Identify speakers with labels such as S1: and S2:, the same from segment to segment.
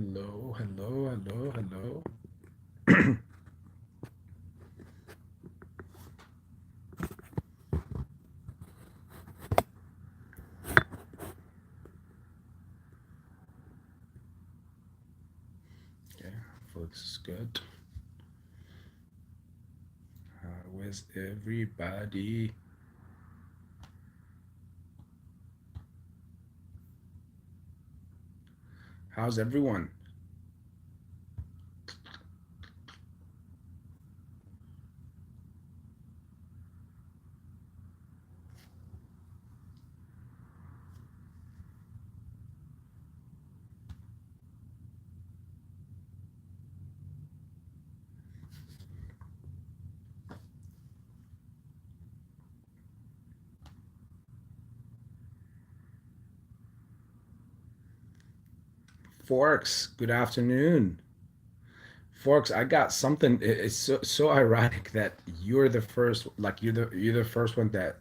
S1: Hello, hello, hello, hello. Okay, looks good. Where's everybody? How's everyone? Forks, good afternoon. Forks, I got something. It's so ironic that you're the first, like you're the first one that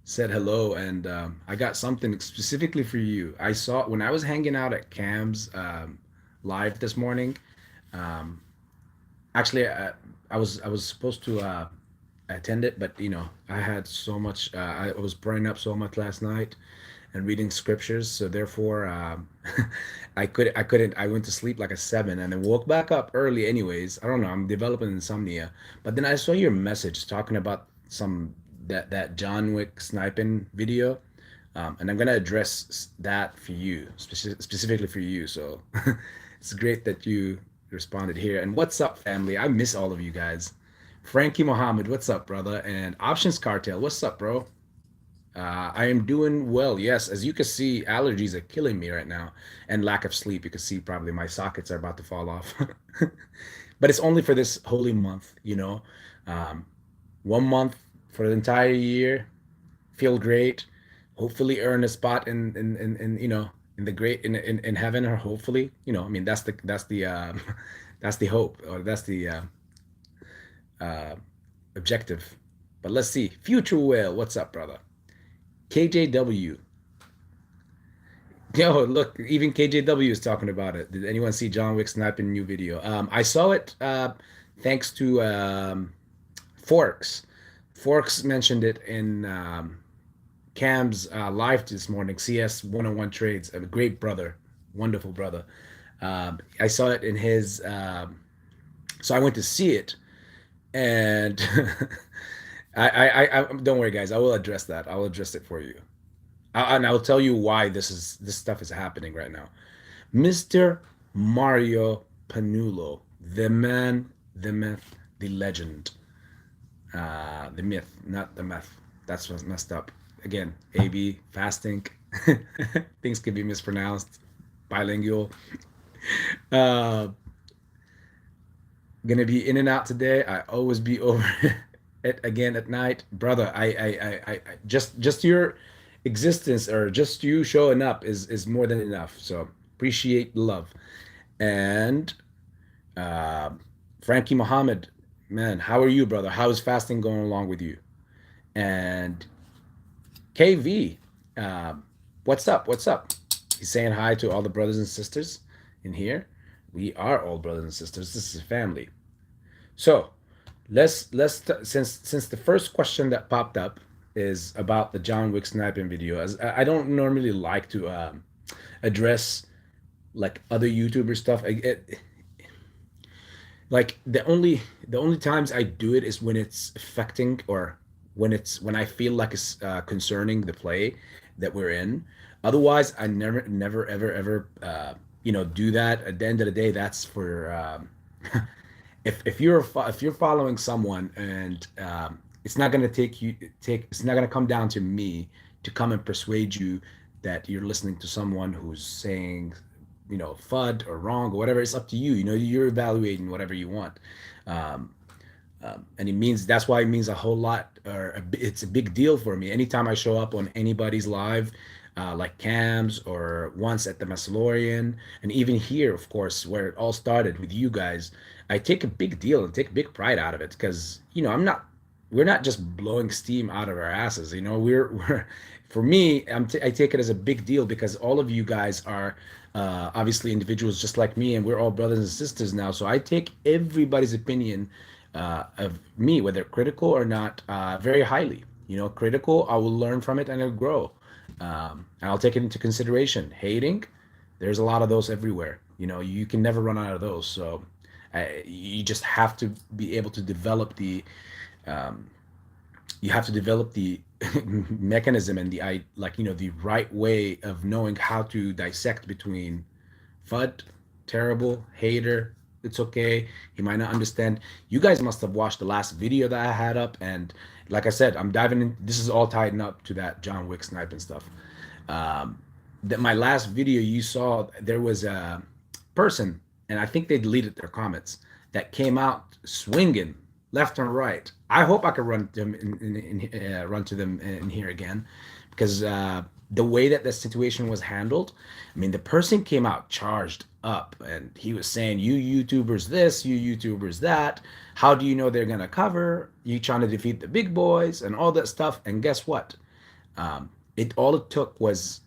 S1: said hello, and I got something specifically for you. I saw when I was hanging out at Cam's live this morning. Um, Actually, I was supposed to attend it, but I had so much. I was burning up so much last night and reading scriptures, so therefore I couldn't. I went to sleep like a seven, and then woke back up early. Anyways, I don't know. I'm developing insomnia, but then I saw your message talking about some that John Wick sniping video. And I'm gonna address that for you, specifically for you. So it's great that you responded here. And what's up, family? I miss all of you guys. Frankie Mohammed, what's up, brother? And Options Cartel, what's up, bro? I am doing well. Yes, as you can see, allergies are killing me right now, and lack of sleep. You can see probably my sockets are about to fall off. But it's only for this holy month. Um, 1 month for the entire year. Feel great. Hopefully, earn a spot in the great in heaven, or hopefully, I mean, that's the that's the hope, or that's the uh, objective. But let's see. Future Whale, what's up, brother? KJW. Yo, look, even KJW is talking about it. Did anyone see John Wick sniping new video? I saw it thanks to Forks. Forks mentioned it in Cam's live this morning. CS 101 Trades, a great brother, wonderful brother. I saw it in his, so I went to see it, and I don't worry, guys. I will address that. I will address it for you. And I'll tell you why this stuff is happening right now. Mr. Mario Panulo, the man, the myth, the legend, the myth, not the meth. That's what's messed up. Again, AB, fasting, things can be mispronounced, bilingual. Uh, gonna be in and out today. I always be over it again at night, brother. Just your existence, or just you showing up is more than enough. So appreciate the love. And uh, Frankie Muhammad, man, how are you, brother? How is fasting going along with you? And KV, what's up? What's up? He's saying hi to all the brothers and sisters in here. We are all brothers and sisters. This is a family. So since the first question that popped up is about the John Wick sniping video, as I don't normally like to address like other YouTuber stuff. Like the only times I do it is when it's affecting, or when I feel like it's concerning the play that we're in. Otherwise, I never ever ever do that. At the end of the day, that's for if you're following someone, and it's not gonna take it's not gonna come down to me to come and persuade you that you're listening to someone who's saying fud or wrong or whatever. It's up to you. You're evaluating whatever you want. um, and it means that's why it means a whole lot, or it's a big deal for me anytime I show up on anybody's live, like Cam's, or once at the Maslorian, and even here, of course, where it all started with you guys. I take a big deal and take big pride out of it, because I'm not. we're not just blowing steam out of our asses. You know, we're for me, I take it as a big deal because all of you guys are obviously individuals just like me, and we're all brothers and sisters now. So I take everybody's opinion of me, whether critical or not, very highly. You know, critical, I will learn from it and it'll grow. And I'll take it into consideration. Hating, there's a lot of those everywhere. You know, you can never run out of those. So you just have to be able to develop the um, you have to develop the mechanism and the like, you know, the right way of knowing how to dissect between FUD, terrible, hater, it's okay, he might not understand. You guys must have watched the last video that I had up, and like I said, I'm diving in. This is all tied up to that John Wick sniping stuff. um that my last video you saw, there was a person, and I think they deleted their comments, that came out swinging left and right. I hope I can run to them run to them in here again, because the way that the situation was handled, I mean, the person came out charged up, and he was saying, "You YouTubers this, you YouTubers that. How do you know they're gonna cover? You trying to defeat the big boys and all that stuff." And guess what? It all it took was,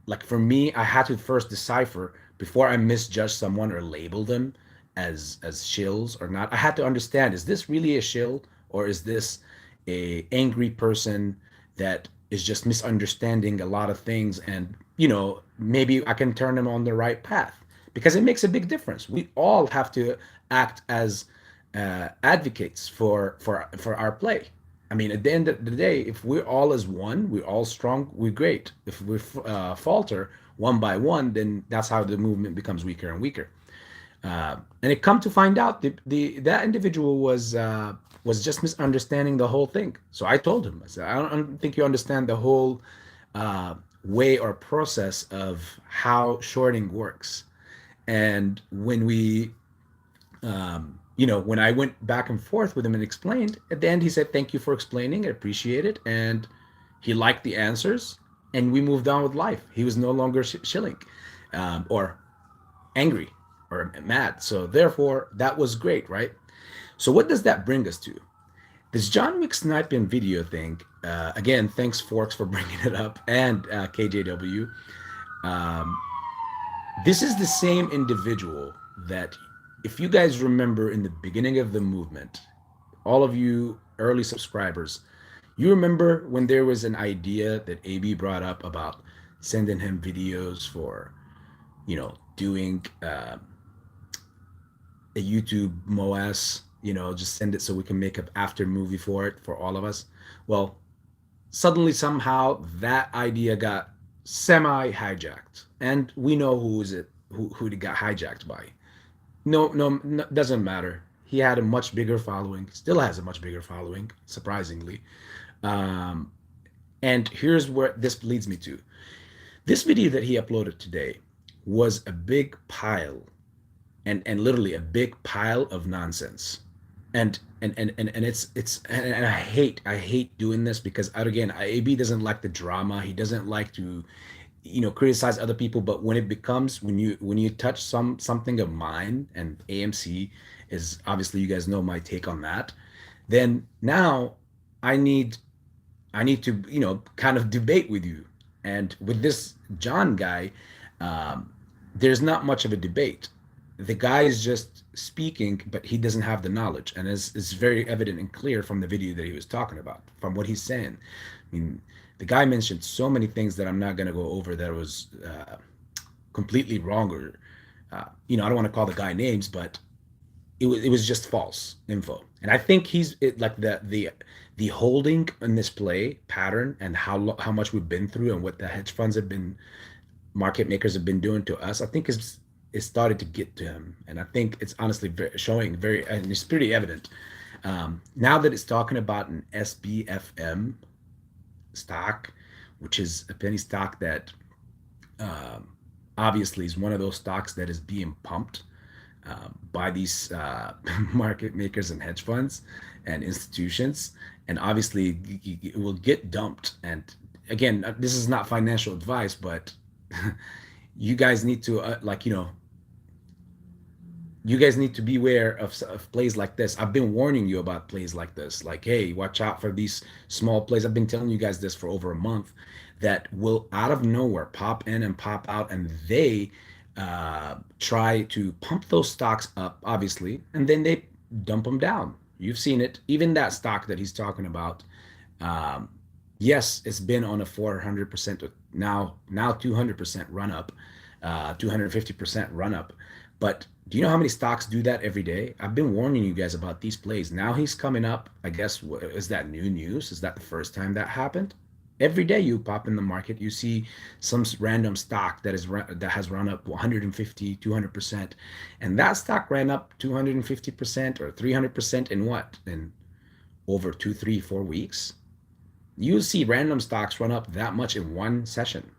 S1: like, for me, I had to first decipher before I misjudge someone or label them as shills or not. I had to understand, is this really a shill, or is this a angry person that is just misunderstanding a lot of things, and you know, maybe I can turn them on the right path, because it makes a big difference. We all have to act as advocates for our play. I mean, at the end of the day, if we're all as one, we're all strong, we're great. If we falter one by one, then that's how the movement becomes weaker and weaker. And it come to find out, the that individual was just misunderstanding the whole thing. So I told him, I said, I don't think you understand the whole way or process of how shorting works. And when we you know, when I went back and forth with him and explained, at the end he said, "Thank you for explaining. I appreciate it." And he liked the answers, and we moved on with life. He was no longer shilling or angry or mad. So therefore, that was great, right? So what does that bring us to? This John Wick sniping video thing. Again, thanks Forks for bringing it up, and KJW. Um, this is the same individual that, if you guys remember in the beginning of the movement, all of you early subscribers, you remember when there was an idea that AB brought up about sending him videos for, you know, doing a YouTube MOS, you know, just send it so we can make an after movie for it for all of us. Well, suddenly somehow that idea got semi hijacked, and we know who is it who it got hijacked by. No, doesn't matter. He had a much bigger following, still has a much bigger following, surprisingly. Um, and here's where this leads me to. This video that he uploaded today was a big pile, and literally a big pile of nonsense. And it's and I hate doing this, because again, AB doesn't like the drama. He doesn't like to, you know, criticize other people. But when it becomes, when you touch something of mine, and AMC is obviously, you guys know my take on that, then now I need I need to, you know, kind of debate with you. And with this John guy, um, there's not much of a debate. The guy is just speaking, but he doesn't have the knowledge, and it's very evident and clear from the video that he was talking about, from what he's saying. I mean, the guy mentioned so many things that I'm not going to go over that was completely wrong, or you know, I don't want to call the guy names, but it was just false info. And I think like the holding in this play pattern, and how much we've been through, and what the hedge funds have been, market makers have been doing to us, I think is started to get to him. And I think it's honestly showing very, and it's pretty evident now that it's talking about an SBFM stock, which is a penny stock that um, obviously is one of those stocks that is being pumped by these market makers and hedge funds and institutions. And obviously it will get dumped. And again, this is not financial advice, but you guys need to like, you know, you guys need to beware of plays like this. I've been warning you about plays like this. Like, hey, watch out for these small plays. I've been telling you guys this for over a month that will out of nowhere pop in and pop out, and they try to pump those stocks up, obviously, and then they dump them down. You've seen it. Even that stock that he's talking about, um, yes, it's been on a 400% now 200% run up, 250% run up. But do you know how many stocks do that every day? I've been warning you guys about these plays. Now he's coming up. I guess is that new news? Is that the first time that happened? Every day you pop in the market, you see some random stock that has run up 150, 200%, and that stock ran up 250% or 300% in what? In over 2, 3, 4 weeks. You see random stocks run up that much in one session.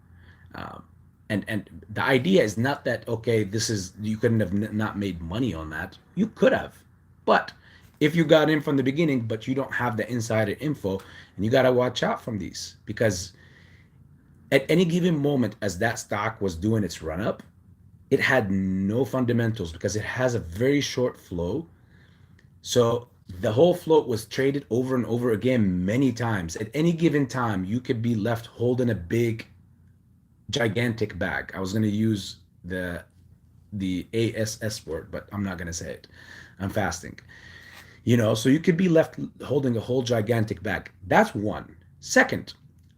S1: Um, and the idea is not that, okay, this is, you couldn't have not made money on that. You could have, but if you got in from the beginning, but you don't have the insider info, and you got to watch out from these, because at any given moment as that stock was doing its run up, it had no fundamentals because it has a very short flow. So the whole float was traded over and over again many times. At any given time, you could be left holding a big, gigantic bag. I was going to use the ASS word, but I'm not going to say it. I'm fasting. So you could be left holding a whole gigantic bag. That's one. Second,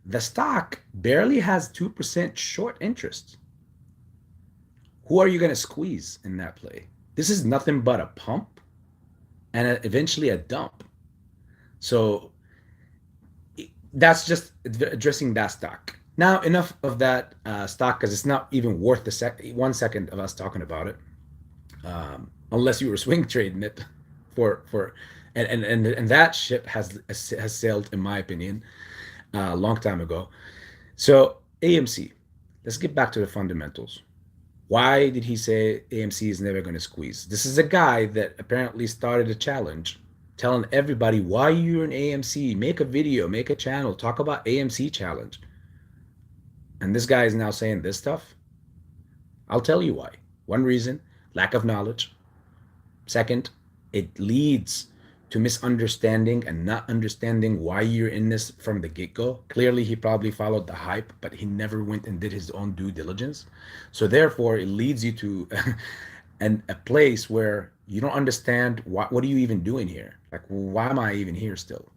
S1: the stock barely has 2% short interest. Who are you going to squeeze in that play? This is nothing but a pump and eventually a dump. So that's just addressing that stock. Now, enough of that stock, because it's not even worth the 1 second of us talking about it, unless you were swing trading it for and that ship has sailed, in my opinion, a long time ago. So AMC, let's get back to the fundamentals. Why did he say AMC is never going to squeeze? This is a guy that apparently started a challenge telling everybody why you're an AMC. Make a video, make a channel, talk about AMC challenge. And this guy is now saying this stuff. I'll tell you why. One reason, lack of knowledge. Second, it leads to misunderstanding and not understanding why you're in this from the get-go. Clearly, he probably followed the hype, but he never went and did his own due diligence. So therefore, it leads you to a place where you don't understand what are you even doing here? Like, why am I even here still?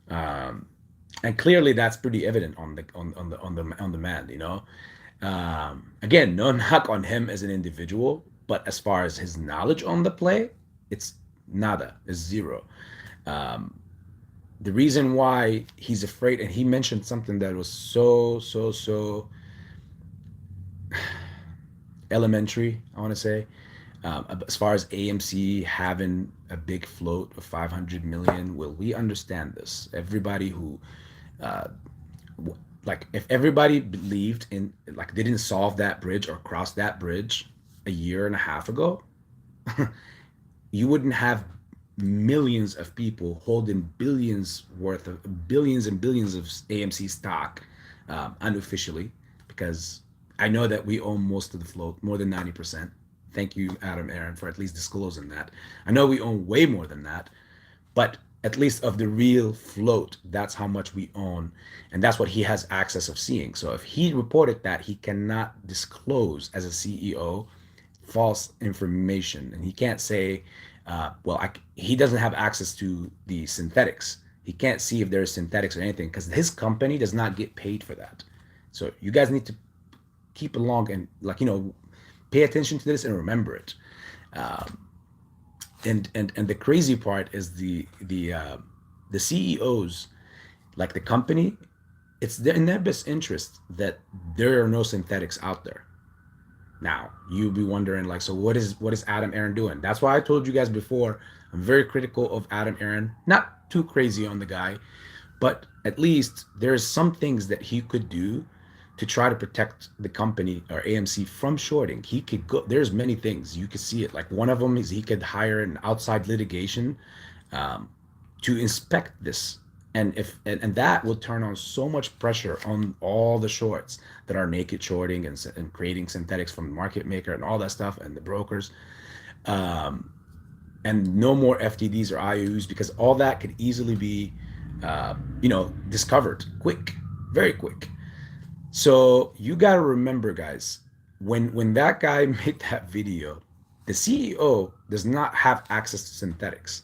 S1: And clearly, that's pretty evident on the man. Again, no knock on him as an individual, but as far as his knowledge on the play, it's nada, is zero. The reason why he's afraid, and he mentioned something that was so elementary, I want to say, as far as AMC having a big float of 500 million. Will we understand this? Everybody who like, if everybody believed in, like, they didn't solve that bridge or cross that bridge a year and a half ago, you wouldn't have millions of people holding billions and billions of AMC stock unofficially, because I know that we own most of the float, more than 90%. Thank you, Aaron, for at least disclosing that. I know we own way more than that, but at least of the real float, that's how much we own, and that's what he has access of seeing. So if he reported that, he cannot disclose as a CEO false information, and he can't say, he doesn't have access to the synthetics. He can't see if there's synthetics or anything, because his company does not get paid for that. So you guys need to keep along and, like, pay attention to this and remember it. And the crazy part is the CEOs, like the company, it's in their best interest that there are no synthetics out there. Now you'll be wondering, like, so what is Adam Aaron doing? That's why I told you guys before, I'm very critical of Adam Aaron. Not too crazy on the guy, but at least there's some things that he could do to try to protect the company or AMC from shorting. He could go, there's many things you could see it. Like, one of them is he could hire an outside litigation to inspect this. And that will turn on so much pressure on all the shorts that are naked shorting and creating synthetics from the market maker and all that stuff, and the brokers. And no more FTDs or IOUs, because all that could easily be, discovered quick, very quick. So you got to remember, guys, when that guy made that video, the CEO does not have access to synthetics.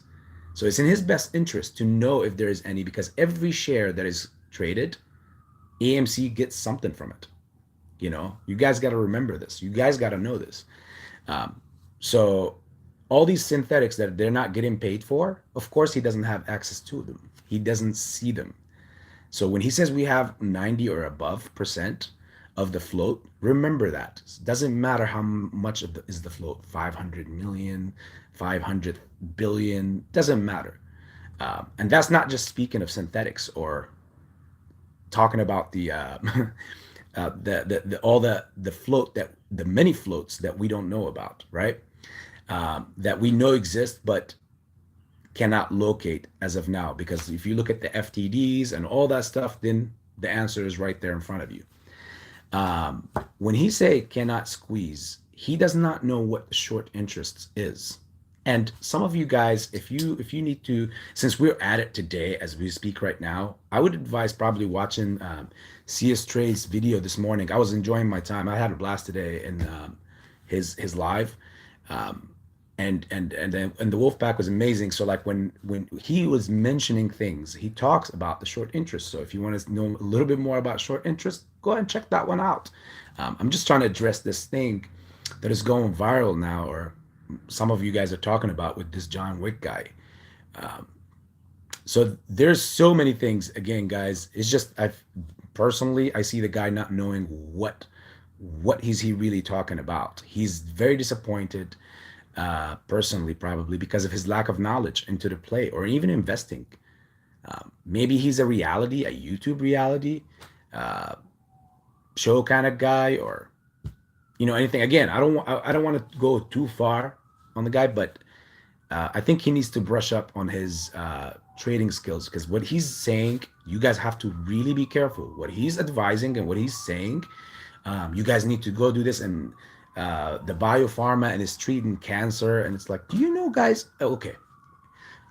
S1: So it's in his best interest to know if there is any, because every share that is traded, AMC gets something from it. You guys got to remember this. You guys got to know this. So all these synthetics that they're not getting paid for, of course, he doesn't have access to them. He doesn't see them. So when he says we have 90 or above percent of the float, remember that. It doesn't matter how much of is the float, 500 million, 500 billion, doesn't matter. And that's not just speaking of synthetics or talking about the all the float, that the many floats that we don't know about, right? That we know exist, but cannot locate as of now. Because if you look at the FTDs and all that stuff, then the answer is right there in front of you. When he say cannot squeeze, he does not know what short interest is. And some of you guys, if you need to, since we're at it today as we speak right now, I would advise probably watching CS Trade's video this morning. I was enjoying my time. I had a blast today in his live. And the Wolfpack was amazing. So like when he was mentioning things, he talks about the short interest. So if you want to know a little bit more about short interest, go ahead and check that one out. I'm just trying to address this thing that is going viral now, or some of you guys are talking about with this John Wick guy. So there's so many things. Again, guys, it's just I see the guy not knowing what he really talking about. He's very disappointed. Personally, probably because of his lack of knowledge into the play or even investing. Maybe he's a YouTube reality show kind of guy, or anything. Again, I don't want to go too far on the guy, but I think he needs to brush up on his trading skills, because what he's saying, you guys have to really be careful. What he's advising and what he's saying, you guys need to go do this, and the biopharma and is treating cancer. And it's like, do you know, guys? Okay,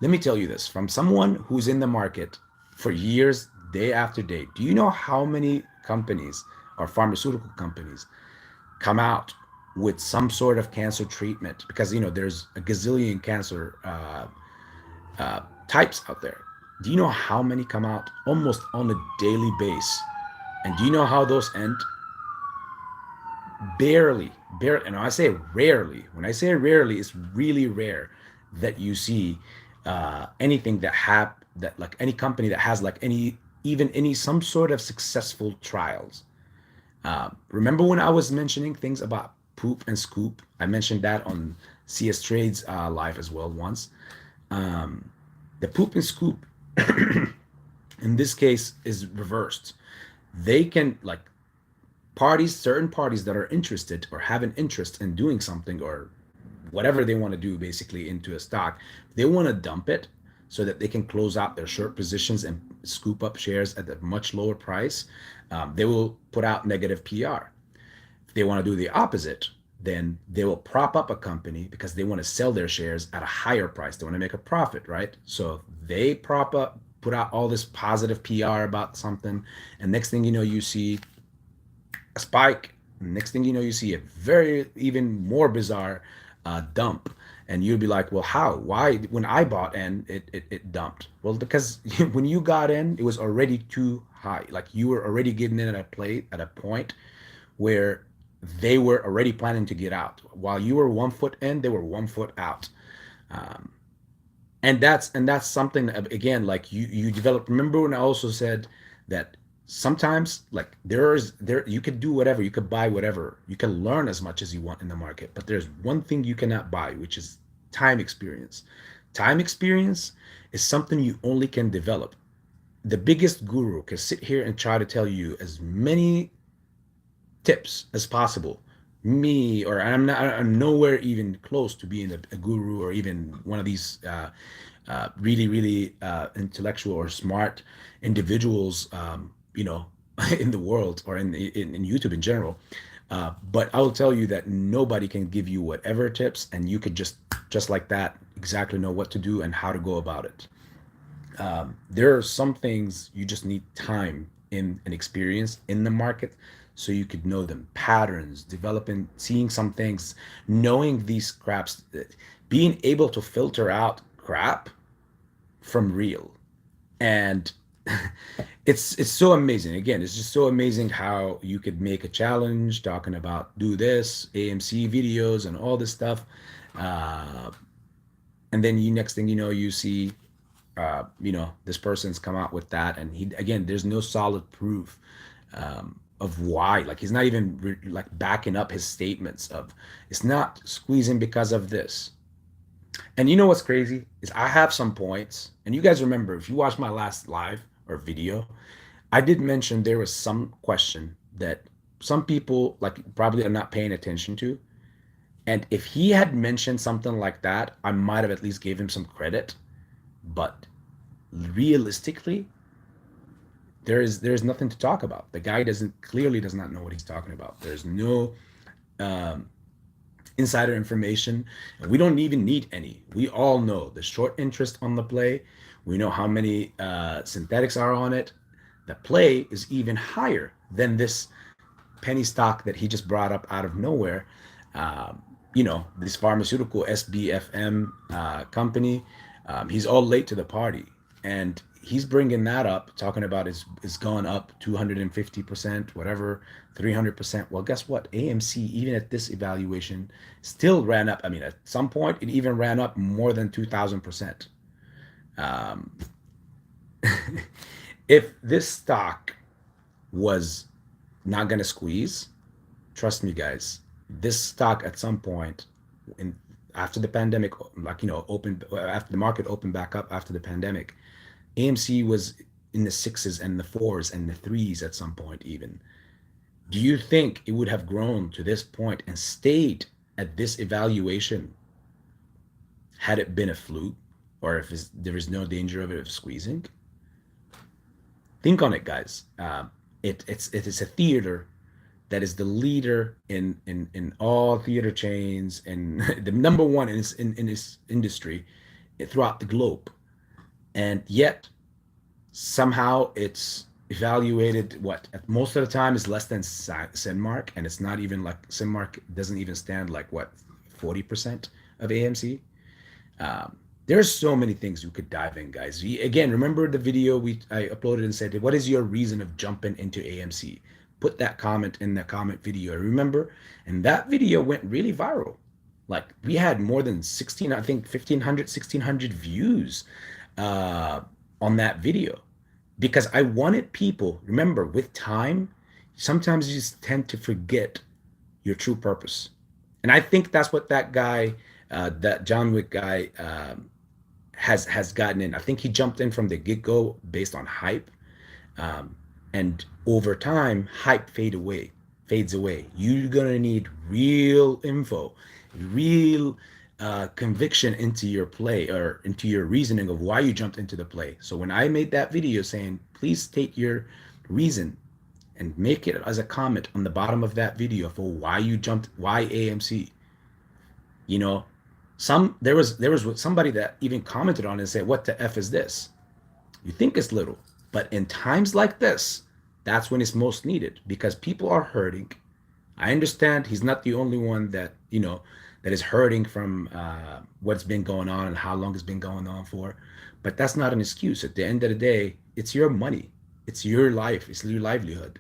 S1: let me tell you this from someone who's in the market for years, day after day. Do you know how many companies or pharmaceutical companies come out with some sort of cancer treatment? Because there's a gazillion cancer types out there. Do you know how many come out almost on a daily basis? And do you know how those end? Barely. And I say rarely. When I say rarely, it's really rare that you see anything that like any company that has like any some sort of successful trials. Remember when I was mentioning things about poop and scoop? I mentioned that on CS Trades live as well once. The poop and scoop in this case is reversed. They can, like, certain parties that are interested or have an interest in doing something or whatever they want to do basically into a stock, they want to dump it so that they can close out their short positions and scoop up shares at a much lower price. They will put out negative PR. If they want to do the opposite, then they will prop up a company because they want to sell their shares at a higher price. They want to make a profit, right? So they prop up, put out all this positive PR about something, and next thing you know, you see a spike. Next thing you know, you see a very even more bizarre dump, and you'd be like, well, why when I bought in it dumped? Well, because when you got in, it was already too high. Like, you were already getting in at a point where they were already planning to get out. While you were 1 foot in, they were 1 foot out. And that's something, again, like you develop. Remember when I also said that sometimes, like, you could do whatever, you could buy whatever, you can learn as much as you want in the market, but there's one thing you cannot buy, which is time experience. Time experience is something you only can develop. The biggest guru can sit here and try to tell you as many tips as possible. I'm nowhere even close to being a guru or even one of these really intellectual or smart individuals in the world or in YouTube in general. But I will tell you that nobody can give you whatever tips, and you could just like that exactly know what to do and how to go about it. There are some things you just need time in an experience in the market so you could know them, patterns, developing, seeing some things, knowing these craps, being able to filter out crap from real. And it's so amazing. Again, it's just so amazing how you could make a challenge talking about do this AMC videos and all this stuff, uh, and then you next thing you know you see this person's come out with that, and he again, there's no solid proof of why. Like he's not even like backing up his statements of it's not squeezing because of this. And you know what's crazy is I have some points, and you guys remember if you watched my last live or video, I did mention there was some question that some people like probably are not paying attention to. And if he had mentioned something like that, I might have at least gave him some credit. But realistically, there's nothing to talk about. The guy does not know what he's talking about. There's no um, insider information, and we don't even need any. We all know the short interest on the play. We know how many synthetics are on it. The play is even higher than this penny stock that he just brought up out of nowhere. This pharmaceutical SBFM company. He's all late to the party, and he's bringing that up, talking about it's gone up 250%, whatever, 300%. Well, guess what? AMC, even at this evaluation, still ran up. I mean, at some point, it even ran up more than 2,000%. Um, if this stock was not going to squeeze, trust me, guys, this stock at some point in after the pandemic, opened after the market opened back up after the pandemic, AMC was in the sixes and the fours and the threes at some point even. Do you think it would have grown to this point and stayed at this evaluation had it been a fluke, or if there is no danger of it squeezing? Think on it, guys. It is a theater that is the leader in all theater chains and the number one in this industry throughout the globe. And yet somehow it's evaluated what most of the time is less than Cinmark, and it's not even like Cinmark doesn't even stand like what 40% of AMC. There's so many things you could dive in, guys. Again, remember the video I uploaded and said, what is your reason of jumping into AMC? Put that comment in the comment video. I remember, and that video went really viral. Like we had more than 16, I think 1,500, 1,600 views on that video, because I wanted people, remember, with time, sometimes you just tend to forget your true purpose. And I think that's what that guy, that John Wick guy, has gotten in. I think he jumped in from the get-go based on hype. And over time, hype fades away. You're gonna need real info, real conviction into your play or into your reasoning of why you jumped into the play. So when I made that video saying, please state your reason and make it as a comment on the bottom of that video for why you jumped, why AMC. There was somebody that even commented on it and said, what the F is this? You think it's little, but in times like this, that's when it's most needed, because people are hurting. I understand he's not the only one that is hurting from what's been going on and how long it's been going on for, but that's not an excuse. At the end of the day, it's your money, it's your life, it's your livelihood.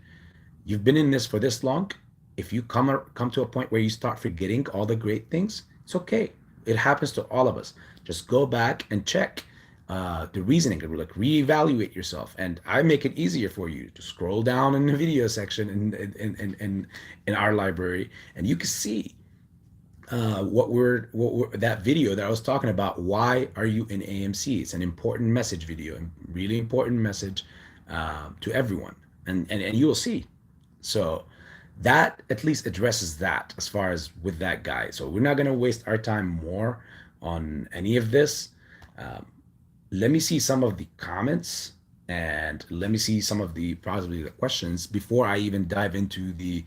S1: You've been in this for this long. If you come to a point where you start forgetting all the great things, it's okay. It happens to all of us. Just go back and check the reasoning, like reevaluate yourself. And I make it easier for you to scroll down in the video section in our library, and you can see that video that I was talking about. Why are you in AMC? It's an important message video, and really important message to everyone, and you will see. So that at least addresses that as far as with that guy. So we're not going to waste our time more on any of this. Let me see some of the comments, and let me see some of the possibly the questions before I even dive into the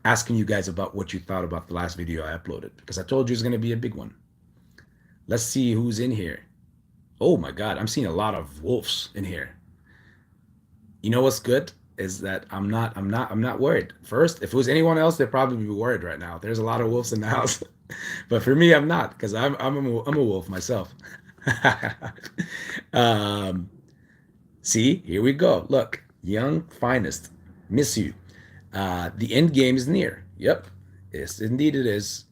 S1: asking you guys about what you thought about the last video I uploaded because I told you it's going to be a big one. Let's see who's in here. Oh my God, I'm seeing a lot of wolves in here. You know what's good is that I'm not worried. First, if it was anyone else, they'd probably be worried right now. There's a lot of wolves in the house, but for me, I'm not because I'm a wolf myself. um, See, here we go. Look, young finest, miss you. The end game is near. Yep, yes, indeed it is.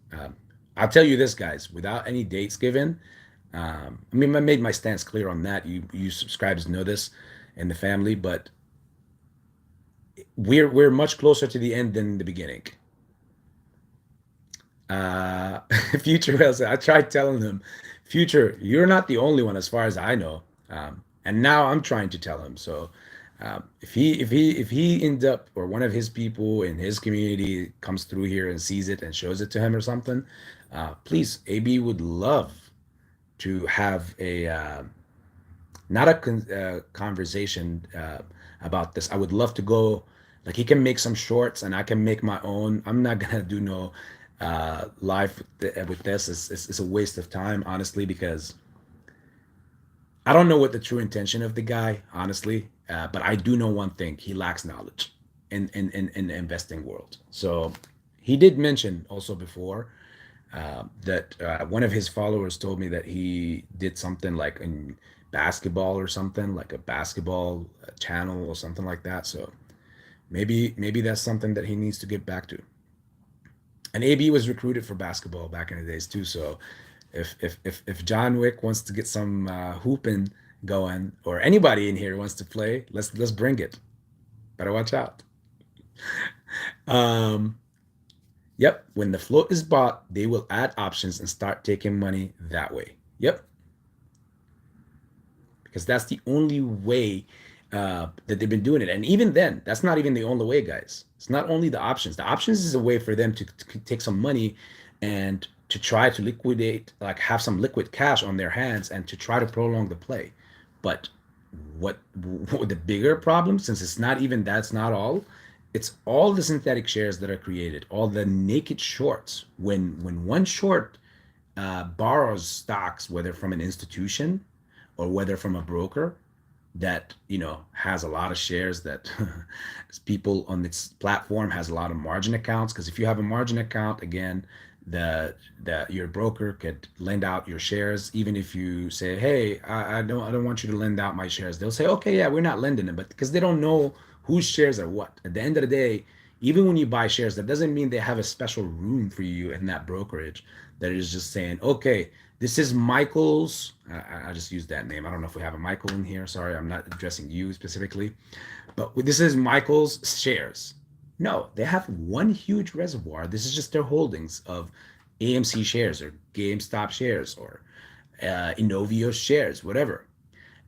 S1: I'll tell you this, guys, without any dates given. I mean, I made my stance clear on that. You subscribers know this in the family, but we're much closer to the end than the beginning. Uh, Future will say, I tried telling him, Future, you're not the only one as far as I know. And now I'm trying to tell him. So if he ends up or one of his people in his community comes through here and sees it and shows it to him or something, please, AB would love to have a not a conversation about this. I would love to go, like he can make some shorts and I can make my own. I'm not gonna do no live with this. It's a waste of time, honestly, because I don't know what the true intention of the guy, honestly. But I do know one thing: he lacks knowledge in the investing world. So he did mention also before that one of his followers told me that he did something like in basketball or something, like a basketball channel or something like that. So maybe that's something that he needs to get back to. And AB was recruited for basketball back in the days too. So if John Wick wants to get some hooping going, or anybody in here wants to play, let's bring it. Better watch out. Um, Yep, when the float is bought, they will add options and start taking money that way. Yep, because that's the only way that they've been doing it. And even then, that's not even the only way, guys. It's not only the options. The options is a way for them to take some money and to try to liquidate, like have some liquid cash on their hands and to try to prolong the play. But what the bigger problem, since it's not even that's not all, it's all the synthetic shares that are created, all the naked shorts. When one short borrows stocks, whether from an institution or whether from a broker that has a lot of shares that people on its platform has a lot of margin accounts, because if you have a margin account, again, the your broker could lend out your shares. Even if you say, hey, I don't want you to lend out my shares, they'll say, okay, yeah, we're not lending them. But because they don't know whose shares are what, at the end of the day, even when you buy shares, that doesn't mean they have a special room for you in that brokerage that is just saying, okay, this is Michael's. I just used that name. I don't know if we have a Michael in here. Sorry, I'm not addressing you specifically. But this is Michael's shares. No, they have one huge reservoir. This is just their holdings of AMC shares or GameStop shares or Inovio shares, whatever.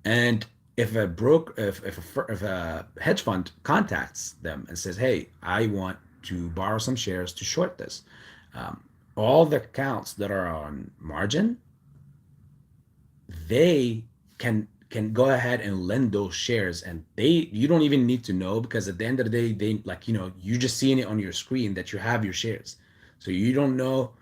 S1: And if a hedge fund contacts them and says, "Hey, I want to borrow some shares to short this," um, all the accounts that are on margin, they can go ahead and lend those shares, and you don't even need to know, because at the end of the day, they, like, you're just seeing it on your screen that you have your shares, so you don't know.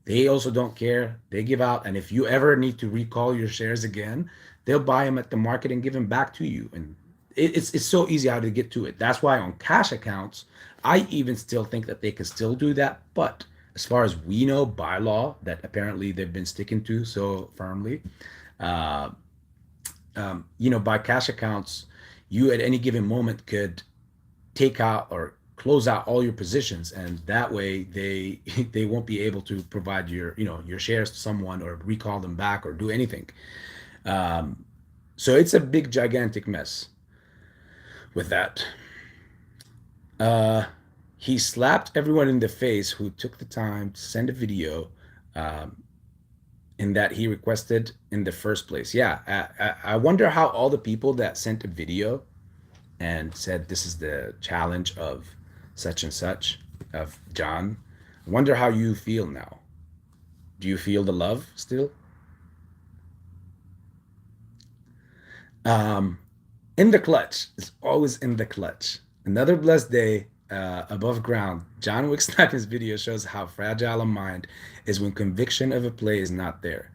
S1: They also don't care. They give out, and if you ever need to recall your shares again, they'll buy them at the market and give them back to you. And it's so easy how to get to it. That's why on cash accounts, I even still think that they can still do that. But as far as we know, by law, that apparently they've been sticking to so firmly, uh, by cash accounts, you at any given moment could take out or close out all your positions, and that way they they won't be able to provide your shares to someone or recall them back or do anything. So it's a big gigantic mess with that. uh he slapped everyone in the face who took the time to send a video um in that he requested in the first place. Yeah, I wonder how all the people that sent a video and said this is the challenge of such and such of John. I wonder how you feel now. Do you feel the love still? Um, in the clutch. It's always in the clutch. Another blessed day, above ground. John Wick Sniping's video shows how fragile a mind is when conviction of a play is not there.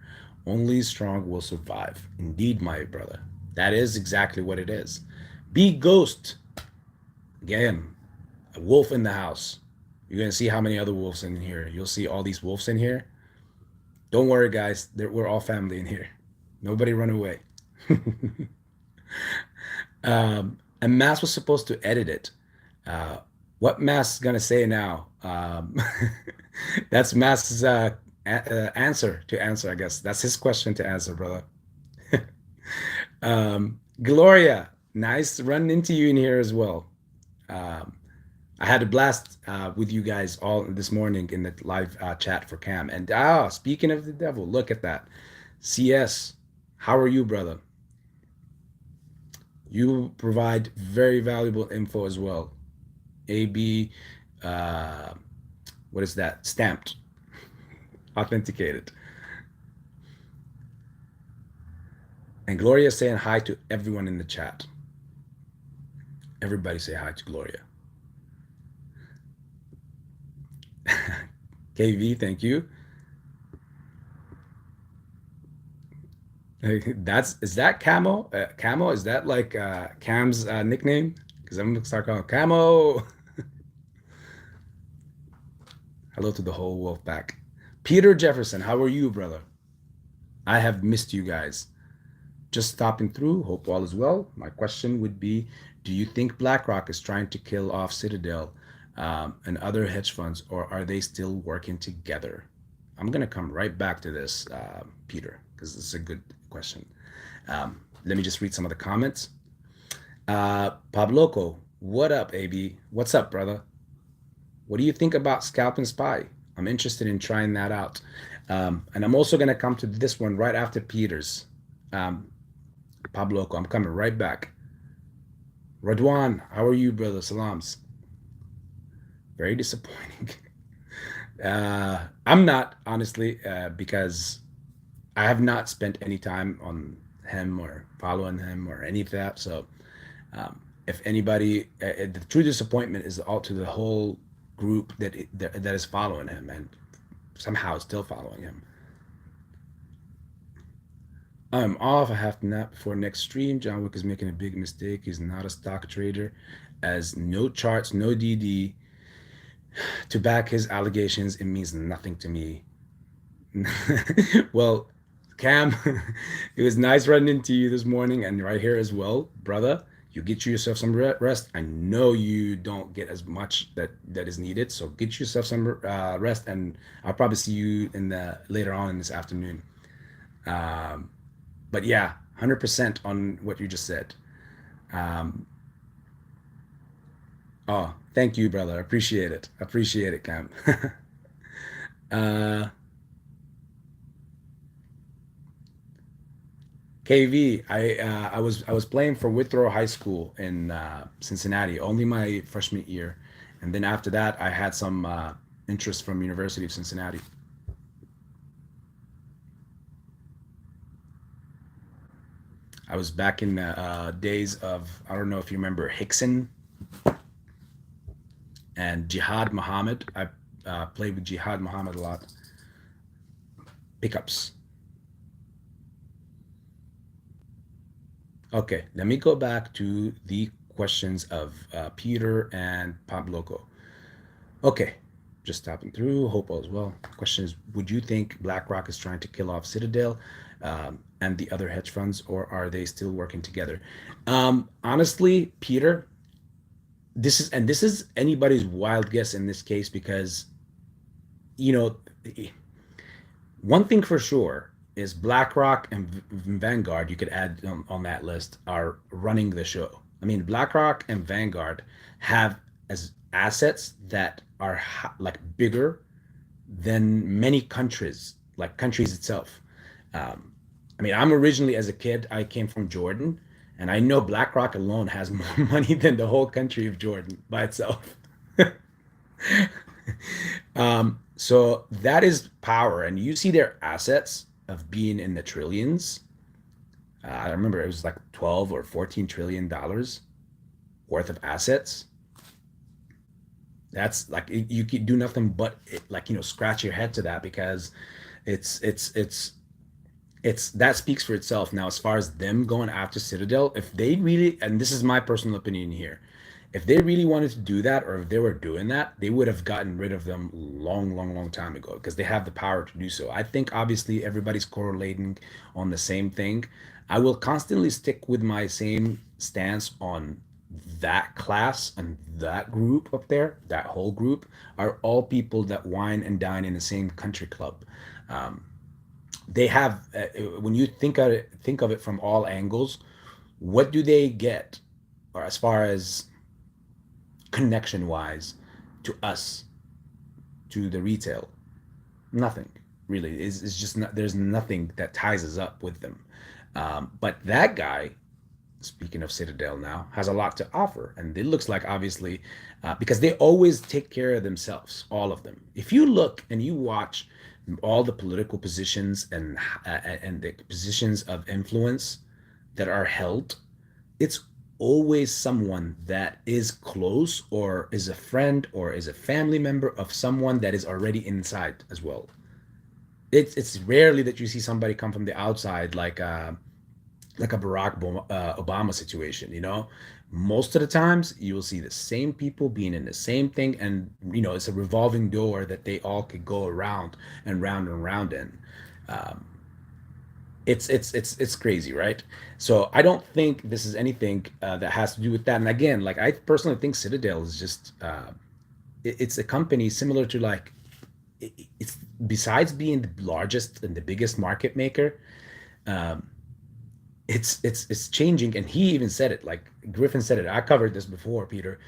S1: Only strong will survive. Indeed, my brother. That is exactly what it is. Be ghost. Again, a wolf in the house. You're going to see how many other wolves in here. You'll see all these wolves in here. Don't worry, guys. We're all family in here. Nobody run away. And Mass was supposed to edit it. What Mass is gonna say now? That's Mass's answer to answer, I guess. That's his question to answer, brother. Gloria, nice running into you in here as well. Um, I had a blast with you guys all this morning in the live chat for Cam. And speaking of the devil, look at that. CS, how are you, brother? You provide very valuable info as well. AB, uh, what is that? Stamped, authenticated. And Gloria saying hi to everyone in the chat. Everybody say hi to Gloria. KV, thank you. Is that Camo? Camo, is that like Cam's nickname? Because I'm gonna start calling Camo. Hello to the whole wolf pack. Peter Jefferson, how are you, brother? I have missed you guys. Just stopping through. Hope all is well. My question would be, do you think BlackRock is trying to kill off Citadel and other hedge funds, or are they still working together? I'm gonna come right back to this, Peter, because this is a good question. Let me just read some of the comments. Pabloco, what up, AB? What's up, brother? What do you think about Scalp and Spy? I'm interested in trying that out. And I'm also going to come to this one right after Peter's. Pabloco, I'm coming right back. Radwan, how are you, brother? Salams. Very disappointing. I'm not, honestly, because I have not spent any time on him or following him or any of that. So if anybody, the true disappointment is all to the whole group that is following him and somehow still following him. I'm off. I have to nap before next stream. John Wick is making a big mistake. He's not a stock trader, as no charts, no DD to back his allegations. It means nothing to me. Well, Cam, it was nice running into you this morning and right here as well, brother. You get yourself some rest. I know you don't get as much that is needed, so get yourself some rest, and I'll probably see you in the later on in this afternoon. But yeah, 100% on what you just said. Oh, thank you, brother. Appreciate it. Appreciate it, Cam. KV, I was playing for Withrow High School in Cincinnati, only my freshman year, and then after that, I had some interest from University of Cincinnati. I was back in the days of, I don't know if you remember Hickson and Jihad Muhammad. I played with Jihad Muhammad a lot. Pickups. Okay, let me go back to the questions of Peter and Pabloco. Okay, just stopping through. Hope all is well. Question is, would you think BlackRock is trying to kill off Citadel and the other hedge funds, or are they still working together? Honestly, Peter, this is anybody's wild guess in this case, because one thing for sure is BlackRock and Vanguard, you could add on that list, are running the show. I mean, BlackRock and Vanguard have as assets that are like bigger than many countries, like countries itself. I mean, I'm originally, as a kid, I came from Jordan, and I know BlackRock alone has more money than the whole country of Jordan by itself. So that is power, and you see their assets of being in the trillions. I remember it was like 12 or 14 trillion dollars worth of assets. That's like you could do nothing but like scratch your head to that, because it's it's it's it's that speaks for itself. Now, as far as them going after Citadel, if they really, and this is my personal opinion here, if they really wanted to do that, or if they were doing that, they would have gotten rid of them long, long, long time ago, because they have the power to do so. I think obviously everybody's correlating on the same thing. I will constantly stick with my same stance on that class, and that group up there, that whole group, are all people that wine and dine in the same country club. Um, they have when you think of it from all angles, what do they get, or as far as connection wise, to us, to the retail? Nothing really. Is just not, there's nothing that ties us up with them. But that guy, speaking of Citadel, now has a lot to offer, and it looks like obviously, because they always take care of themselves, all of them. If you look and you watch all the political positions and the positions of influence that are held, it's always someone that is close, or is a friend, or is a family member of someone that is already inside as well. It's rarely that you see somebody come from the outside, like a Obama situation, Most of the times, you will see the same people being in the same thing, and it's a revolving door that they all could go around and round and round in. Um, it's crazy, right? So I don't think this is anything that has to do with that. And again, like, I personally think Citadel is just it's a company similar to, like, it's, besides being the largest and the biggest market maker, um, it's changing. And he even said it, like Griffin said it. I covered this before, Peter.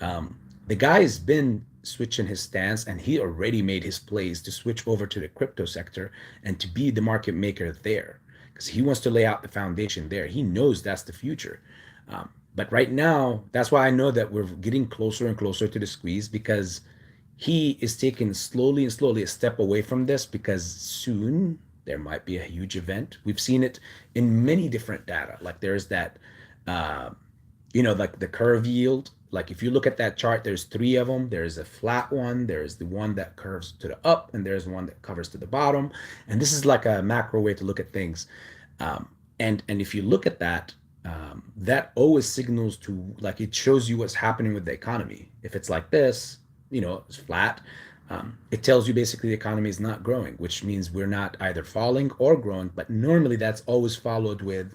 S1: The guy has been switching his stance, and he already made his plays to switch over to the crypto sector and to be the market maker there, because he wants to lay out the foundation there. He knows that's the future. But right now, that's why I know that we're getting closer and closer to the squeeze, because he is taking slowly and slowly a step away from this, because soon there might be a huge event. We've seen it in many different data. Like, there's that, uh, like the curve yield. Like, if you look at that chart, there's three of them. There's a flat one, there's the one that curves to the up, and there's one that covers to the bottom. And this is like a macro way to look at things. And if you look at that, that always signals to, like, it shows you what's happening with the economy. If it's like this, it's flat. It tells you basically the economy is not growing, which means we're not either falling or growing. But normally that's always followed with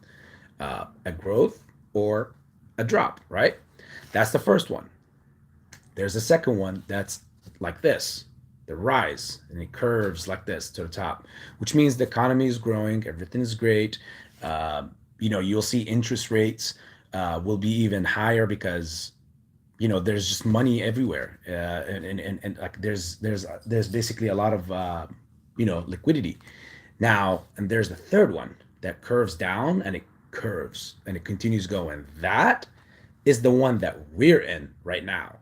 S1: a growth or a drop, right? That's the first one. There's a second one that's like this, the rise, and it curves like this to the top, which means the economy is growing, everything is great. You'll see interest rates will be even higher, because there's just money everywhere, and like there's basically a lot of liquidity now. And there's the third one that curves down, and it curves and it continues going. That is the one that we're in right now.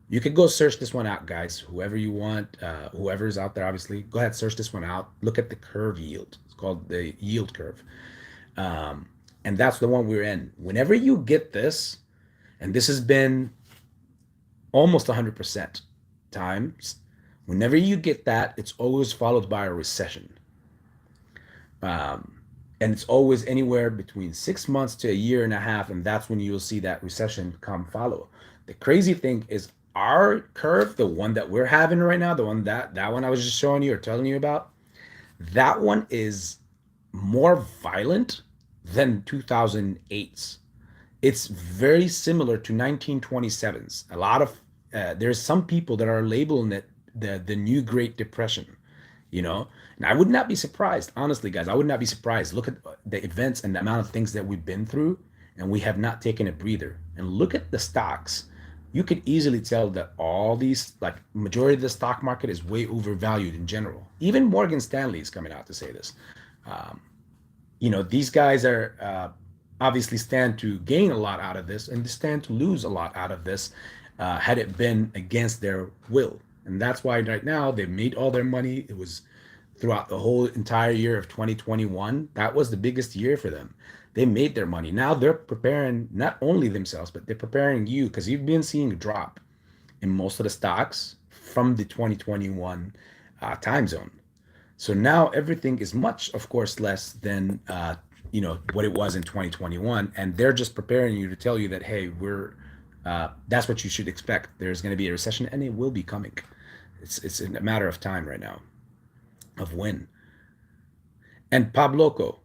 S1: You could go search this one out, guys. Whoever you want, whoever's out there, obviously, go ahead, search this one out. Look at the curve yield. It's called the yield curve. And that's the one we're in. Whenever you get this, and this has been almost 100% times, whenever you get that, it's always followed by a recession. And it's always anywhere between 6 months to a year and a half, and that's when you'll see that recession come follow. The crazy thing is, our curve, the one that we're having right now, the one that one I was just showing you or telling you about, that one is more violent than 2008's. It's very similar to 1927's. A lot of there's some people that are labeling it the new Great Depression, And I would not be surprised, honestly, guys. I would not be surprised. Look at the events and the amount of things that we've been through, and we have not taken a breather. And look at the stocks. You could easily tell that all these, like, majority of the stock market is way overvalued in general. Even Morgan Stanley is coming out to say this. Um, these guys are obviously stand to gain a lot out of this, and they stand to lose a lot out of this, had it been against their will. And that's why right now they've made all their money. It was throughout the whole entire year of 2021. That was the biggest year for them. They made their money. Now they're preparing not only themselves, but they're preparing you, because you've been seeing a drop in most of the stocks from the 2021 time zone. So now everything is much, of course, less than what it was in 2021, and they're just preparing you to tell you that, hey, we're that's what you should expect. There's going to be a recession, and it will be coming. It's a matter of time right now, of when. And Pabloco,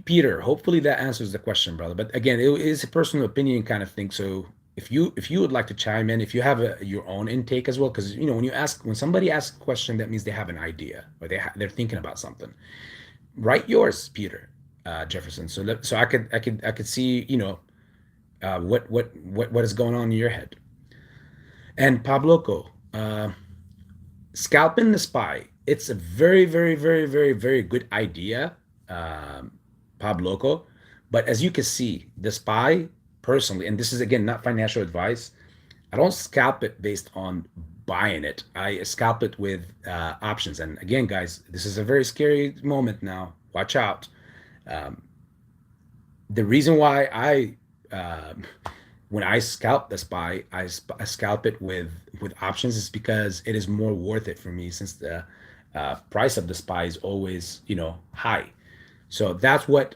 S1: Peter, hopefully that answers the question, brother. But again, it is a personal opinion kind of thing. So if you would like to chime in, if you have your own intake as well, because when somebody asks a question, that means they have an idea or they're thinking about something. Write yours, Peter, Jefferson. So I could see what is going on in your head. And Pabloco, scalping the spy. It's a very, very, very, very, very good idea, um, Pabloco. But as you can see, the spy personally, and this is again not financial advice, I don't scalp it based on buying it. I scalp it with options. And again, guys, this is a very scary moment now. Watch out. Um, the reason why when I scalp the spy, I scalp it with options is because it is more worth it for me since the price of the spy is always high. So that's what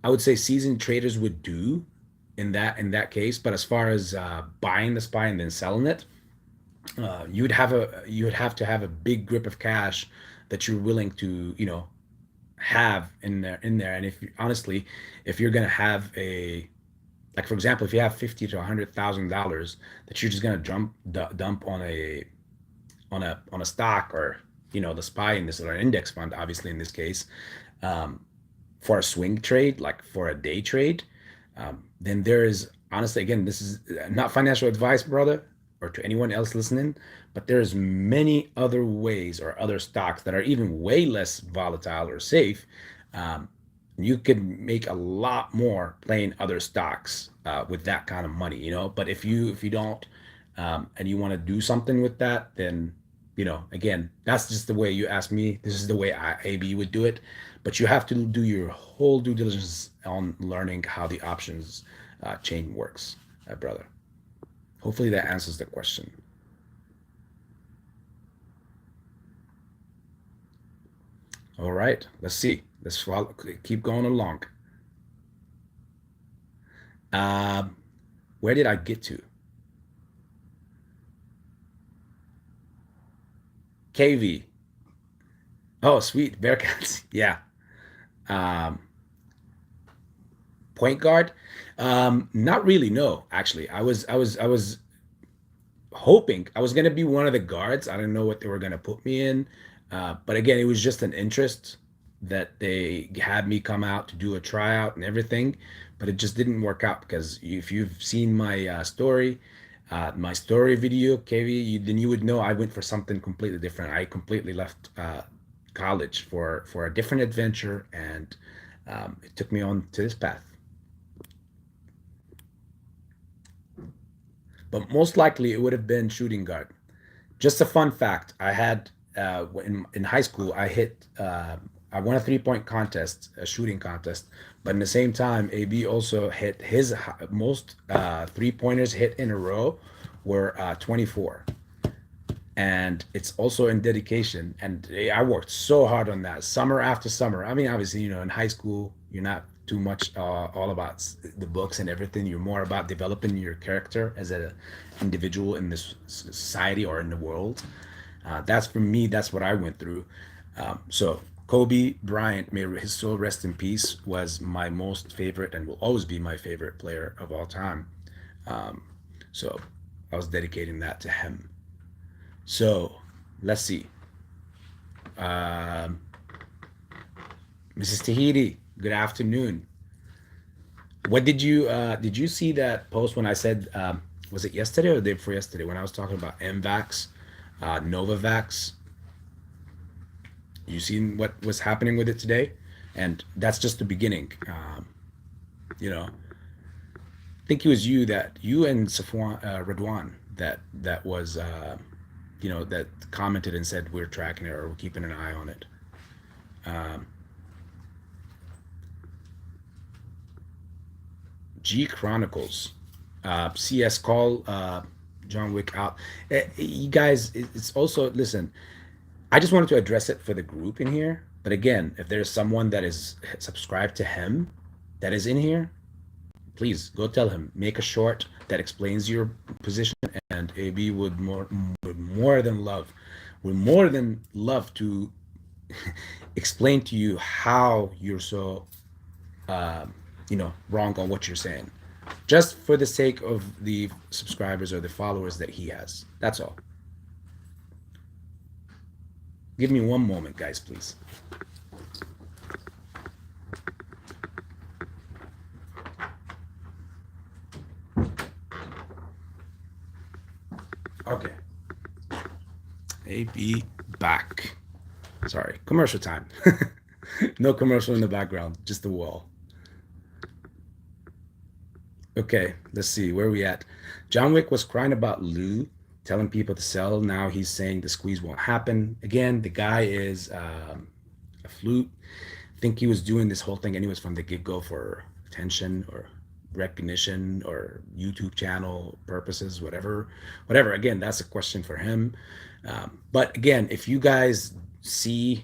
S1: I would say seasoned traders would do in that case. But as far as buying the spy and then selling it, you would have to have a big grip of cash that you're willing to have in there. And if you, honestly, if you're gonna have a like for example, if you have 50 to 100,000 dollars that you're just gonna dump on a stock or the spy in this or an index fund, obviously in this case, um, for a swing trade, like for a day trade, then there is honestly, again, this is not financial advice, brother, or to anyone else listening, but there's many other ways or other stocks that are even way less volatile or safe. Um, you could make a lot more playing other stocks with that kind of money. But if you don't, and you want to do something with that, then again, that's just the way you ask me. This is the way AB would do it. But you have to do your whole due diligence on learning how the options chain works, brother. Hopefully that answers the question. All right, let's see. Let's keep going along. Um, where did I get to? KV. Oh, sweet. Bearcats. Yeah. Um, point guard. Not really. No, actually, I was hoping I was gonna be one of the guards. I didn't know what they were gonna put me in, but again, it was just an interest that they had me come out to do a tryout and everything, but it just didn't work out because if you've seen my story video, KV, then you would know I went for something completely different. I completely left college for a different adventure, and it took me on to this path. But most likely it would have been shooting guard. Just a fun fact: I had in high school, I won a 3-point contest, a shooting contest, but in the same time, AB also hit his most 3-pointers hit in a row were 24, and it's also in dedication. And I worked so hard on that summer after summer. I mean, obviously, in high school, you're not too much all about the books and everything. You're more about developing your character as an individual in this society or in the world. That's for me. That's what I went through. So Kobe Bryant, may his soul rest in peace, was my most favorite and will always be my favorite player of all time. Um, so I was dedicating that to him. So let's see. Um, Mrs. Tahiti, good afternoon. What did you see that post when I said was it yesterday or the day before yesterday when I was talking about mvax, novavax? You seen what was happening with it today? And that's just the beginning. You know, I think it was you and Safwan Radwan that was that commented and said we're tracking it or we're keeping an eye on it. Um, G Chronicles, CS call. John Wick out. You guys, it's also, listen, I just wanted to address it for the group in here. But again, if there's someone that is subscribed to him that is in here, please go tell him. Make a short that explains your position, and AB would more than love to explain to you how you're so wrong on what you're saying, just for the sake of the subscribers or the followers that he has. That's all. Give me one moment, guys, please. Okay. AB back. Sorry, commercial time. No commercial in the background, just the wall. Okay, let's see, where are we at? John Wick was crying about Lou, telling people to sell. Now he's saying the squeeze won't happen. Again, the guy is a flute. I think he was doing this whole thing anyways from the get-go for attention or recognition or YouTube channel purposes, whatever. Again, that's a question for him. But again, if you guys see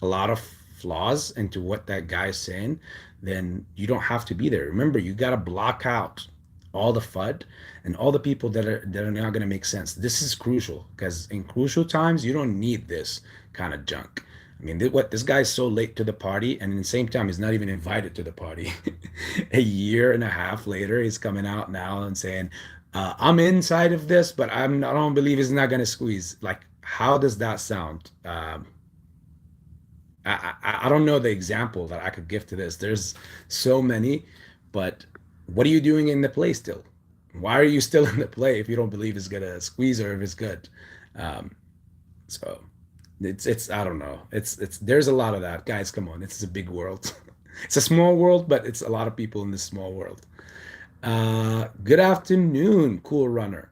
S1: a lot of flaws into what that guy is saying, then you don't have to be there. Remember, you got to block out all the FUD and all the people that are not going to make sense. This is crucial, because in crucial times, you don't need this kind of junk. I mean, this guy's so late to the party, and in the same time, he's not even invited to the party. A year and a half later, he's coming out now and saying, I'm inside of this, but I don't believe it's not going to squeeze. Like, how does that sound? I don't know the example that I could give to this. There's so many, but what are you doing in the play still? Why are you still in the play if you don't believe it's gonna squeeze or if it's good? So it's I don't know. It's there's a lot of that, guys. Come on, it's a big world. It's a small world, but it's a lot of people in this small world. Good afternoon, cool runner.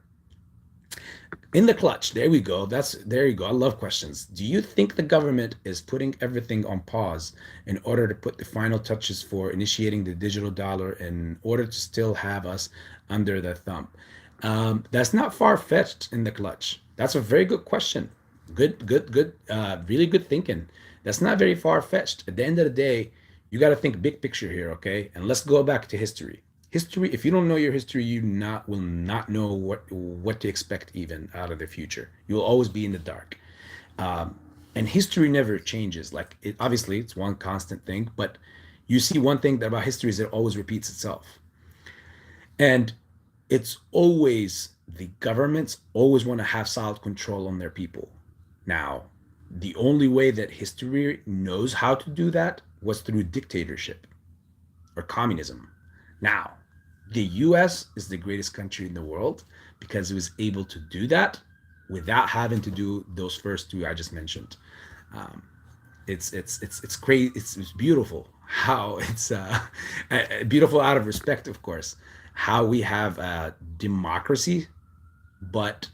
S1: In the clutch, there we go. There you go. I love questions. Do you think the government is putting everything on pause in order to put the final touches for initiating the digital dollar in order to still have us under their thumb? That's not far-fetched in the clutch. That's a very good question. Good. Really good thinking. That's not very far-fetched. At the end of the day, you got to think big picture here, okay? And let's go back to history. History, if you don't know your history, you will not know what to expect even out of the future. You will always be in the dark. And history never changes. Like, obviously it's one constant thing, but you see one thing about history is it always repeats itself. And it's always, the governments always want to have solid control on their people. Now, the only way that history knows how to do that was through dictatorship or communism. Now, the US is the greatest country in the world because it was able to do that without having to do those first two I just mentioned. It's crazy. It's beautiful how it's beautiful out of respect, of course, how we have democracy, but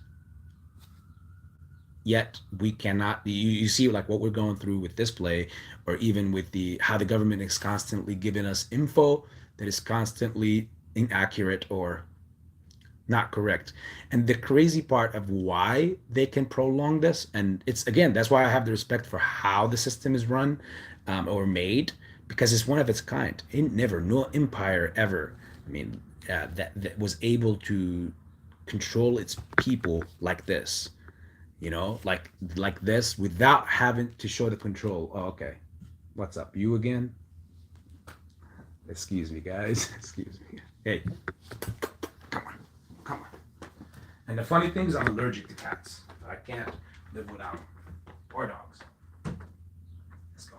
S1: yet we cannot. You see, like what we're going through with this play, or even with how the government is constantly giving us info that is constantly inaccurate or not correct. And the crazy part of why they can prolong this, and it's, again, that's why I have the respect for how the system is run or made, because it's one of its kind. No empire ever, I mean, that was able to control its people like this, like this, without having to show the control. Oh, okay. What's up? You again? Excuse me, guys. Excuse me. Hey, come on. And the funny thing is, I'm allergic to cats. I can't live without them, or dogs. Let's go.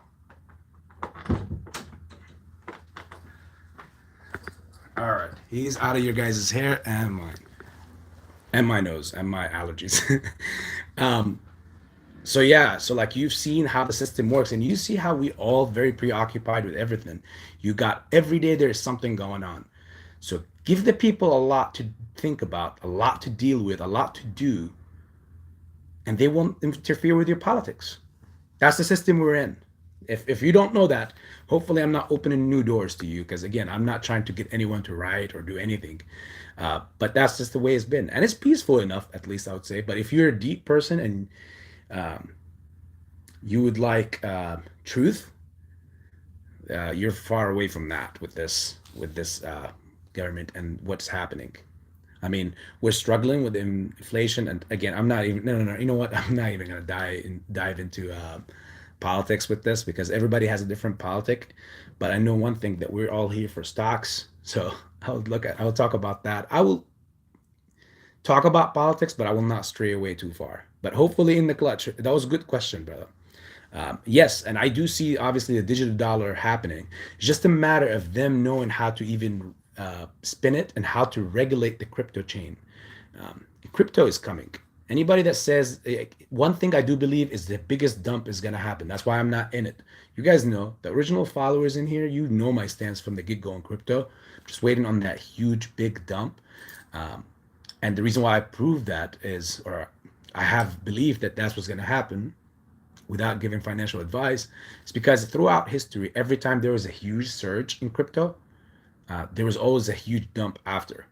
S1: All right, he's out of your guys' hair and mine, and my nose, and my allergies. So yeah, so like, you've seen how the system works, and you see how we all very preoccupied with everything. You got, every day there's something going on. So give the people a lot to think about, a lot to deal with, a lot to do, and they won't interfere with your politics. That's the system we're in. If you don't know that, hopefully I'm not opening new doors to you, because again, I'm not trying to get anyone to riot or do anything. But that's just the way it's been, and it's peaceful enough, at least I would say. But if you're a deep person and you would like truth, you're far away from that with this government and what's happening. I mean, we're struggling with inflation, and again, I'm not even no. You know what? I'm not even gonna dive into politics with this, because everybody has a different politic. But I know one thing, that we're all here for stocks. So I'll talk about that. I will talk about politics, but I will not stray away too far. But hopefully in the clutch. That was a good question, brother. Yes, and I do see obviously the digital dollar happening. It's just a matter of them knowing how to even spin it and how to regulate the crypto chain. Crypto is coming. Anybody that says one thing I do believe is the biggest dump is going to happen. That's why I'm not in it. You guys know, the original followers in here, you know my stance from the get-go on crypto. Just waiting on that huge big dump. And the reason why I proved that is, or I have believed that that's what's going to happen without giving financial advice, is because throughout history, every time there was a huge surge in crypto, there was always a huge dump after.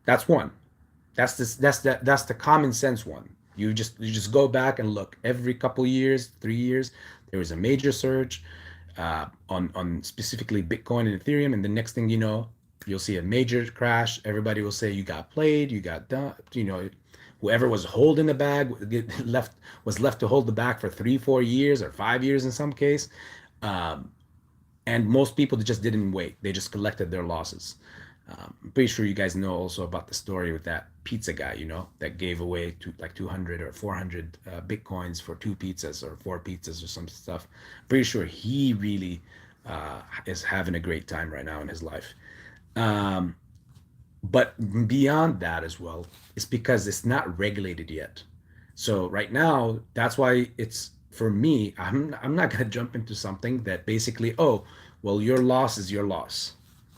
S1: That's one. That's the common sense one. You just go back and look. Every couple years, 3 years, there was a major surge on specifically Bitcoin and Ethereum, and the next thing you know, you'll see a major crash. Everybody will say you got played, you got done. Whoever was holding the bag was left to hold the bag for 3, 4 years, or 5 years in some case. And most people just didn't wait. They just collected their losses. I'm pretty sure you guys know also about the story with that pizza guy, that gave away like 200 or 400 Bitcoins for 2 pizzas or 4 pizzas or some stuff. Pretty sure he really is having a great time right now in his life. But beyond that as well, it's because it's not regulated yet. So right now, that's why it's, for me, I'm not going to jump into something that basically, oh, well, your loss is your loss.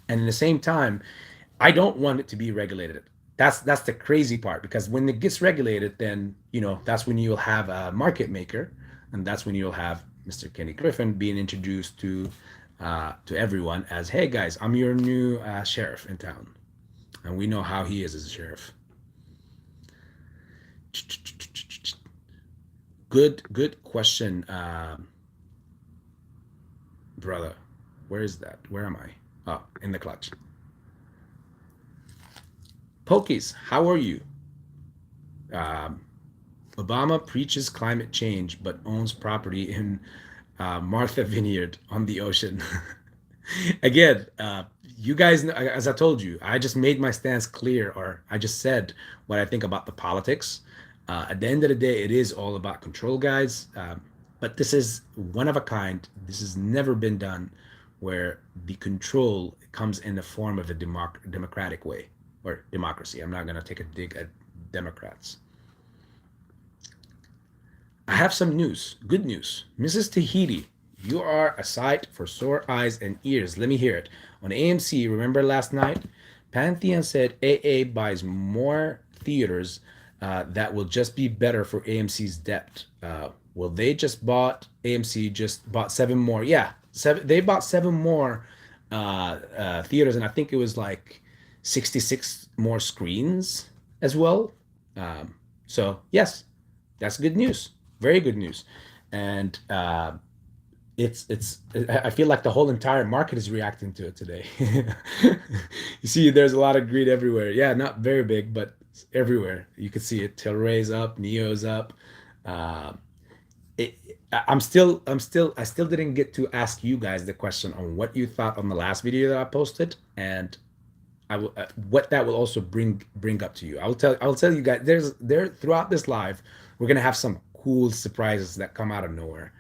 S1: And at the same time, I don't want it to be regulated. That's the crazy part, because when it gets regulated, then that's when you'll have a market maker, and that's when you'll have Mr. Kenny Griffin being introduced to everyone as, hey guys, I'm your new sheriff in town, and we know how he is as a sheriff. Good question, brother. Where is that? Where am I? Oh, in the clutch. Pokies, how are you? Obama preaches climate change but owns property in Martha Vineyard on the ocean. Again, you guys, as I told you, I just made my stance clear, or I just said what I think about the politics. At the end of the day, it is all about control, guys. But this is one of a kind. This has never been done, where the control comes in the form of a democratic way, or democracy. I'm not going to take a dig at Democrats. I have some news, good news. Mrs. Tahiti, you are a sight for sore eyes and ears. Let me hear it. On AMC, remember last night? Pantheon said AA buys more theaters that will just be better for AMC's debt. Well, AMC just bought 7 more. Yeah, they bought 7 more theaters, and I think it was like 66 more screens as well. So yes, that's good news. Very good news. And I feel like the whole entire market is reacting to it today. You see, there's a lot of greed everywhere. Yeah, not very big, but everywhere. You can see it. tlry's up, neo's up. Uh, I still didn't get to ask you guys the question on what you thought on the last video that I posted, and what that will also bring up to you. I'll tell you guys. Throughout this live, we're gonna have some cool surprises that come out of nowhere.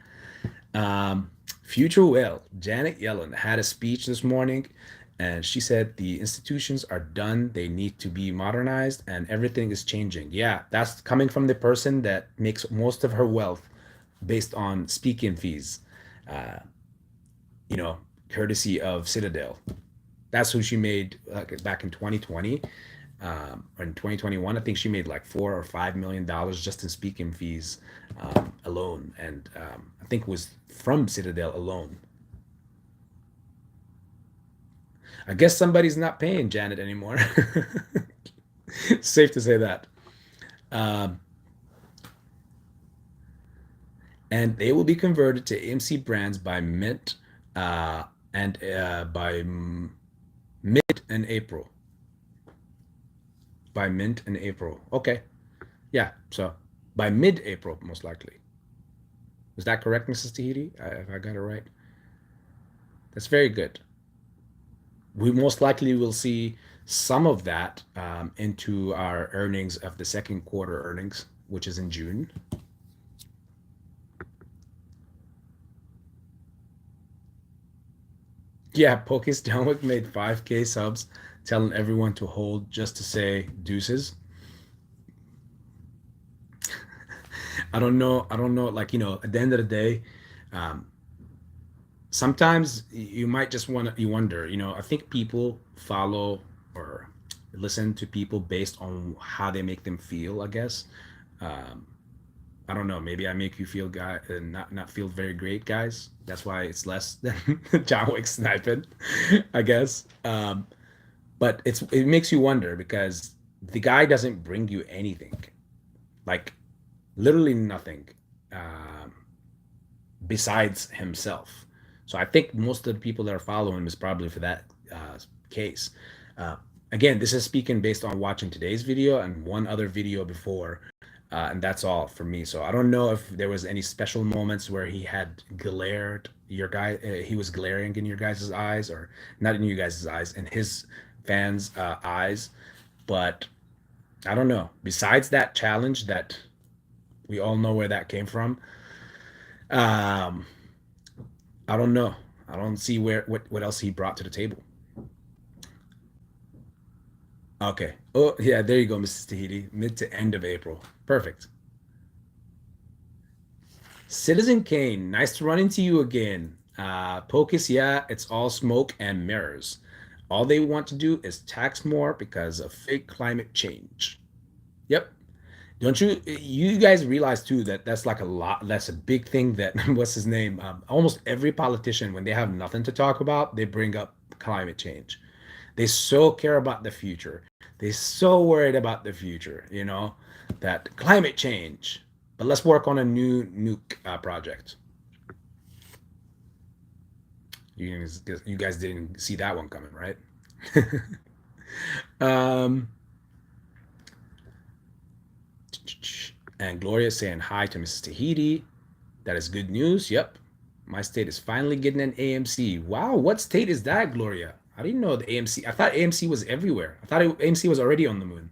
S1: Future Will, Janet Yellen, had a speech this morning, and she said the institutions are done. They need to be modernized, and everything is changing. Yeah, that's coming from the person that makes most of her wealth based on speaking fees, uh, courtesy of Citadel. That's who she made back in 2020. in 2021. I think she made like $4 or $5 million just in speaking fees alone, and I think it was from Citadel alone. I guess somebody's not paying Janet anymore. Safe to say that. Um, and they will be converted to AMC brands by Mint and by mid and April. By Mint and April. Okay. Yeah. So by mid-April, most likely. Is that correct, Mrs. Tahiti? If I got it right. That's very good. We most likely will see some of that into our earnings of the second quarter earnings, which is in June. Yeah, Pokis Downwick made 5K subs, telling everyone to hold just to say deuces. I don't know. I don't know. Like, at the end of the day, um, sometimes you might just you wonder, I think people follow or listen to people based on how they make them feel, I guess. Um, I don't know. Maybe I make you feel not feel very great, guys. That's why it's less than John Wick sniping, I guess. But it makes you wonder because the guy doesn't bring you anything, like literally nothing, um, besides himself. So I think most of the people that are following him is probably for that case. Uh, Again, this is speaking based on watching today's video and one other video before, and that's all for me. So I don't know if there was any special moments where he had glared he was glaring in your guys' eyes, or not in you guys' eyes, in his fans' eyes. But I don't know. Besides that challenge that we all know where that came from, um, I don't know. I don't see what else he brought to the table. Okay. Oh yeah, there you go, Mrs. Tahiti. Mid to end of April. Perfect. Citizen Kane, nice to run into you again. Pocus, yeah, it's all smoke and mirrors. All they want to do is tax more because of fake climate change. Yep. Don't you guys realize too that that's like a lot, that's a big thing that, what's his name? Almost every politician, when they have nothing to talk about, they bring up climate change. They so care about the future. They so worried about the future, that climate change. But let's work on a new nuke project. You guys didn't see that one coming, right? um, and Gloria saying hi to Mrs. Tahiti. That is good news. Yep. My state is finally getting an AMC. Wow, what state is that, Gloria? I didn't know the AMC. I thought AMC was everywhere. I thought AMC was already on the moon.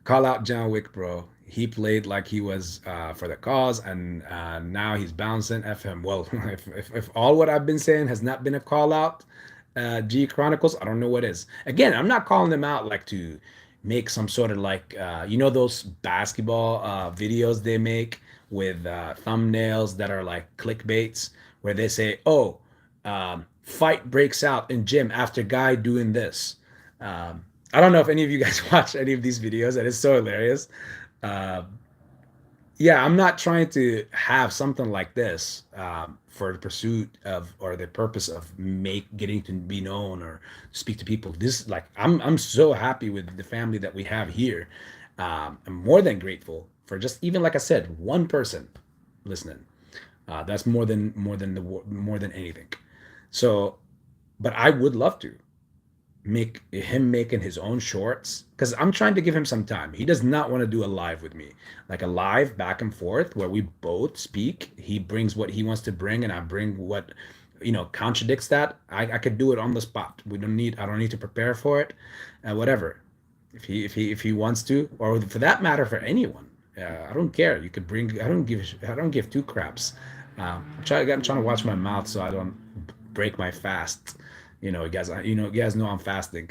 S1: Call out John Wick, bro. He played like he was for the cause, and now he's bouncing. FM. Well, if all what I've been saying has not been a call out, G Chronicles, I don't know what is. Again, I'm not calling them out like to make some sort of like those basketball videos they make with thumbnails that are like clickbaits, where they say, "Oh, fight breaks out in gym after guy doing this." I don't know if any of you guys watch any of these videos, and it's so hilarious. Uh, yeah, I'm not trying to have something like this for the pursuit of or the purpose of make getting to be known or speak to people. This like I'm so happy with the family that we have here. I'm more than grateful for just even like I said, one person listening. That's more than anything. So, but I would love to make him making his own shorts because I'm trying to give him some time. He does not want to do a live with me, like a live back and forth where we both speak. He brings what he wants to bring, and I bring what contradicts that. I could do it on the spot. I don't need to prepare for it, whatever. If he wants to, or for that matter, for anyone, I don't care. You could bring. I don't give two craps. I'm trying to watch my mouth so I don't break my fast. You guys know I'm fasting.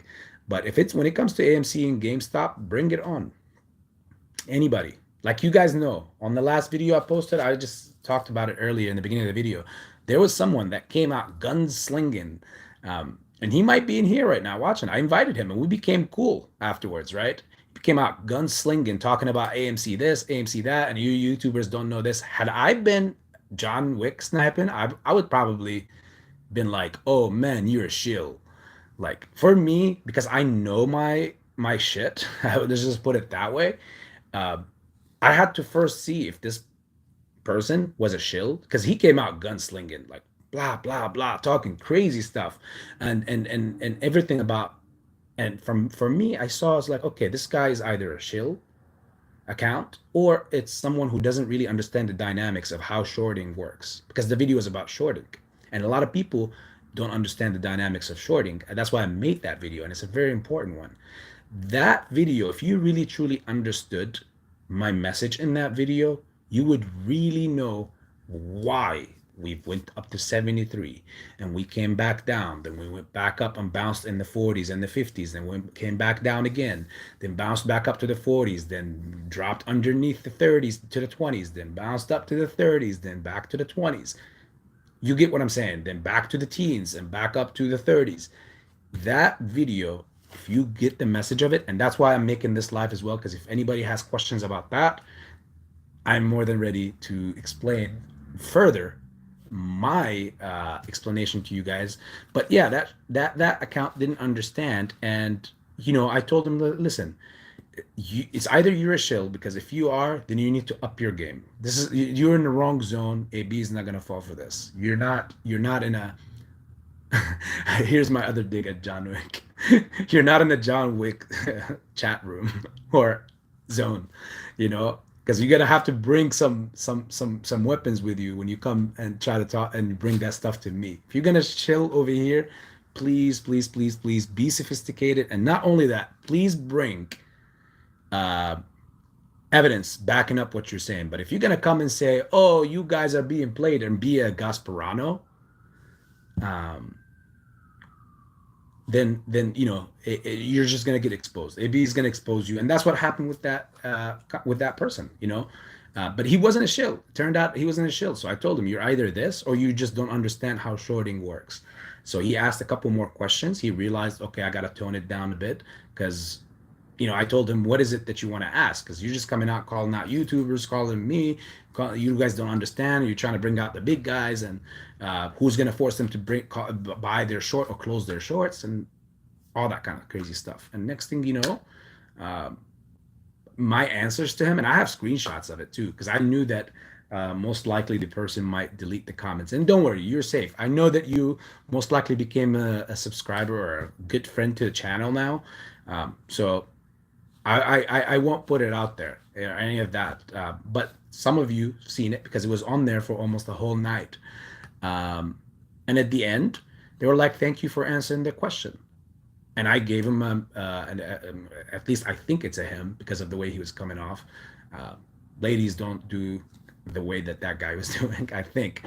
S1: But if it's when it comes to AMC and GameStop, bring it on. Anybody. Like you guys know, on the last video I posted, I just talked about it earlier in the beginning of the video. there was someone that came out gunslinging, and he might be in here right now watching. I invited him, and we became cool afterwards, right? He came out gunslinging, talking about AMC this, AMC that, and you YouTubers don't know this. Had I been John Wick sniping, I would probably been like, "Oh man, you're a shill." Like for me, because I know my shit. Let's just put it that way. Uh, I had to first see if this person was a shill because he came out gunslinging, like blah blah blah, talking crazy stuff, and everything about. And from for me, I saw it's like, okay, this guy is either a shill account or it's someone who doesn't really understand the dynamics of how shorting works because the video is about shorting, and a lot of people don't understand the dynamics of shorting, and that's why I made that video, and it's a very important one. That video, if you really truly understood my message in that video, you would really know why we went up to 73 and we came back down, then we went back up and bounced in the 40s and the 50s, then we came back down again, then bounced back up to the 40s, then dropped underneath the 30s to the 20s, then bounced up to the 30s, then back to the 20s. You get what I'm saying? Then back to the teens and back up to the 30s. That video, if you get the message of it, and that's why I'm making this live as well, because if anybody has questions about that, I'm more than ready to explain further my explanation to you guys. But yeah, that account didn't understand, and I told him, listen, it's either you're a shill, because if you are, then you need to up your game. This is you're in the wrong zone. AB is not gonna fall for this. You're not in a here's my other dig at John Wick. You're not in the John Wick chat room or zone, because you're gonna have to bring some weapons with you when you come and try to talk and bring that stuff to me. If you're gonna chill over here, please, please, please, please be sophisticated, and not only that, please bring uh, evidence backing up what you're saying. But if you're gonna come and say, "Oh, you guys are being played," and be a Gasparano, um, then you're just gonna get exposed. AB is gonna expose you, and that's what happened with that person. But he wasn't a shill. It turned out he wasn't a shill. So I told him, you're either this or you just don't understand how shorting works. So he asked a couple more questions. He realized, okay, I gotta tone it down a bit because I told him, what is it that you want to ask? Because you're just coming out calling out YouTubers, calling me, you guys don't understand. You're trying to bring out the big guys, and who's going to force them to buy their short or close their shorts and all that kind of crazy stuff. And next thing you know, my answers to him, and I have screenshots of it too, because I knew that most likely the person might delete the comments. And don't worry, you're safe. I know that you most likely became a subscriber or a good friend to the channel now. So I won't put it out there or any of that. But some of you seen it because it was on there for almost a whole night. And at the end, they were like, "Thank you for answering the question." And I gave him at least I think it's a him because of the way he was coming off. Ladies don't do the way that guy was doing, I think.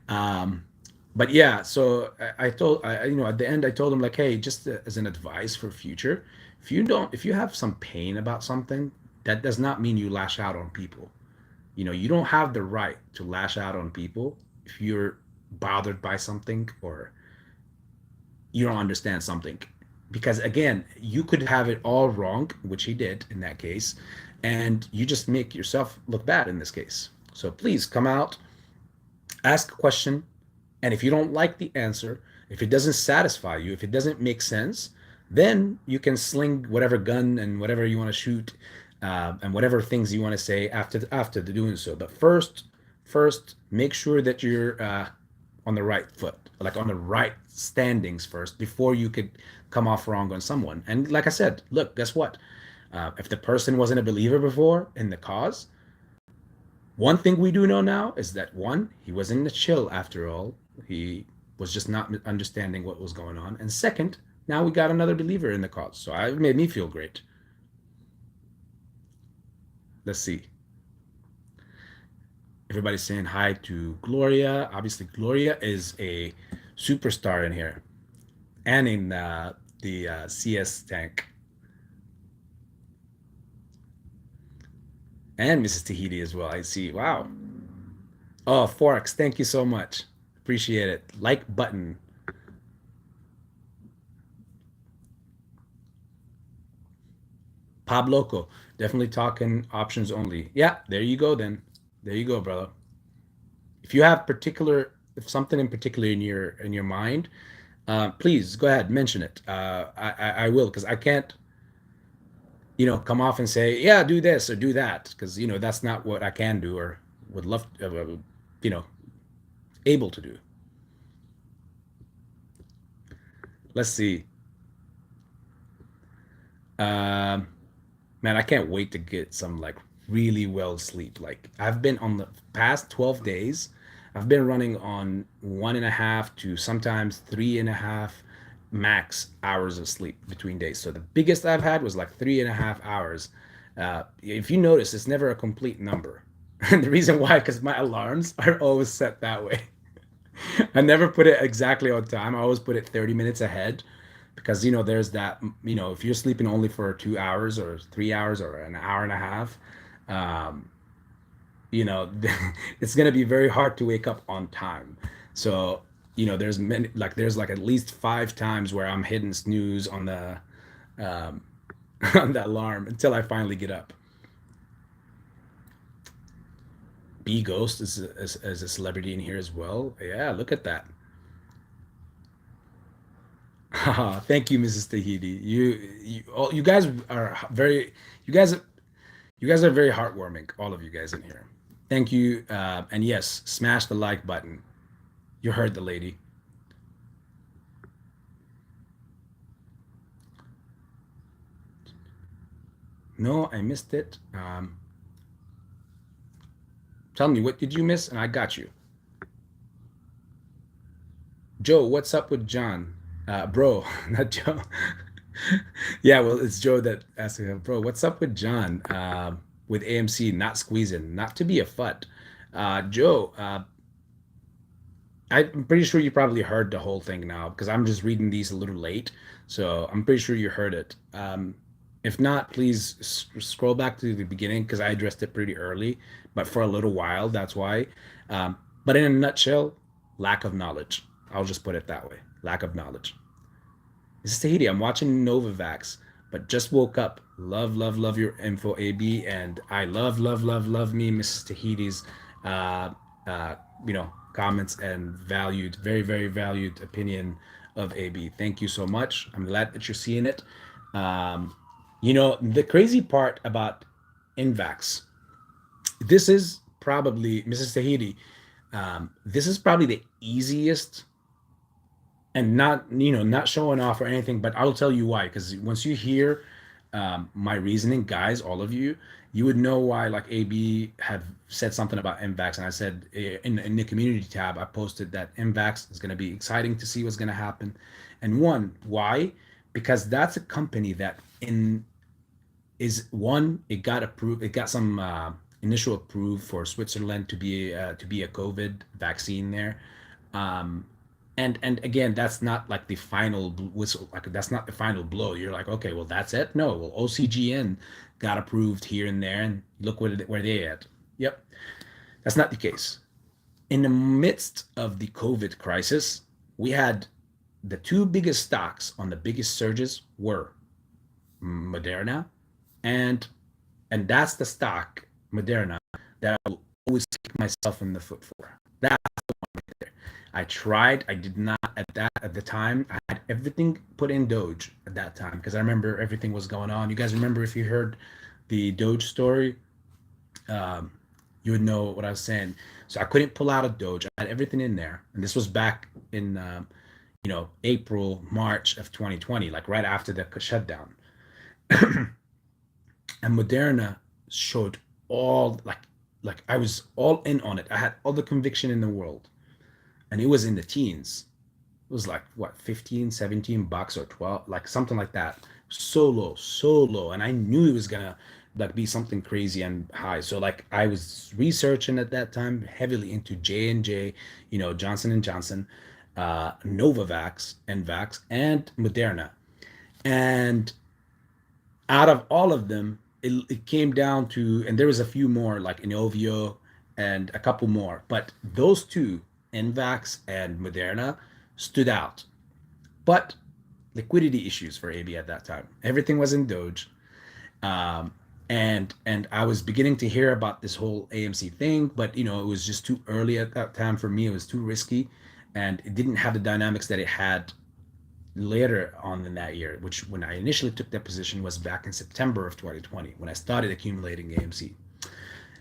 S1: But yeah, so at the end I told him, like, hey, just as an advice for future, if you have some pain about something, that does not mean you lash out on people. You don't have the right to lash out on people if you're bothered by something or you don't understand something. Because again, you could have it all wrong, which he did in that case, and you just make yourself look bad in this case. So please come out, ask a question, and if you don't like the answer, if it doesn't satisfy you, if it doesn't make sense, then you can sling whatever gun and whatever you want to shoot, and whatever things you want to say after doing so. But first, make sure that you're on the right foot, like on the right standings first, before you could come off wrong on someone. And like I said, look, guess what? If the person wasn't a believer before in the cause, one thing we do know now is that, one, he wasn't a chill after all. He was just not understanding what was going on. And second, now we got another believer in the cause. So it made me feel great. Let's see. Everybody's saying hi to Gloria. Obviously, Gloria is a superstar in here and in the CS tank. And Mrs. Tahiti as well. I see. Wow. Oh, Forex, thank you so much. Appreciate it. Like button. Pabloco. Definitely talking options only. Yeah, there you go then. There you go, brother. If you have particular, if something in particular in your mind, please go ahead, mention it. I will, because I can't, come off and say, yeah, do this or do that, because that's not what I can do or would love, you know, able to do. Let's see. Um, Man, I can't wait to get some like really well sleep. Like I've been on the past 12 days, I've been running on 1.5 to sometimes 3.5 max hours of sleep between days. So the biggest I've had was like 3.5 hours. If you notice, it's never a complete number. And the reason why, because my alarms are always set that way. I never put it exactly on time. I always put it 30 minutes ahead because there's that, if you're sleeping only for 2 hours or 3 hours or an hour and a half, um, you know, it's gonna be very hard to wake up on time. So, there's many there's like at least 5 times where I'm hitting snooze on the um, on the alarm until I finally get up. B Ghost is a celebrity in here as well. Yeah, look at that. Thank you, Mrs. Tahiti. You guys are very, you guys, you guys are very heartwarming. All of you guys in here. Thank you. And yes, smash the like button. You heard the lady. No, I missed it. Tell me, what did you miss? And I got you. Joe, what's up with John? Bro, not Joe. Yeah, well, it's Joe that asked me, bro, what's up with John? With AMC not squeezing, not to be a fut. Joe, I'm pretty sure you probably heard the whole thing now because I'm just reading these a little late. So I'm pretty sure you heard it. If not, please scroll back to the beginning because I addressed it pretty early, but for a little while, that's why. But in a nutshell, lack of knowledge. I'll just put it that way. Lack of knowledge. This is Tahiti. I'm watching Novavax, but just woke up. Love, love, love your info, AB, and I love, love, love, love me, Mrs. Tahiti's, uh, comments and valued, very, very valued opinion of AB. Thank you so much. I'm glad that you're seeing it. Um, the crazy part about nvax, this is probably Mrs. Tahiti. This is probably the easiest and not showing off or anything, but I'll tell you why, because once you hear my reasoning, guys, all of you, you would know why. Like AB had said something about mvax, and I said in the community tab, I posted that mvax is going to be exciting to see what's going to happen. And one, why? Because that's a company that in is one, it got approved, it got some initial approved for Switzerland to be a COVID vaccine there. um and again, that's not like the final whistle, like that's not the final blow. You're like, okay, well, that's it. No, well, ocgn got approved here and there, and look where they at. Yep, that's not the case. In the midst of the COVID crisis, we had the two biggest stocks on the biggest surges were Moderna, and and that's the stock, Moderna, that I will always kick myself in the foot for. That's the one right there. I tried. I did not at the time. I had everything put in Doge at that time because I remember everything was going on. You guys remember, if you heard the Doge story, um, you would know what I was saying. So I couldn't pull out of Doge. I had everything in there, and this was back in April, March of 2020, like right after the shutdown. And Moderna showed all like I was all in on it. I had all the conviction in the world, and it was in the teens. It was like what, 15, $17 or 12, like something like that. So low, and I knew it was gonna like be something crazy and high. So like I was researching at that time heavily into J&J, Johnson and Johnson, Novavax, Nvax, and Moderna. And out of all of them, it came down to, and there was a few more like Inovio and a couple more, but those two, nvax and Moderna stood out, but liquidity issues for AB at that time. Everything was in Doge. Um, and I was beginning to hear about this whole AMC thing, but it was just too early at that time for me. It was too risky, and it didn't have the dynamics that it had later on in that year, which when I initially took that position was back in September of 2020 when I started accumulating AMC.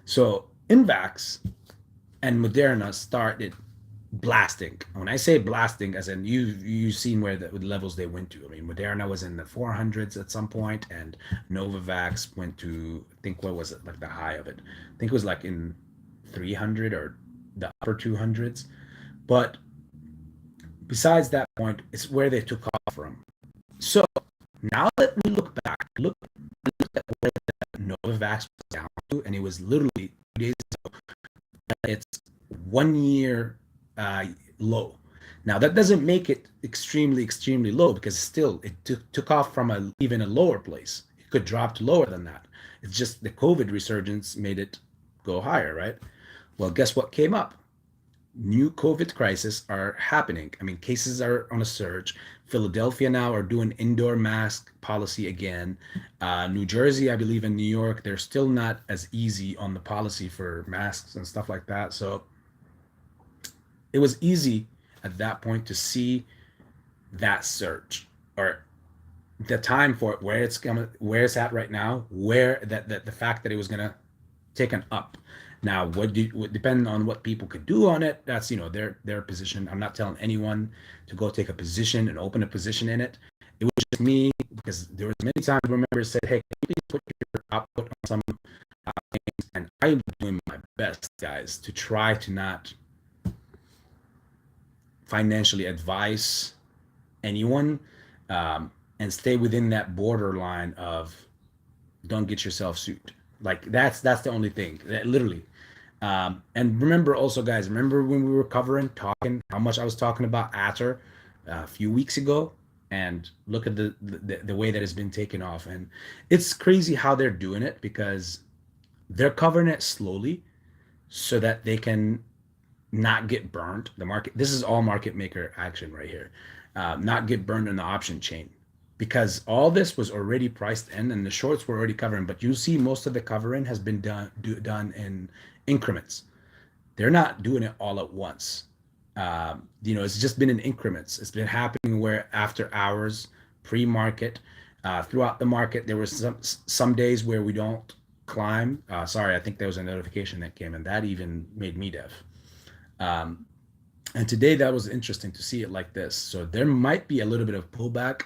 S1: So Invax and Moderna started blasting. When I say blasting, as in you've seen where the levels they went to. I mean, Moderna was in the 400s at some point, and Novavax went to, I think, what was it, like the high of it? I think it was like in 300 or the upper 200s. But besides that point, it's where they took off from. So now that we look back, look at where the Novavax was down to, and it was literally 2 days ago. It's 1 year low. Now that doesn't make it extremely low because still it took off from even a lower place. It could drop to lower than that. It's just the COVID resurgence made it go higher, right? Well, guess what came up? New COVID crises are happening. I mean, cases are on a surge. Philadelphia now are doing indoor mask policy again. New Jersey, I believe, and New York, they're still not as easy on the policy for masks and stuff like that. So it was easy at that point to see that surge or the time for it, where it's at right now, where that the fact that it was gonna take an up. Now, depending on what people could do on it, that's their position. I'm not telling anyone to go take a position and open a position in it. It was just me because there was many times where members said, "Hey, can you please put your output on some things?" And I'm doing my best, guys, to try to not financially advise anyone and stay within that borderline of don't get yourself sued. Like that's the only thing that literally. And remember also, guys, remember when we were talking how much I was talking about ater a few weeks ago, and look at the way that it's been taken off, and it's crazy how they're doing it because they're covering it slowly so that they can not get burned. The market, this is all market maker action right here. Not get burned in the option chain because all this was already priced in and the shorts were already covering. But you see, most of the covering has been done in increments. They're not doing it all at once. It's just been in increments. It's been happening where after hours, pre-market, throughout the market, there was some days where we don't climb. Sorry, I think there was a notification that came, and that even made me deaf. And today that was interesting to see it like this. So there might be a little bit of pullback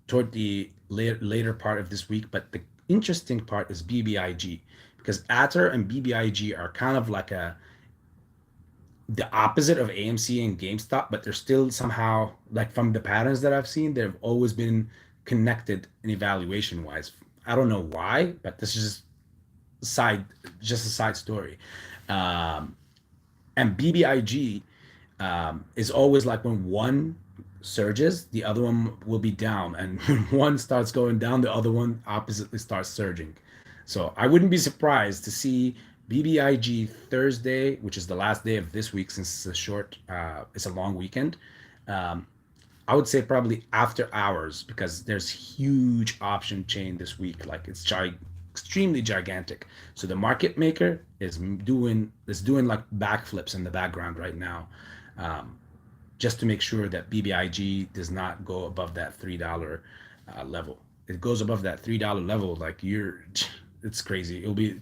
S1: toward the later part of this week, but the interesting part is bbig because ater and bbig are kind of like the opposite of AMC and GameStop, but they're still somehow, like from the patterns that I've seen, they've always been connected in evaluation wise. I don't know why, but this is just a side story. And bbig is always like when one surges, the other one will be down, and when one starts going down, the other one oppositely starts surging. So I wouldn't be surprised to see bbig Thursday, which is the last day of this week since it's a long weekend. I would say probably after hours because there's huge option chain this week. Like it's extremely gigantic. So the market maker is doing like backflips in the background right now, just to make sure that bbig does not go above that $3 level. It goes above that $3 level, like it's crazy. It'll be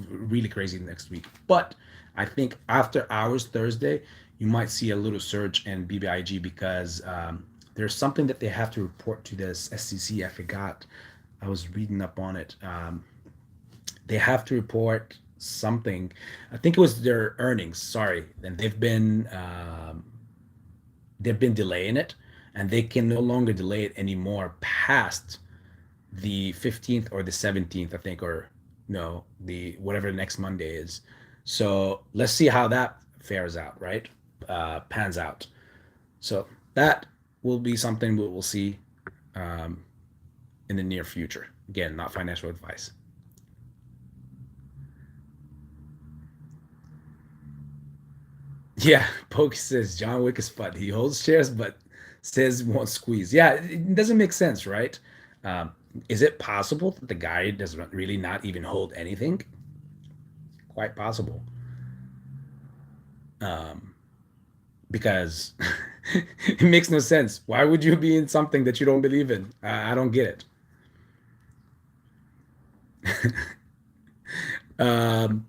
S1: really crazy next week. But I think after hours Thursday, you might see a little surge in bbig because there's something that they have to report to this SEC. I forgot. I was reading up on it. They have to report something. I think it was their earnings. Sorry, and they've been delaying it, and they can no longer delay it anymore past the 15th or the 17th, I think, or no, the whatever the next Monday is. So let's see how that fares out, right? Pans out. So that will be something we'll see in the near future. Again, not financial advice. Yeah, Poke says John Wick is fun. He holds shares, but says won't squeeze. Yeah, it doesn't make sense, right? Um, is it possible that the guy does not really not even hold anything? Quite possible. Um, because it makes no sense. Why would you be in something that you don't believe in? I don't get it. Um,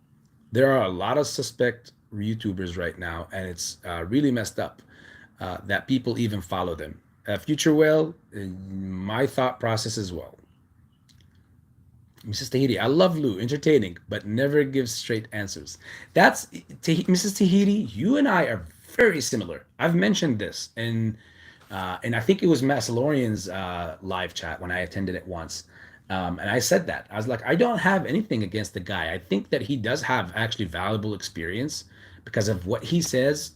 S1: there are a lot of suspect YouTubers right now, and it's really messed up that people even follow them. Future Whale, my thought process as well. Mrs. Tahiti, I love Lou, entertaining, but never gives straight answers. That's Mrs. Tahiti. You and I are very similar. I've mentioned this, and I think it was Massalorian's live chat when I attended it once. And I said that I was like, I don't have anything against the guy. I think that he does have actually valuable experience because of what he says.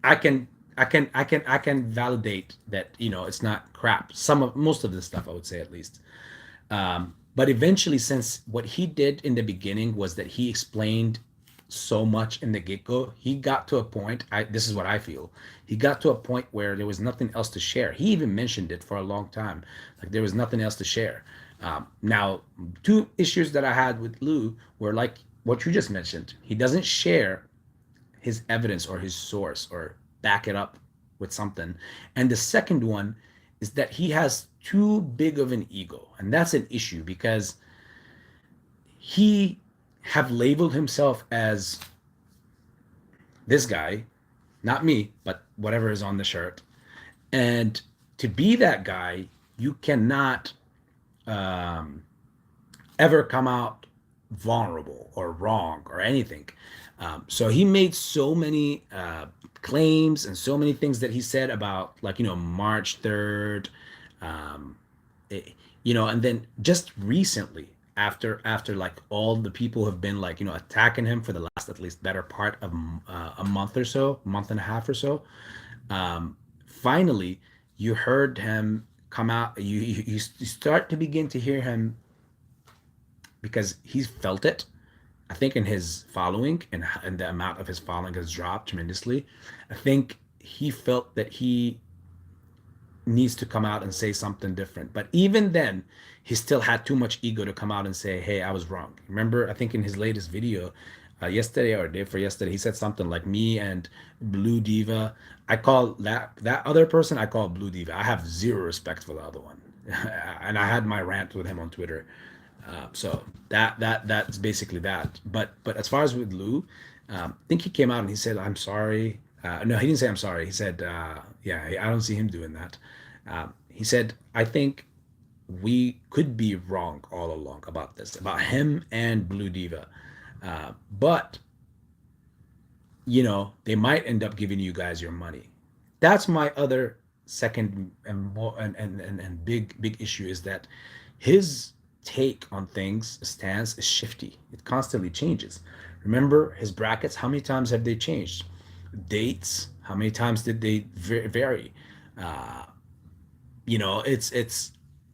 S1: I can, I can validate that it's not crap. Most of the stuff I would say at least. But eventually, since what he did in the beginning was that he explained so much in the get-go, he got to a point, this is what I feel. He got to a point where there was nothing else to share. He even mentioned it for a long time. Like there was nothing else to share. Now, two issues that I had with Lou were like what you just mentioned. He doesn't share his evidence or his source or back it up with something. And the second one is that he has too big of an ego. And that's an issue because he have labeled himself as this guy, not me, but whatever is on the shirt. And to be that guy, you cannot um, ever come out vulnerable or wrong or anything. So he made so many claims and so many things that he said about, like, March 3rd, um, it, and then just recently, after like all the people have been like, attacking him for the last at least better part of a month or so, month and a half or so. Finally, you heard him come out. You start to begin to hear him because he's felt it. I think in his following and the amount of his following has dropped tremendously. I think he felt that he needs to come out and say something different. But even then, he still had too much ego to come out and say, "Hey, I was wrong." Remember, I think in his latest video, yesterday or day for yesterday, he said something like, "Me and Blue Diva." I call that other person. I call Blue Diva. I have zero respect for the other one, and I had my rant with him on Twitter. So that's basically that. But as far as with Lou, I think he came out and he said, "I'm sorry." No, he didn't say I'm sorry. He said, "Yeah, I don't see him doing that." He said, "I think we could be wrong all along about this, about him and Blue Diva, but they might end up giving you guys your money." That's my other second and more and big issue is that his take on things, stance is shifty. It constantly changes. Remember his brackets? How many times have they changed? Dates? How many times did they vary? Uh, it's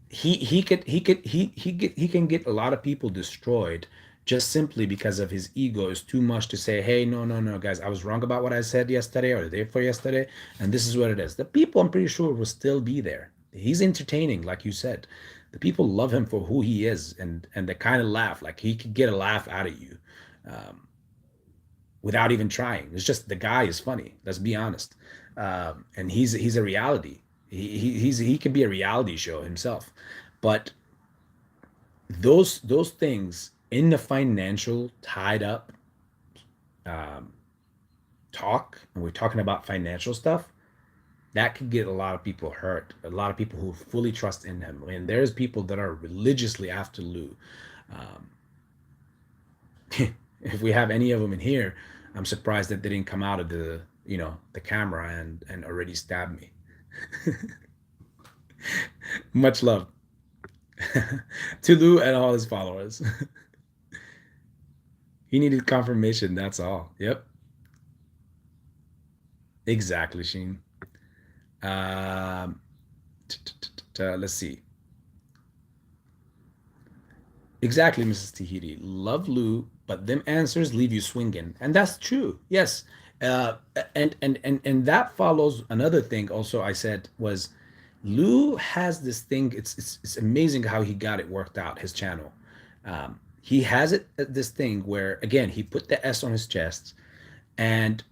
S1: he can get a lot of people destroyed just simply because of his ego is too much to say, hey, no, no, no, guys, I was wrong about what I said yesterday or the day before yesterday, and this is what it is. The people, I'm pretty sure, will still be there. He's entertaining, like you said. The people love him for who he is, and they kind of laugh, like he could get a laugh out of you, um, without even trying. It's just the guy is funny. Let's be honest. And he's a reality. He can be a reality show himself. But those things in the financial tied up um, talk, and we're talking about financial stuff, that could get a lot of people hurt. A lot of people who fully trust in him. I mean, there's people that are religiously after Lou. Um, if we have any of them in here, I'm surprised that they didn't come out of the camera and already stab me. Much love to Lou and all his followers. He needed confirmation. That's all. Yep, exactly, Sheen. Um, let's see. Exactly, Mrs. Tahiti. Love Lou, but them answers leave you swinging, and that's true. Yes, uh, and that follows another thing. Also, I said was Lou has this thing. It's amazing how he got it worked out. His channel, he has it this thing where again he put the S on his chest, and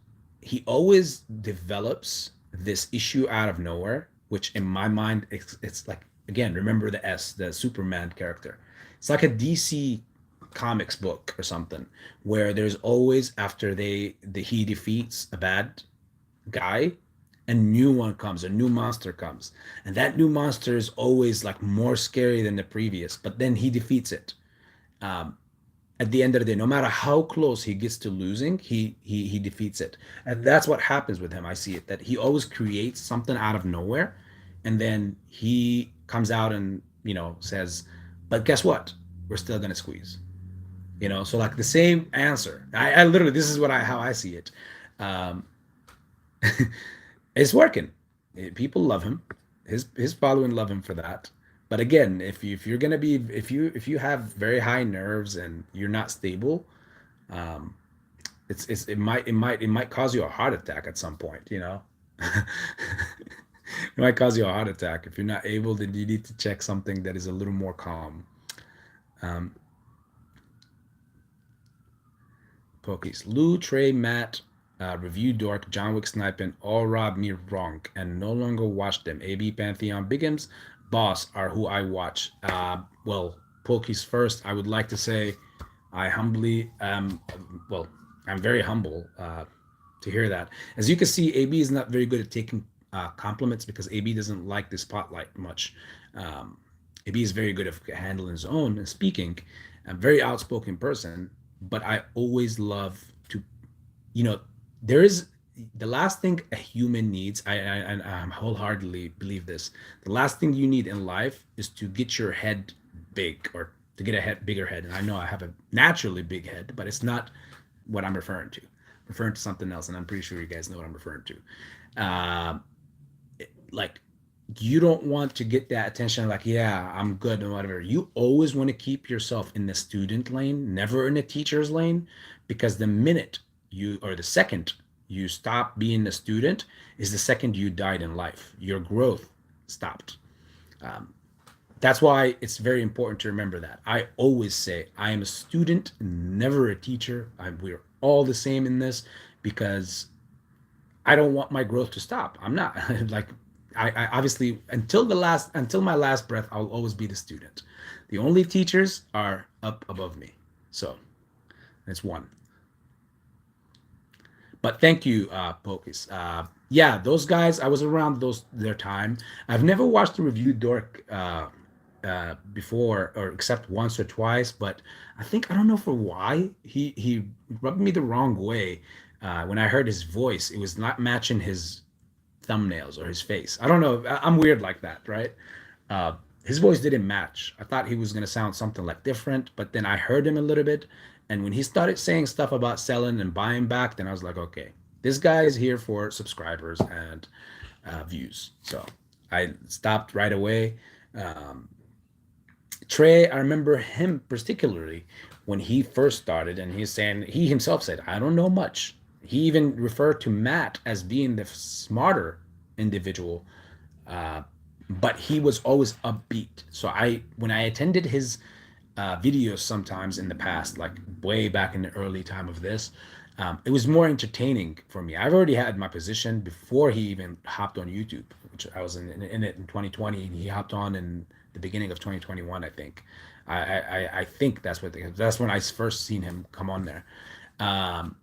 S1: he always develops this issue out of nowhere, which in my mind it's like again remember the S, the Superman character. It's like a DC comics book or something where there's always after he defeats a bad guy, a new one comes, a new monster comes, and that new monster is always like more scary than the previous, but then he defeats it. um, at the end of the day, no matter how close he gets to losing, he defeats it. And that's what happens with him. I see it that he always creates something out of nowhere, and then he comes out and says, "But guess what? We're still gonna squeeze." So like the same answer. I literally this is what I how I see it. Um, it's working. People love him. His following love him for that. But again, if you're gonna be if you have very high nerves and you're not stable, um, it might cause you a heart attack at some point. It might cause you a heart attack if you're not able to. You need to check something that is a little more calm. Um, Pokies. Lou, Trey, Matt, Review Dork, John Wick Sniping all robbed me wrong and no longer watch them. AB Pantheon Bigums, Boss are who I watch. Well, Pokies first, I would like to say I humbly, well, I'm very humble to hear that. As you can see, AB is not very good at taking compliments because AB doesn't like the spotlight much. Um, AB is very good at handling his own and speaking. A very outspoken person, but I always love to, you know, there is the last thing a human needs. I wholeheartedly believe this. The last thing you need in life is to get your head big or to get a bigger head. And I know I have a naturally big head, but it's not what I'm referring to. I'm referring to something else, and I'm pretty sure you guys know what I'm referring to. Like you don't want to get that attention like, yeah, I'm good and whatever. You always want to keep yourself in the student lane, never in the teacher's lane, because the minute you or the second you stop being a student is the second you died in life. Your growth stopped. um, that's why it's very important to remember that. I always say I am a student, never a teacher. We're all the same in this because I don't want my growth to stop. I'm not like I obviously until my last breath, I'll always be the student. The only teachers are up above me. So that's one. But thank you, Pocus. Yeah, those guys. I was around their time. I've never watched the review dork before, or except once or twice. But I don't know for why he rubbed me the wrong way. When I heard his voice, it was not matching his thumbnails or his face. I don't know. I'm weird like that, right? Uh, his voice didn't match. I thought he was gonna sound something like different, but then I heard him a little bit, and when he started saying stuff about selling and buying back, then I was like, okay, this guy is here for subscribers and views. So I stopped right away. Um, Trey, I remember him particularly when he first started, and he's saying he himself said, "I don't know much." He even referred to Matt as being the smarter individual, uh, but he was always upbeat. So when I attended his videos sometimes in the past, like way back in the early time of this, it was more entertaining for me. I've already had my position before he even hopped on YouTube, which I was in it in 2020, and he hopped on in the beginning of 2021, I think. I think that's when I first seen him come on there. Um,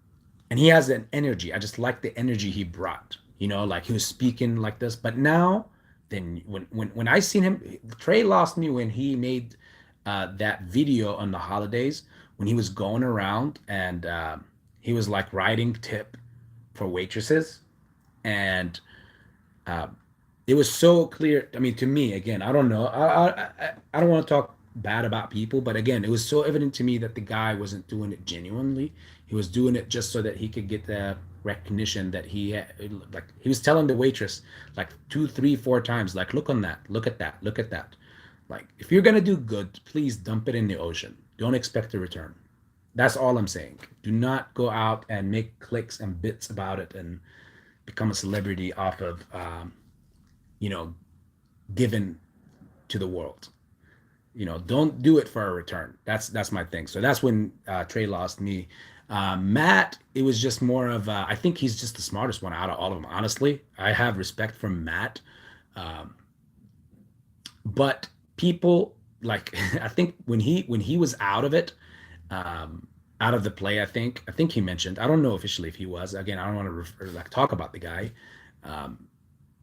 S1: and he has an energy. I just like the energy he brought. Like he was speaking like this. But now, then when I seen him, Trey lost me when he made that video on the holidays when he was going around and he was like writing tip for waitresses, and uh, it was so clear. I mean, to me, again, I don't know. I don't want to talk bad about people, but again, it was so evident to me that the guy wasn't doing it genuinely. He was doing it just so that he could get the recognition that he had. Like he was telling the waitress like two, three, four times, like, look on that, look at that, look at that. Like, if you're gonna do good, please dump it in the ocean. Don't expect a return. That's all I'm saying. Do not go out and make clicks and bits about it and become a celebrity off of, you know, given to the world. Don't do it for a return. That's my thing. So that's when Trey lost me. Matt, it was just more of I think he's just the smartest one out of all of them. Honestly, I have respect for Matt, um, but people like I think when he was out of it, out of the play, I think he mentioned. I don't know officially if he was. Again, I don't want to like talk about the guy, um,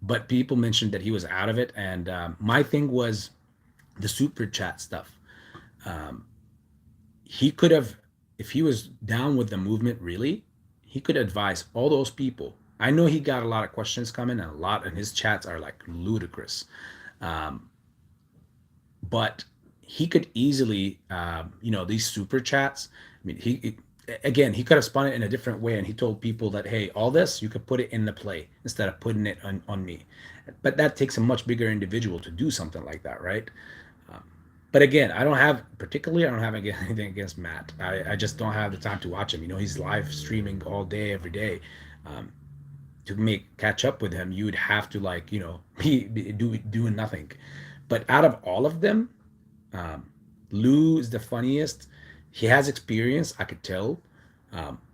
S1: but people mentioned that he was out of it. And my thing was the super chat stuff. Um, he could have, if he was down with the movement, really, he could advise all those people. I know he got a lot of questions coming, and a lot, and his chats are like ludicrous. Um, but he could easily, these super chats. I mean, again, he could have spun it in a different way, and he told people that, hey, all this you could put it in the play instead of putting it on me. But that takes a much bigger individual to do something like that, right? Um, but again, I don't have anything against Matt. I just don't have the time to watch him. He's live streaming all day, every day. Um, to catch up with him, you would have to like, be doing nothing. But out of all of them, um, Lou is the funniest. He has experience, I could tell,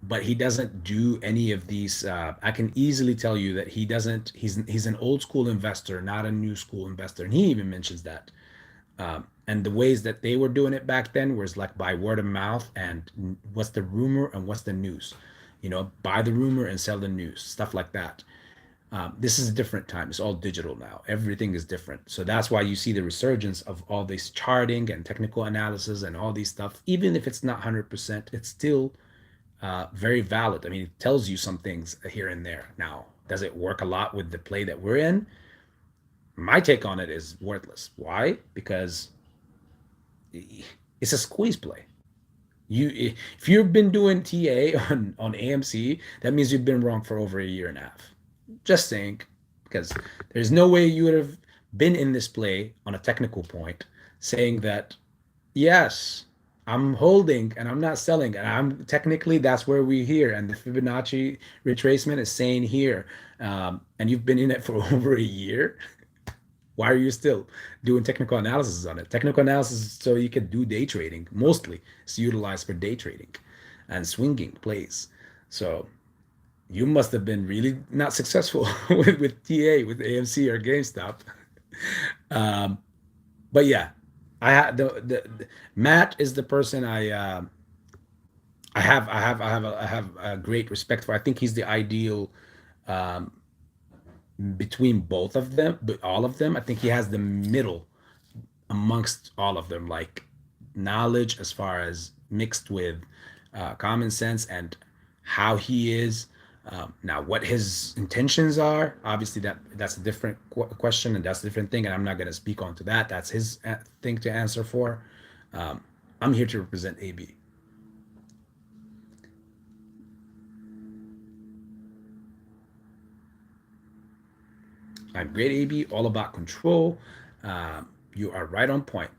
S1: but he doesn't do any of these. I can easily tell you that he doesn't. He's an old school investor, not a new school investor, and he even mentions that. And the ways that they were doing it back then was like by word of mouth and what's the rumor and what's the news. Buy the rumor and sell the news, stuff like that. This is a different time. It's all digital now. Everything is different. So that's why you see the resurgence of all this charting and technical analysis and all these stuff. Even if it's not 100%, it's still very valid. I mean, it tells you some things here and there. Now, does it work a lot with the play that we're in? My take on it is worthless. Why? Because it's a squeeze play. If you've been doing TA on AMC, that means you've been wrong for over a year and a half. Just saying, because there's no way you would have been in this play on a technical point saying that, yes, I'm holding and I'm not selling. And I'm technically, that's where we're here. And the Fibonacci retracement is saying here. And you've been in it for over a year. Why are you still doing technical analysis on it? Technical analysis so you can do day trading. Mostly it's utilized for day trading and swinging plays. So you must have been really not successful with TA, with AMC or GameStop. um, but yeah, I have the Matt is the person I have a great respect for. I think he's the ideal um, between both of them, but all of them. I think he has the middle amongst all of them, like knowledge as far as mixed with common sense and how he is. Now, what his intentions are, obviously that's a different question and that's a different thing, and I'm not going to speak on to that. That's his thing to answer for. Um, I'm here to represent AB. I'm great, AB, all about control. You are right on point.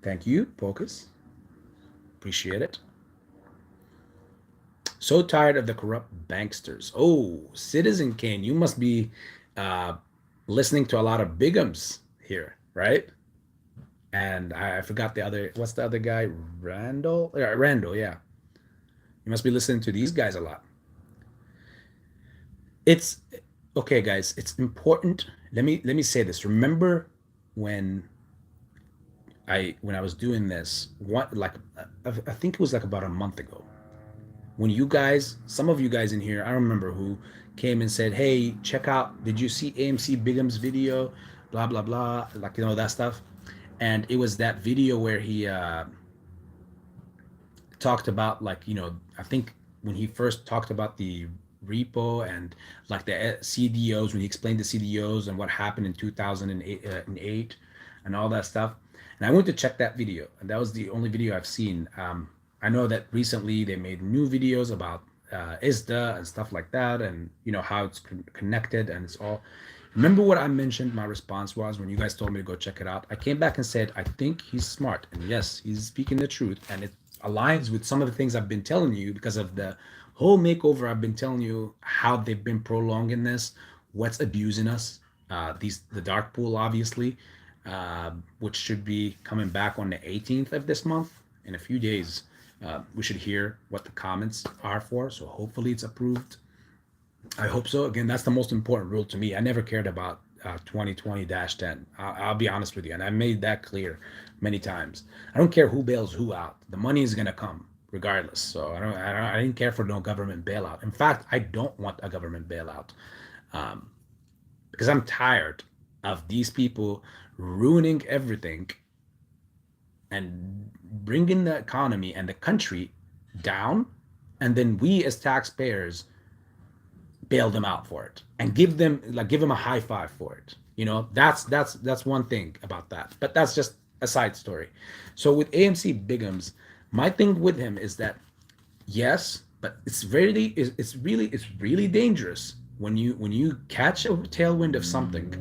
S1: Thank you, Focus. Appreciate it. So tired of the corrupt banksters. Oh, Citizen Kane, you must be uh, listening to a lot of bigums here, right? And I forgot what's the other guy? Randall? Yeah, Randall, yeah. You must be listening to these guys a lot. It's okay, guys. It's important. Let me say this. Remember when I was doing this? What like I think it was like about a month ago. When you guys, some of you guys in here, I don't remember who, came and said, "Hey, check out. Did you see AMC Bigum's video? Blah blah blah. Like that stuff." And it was that video where he talked about like I think when he first talked about the repo and like the CDOs, when he explained the CDOs and what happened in 2008 and all that stuff. And I went to check that video, and that was the only video I've seen. I know that recently they made new videos about ISDA and stuff like that, and how it's connected, and it's all. Remember what I mentioned? My response was when you guys told me to go check it out. I came back and said I think he's smart, and yes, he's speaking the truth, and it aligns with some of the things I've been telling you because of the whole makeover. I've been telling you how they've been prolonging this, what's abusing us. The dark pool, obviously, which should be coming back on the 18th of this month. In a few days, we should hear what the comments are for. So hopefully it's approved. I hope so. Again, that's the most important rule to me. I never cared about 2020-10. I'll be honest with you, and I made that clear many times. I don't care who bails who out. The money is gonna come regardless. So I didn't care for no government bailout. In fact, I don't want a government bailout, because I'm tired of these people ruining everything and bringing the economy and the country down, and then we as taxpayers bail them out for it and give them a high five for it. That's one thing about that, but that's just a side story. So with AMC Bigums, my thing with him is that yes, but it's really dangerous when you catch a tailwind of something.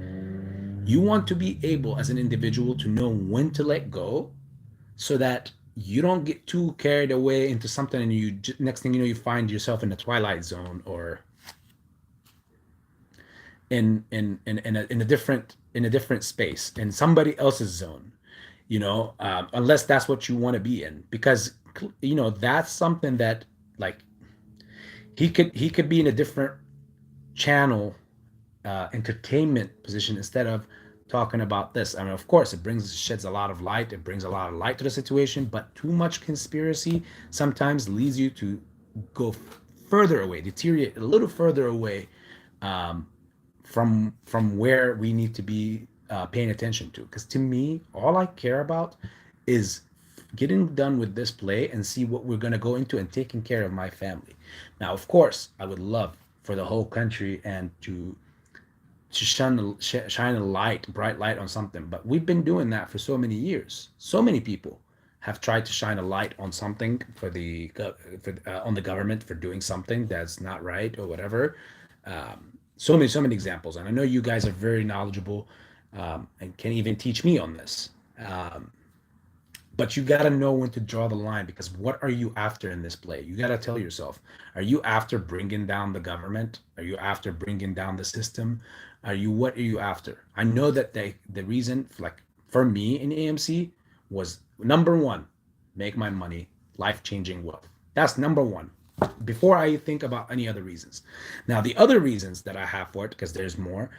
S1: You want to be able as an individual to know when to let go, so that you don't get too carried away into something, and you next thing you know, you find yourself in the twilight zone, or in a different space, in somebody else's zone, unless that's what you want to be in, because that's something that, like, he could be in a different channel, entertainment position, instead of talking about this. I mean, of course, it sheds a lot of light. It brings a lot of light to the situation, but too much conspiracy sometimes leads you to go further away, deteriorate a little further away, from where we need to be paying attention to. Because to me, all I care about is getting done with this play and see what we're going to go into, and taking care of my family. Now, of course, I would love for the whole country and to shine a bright light on something, but we've been doing that for so many years. So many people have tried to shine a light on something on the government for doing something that's not right or whatever. So many examples, and I know you guys are very knowledgeable, and can even teach me on this. But you got to know when to draw the line, because what are you after in this play? You got to tell yourself, are you after bringing down the government? Are you after bringing down the system? What are you after? I know that the reason, like, for me in AMC was, number one, make my money, life-changing wealth. That's number one, before I think about any other reasons. Now, the other reasons that I have for it, because there's more,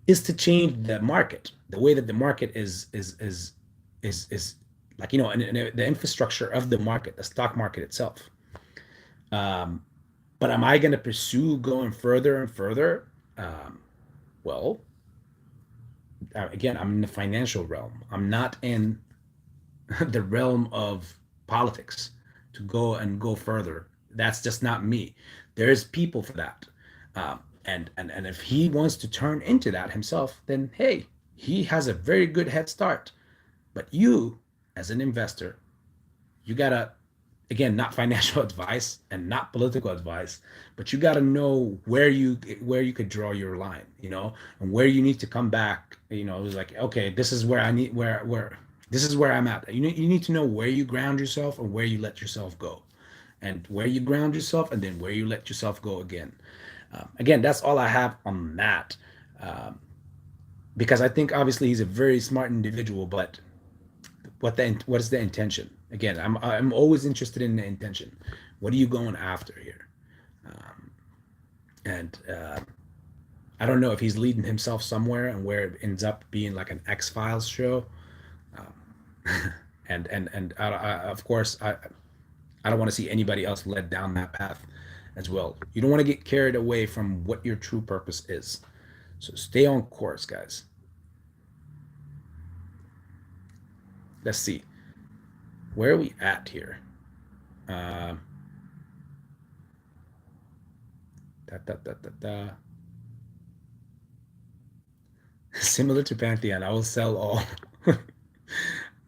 S1: is to change the market, the way that the market is like, and the infrastructure of the market, the stock market itself. But am I going to pursue going further and further? Well, again, I'm in the financial realm. I'm not in the realm of politics to go further. That's just not me. There's people for that. And if he wants to turn into that himself, then hey, he has a very good head start. But you, as an investor, you gotta, again, not financial advice and not political advice, but you gotta know where you could draw your line, and where you need to come back. Like, okay, this is where this is where I'm at. You need to know where you ground yourself and where you let yourself go, and where you ground yourself and then where you let yourself go again. Again, that's all I have on that, because I think obviously he's a very smart individual, but what is the intention? Again, I'm always interested in the intention. What are you going after here? And I don't know if he's leading himself somewhere, and where it ends up being like an X-Files show. And of course, I don't want to see anybody else led down that path as well. You don't want to get carried away from what your true purpose is. So stay on course, guys. Let's see. Where are we at here? Similar to Pantheon, I will sell all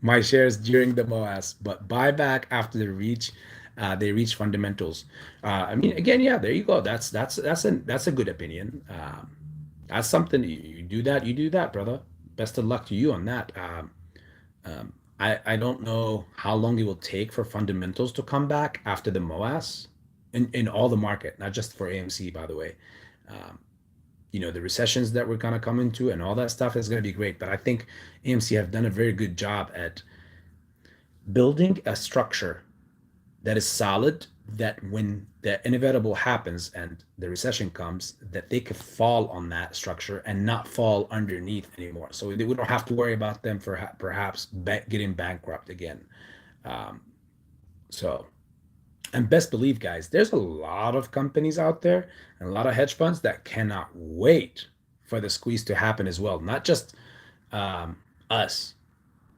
S1: my shares during the MOAS, but buy back after they reach fundamentals. I mean, again, yeah, there you go. That's a good opinion. That's something, you do that, brother. Best of luck to you on that. I don't know how long it will take for fundamentals to come back after the MOAS in all the market, not just for AMC, by the way. Um, the recessions that we're gonna come into and all that stuff is gonna be great. But I think AMC have done a very good job at building a structure that is solid, that when the inevitable happens and the recession comes, that they could fall on that structure and not fall underneath anymore. So we don't have to worry about them for perhaps getting bankrupt again. Um, so, and best believe, guys, there's a lot of companies out there and a lot of hedge funds that cannot wait for the squeeze to happen as well. Not just us,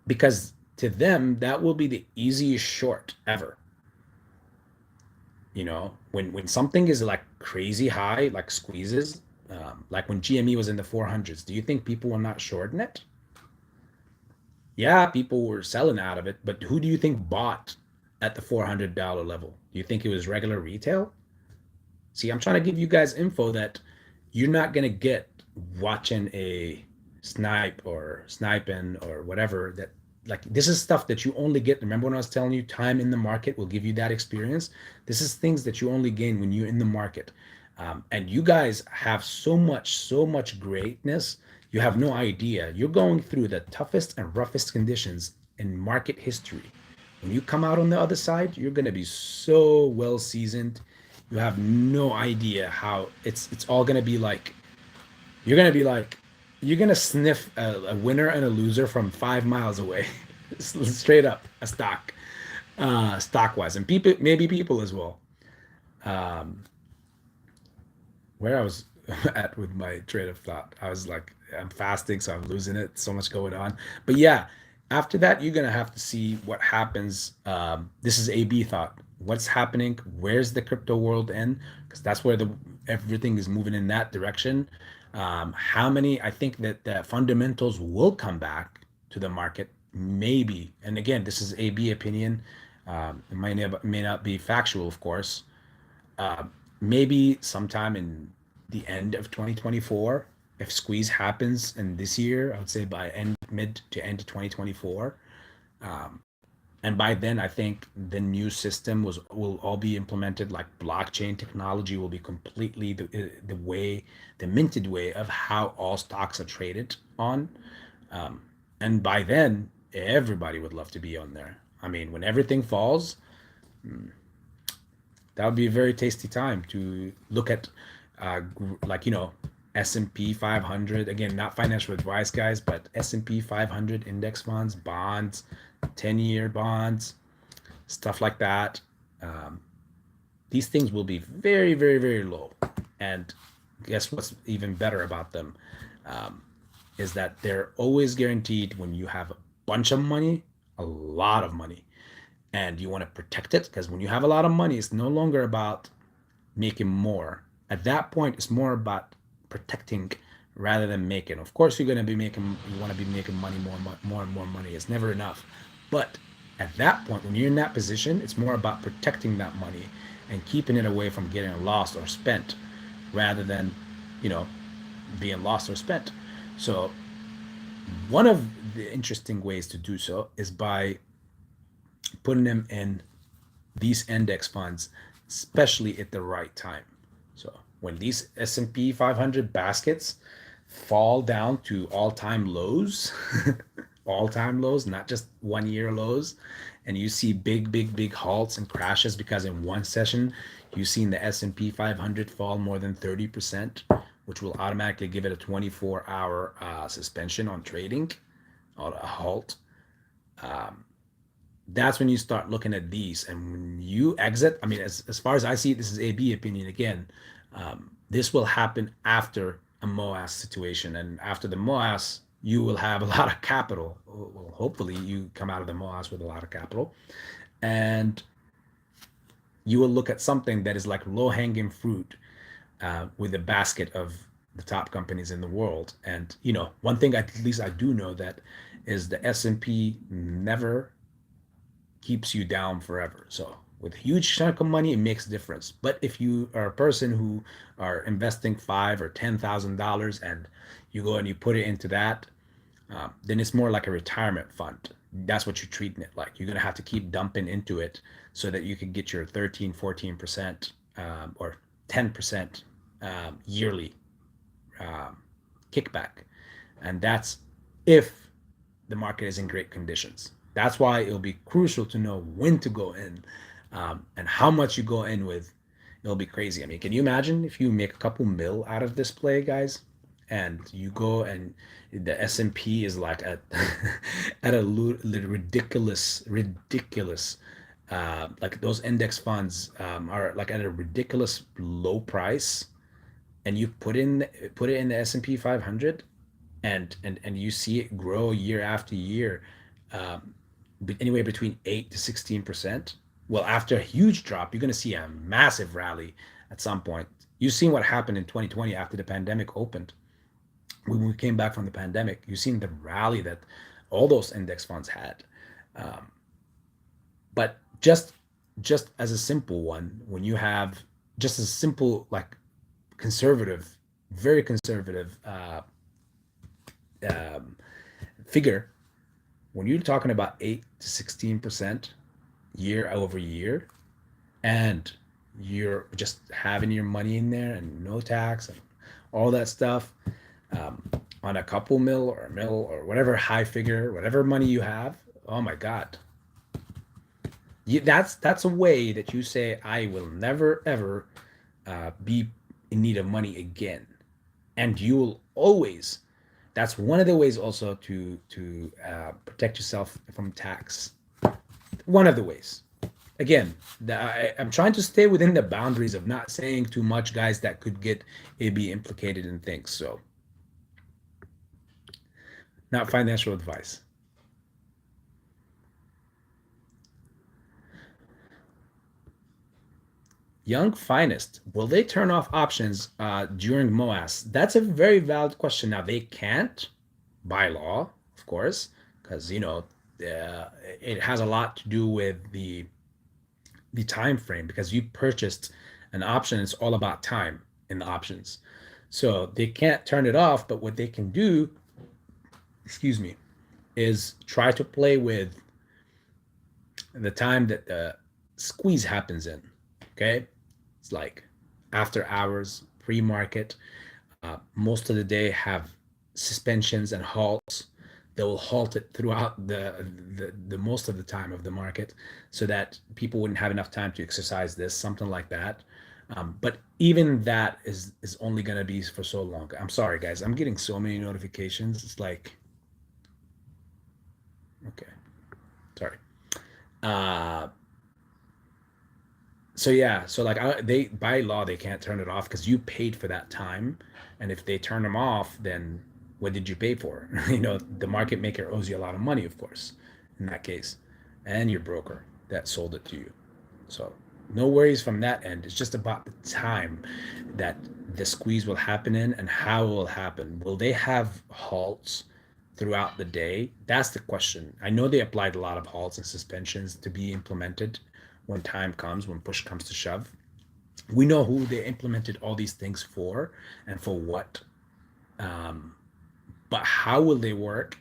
S1: because to them that will be the easiest short ever. When something is like crazy high, like squeezes, like when GME was in the 400s, do you think people were not shorting it? Yeah, people were selling out of it, but who do you think bought at the $400 level? Do you think it was regular retail? See, I'm trying to give you guys info that you're not gonna get watching a sniping or whatever. That, like, this is stuff that you only get. Remember when I was telling you time in the market will give you that experience? This is things that you only gain when you're in the market. And you guys have so much greatness. You have no idea. You're going through the toughest and roughest conditions in market history. When you come out on the other side, you're gonna be so well seasoned. You have no idea how it's all gonna be like. You're gonna be like, you're gonna sniff a winner and a loser from 5 miles away, straight up a stock wise, and people, maybe people as well. Um, where I was at with my train of thought. I was like, I'm fasting, so I'm losing it. So much going on. But yeah, after that, you're gonna have to see what happens. This is AB thought. What's happening? Where's the crypto world in? Because that's where the everything is moving in that direction. How many? I think that the fundamentals will come back to the market, maybe. And again, this is AB opinion. It may not be factual, of course. uh, Maybe sometime in the end of 2024, if squeeze happens in this year, I would say by mid to end of 2024. um, and by then I think the new system will all be implemented. Like blockchain technology will be completely the way, the minted way of how all stocks are traded on. um, and by then everybody would love to be on there. I mean, when everything falls, that would be a very tasty time to look at, like, S&P 500. Again, not financial advice, guys, but S&P 500 index funds, bonds, 10-year bonds, stuff like that. um, these things will be very, very, very low. And guess what's even better about them, um, is that they're always guaranteed. When you have a bunch of money, a lot of money, and you want to protect it, because when you have a lot of money, it's no longer about making more. At that point, it's more about protecting rather than making. Of course, you're going to be making, you want to be making money, more and more money. It's never enough. But at that point, when you're in that position, it's more about protecting that money and keeping it away from getting lost or spent, rather than, you know, being lost or spent. So one of the interesting ways to do so is by putting them in these index funds, especially at the right time. So when these S&P 500 baskets fall down to all-time lows, all-time lows, not just 1 year lows, and you see big halts and crashes because in one session you've seen the S&P 500 fall more than 30%, which will automatically give it a 24-hour suspension on trading, or a halt. Um, that's when you start looking at these. And when you exit, I mean, as far as I see it, this is AB opinion again. This will happen after a MOAS situation. And after the MOAS, you will have a lot of capital. Well, hopefully you come out of the MOAS with a lot of capital. And you will look at something that is like low hanging fruit, with a basket of the top companies in the world. And, one thing at least I do know that is the S&P never keeps you down forever. So with a huge chunk of money, it makes a difference. But if you are a person who are investing $5,000 or $10,000 and you go and you put it into that, then it's more like a retirement fund. that's what you're treating it like. You're going to have to keep dumping into it so that you can get your 13, 14% or 10% yearly kickback. And that's if the market is in great conditions. That's why it'll be crucial to know when to go in, and how much you go in with. It'll be crazy. I mean, can you imagine if you make a couple mil out of this play, guys, and you go and the S&P is like at at a ridiculous, like those index funds are like at a ridiculous low price, and you put it in the S&P 500, and you see it grow year after year, um, anywhere between 8 to 16%. Well, after a huge drop, you're going to see a massive rally at some point. You've seen what happened in 2020 after the pandemic opened. When we came back from the pandemic, you've seen the rally that all those index funds had. Um, but just as a simple one, when you have just a simple, like, conservative, very conservative um, figure, when you're talking about 8 to 16% year over year, and you're just having your money in there and no tax and all that stuff, um, on a couple mil or a mil or whatever high figure, whatever money you have, oh my God. That's a way that you say, I will never ever be in need of money again. And you will always, that's one of the ways also to protect yourself from tax. One of the ways. Again, I'm trying to stay within the boundaries of not saying too much, guys, that could get be implicated in things. So, not financial advice. Young Finest, will they turn off options during MOAS? That's a very valid question. Now, they can't by law, of course, because, it has a lot to do with the time frame, because you purchased an option. It's all about time in the options. So they can't turn it off, but what they can do, excuse me, is try to play with the time that the squeeze happens in. Okay. It's like after hours, pre-market. Most of the day have suspensions and halts. They will halt it throughout the most of the time of the market, so that people wouldn't have enough time to exercise this, something like that. But even that is only going to be for so long. I'm sorry, guys. I'm getting so many notifications. It's like, okay, sorry. Uh, so yeah, so like they by law they can't turn it off because you paid for that time, and if they turn them off, then what did you pay for? The market maker owes you a lot of money, of course, in that case, and your broker that sold it to you. So no worries from that end. It's just about the time that the squeeze will happen in and how it will happen. Will they have halts throughout the day? That's the question. I know they applied a lot of halts and suspensions to be implemented when time comes, when push comes to shove. We know who they implemented all these things for and for what. Um, but how will they work?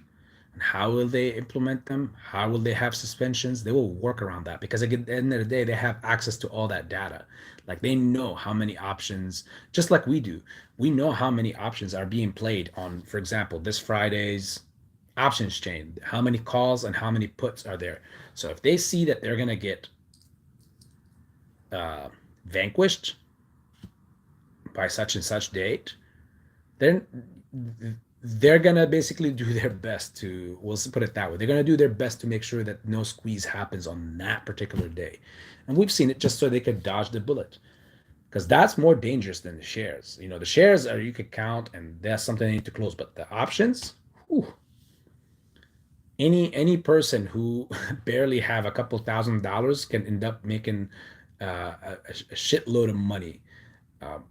S1: And how will they implement them? How will they have suspensions? They will work around that, because at the end of the day, they have access to all that data. Like, they know how many options, just like we do. We know how many options are being played on, for example, this Friday's options chain, how many calls and how many puts are there. So if they see that they're going to get vanquished by such and such date, then they're gonna basically do their best to, we'll put it that way, they're gonna do their best to make sure that no squeeze happens on that particular day. And we've seen it just so they could dodge the bullet, because that's more dangerous than the shares. The shares are, you could count and that's something they need to close, but the options, whew, any person who barely have a couple $1,000s can end up making a shitload of money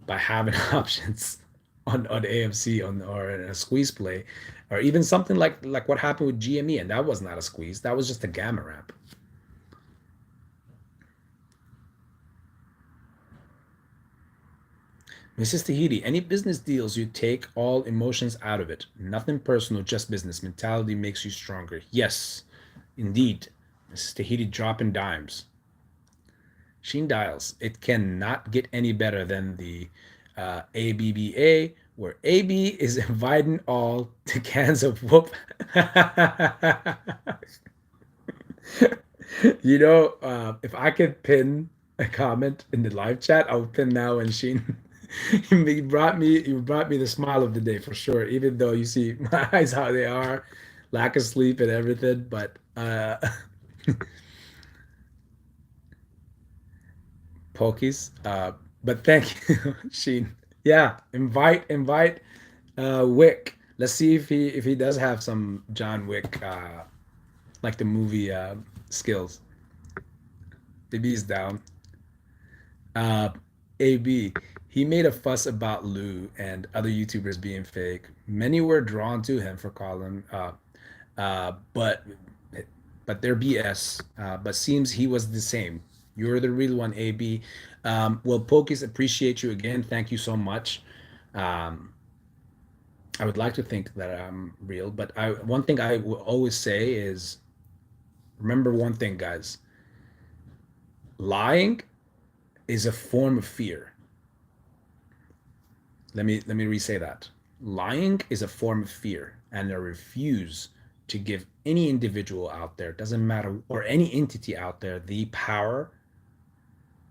S1: by having options on AMC or a squeeze play, or even something like what happened with GME, and that was not a squeeze. That was just a gamma ramp. Mrs. Tahiti, any business deals you take all emotions out of it. Nothing personal, just business. Mentality makes you stronger. Yes, Indeed, Mrs. Tahiti dropping dimes. Sheen Dials. It cannot get any better than the ABBA, where AB is inviting all to cans of whoop. If I could pin a comment in the live chat, I would pin now and Sheen. You brought me the smile of the day for sure. Even though you see my eyes how they are, lack of sleep and everything, but Pokies. But thank you, Sheen. Yeah, invite Wick. Let's see if he does have some John Wick like the movie skills. The B's down. Uh, AB. He made a fuss about Lou and other YouTubers being fake. Many were drawn to him for calling, but they're BS. But seems he was the same. You're the real one, AB. Well, Pokis, appreciate you again. Thank you so much. Um, I would like to think that I'm real, but one thing I will always say is remember one thing, guys. Lying is a form of fear. Let me re-say that. Lying is a form of fear, and I refuse to give any individual out there, doesn't matter, or any entity out there, the power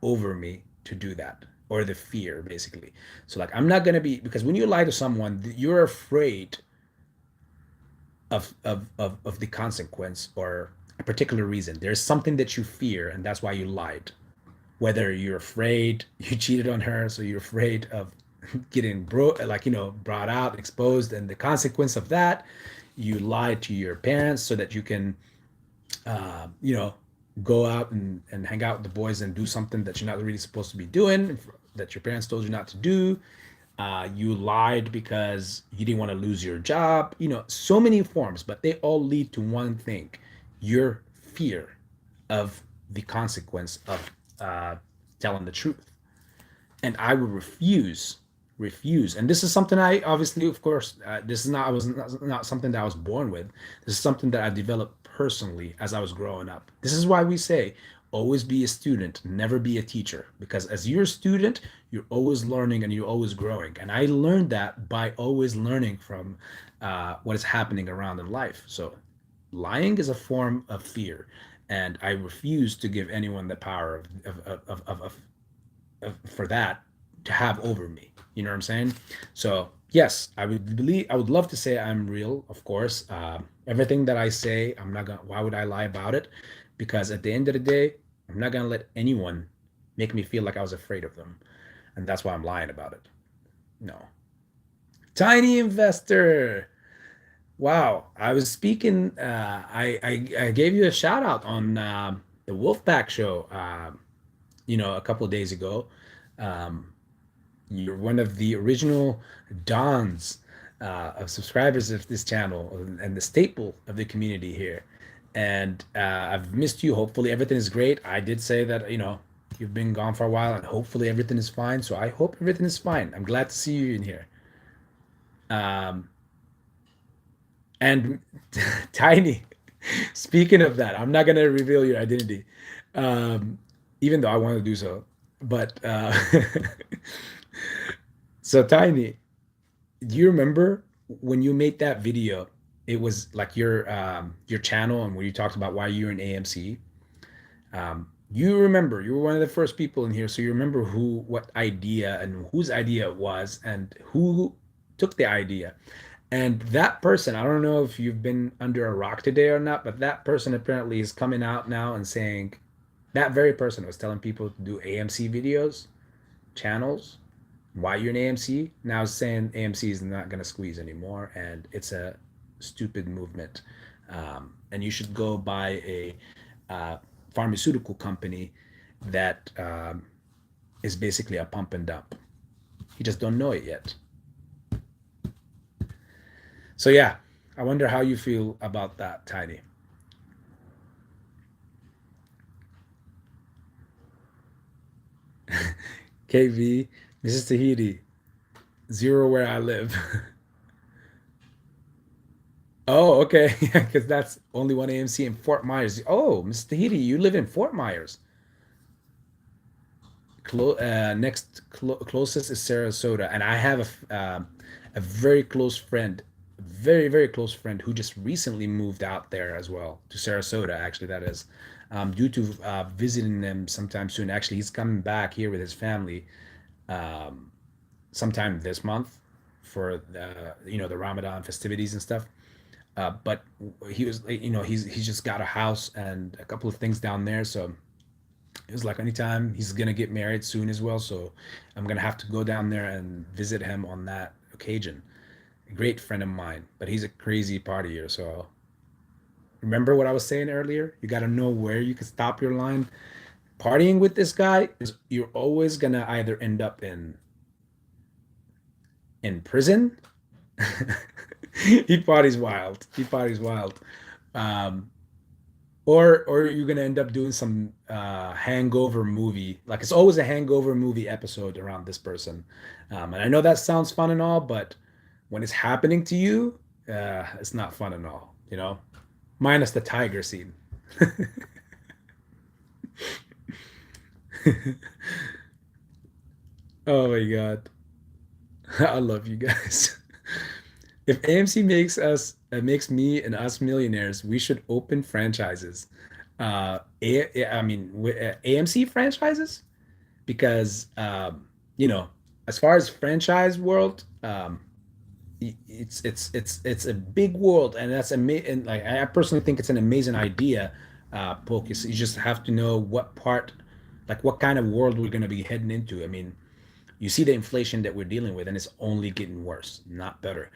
S1: over me to do that, or the fear, basically. So, like, I'm not gonna be, because when you lie to someone, you're afraid of the consequence or a particular reason. There's something that you fear, and that's why you lied. Whether you're afraid you cheated on her, so you're afraid of getting brought out, exposed, and the consequence of that, you lied to your parents so that you can uh, you know go out and hang out with the boys and do something that you're not really supposed to be doing, that your parents told you not to do. You lied because you didn't want to lose your job. So many forms, but they all lead to one thing: your fear of the consequence of telling the truth. And I would refuse. And this is something I obviously, of course, this is not I was not something that I was born with. This is something that I developed personally as I was growing up. This is why we say always be a student, never be a teacher, because as you're a student, you're always learning and you're always growing. And I learned that by always learning from what is happening around in life. So lying is a form of fear, and I refuse to give anyone the power for that to have over me. You know what I'm saying? So yes, I would love to say I'm real, of course. Everything that I say, I'm not gonna. Why would I lie about it? Because at the end of the day, I'm not gonna let anyone make me feel like I was afraid of them, and that's why I'm lying about it. No. Tiny investor. Wow, I was speaking. I gave you a shout out on the Wolfpack show. A couple of days ago. Um, you're one of the original dons of subscribers of this channel and the staple of the community here. And I've missed you. Hopefully everything is great. I did say that, you've been gone for a while and hopefully everything is fine. So I hope everything is fine. I'm glad to see you in here. Um, and Tiny, speaking of that, I'm not going to reveal your identity, um, even though I want to do so. But so Tiny, do you remember when you made that video? It was like your channel and where you talked about why you're in AMC. You remember you were one of the first people in here, so you remember what idea and whose idea it was and who took the idea. And that person, I don't know if you've been under a rock today or not, but that person apparently is coming out now and saying that very person was telling people to do AMC videos, channels, why you're an AMC. Now saying AMC is not going to squeeze anymore, and it's a stupid movement. And you should go buy a pharmaceutical company that is basically a pump and dump. You just don't know it yet. So yeah, I wonder how you feel about that, Tiny. KV, Mrs. Tahiti, zero where I live. Oh, okay. Yeah, because that's only one AMC in Fort Myers. Oh, Mr. Tahiti, you live in Fort Myers. Closest is Sarasota, and I have a very close friend, very close friend who just recently moved out there as well to Sarasota. Actually, that is due to visiting them sometime soon. Actually, he's coming back here with his family um, sometime this month for the Ramadan festivities and stuff. But he was, he's just got a house and a couple of things down there, so it was like anytime he's gonna get married soon as well, so I'm gonna have to go down there and visit him on that occasion. A great friend of mine, but he's a crazy partier. So remember what I was saying earlier? You got to know where you can stop your line. Partying with this guy is you're always gonna either end up in prison. He parties wild. He parties wild. Um, or you're gonna end up doing some hangover movie. Like it's always a hangover movie episode around this person. And I know that sounds fun and all, but when it's happening to you, it's not fun at all, minus the tiger scene. Oh my God. I love you guys. If AMC makes me and us millionaires, we should open franchises. I mean, AMC franchises because as far as franchise world, it's a big world, and that's amazing. And like I personally think it's an amazing idea. Pocus, you just have to know what part, like what kind of world we're going to be heading into. I mean, you see the inflation that we're dealing with, and it's only getting worse, not better.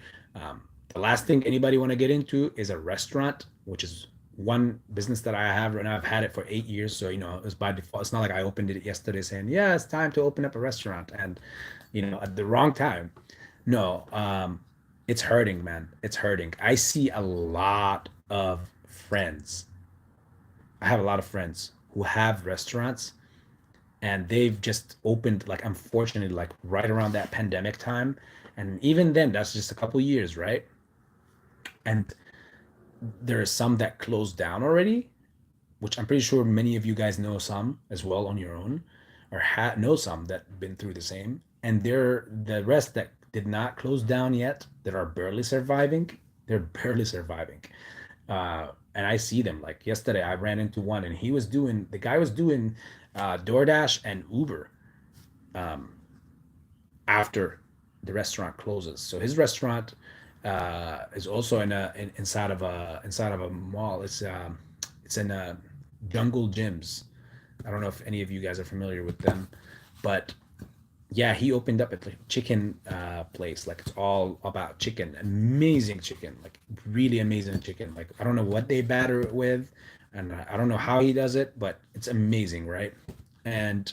S1: The last thing anybody want to get into is a restaurant, which is one business that I have right now. I've had it for 8 years, so it's by default. It's not like I opened it yesterday saying, "Yeah, it's time to open up a restaurant," and at the wrong time. No, it's hurting, man. It's hurting. I see a lot of friends. I have a lot of friends who have restaurants and they've just opened, like, unfortunately, like right around that pandemic time, and even then that's just a couple years, right? And there are some that closed down already, which I'm pretty sure many of you guys know some as well on your own, or know some that been through the same, and they're the rest that did not close down yet, that are barely surviving. They're barely surviving. And I see them. Like yesterday I ran into one, and the guy was doing DoorDash and Uber um, after the restaurant closes. So his restaurant is also inside of a mall. It's in Jungle Gyms. I don't know if any of you guys are familiar with them, but yeah, he opened up a chicken place. Like it's all about chicken, amazing chicken, like really amazing chicken. Like I don't know what they batter it with, and I don't know how he does it, but it's amazing, right? And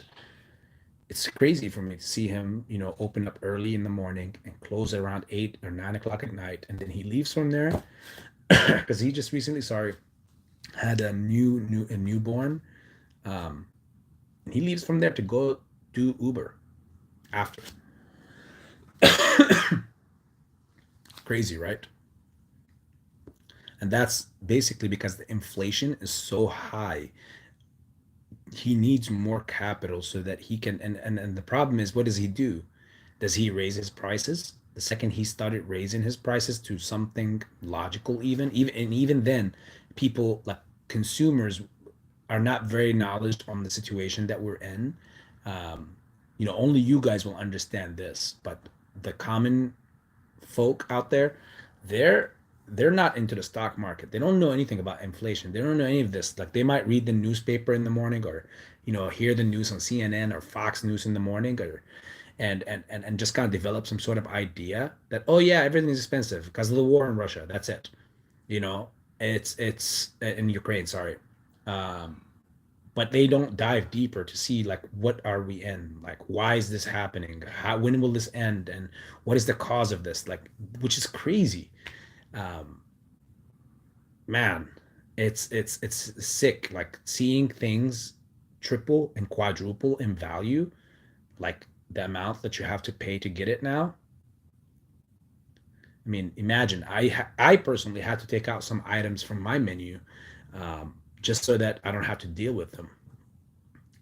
S1: it's crazy for me to see him, open up early in the morning and close around 8 or 9 o'clock at night, and then he leaves from there because he just recently, sorry, had a newborn. Um, and he leaves from there to go do Uber after. Crazy, right? And that's basically because the inflation is so high. He needs more capital so that he can, and the problem is, what does he do? Does he raise his prices? The second he started raising his prices to something logical, even then, people, like consumers, are not very knowledgeable on the situation that we're in. Only you guys will understand this, but the common folk out there, they're they're not into the stock market. They don't know anything about inflation. They don't know any of this. Like they might read the newspaper in the morning, or hear the news on CNN or Fox News in the morning, or and just kind of develop some sort of idea that, oh yeah, everything is expensive because of the war in Russia. That's it. You know, it's in Ukraine, sorry. Um, but they don't dive deeper to see, like, what are we in, like why is this happening, when will this end, and what is the cause of this, like, which is crazy. um Man, it's sick, like seeing things triple and quadruple in value, like the amount that you have to pay to get it now. I mean, imagine I personally had to take out some items from my menu, just so that I don't have to deal with them.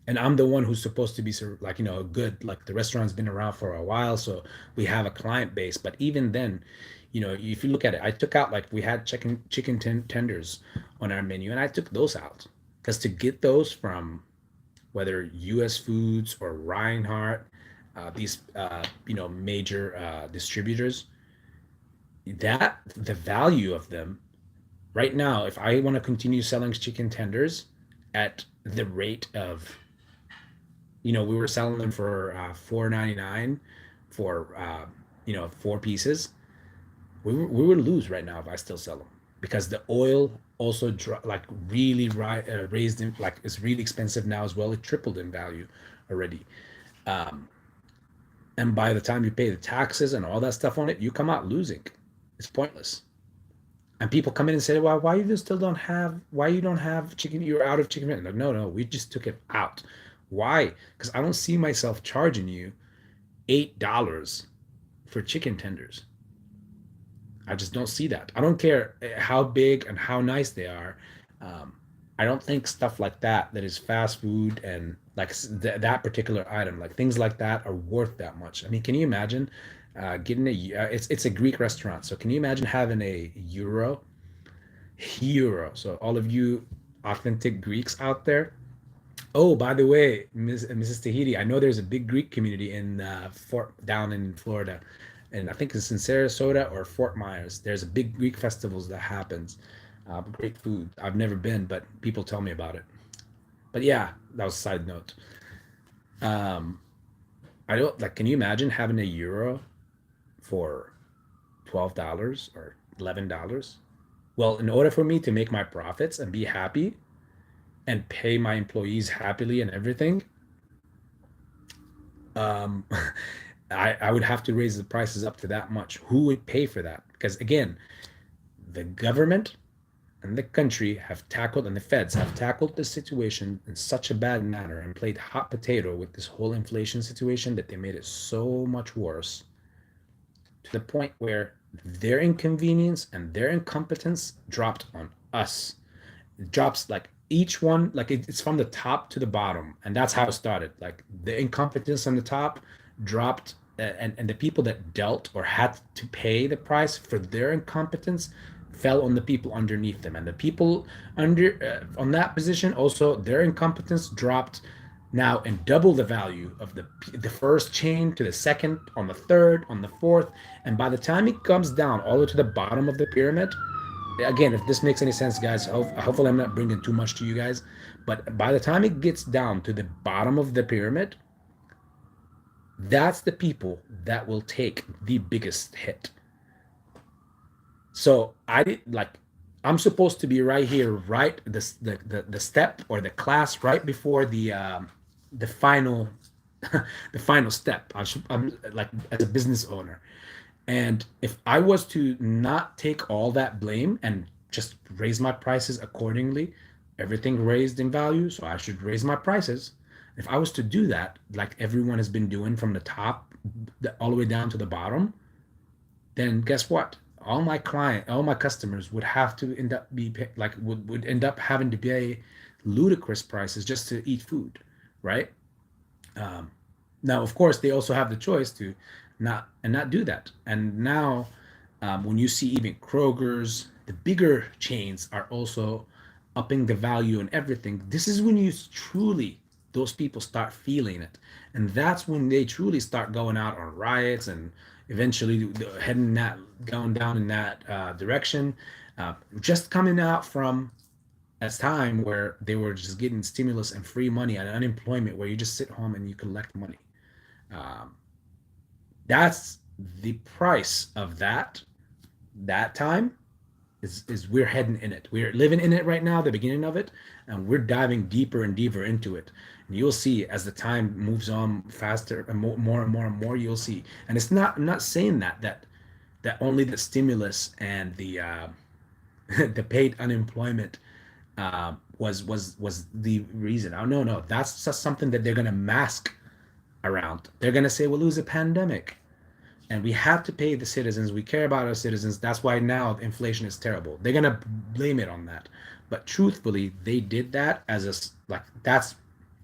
S1: And I'm the one who's supposed to be like, good, like the restaurant's been around for a while, so we have a client base. But even then, if you look at it, I took out, like, we had chicken tenders on our menu, and I took those out because to get those from whether US Foods or Reinhardt, these major distributors, that the value of them right now, if I want to continue selling chicken tenders at the rate of, we were selling them for 4.99 for four pieces. We would lose right now if I still sell them, because the oil also like really raised in, like, it's really expensive now as well. It tripled in value already. Um, and by the time you pay the taxes and all that stuff on it, you come out losing. It's pointless. And people come in and say, "Well, why you still don't have? Why you don't have chicken? You're out of chicken." Like, no, no, we just took it out. Why? Because I don't see myself charging you $8 for chicken tenders. I just don't see that. I don't care how big and how nice they are. Um, I don't think stuff like that, that is fast food, and like that particular item, like things like that, are worth that much. I mean, can you imagine getting it's a Greek restaurant, so can you imagine having a euro? So all of you authentic Greeks out there. Oh, by the way, Mrs. Tahiti, I know there's a big Greek community in Fort down in Florida, and I think it's in Sarasota or Fort Myers. There's a big Greek festivals that happens. Great food. I've never been, but people tell me about it. But yeah, that was a side note. Um, I don't like. Can you imagine having a euro for $12 or $11? Well, in order for me to make my profits and be happy and pay my employees happily and everything, um, I would have to raise the prices up to that much. Who would pay for that? Because again, the government and the country have tackled, and the feds have tackled the situation in such a bad manner and played hot potato with this whole inflation situation, that they made it so much worse, to the point where their inconvenience and their incompetence dropped on us. It drops like each one, like it's from the top to the bottom, and that's how it started. Like the incompetence on the top dropped, and the people that dealt or had to pay the price for their incompetence fell on the people underneath them, and the people under on that position also, their incompetence dropped now and double the value of the first chain to the second, on the third, on the fourth, and by the time it comes down all the way to the bottom of the pyramid, again, if this makes any sense, guys, hopefully I'm not bringing too much to you guys, but by the time it gets down to the bottom of the pyramid, that's the people that will take the biggest hit. So I did like, I'm supposed to be right here, right, the step or the class right before the final the final step. I'm like, as a business owner, and if I was to not take all that blame and just raise my prices accordingly, everything raised in value, so I should raise my prices. If I was to do that, like everyone has been doing from the top all the way down to the bottom, then guess what? All my customers would have to end up like would end up having to pay ludicrous prices just to eat food, right? Um, Now, of course, they also have the choice to not do that. And now, when you see even Kroger's, the bigger chains are also upping the value and everything. This is when you truly, those people start feeling it, and that's when they truly start going out on riots and eventually heading that going down in that direction. Just coming out from a time where they were just getting stimulus and free money and unemployment, where you just sit home and you collect money. Um, that's the price of that time, is we're heading in it. We're living in it right now, the beginning of it, and we're diving deeper and deeper into it. And you'll see as the time moves on faster and more and more and more, you'll see. And it's not, I'm not saying that only the stimulus and the the paid unemployment was the reason. Oh, no, no, that's just something that they're gonna mask around. They're gonna say, well, it was a pandemic. and we have to pay the citizens. We care about our citizens. That's why now inflation is terrible. They're gonna blame it on that, but truthfully, they did that as like that's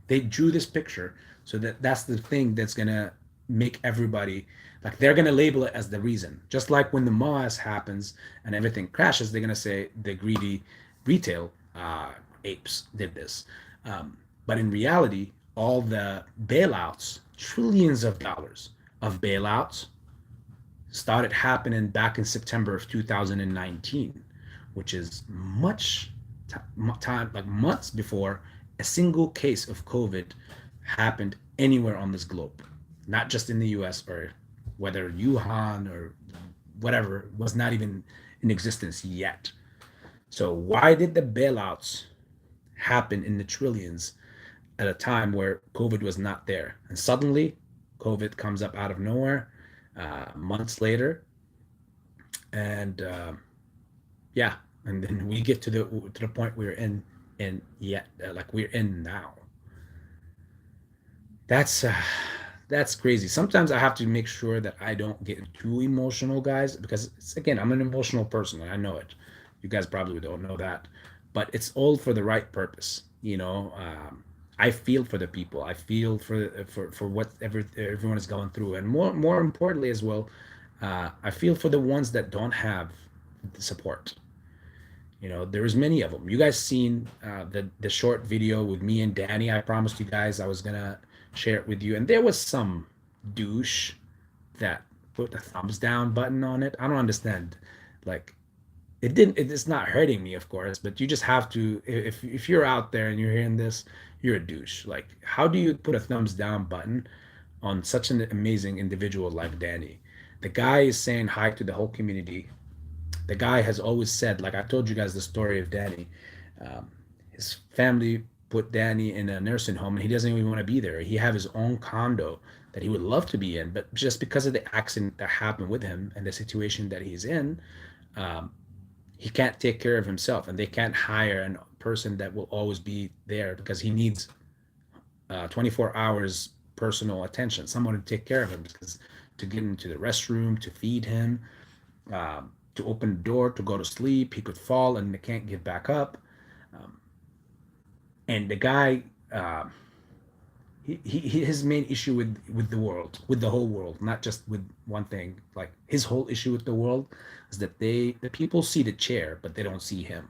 S1: they drew this picture so that's the thing that's gonna make everybody like they're gonna label it as the reason. Just like when the MOS happens and everything crashes, they're gonna say the greedy retail apes did this. But in reality, all the bailouts, trillions of dollars of bailouts started happening back in September of 2019, which is much time, like months before a single case of COVID happened anywhere on this globe, not just in the US or whether Wuhan or whatever was not even in existence yet. So, why did the bailouts happen in the trillions at a time where COVID was not there? And suddenly, COVID comes up out of nowhere months later, and yeah, and then we get to the point we're in yet like we're in now. That's that's crazy. Sometimes I have to make sure that I don't get too emotional, guys, because again, I'm an emotional person and I know it. You guys probably don't know that, but it's all for the right purpose. I feel for the people. I feel for what everyone is going through, and more importantly as well, I feel for the ones that don't have the support. There's many of them. You guys seen the short video with me and Danny. I promised you guys I was gonna share it with you, and there was some douche that put the thumbs down button on it. I don't understand. Like, it's not hurting me, of course, but you just have to, if you're out there and you're hearing this, you're a douche. Like, how do you put a thumbs down button on such an amazing individual like Danny? The guy is saying hi to the whole community. The guy has always said, like I told you guys the story of Danny. Um, his family put Danny in a nursing home, and he doesn't even want to be there. He have his own condo that he would love to be in, but just because of the accident that happened with him and the situation that he's in, um, he can't take care of himself, and they can't hire a person that will always be there because he needs 24 hours personal attention, someone to take care of him, because to get into the restroom, to feed him, to open the door, to go to sleep. He could fall and they can't get back up. Um, and the guy, his main issue with the world, with the whole world, not just with one thing. Like his whole issue with the world is that the people see the chair, but they don't see him.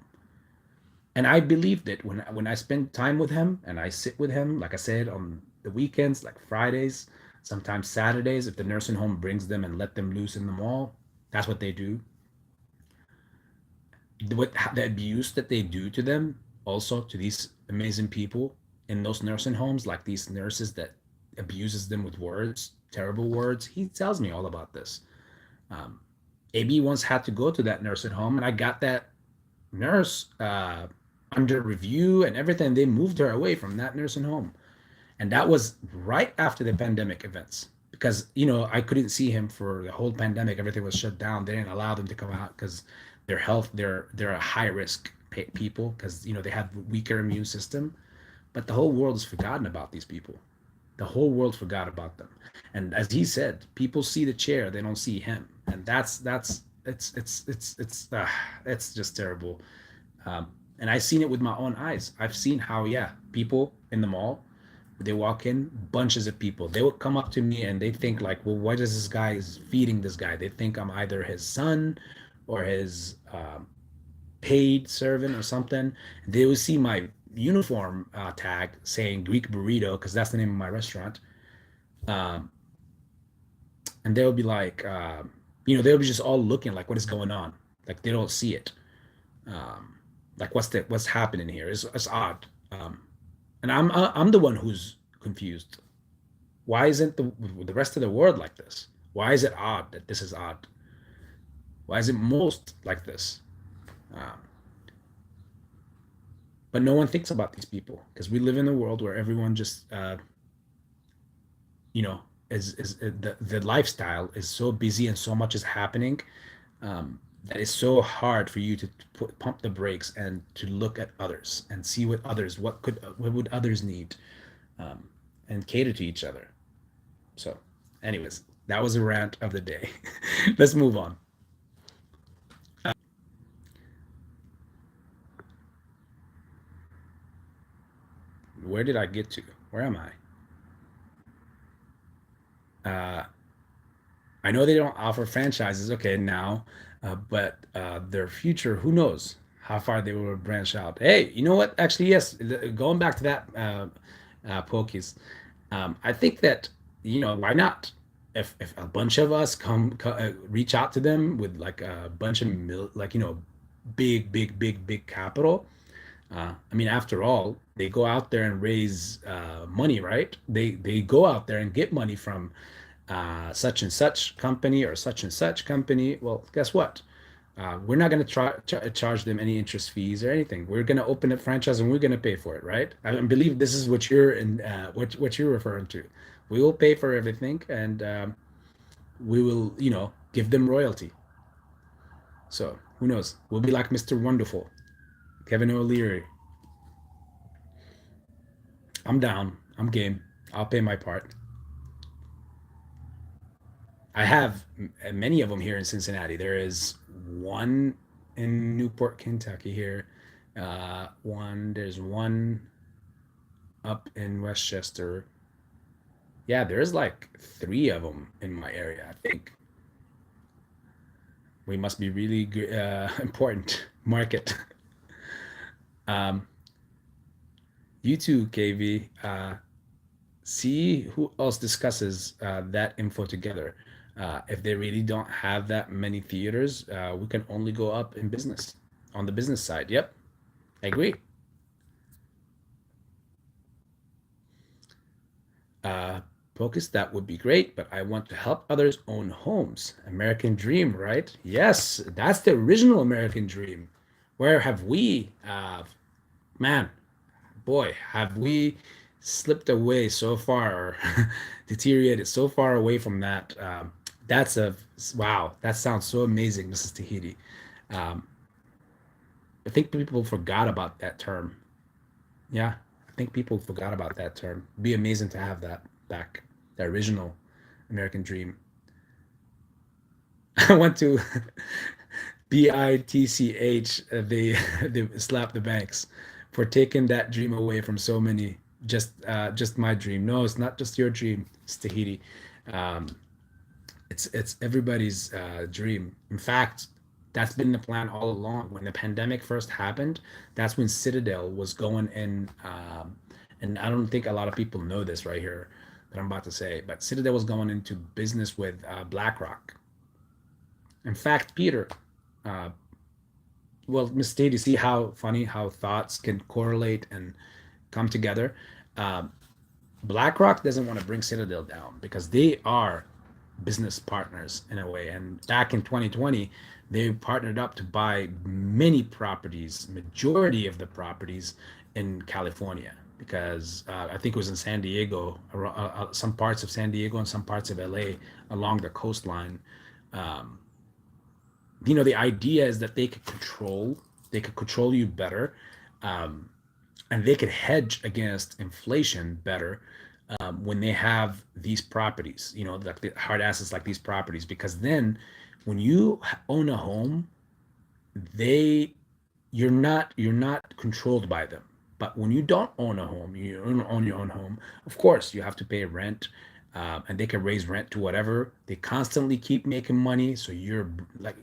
S1: And I believed it when I spend time with him and I sit with him, like I said, on the weekends, like Fridays, sometimes Saturdays, if the nursing home brings them and let them loose in the mall, that's what they do. What the abuse that they do to them, also to these amazing people in those nursing homes, like these nurses that abuses them with words, terrible words. He tells me all about this. um, AB once had to go to that nursing home, and I got that nurse under review and everything. They moved her away from that nursing home, and that was right after the pandemic events, because I couldn't see him for the whole pandemic. Everything was shut down. They didn't allow them to come out because their health, they're a high risk people, because they have weaker immune system. But the whole world has forgotten about these people. The whole world forgot about them. And as he said, people see the chair, they don't see him, and that's it's just terrible. And I've seen it with my own eyes. I've seen how, yeah, people in the mall, they walk in, bunches of people, they would come up to me and they think like, well, what is this guy is feeding this guy? They think I'm either his son or his paid servant or something. They would see my uniform tag saying Greek burrito, because that's the name of my restaurant. Um, and they'll be like, they'll be just all looking like, what is going on? Like they don't see it. Um, like what's happening here? It's odd. And I'm the one who's confused. Why isn't the rest of the world like this? Why is it odd that this is odd? Why is it most like this? Um, but no one thinks about these people, because we live in a world where everyone just you know the lifestyle is so busy and so much is happening, that it's so hard for you to pump the brakes and to look at others and see what would others need, um, and cater to each other. So anyways, That was a rant of the day. Let's move on. Where did I get to? Where am I? I know they don't offer franchises, okay, now, but their future, who knows how far they will branch out. Hey, you know what? Actually, yes, going back to that, Pokies, I think that, why not? If a bunch of us reach out to them with like a bunch of like, big capital. I mean, after all, they go out there and raise money, right? They go out there and get money from such and such company or such and such company. Well, guess what? We're not going to charge them any interest fees or anything. We're going to open a franchise and we're going to pay for it, right? I believe this is what you're in, what you're referring to. We will pay for everything, and we will, give them royalty. So who knows? We'll be like Mr. Wonderful, Kevin O'Leary. I'm down. I'm game. I'll pay my part. I have many of them here in Cincinnati. There is one in Newport, Kentucky here. There's one up in Westchester. Yeah, there's like three of them in my area. I think we must be really good, important market. Um, you too, KV. See who else discusses that info together. If they really don't have that many theaters, we can only go up in business on the business side. Yep, I agree. Uh, Focus, that would be great, but I want to help others own homes. American dream, right? Yes, that's the original American dream. Where have we, man, boy, have we slipped away so far or deteriorated so far away from that? That's a wow. That sounds so amazing, Mrs. Tahiti. Um, I think people forgot about that term. Yeah, I think people forgot about that term. Be amazing to have that back, the original American dream. I want to bitch. They slap the banks for taking that dream away from so many. Just my dream. No, it's not just your dream. It's Tahiti. Um, it's everybody's dream. In fact, that's been the plan all along. When the pandemic first happened, that's when Citadel was going in. And I don't think a lot of people know this right here that I'm about to say, but Citadel was going into business with BlackRock. In fact, Peter, uh, well, Miss Stady, see how funny how thoughts can correlate and come together. Um, BlackRock doesn't want to bring Citadel down because they are business partners in a way. And back in 2020, they partnered up to buy many properties, majority of the properties in California, because I think it was in San Diego, some parts of San Diego and some parts of LA along the coastline. Um, the idea is that they could control you better, um, and they could hedge against inflation better when they have these properties, like the hard assets like these properties, because then when you own a home, they you're not controlled by them. But when you don't own a home, you own your own home, of course you have to pay rent, and they can raise rent to whatever. They constantly keep making money, so you're like,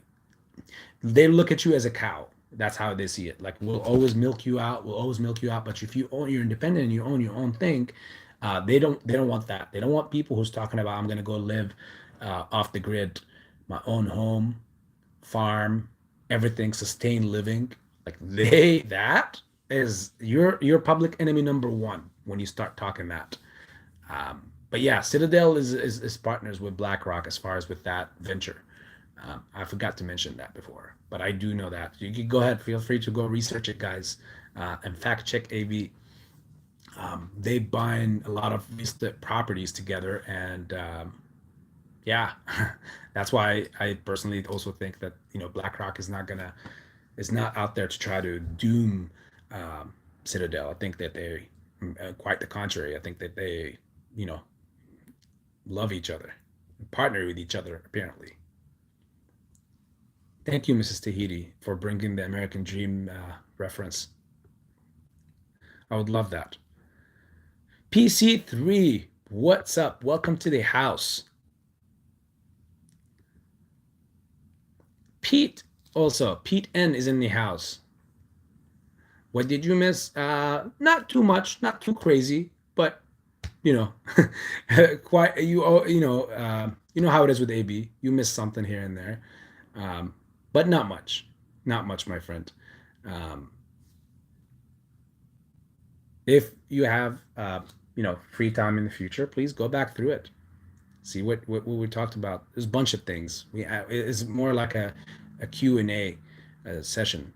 S1: they look at you as a cow. That's how they see it. Like, we'll always milk you out. We'll always milk you out. But if you're independent and you own your own thing, they don't want that. They don't want people who's talking about, I'm gonna go live off the grid, my own home, farm, everything, sustained living. Like, that is your public enemy number one when you start talking that. But yeah, Citadel is partners with BlackRock as far as with that venture. I forgot to mention that before, but I do know that. You can go ahead, feel free to go research it, guys, and fact check AV. They bind a lot of listed properties together, and yeah, that's why I personally also think that BlackRock is not out there to try to doom Citadel. I think that they, quite the contrary. I think that they, you know, love each other. partner with each other, apparently. Thank you, Mrs. Tahiti, for bringing the American Dream reference. I would love that. PC3, what's up? Welcome to the house. Pete, also, Pete N is in the house. What did you miss? Not too much, not too crazy, but you know, quite you know how it is with AB. You miss something here and there, um, but not much, not much, my friend. Um, if you have free time in the future, please go back through it. See what we talked about. There's a bunch of things. It's more like a Q&A session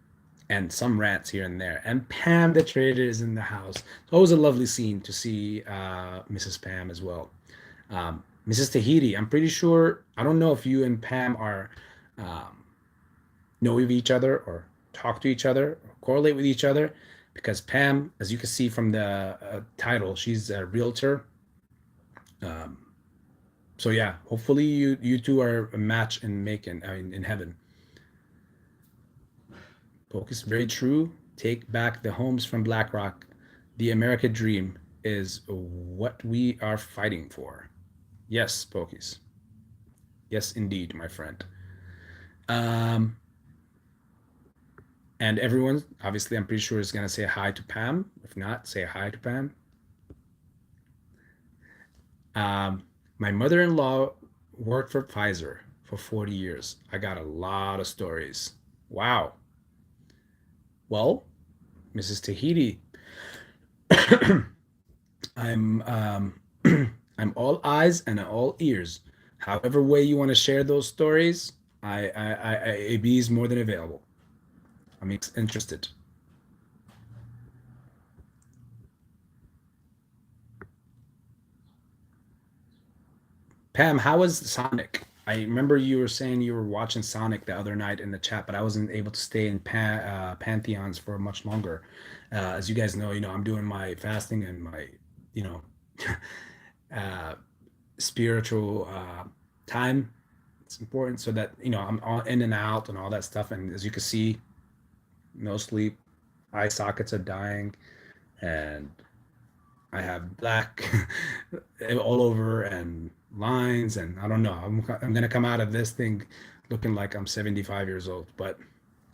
S1: and some rants here and there. And Pam the trader is in the house. It's always a lovely scene to see Mrs. Pam as well. Mrs. Tahiti, I'm pretty sure, I don't know if you and Pam are um, know of each other or talk to each other or correlate with each other, because Pam, as you can see from the title, she's a realtor. Um, so yeah, hopefully you two are a match in making, I mean, in heaven. Focus, very true. Take back the homes from BlackRock. The America dream is what we are fighting for. Yes, Pokis. Yes, indeed, my friend. Um, and everyone, obviously, I'm pretty sure is gonna say hi to Pam. If not, say hi to Pam. My mother-in-law worked for Pfizer for 40 years. I got a lot of stories. Wow. Well, Mrs. Tahiti, I'm I'm all eyes and all ears. However way you want to share those stories, AB is more than available. I'm interested. Pam, how was Sonic? I remember you were saying you were watching Sonic the other night in the chat, but I wasn't able to stay in pantheons for much longer. As you guys know, I'm doing my fasting and my, you know, uh, spiritual time. It's important so that I'm all in and out and all that stuff. And as you can see, no sleep, eye sockets are dying, and I have black all over and lines, and I don't know. I'm gonna come out of this thing looking like I'm 75 years old. But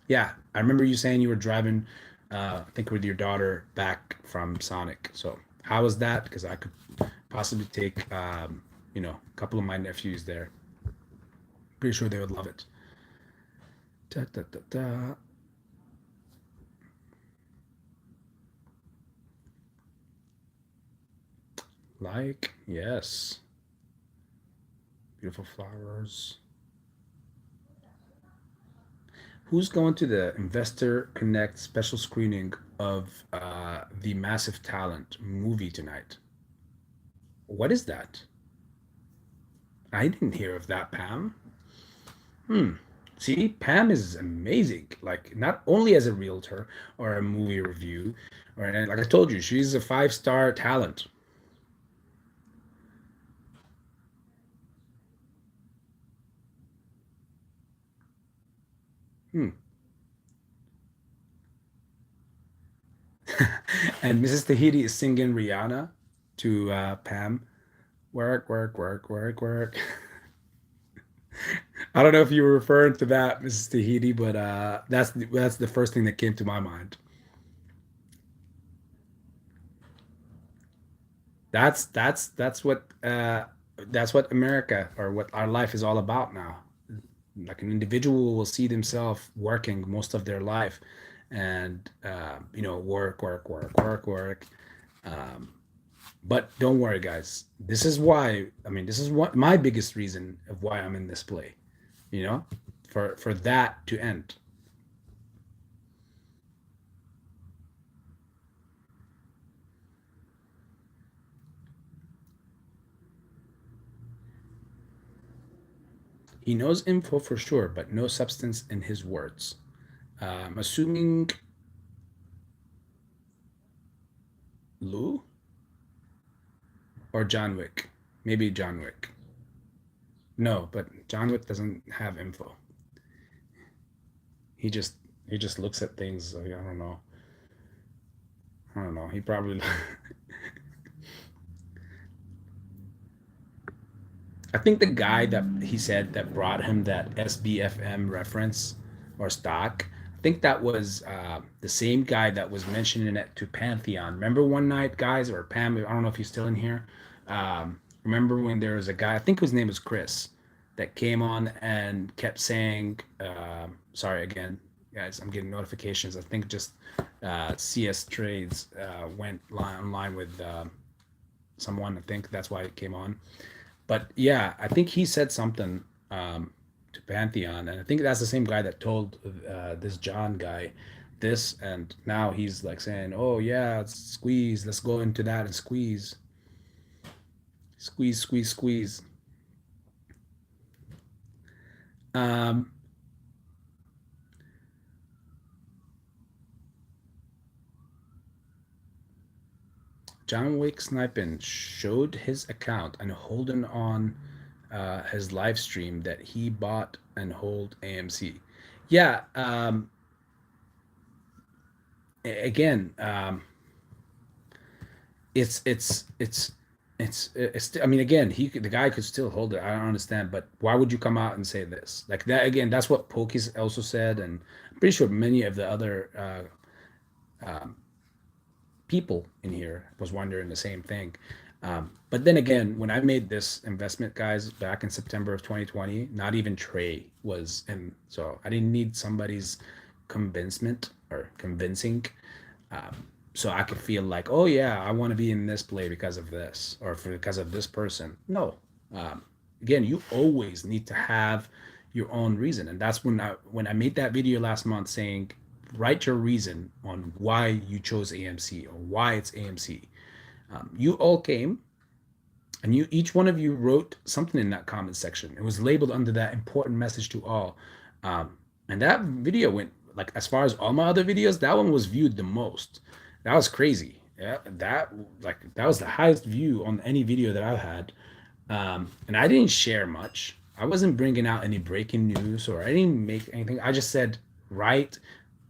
S1: yeah, I remember you saying you were driving, I think with your daughter back from Sonic. So how was that? Because I could possibly take, a couple of my nephews there. Pretty sure they would love it. Da, da, da, da. Like, yes. Beautiful flowers. Who's going to the Investor Connect special screening of the Massive Talent movie tonight? What is that? I didn't hear of that, Pam. Hmm. See, Pam is amazing. Like, not only as a realtor or a movie review, or like I told you, she's a five-star talent. Hmm. And Mrs. Tahiti is singing Rihanna to Pam. Work, work, work, work, work. I don't know if you were referring to that, Mrs. Tahiti, but that's the first thing that came to my mind. That's what America or what our life is all about now. Like an individual will see themselves working most of their life, and work, work, work, work, work. Um, but don't worry, guys. This is why. I mean, this is what my biggest reason of why I'm in this play. You know, for that to end. He knows info for sure, but no substance in his words. I'm assuming Lou or John Wick. Maybe John Wick. No, but John Wick doesn't have info. He just he just looks at things. Like, I don't know. I don't know. He probably. I think the guy that he said that brought him that SBFM reference or stock. I think that was the same guy that was mentioning it to Pantheon. Remember one night, guys, or Pam? I don't know if he's still in here. Remember when there was a guy? I think his name was Chris that came on and kept saying, "Sorry again, guys. I'm getting notifications. I think just CS Trades went online with someone. I think that's why it came on." But yeah, I think he said something to Pantheon, and I think that's the same guy that told this John guy this, and now he's like saying, "Oh yeah, squeeze. Let's go into that and squeeze, squeeze, squeeze, squeeze." Um, John Wick sniping showed his account and holding on his live stream that he bought and hold AMC. Yeah. Again, it's I mean, again, the guy could still hold it. I don't understand, but why would you come out and say this like that? Again, that's what Pokey's also said, and I'm pretty sure many of the other people in here was wondering the same thing. But then again, when I made this investment, guys, back in September of 2020, not even Trey was in, so I didn't need somebody's convincement or convincing, so I could feel like, oh yeah, I want to be in this play because of this or because of this person. No, um, again, you always need to have your own reason, and that's when I made that video last month saying, write your reason on why you chose AMC or why it's AMC. You all came and you each one of you wrote something in that comment section. It was labeled under that important message to all, and that video went, like, as far as all my other videos, that one was viewed the most. That was crazy. Yeah, that was the highest view on any video that I've had. And I didn't share much. I wasn't bringing out any breaking news, or I didn't make anything. I just said, write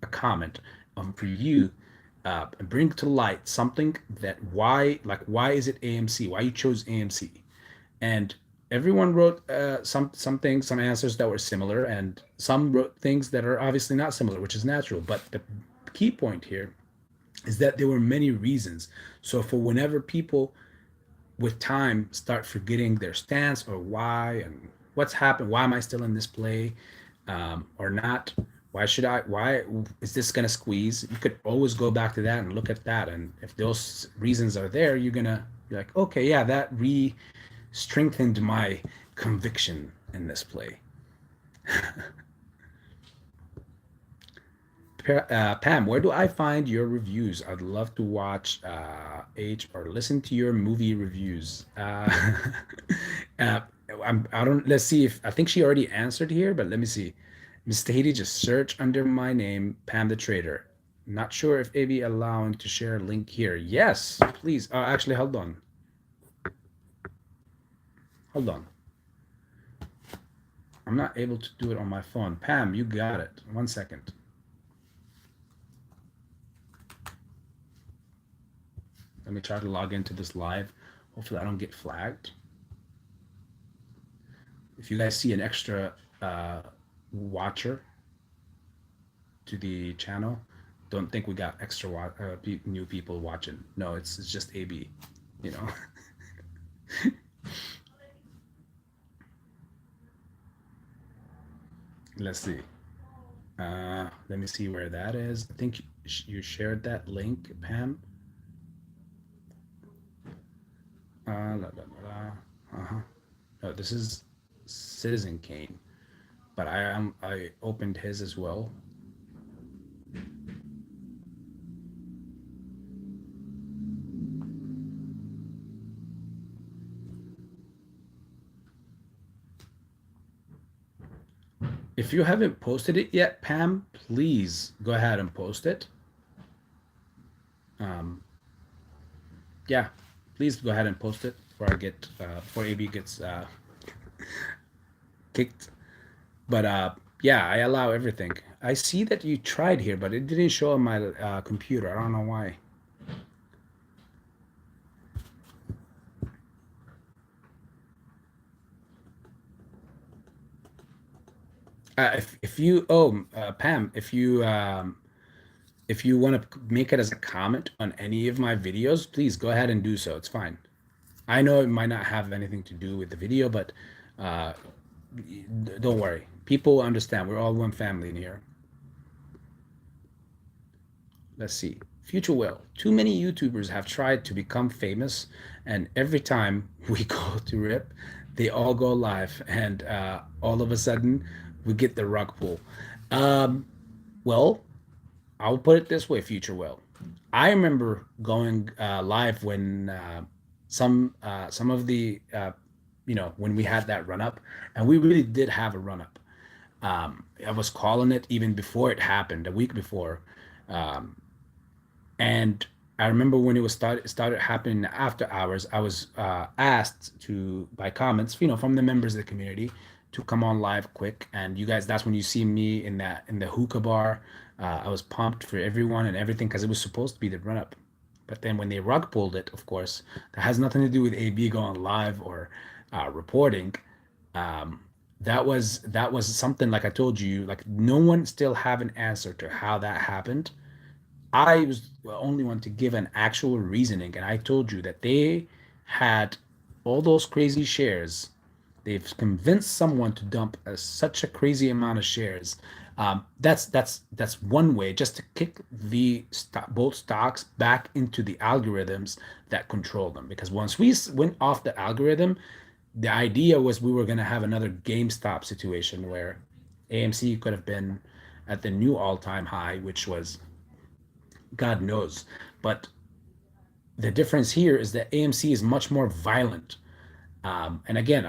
S1: a comment for you, and bring to light something that why is it AMC? Why you chose AMC? And everyone wrote some things, some answers that were similar, and some wrote things that are obviously not similar, which is natural. But the key point here is that there were many reasons. So for whenever people with time start forgetting their stance or why and what's happened, why am I still in this play, or not, why is this going to squeeze, you could always go back to that and look at that, and if those reasons are there, you're gonna be like, okay, yeah, that strengthened my conviction in this play. Pam, where do I find your reviews? I'd love to watch H or listen to your movie reviews. Uh, I don't. Let's see if I think she already answered here, but let me see. Miss Tahiti, just search under my name, Pam the Trader. Not sure if AB allowing to share a link here. Yes, please. Actually, hold on. Hold on. I'm not able to do it on my phone. Pam, you got it. 1 second. Let me try to log into this live. Hopefully I don't get flagged. If you guys see an extra watcher to the channel, don't think we got extra new people watching. No, it's just AB, you know. Let's see. Let me see where that is. I think you shared that link, Pam. No, this is Citizen Kane, but I opened his as well. If you haven't posted it yet, Pam, please go ahead and post it. Yeah, please go ahead and post it before I get before AB gets kicked. But yeah, I allow everything. I see that you tried here, but it didn't show on my computer. I don't know why. If you Pam, if you want to make it as a comment on any of my videos, please go ahead and do so. It's fine. I know it might not have anything to do with the video, but uh, don't worry. People understand. We're all one family in here. Let's see. Future Will. Too many YouTubers have tried to become famous, and every time we go to rip, they all go live, and all of a sudden we get the rug pull. Um, well, I'll put it this way, Future Will. I remember going live when some of the when we had that run up, and we really did have a run up. I was calling it even before it happened, a week before. Um, and I remember when it was started happening after hours, I was asked to by comments, from the members of the community to come on live quick. And you guys, that's when you see me in the hookah bar. I was pumped for everyone and everything because it was supposed to be the run up. But then when they rug pulled it, of course, that has nothing to do with AB going live or reporting. Um, that was something like I told you, like no one still have an answer to how that happened. I was the only one to give an actual reasoning, and I told you that they had all those crazy shares. They've convinced someone to dump such a crazy amount of shares. That's one way, just to kick both stocks back into the algorithms that control them. Because once we went off the algorithm, the idea was we were going to have another GameStop situation where AMC could have been at the new all-time high, which was God knows. But the difference here is that AMC is much more violent. And again,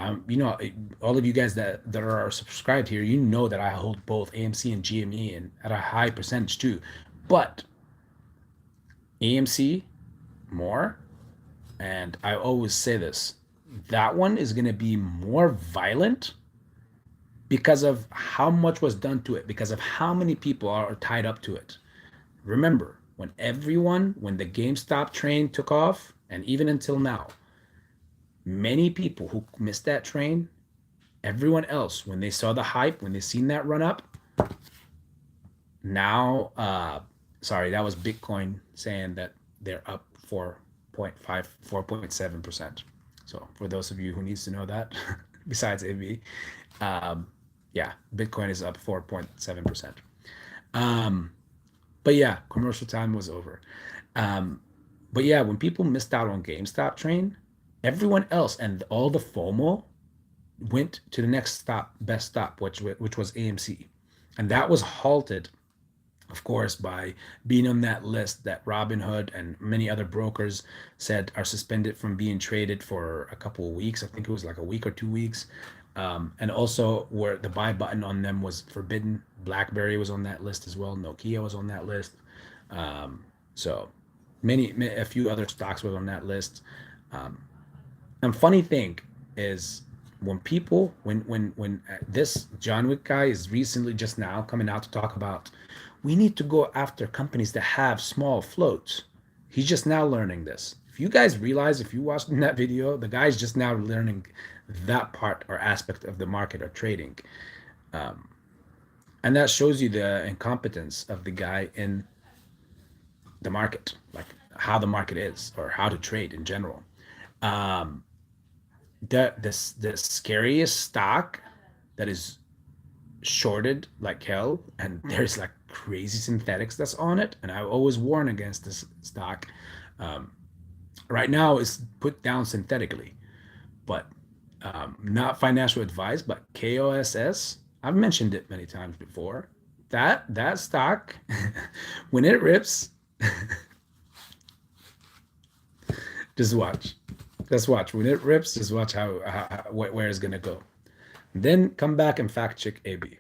S1: all of you guys that are subscribed here, you know that I hold both AMC and GME and at a high percentage too. But AMC more, and I always say this, that one is going to be more violent because of how much was done to it, because of how many people are tied up to it. Remember, when the GameStop train took off, and even until now, many people who missed that train, everyone else, when they saw the hype, when they seen that run up, now, sorry, that was Bitcoin saying that they're up 4.5, 4.7%. So for those of you who needs to know that, besides AB, um, yeah, Bitcoin is up 4.7%. But yeah, commercial time was over. Um, but yeah, when people missed out on GameStop train, everyone else and all the FOMO went to the next stop, best stop, which was AMC, and that was halted, of course, by being on that list that Robinhood and many other brokers said are suspended from being traded for a couple of weeks. I think it was like a week or 2 weeks. And also where the buy button on them was forbidden. BlackBerry was on that list as well. Nokia was on that list. So a few other stocks were on that list. And funny thing is when this John Wick guy is recently just now coming out to talk about we need to go after companies that have small floats. He's just now learning this. If you guys realize, if you watched that video, the guy's just now learning that part or aspect of the market or trading. Um, and that shows you the incompetence of the guy in the market, like how the market is or how to trade in general. Um, the scariest stock that is shorted like hell, and there's like crazy synthetics that's on it, and I always warn against this stock. Um, right now is put down synthetically, but not financial advice, but KOSS. I've mentioned it many times before. That stock, when it rips, just watch. Just watch. When it rips, just watch how where it's gonna go. Then come back and fact check AB.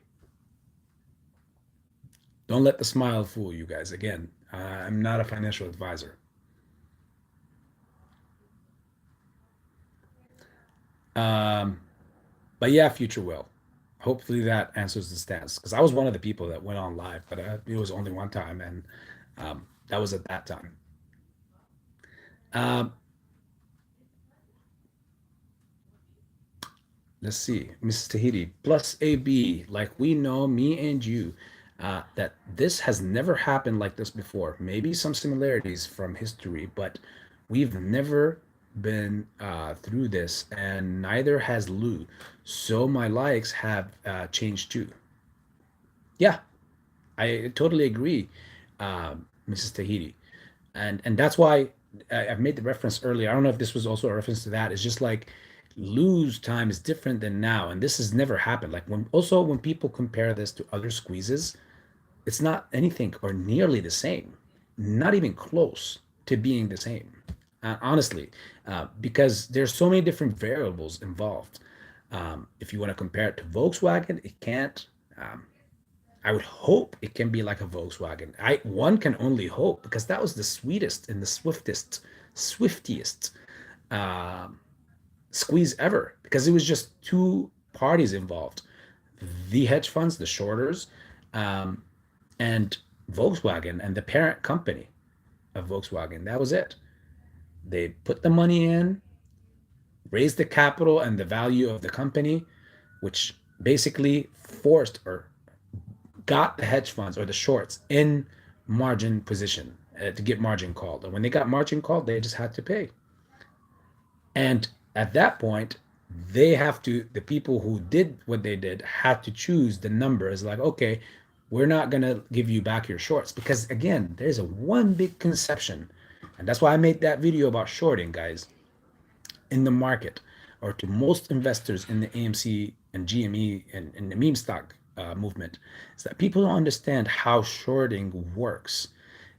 S1: Don't let the smile fool you guys. Again, I'm not a financial advisor. Um, but yeah, future will. Hopefully that answers the stance, because I was one of the people that went on live, but it was only one time, and that was at that time. Um, let's see, Mrs. Tahiti, plus AB, like we know, me and you, that this has never happened like this before. Maybe some similarities from history, but we've never been through this, and neither has Lou. So my likes have changed too. Yeah, I totally agree, Mrs. Tahiti, and that's why I've made the reference earlier. I don't know if this was also a reference to that. It's just like lose time is different than now, and this has never happened. Like when people compare this to other squeezes, it's not anything or nearly the same, not even close to being the same. Honestly, because there's so many different variables involved. If you want to compare it to Volkswagen, it can't. Um, I would hope it can be like a Volkswagen. One can only hope, because that was the sweetest and the swiftiest um, squeeze ever, because it was just two parties involved: the hedge funds, the shorters, um, and Volkswagen and the parent company of Volkswagen. That was it. They put the money in, raised the capital and the value of the company, which basically forced or got the hedge funds or the shorts in margin position to get margin called. And when they got margin called, they just had to pay. And at that point, the people who did what they did had to choose the numbers like, okay, we're not going to give you back your shorts. Because again, there's a one big conception. And that's why I made that video about shorting, guys, in the market, or to most investors in the AMC and GME and in the meme stock movement, is that people don't understand how shorting works.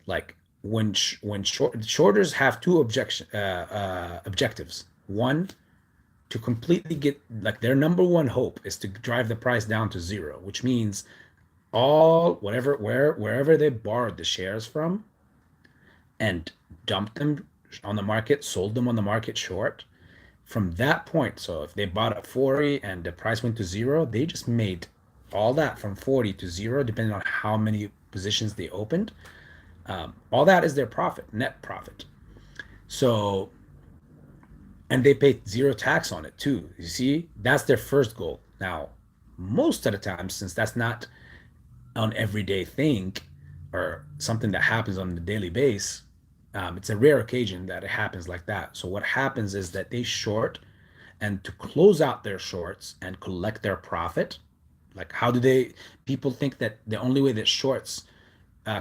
S1: Like shorters have two objectives. One, to completely get, like, their number one hope is to drive the price down to zero, which means wherever they borrowed the shares from and dumped them on the market, sold them on the market short, from that point, so if they bought at 40 and the price went to zero, they just made all that from 40 to zero, depending on how many positions they opened. All that is their profit, net profit. So, and they pay zero tax on it too. You see, that's their first goal. Now, most of the time, since that's not an everyday thing or something that happens on the daily base, it's a rare occasion that it happens like that. So what happens is that they short, and to close out their shorts and collect their profit. Like, how do people think that the only way that shorts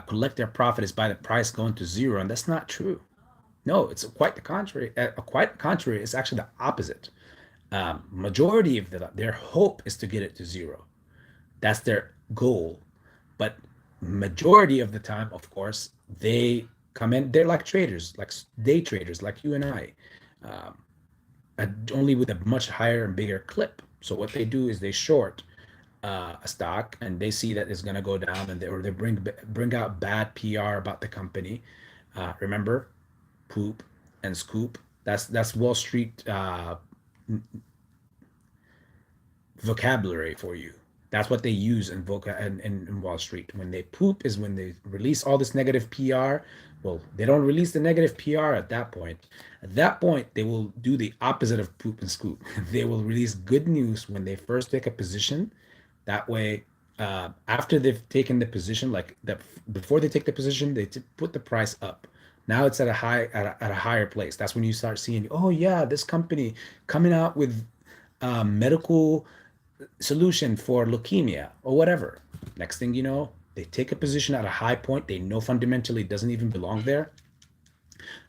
S1: collect their profit is by the price going to zero? And that's not true. No, it's quite the contrary. Quite the contrary. It's actually the opposite. Majority of their hope is to get it to zero. That's their goal. But majority of the time, of course, they come in. They're like traders, like day traders, like you and I. Um, Only with a much higher and bigger clip. So what they do is they short a stock, and they see that it's going to go down, and they bring out bad PR about the company. Remember, poop and scoop. That's Wall Street vocabulary for you. That's what they use in Wall Street. When they poop is when they release all this negative PR. Well, they don't release the negative PR at that point. At that point, they will do the opposite of poop and scoop. They will release good news when they first take a position. That way, after they've taken the position, like that, before they take the position, they put the price up. Now it's at a higher place. That's when you start seeing, oh yeah, this company coming out with medical solution for leukemia or whatever. Next thing you know, they take a position at a high point they know fundamentally doesn't even belong there.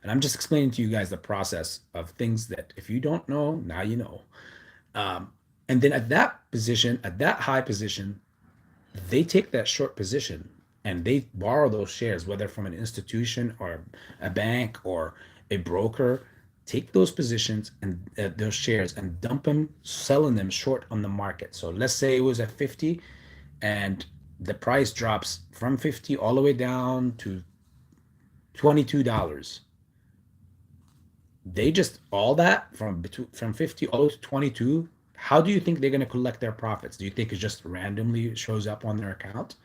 S1: And I'm just explaining to you guys the process of things that if you don't know, now you know. And then at that position, at that high position, they take that short position and they borrow those shares, whether from an institution or a bank or a broker, take those positions and those shares and dump them, selling them short on the market. So let's say it was at 50 and the price drops from 50 all the way down to $22. They just, all that from 50 all the way to 22 How do you think they're going to collect their profits? Do you think it just randomly shows up on their account?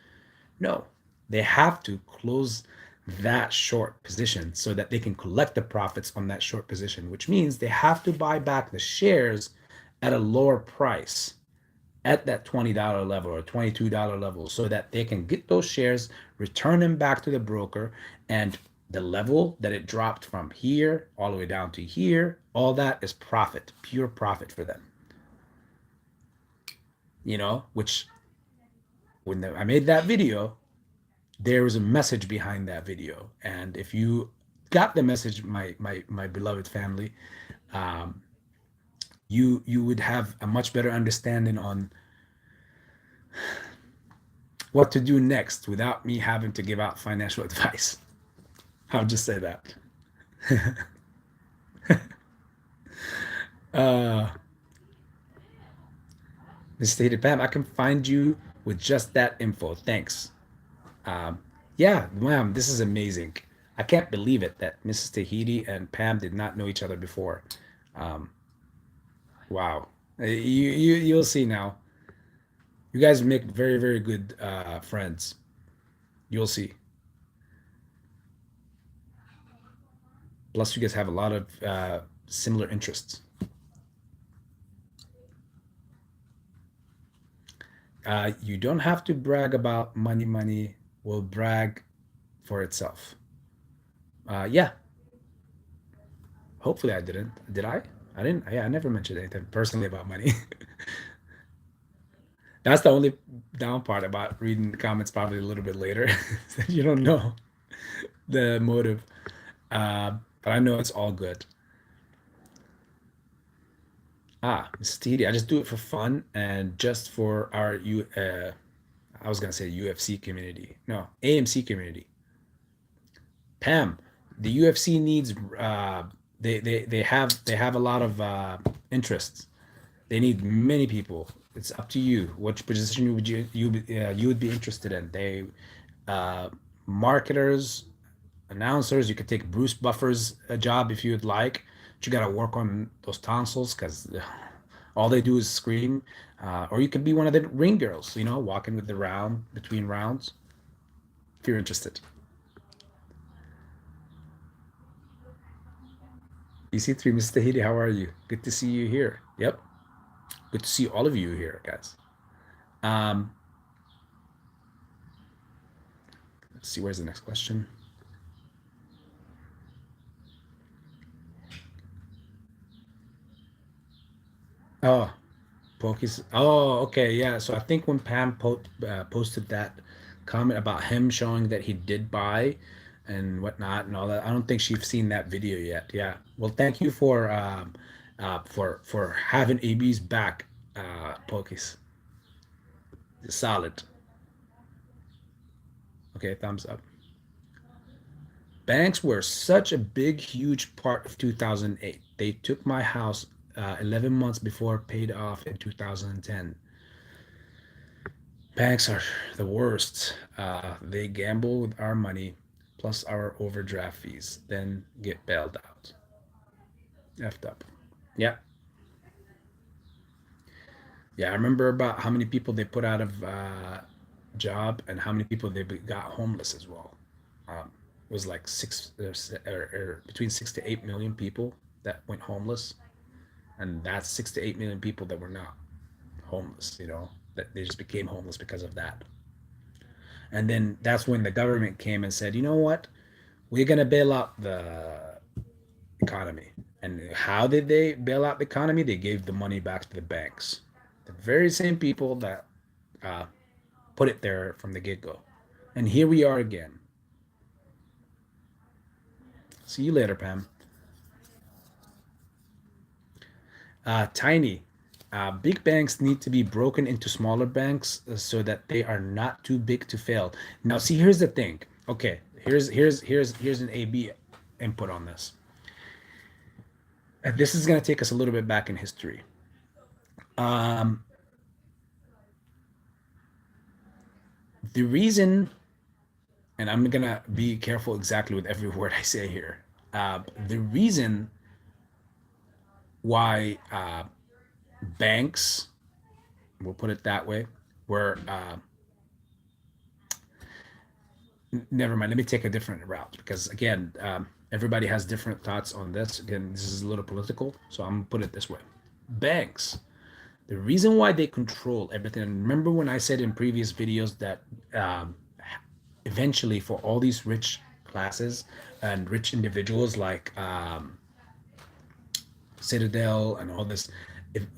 S1: No, they have to close that short position so that they can collect the profits on that short position, which means they have to buy back the shares at a lower price at that $20 level or $22 level so that they can get those shares, return them back to the broker, and the level that it dropped from here all the way down to here, all that is profit, pure profit for them. Which when I made that video, there was a message behind that video. And if you got the message, my beloved family, um, you would have a much better understanding on what to do next without me having to give out financial advice. I'll just say that. uh, Ms. Stated, Pam, I can find you with just that info. Thanks. Um, yeah, ma'am, this is amazing. I can't believe it that Mrs. Tahiti and Pam did not know each other before. Um, wow. You'll see now. You guys make very, very good friends. You'll see. Plus, you guys have a lot of similar interests. You don't have to brag about money. Money will brag for itself. Yeah, hopefully I didn't. Did I? I didn't. Yeah, I never mentioned anything personally about money. That's the only down part about reading the comments probably a little bit later. You don't know the motive. But I know it's all good. Mrs. Tahiti, I just do it for fun and just for our I was gonna say UFC community. No, AMC community. Pam, the UFC needs they have a lot of interests. They need many people. It's up to you. Which position you would be interested in? They uh, marketers, announcers. You could take Bruce Buffer's job if you'd like. But you gotta work on those tonsils because all they do is scream. Or you could be one of the ring girls. Walking with the round between rounds if you're interested. EC3, Mr. Tahiti, how are you? Good to see you here. Yep. Good to see all of you here, guys. Um, let's see, where's the next question? Oh, Pokey's. Oh, okay, yeah. So I think when Pam posted that comment about him showing that he did buy and whatnot and all that, I don't think she's seen that video yet. Yeah. Well, thank you for having AB's back, Pokey's. Solid. Okay, thumbs up. Banks were such a big, huge part of 2008. They took my house 11 months before paid off in 2010. Banks are the worst. They gamble with our money plus our overdraft fees, then get bailed out. Effed up. Yeah. Yeah, I remember about how many people they put out of job and how many people they got homeless as well. It was like or between 6 to 8 million people that went homeless, and that's 6 to 8 million people that were not homeless. That they just became homeless because of that. And then that's when the government came and said, you know what, we're gonna bail out the economy. And how did they bail out the economy? They gave the money back to the banks, the very same people that uh, put it there from the get-go. And here we are again. See you later, Pam. Tiny. Big banks need to be broken into smaller banks so that they are not too big to fail. Now, see, here's the thing. Okay, here's an AB input on this. And this is going to take us a little bit back in history. Um, the reason, and I'm gonna be careful exactly with every word I say here. The reason why banks, we'll put it that way, were never mind. Let me take a different route because again, everybody has different thoughts on this. Again, this is a little political, so I'm gonna put it this way: banks. The reason why they control everything. And remember when I said in previous videos that um, eventually, for all these rich classes and rich individuals like Citadel and all this,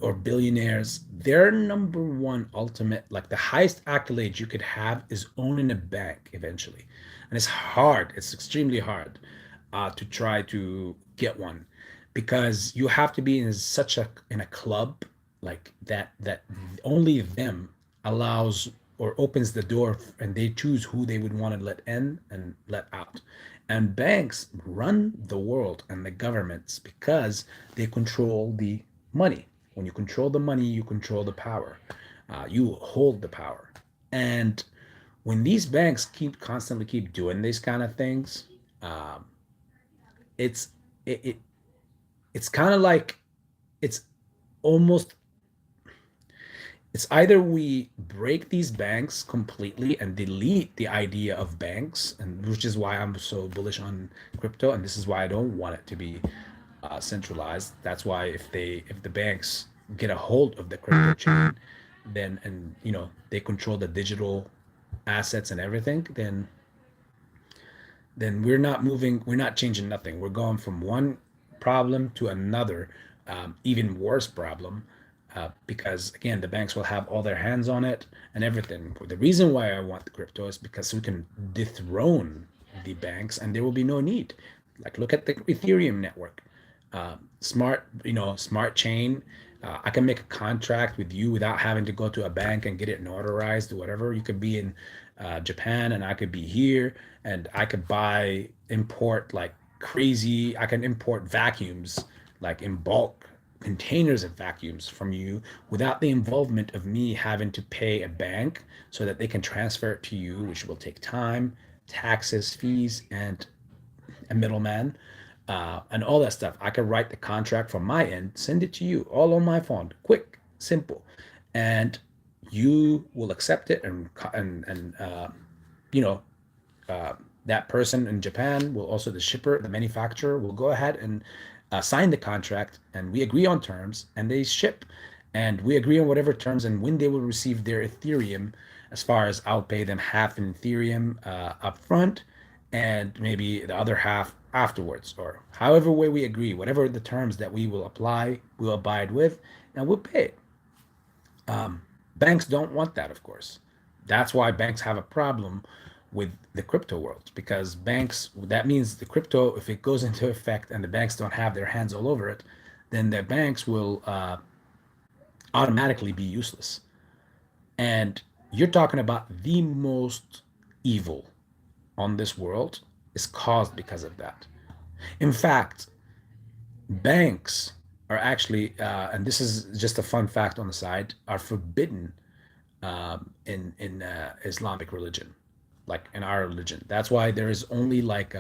S1: or billionaires, their number one ultimate, like the highest accolade you could have is owning a bank eventually. And it's hard, it's extremely hard to try to get one because you have to be in such a club like that only them allows or opens the door and they choose who they would want to let in and let out. And banks run the world and the governments because they control the money. When you control the money, you control the power. You hold the power. And when these banks constantly keep doing these kind of things, um, it's it, it it's kind of like it's almost it's either we break these banks completely and delete the idea of banks, and which is why I'm so bullish on crypto, and this is why I don't want it to be centralized. That's why if the banks get a hold of the crypto chain, then and they control the digital assets and everything, then we're not changing nothing. We're going from one problem to another, even worse problem, because again, the banks will have all their hands on it and everything. The reason why I want the crypto is because we can dethrone the banks and there will be no need. Like, look at the Ethereum network, smart chain. I can make a contract with you without having to go to a bank and get it notarized or whatever. You could be in Japan and I could be here, and I could import like crazy. I can import vacuums like in bulk, containers of vacuums from you without the involvement of me having to pay a bank so that they can transfer it to you, which will take time, taxes, fees, and a middleman, and all that stuff. I can write the contract from my end, send it to you all on my phone, quick, simple, and you will accept it, and you know uh, that person in Japan will also, the shipper, the manufacturer will go ahead and sign the contract, and we agree on terms, and they ship, and we agree on whatever terms, and when they will receive their Ethereum, as far as I'll pay them half in Ethereum up front, and maybe the other half afterwards, or however way we agree, whatever the terms that we will apply, we'll abide with, and we'll pay it. Banks don't want that, of course. That's why banks have a problem with the crypto world, because banks, that means the crypto, if it goes into effect and the banks don't have their hands all over it, then the banks will automatically be useless. And you're talking about the most evil on this world is caused because of that. In fact, banks are actually, and this is just a fun fact on the side, are forbidden in Islamic religion, like in our religion. That's why there is only like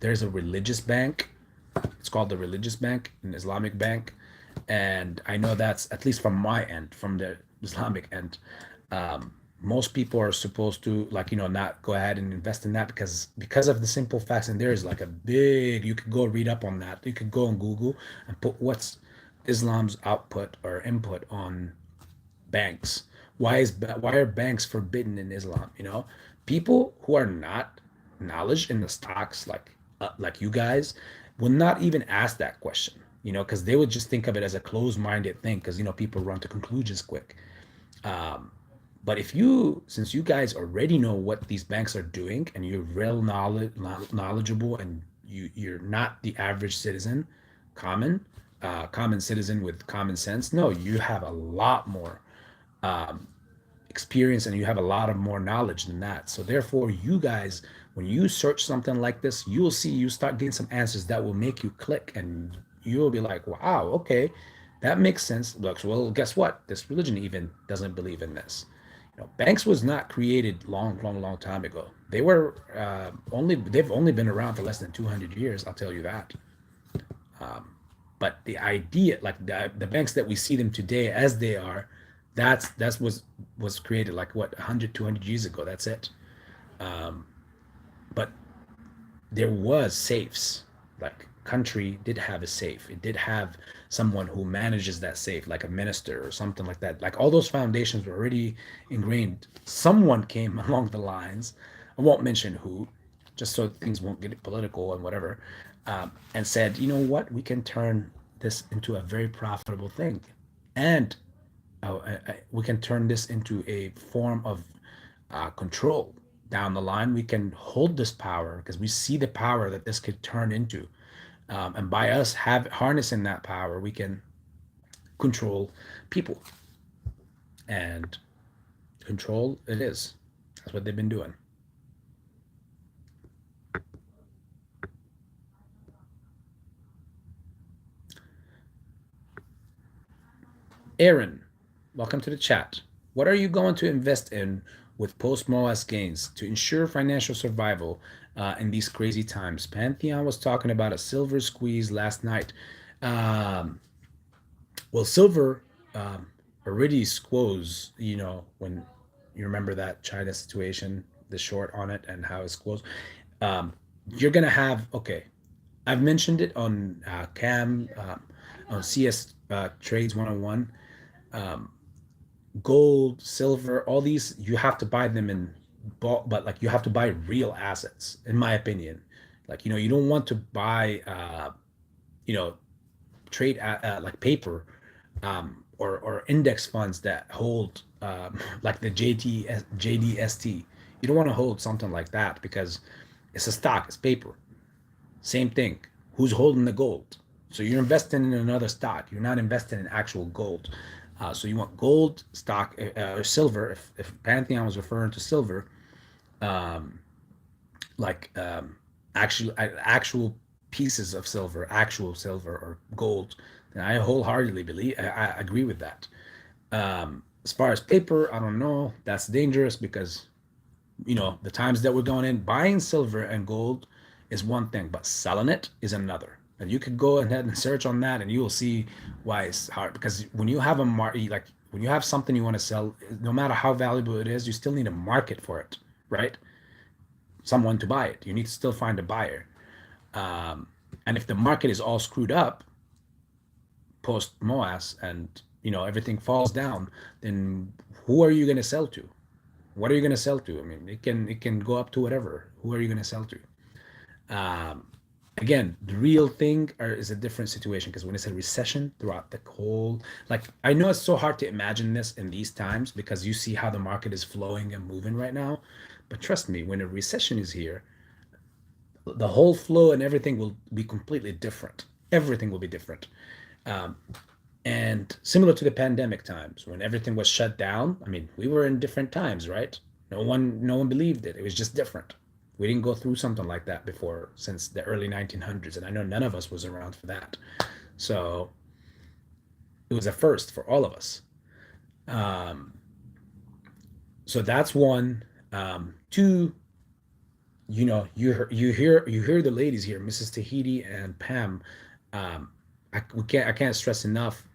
S1: there's a religious bank. It's called the religious bank, an Islamic bank, and I know that's at least from my end, from the Islamic end. Most people are supposed to, like, not go ahead and invest in that because of the simple facts. And there is like a big, you could go read up on that. You could go on Google and put what's Islam's output or input on banks. Why are banks forbidden in Islam? People who are not knowledge in the stocks, like you guys, will not even ask that question. Because they would just think of it as a closed-minded thing. Because people run to conclusions quick. But since you guys already know what these banks are doing, and you're real knowledgeable, and you're not the average citizen, common citizen with common sense. No, you have a lot more experience, and you have a lot of more knowledge than that. So therefore, you guys, when you search something like this, you start getting some answers that will make you click, and you'll be like, wow, okay, that makes sense. Look, well, guess what? This religion even doesn't believe in this. Banks was not created long time ago. They've only been around for less than 200 years. I'll tell you that. But the idea, like the banks that we see them today as they are, that's was created like what 100, 200 years ago. That's it. Um, but there was safes. Like country did have a safe. It did have someone who manages that safe, like a minister or something like that. Like all those foundations were already ingrained. Someone came along the lines, I won't mention who, just so things won't get political and whatever, and said, you know what, we can turn this into a very profitable thing, and we can turn this into a form of control down the line. We can hold this power because we see the power that this could turn into, and by us harnessing that power, we can control people, and control it is. That's what they've been doing. Aaron, welcome to the chat. What are you going to invest in with post-MOAS gains to ensure financial survival in these crazy times? Pantheon was talking about a silver squeeze last night. Um, well, silver already squoze, when you remember that China situation, the short on it and how it squoze. Um, you're going to have, okay, I've mentioned it on CAM, on CS Trades 101. Um, Gold, silver, all these, you have to buy them in bulk, but like you have to buy real assets, in my opinion. Like, you don't want to buy, you know, trade like paper, or index funds that hold, like the JDST. You don't want to hold something like that because it's a stock, it's paper. Same thing. Who's holding the gold? So you're investing in another stock. You're not investing in actual gold. So you want gold stock, or silver. If Pantheon was referring to silver, um, like actual pieces of silver, actual silver or gold, then I wholeheartedly believe I agree with that. As far as paper, I don't know. That's dangerous because the times that we're going in, buying silver and gold is one thing, but selling it is another. And you could go ahead and search on that, and you will see why it's hard. Because when you have like when you have something you want to sell, no matter how valuable it is, you still need a market for it, right? Someone to buy it. You need to still find a buyer. Um, and if the market is all screwed up post MOAS, and everything falls down, then who are you going to sell to? What are you going to sell to? I mean, it can go up to whatever. Who are you going to sell to? Um, Again, the real thing is a different situation, because when it's a recession throughout the whole, like, I know it's so hard to imagine this in these times because you see how the market is flowing and moving right now. But trust me, when a recession is here, the whole flow and everything will be completely different. Everything will be different. Um, and similar to the pandemic times when everything was shut down, I mean, we were in different times, right? No one believed it. It was just different. We didn't go through something like that before since the early 1900s, and I know none of us was around for that. So it was a first for all of us. Um, so that's one. Two, you hear the ladies here, Mrs. Tahiti and Pam. I can't stress enough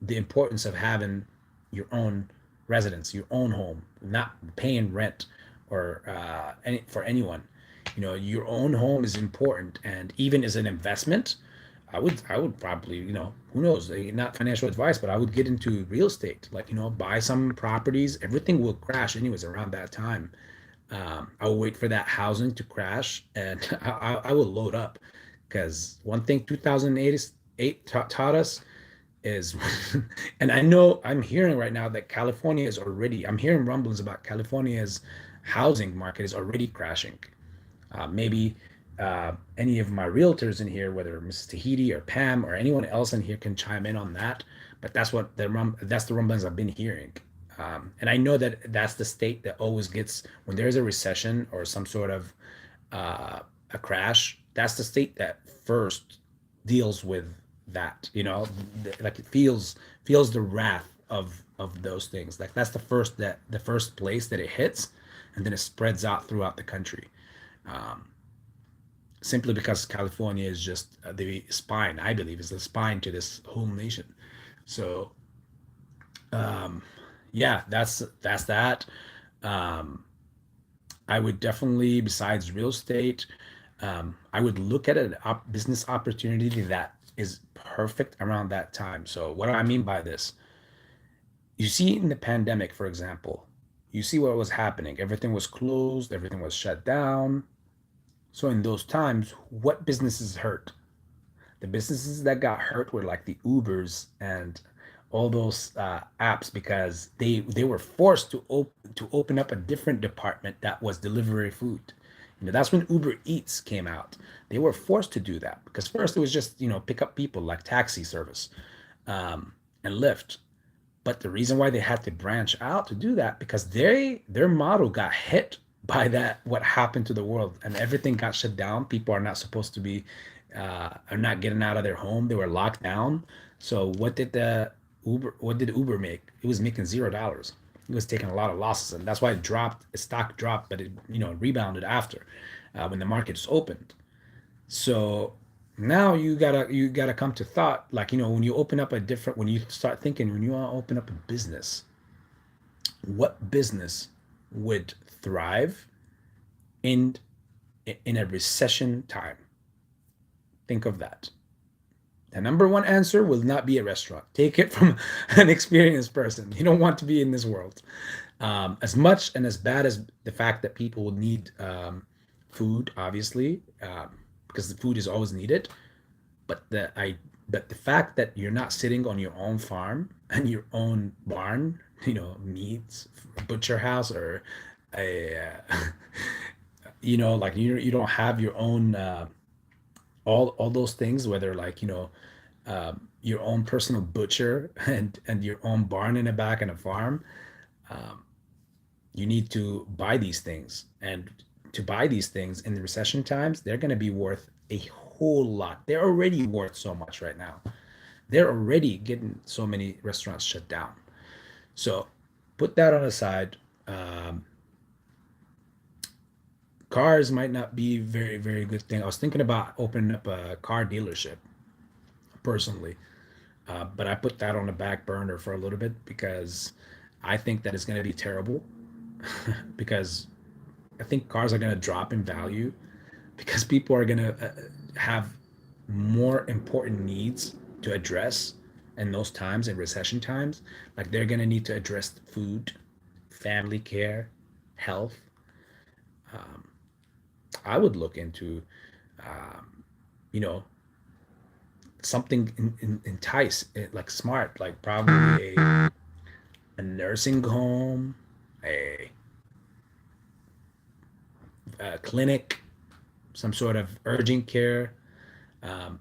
S1: the importance of having your own residence, your own home, not paying rent or for anyone. Your own home is important, and even as an investment, I would probably, who knows, not financial advice, but I would get into real estate, like, buy some properties. Everything will crash anyways around that time. I will wait for that housing to crash, and I will load up, because one thing 2008 taught us is, and I know I'm hearing right now that I'm hearing rumblings about California's housing market is already crashing. Maybe any of my realtors in here, whether Mrs. Tahiti or Pam or anyone else in here, can chime in on that. But that's the rumblings I've been hearing. And I know that that's the state that always gets, when there's a recession or some sort of a crash, that's the state that first deals with that, like it feels the wrath of those things. Like that's the first place that it hits, and then it spreads out throughout the country. Um, simply because California is just the spine, I believe, is the spine to this whole nation. So um, yeah, that's that. Um, I would definitely, besides real estate, I would look at an business opportunity that is perfect around that time. So what do I mean by this? You see in the pandemic, for example, you see what was happening. Everything was closed, everything was shut down. So in those times, what businesses hurt? The businesses that got hurt were like the Ubers and all those apps, because they were forced to open up a different department that was delivery food. That's when Uber Eats came out. They were forced to do that because first it was just pick up people like taxi service, and Lyft. But the reason why they had to branch out to do that, because their model got hit by that, what happened to the world, and everything got shut down. People are not supposed to be are not getting out of their home. They were locked down. So what did Uber make? It was making $0. It was taking a lot of losses, and that's why it dropped. The stock dropped, but it rebounded after, when the markets opened. So now you gotta come to thought, like, when you open up a different when you start thinking, when you want to open up a business, what business would thrive in in a recession time? Think of that. The number one answer will not be a restaurant. Take it from an experienced person. You don't want to be in this world. As much and as bad as the fact that people will need food, obviously, because the food is always needed. But the fact that you're not sitting on your own farm and your own barn, meats, butcher house, or a like you don't have your own all those things, whether like your own personal butcher and your own barn in the back and a farm. You need to buy these things, and to buy these things in the recession times, they're going to be worth a whole lot. They're already worth so much right now. They're already getting so many restaurants shut down. So put that on the side. um, Cars might not be very very good thing. I was thinking about opening up a car dealership personally, but I put that on the back burner for a little bit because I think that it's going to be terrible. Because I think cars are going to drop in value because people are going to have more important needs to address in those times, in recession times. Like, they're going to need to address food, family care, health. I would look into, you know, something entice, like smart, like probably a nursing home, a, a clinic, some sort of urgent care.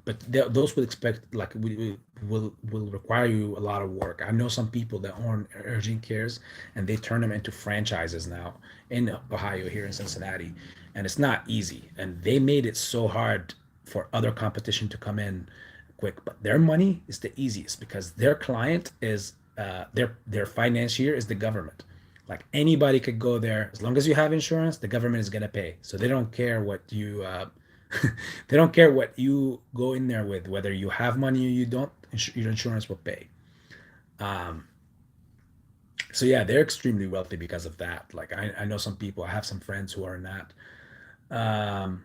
S1: But those would expect, like, will require you a lot of work. I know some people that own urgent cares, and they turn them into franchises now in Ohio, here in Cincinnati, and it's not easy. And they made it so hard for other competition to come in quick. But their money is the easiest because their client is their financier is the government. Like, anybody could go there as long as you have insurance. The government is gonna pay, so they don't care what you they don't care what you go in there with, whether you have money or you don't. Your insurance will pay. Um, so yeah, they're extremely wealthy because of that. Like, I know some people. I have some friends who are in that. Um,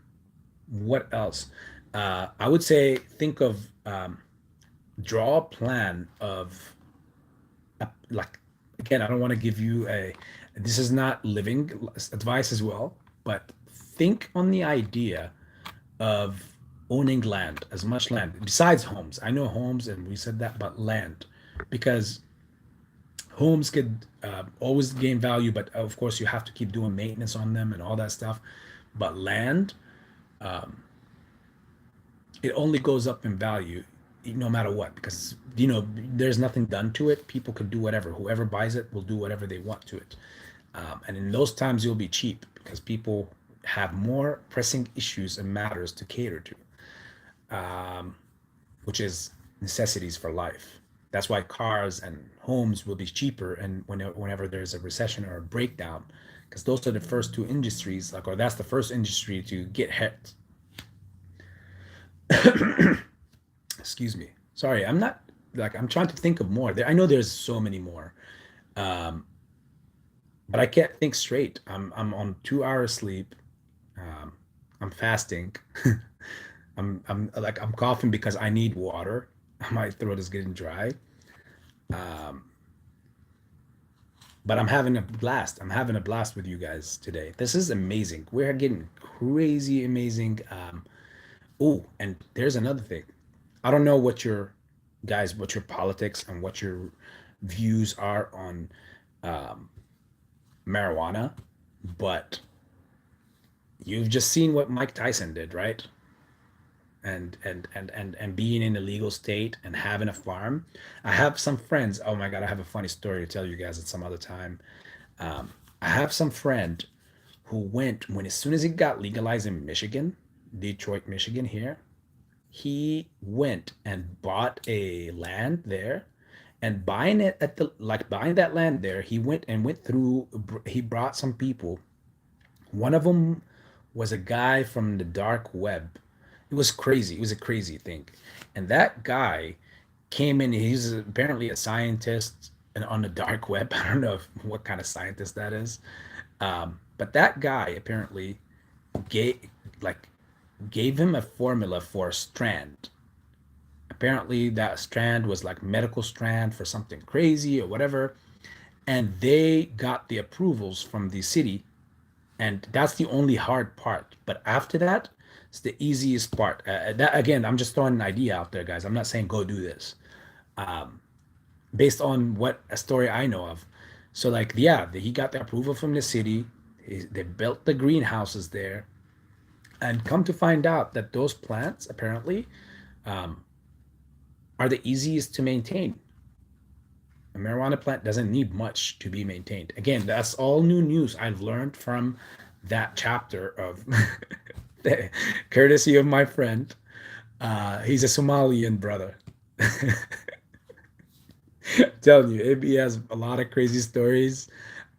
S1: what else? I would say think of draw a plan of like, again, I don't want to give you a, this is not living advice as well, but think on the idea of owning land, as much land besides homes. I know homes, and we said that, but land, because homes could always gain value, but of course you have to keep doing maintenance on them and all that stuff. But land, it only goes up in value no matter what, because there's nothing done to it. People could do whatever. Whoever buys it will do whatever they want to it. And in those times you'll be cheap because people have more pressing issues and matters to cater to, which is necessities for life. That's why cars and homes will be cheaper, and whenever there's a recession or a breakdown, because those are the first two industries, like, or that's the first industry to get hit. Excuse me. Sorry, I'm not like I'm trying to think of more. I know there's so many more, um, but I can't think straight. I'm on 2 hours sleep. Um, I'm fasting. I'm coughing because I need water. My throat is getting dry. Um, but I'm having a blast. I'm having a blast with you guys today. This is amazing. We're getting crazy amazing. Oh, and there's another thing. I don't know what your guys, what your politics and what your views are on um, marijuana, but you've just seen what Mike Tyson did, right? And being in a legal state and having a farm. I have some friends. Oh my God, I have a funny story to tell you guys at some other time. I have some friend who went when as soon as it got legalized in Michigan, Detroit, Michigan here, he went and bought a land there and buying it at the like buying that land there, he brought some people. One of them was a guy from the dark web. It was crazy. It was a crazy thing. And that guy came in, he's apparently a scientist and on the dark web. I don't know what kind of scientist that is. But that guy apparently gave like gave him a formula for a strand. Apparently that strand was like medical strand for something crazy or whatever. And they got the approvals from the city, and that's the only hard part. But after that, it's the easiest part. That again, I'm just throwing an idea out there, guys. I'm not saying go do this. Based on what a story I know of. So like, yeah, he got the approval from the city. They built the greenhouses there, and come to find out that those plants apparently are the easiest to maintain. A marijuana plant doesn't need much to be maintained. Again, that's all new news I've learned from that chapter of courtesy of my friend. He's a Somalian brother. Telling you, AB has a lot of crazy stories.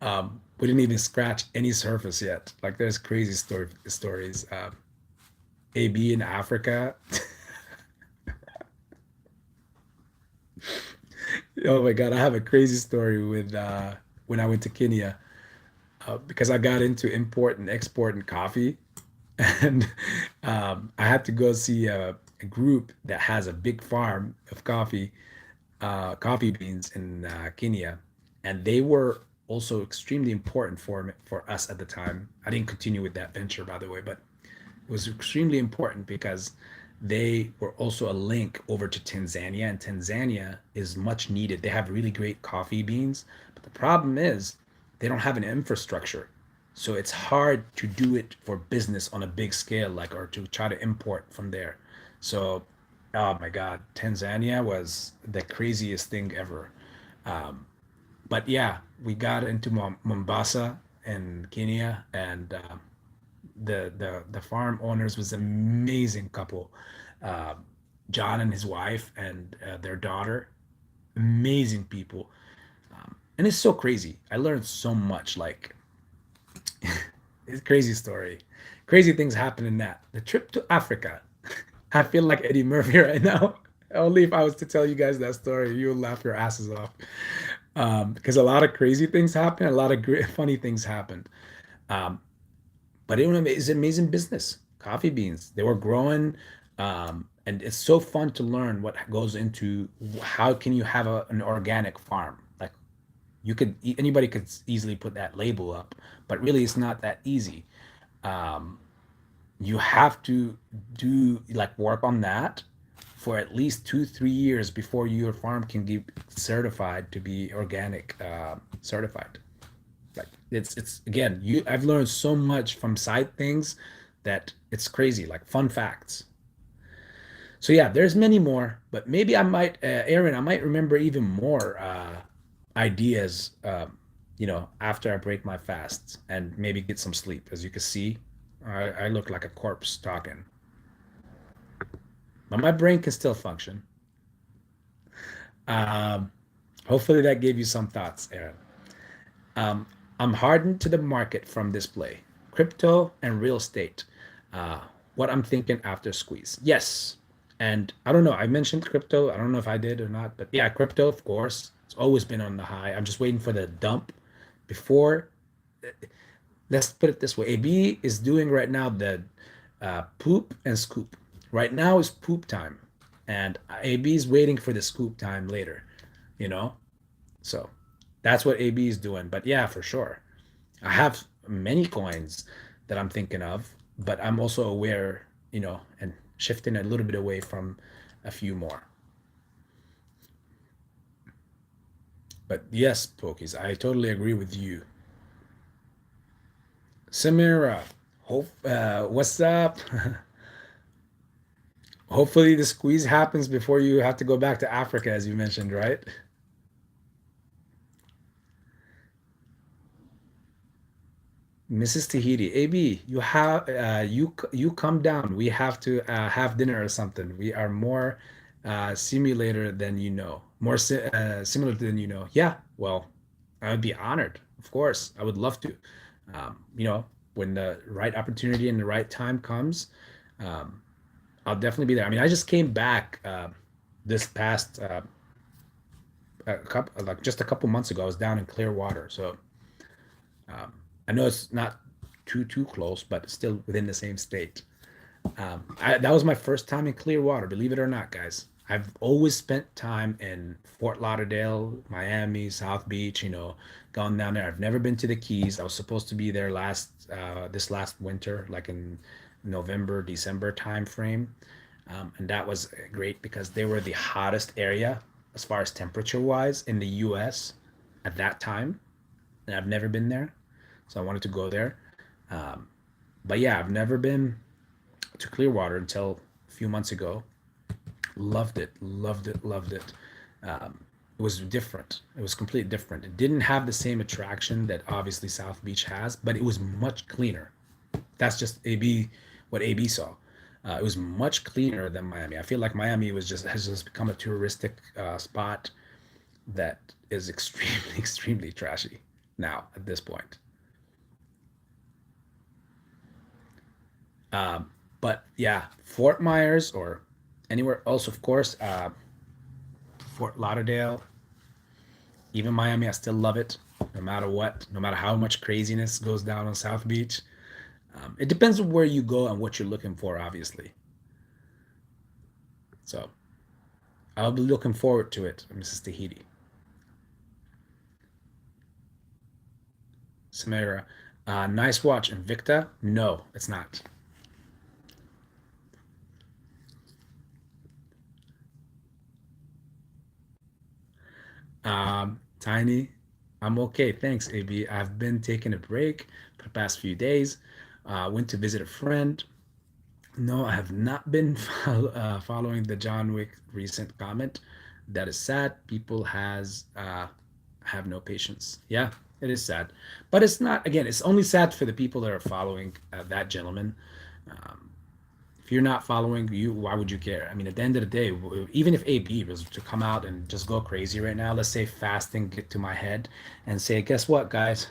S1: We didn't even scratch any surface yet. Like there's crazy stories. AB in Africa. Oh my God, I have a crazy story with when I went to Kenya because I got into import and export and coffee, and I had to go see a group that has a big farm of coffee beans in Kenya, and they were also extremely important for us at the time. I didn't continue with that venture, by the way, but it was extremely important because they were also a link over to Tanzania, and Tanzania is much needed. They have really great coffee beans, but the problem is they don't have an infrastructure. So it's hard to do it for business on a big scale, like or to try to import from there. So, oh my God, Tanzania was the craziest thing ever. Um, but yeah, we got into Mombasa and Kenya, and the farm owners was an amazing couple. Uh, John and his wife and their daughter, amazing people. And it's so crazy. I learned so much. Like it's a crazy story. Crazy things happen in that. The trip to Africa. I feel like Eddie Murphy right now. Only if I was to tell you guys that story, you would laugh your asses off. Because a lot of crazy things happen, a lot of great, funny things happened. Um, but it's amazing business. Coffee beans, they were growing, and it's so fun to learn what goes into how can you have an organic farm. Like anybody could easily put that label up, but really it's not that easy. Um, you have to do like work on that for at least 2 3 years before your farm can get certified to be organic certified. Like it's again, you I've learned so much from side things that it's crazy, like fun facts. So yeah, there's many more, but maybe I might Aaron, I might remember even more ideas after I break my fast and maybe get some sleep. As you can see, I look like a corpse talking, but my brain can still function. um, Hopefully that gave you some thoughts, Aaron. Um, I'm hardened to the market from display, crypto and real estate. Uh, what I'm thinking after squeeze. Yes. And I don't know, I mentioned crypto. I don't know if I did or not, but yeah, crypto, of course, it's always been on the high. I'm just waiting for the dump before. Let's put it this way. AB is doing right now the poop and scoop. Right now is poop time, and AB is waiting for the scoop time later, you know? So that's what AB is doing. But yeah, for sure. I have many coins that I'm thinking of, but I'm also aware, and shifting a little bit away from a few more. But yes, Pokies, I totally agree with you. Samira, what's up? Hopefully the squeeze happens before you have to go back to Africa, as you mentioned, right? Mrs. Tahiti, AB, you come down. We have to have dinner or something. We are more simulator than you know, more similar than you know. Yeah, well, I would be honored. Of course, I would love to. When the right opportunity and the right time comes, um, I'll definitely be there. I mean, I just came back this past a couple like just a couple months ago. I was down in Clearwater, so um, I know it's not too close, but still within the same state. That was my first time in Clearwater, believe it or not, guys. I've always spent time in Fort Lauderdale, Miami, South Beach, gone down there. I've never been to the Keys. I was supposed to be there this last winter, like in November, December time frame. And that was great because they were the hottest area as far as temperature wise in the US at that time. And I've never been there. So I wanted to go there. Um, but yeah, I've never been to Clearwater until a few months ago. Loved it, loved it, loved it. It was different. It was completely different. It didn't have the same attraction that obviously South Beach has, but it was much cleaner. That's just AB what AB saw. It was much cleaner than Miami. I feel like Miami has just become a touristic spot that is extremely extremely trashy now at this point. But yeah, Fort Myers or anywhere else, of course. Fort Lauderdale, even Miami, I still love it, no matter what, no matter how much craziness goes down on South Beach. It depends on where you go and what you're looking for, obviously. So I'll be looking forward to it, Mrs. Tahiti. Samira, nice watch. Invicta? No, it's not. Tiny, I'm okay. Thanks, AB. I've been taking a break for the past few days. Went to visit a friend. No, I have not been following the John Wick recent comment. That is sad. People has have no patience. Yeah, it is sad, but it's not. Again, it's only sad for the people that are following that gentleman. Um, if you're not following you, why would you care? I mean, at the end of the day, even if AB was to come out and just go crazy right now, let's say fasting get to my head and say, guess what, guys,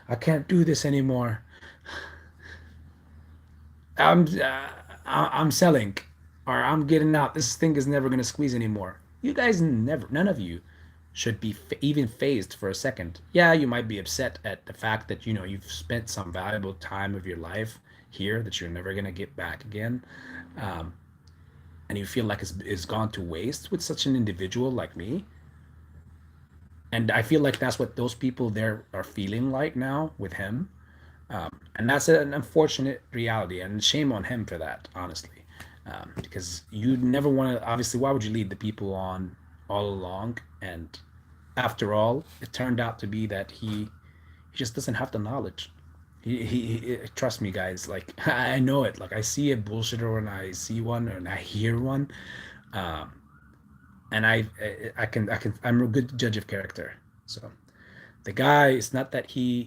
S1: I can't do this anymore. I'm I'm selling or I'm getting out. This thing is never going to squeeze anymore. You guys never, none of you should be even phased for a second. Yeah, you might be upset at the fact that you've spent some valuable time of your life here that you're never going to get back again. Um, and you feel like it's gone to waste with such an individual like me. And I feel like that's what those people there are feeling like now with him. And that's an unfortunate reality, and shame on him for that, honestly. Because you never want to, obviously, why would you lead the people on all along? And after all, it turned out to be that he just doesn't have the knowledge. Trust me, guys. Like I know it. Like I see a bullshitter when I see one and I hear one, um, and I'm a good judge of character. So the guy, it's not that he's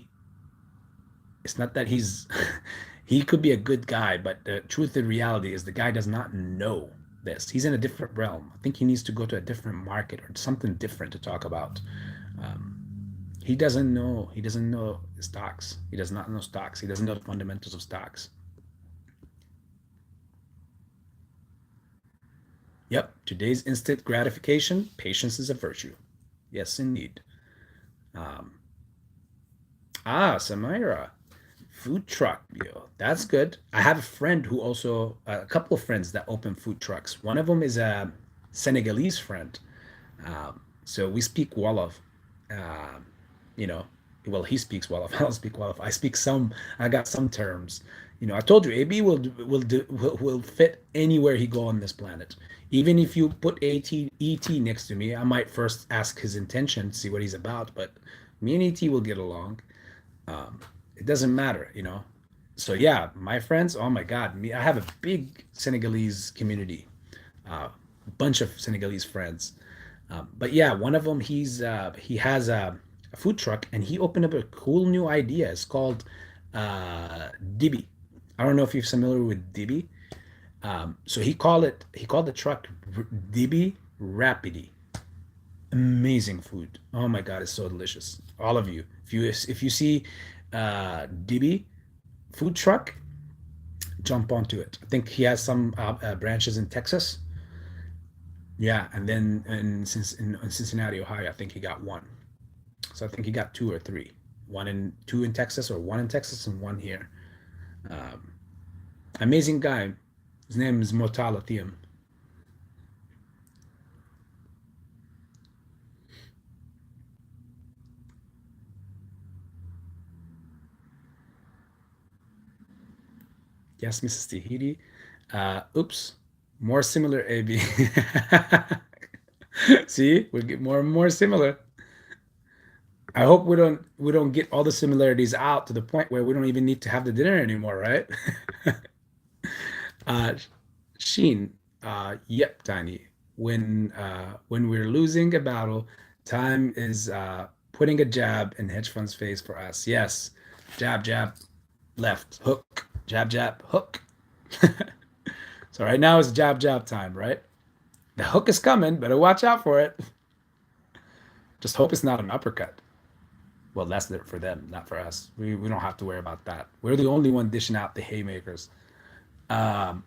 S1: he could be a good guy, but the truth and reality is the guy does not know this. He's in a different realm. I think he needs to go to a different market or something different to talk about. Um, he doesn't know. He doesn't know stocks. He does not know stocks. He doesn't know the fundamentals of stocks. Today's instant gratification, patience is a virtue. Yes, indeed. Um, Samira, food truck, yo, that's good. I have a friend who also, a couple of friends that open food trucks. One of them is a Senegalese friend. So we speak Wolof. Um, you know, well, he speaks Wolof. I don't speak Wolof. I speak some. I got some terms. I told you, AB will fit anywhere he go on this planet. Even if you put ET next to me, I might first ask his intention, see what he's about. But me and ET will get along. It doesn't matter. So yeah, my friends. Oh my God, I have a big Senegalese community. A bunch of Senegalese friends. But yeah, one of them he has a food truck and he opened up a cool new idea. It's called bbby. I don't know if you're familiar with bbby. So he called the truck bbby rapidi. Amazing food. Oh my God, it's so delicious. All of you, if you see bbby food truck, jump onto it. I think he has some branches in Texas. Yeah, and then in Cincinnati, Ohio, I think he got one. So I think he got two or three. Two in Texas, or one in Texas and one here. Um, Amazing guy. His name is Motala Thiam. Yes, Mrs. Tahiti. Oops. More similar, AB. See, we get more and more similar. I hope we don't get all the similarities out to the point where we don't even need to have the dinner anymore, right? Uh, Sheen, yep, Tiny. When we're losing a battle, time is putting a jab in hedge fund's face for us. Yes, jab, jab, left, hook, jab, jab, hook. So right now it's jab, jab time, right? The hook is coming. Better watch out for it. Just hope it's not an uppercut. Well, that's it for them, not for us. We don't have to worry about that. We're the only one dishing out the haymakers. Um,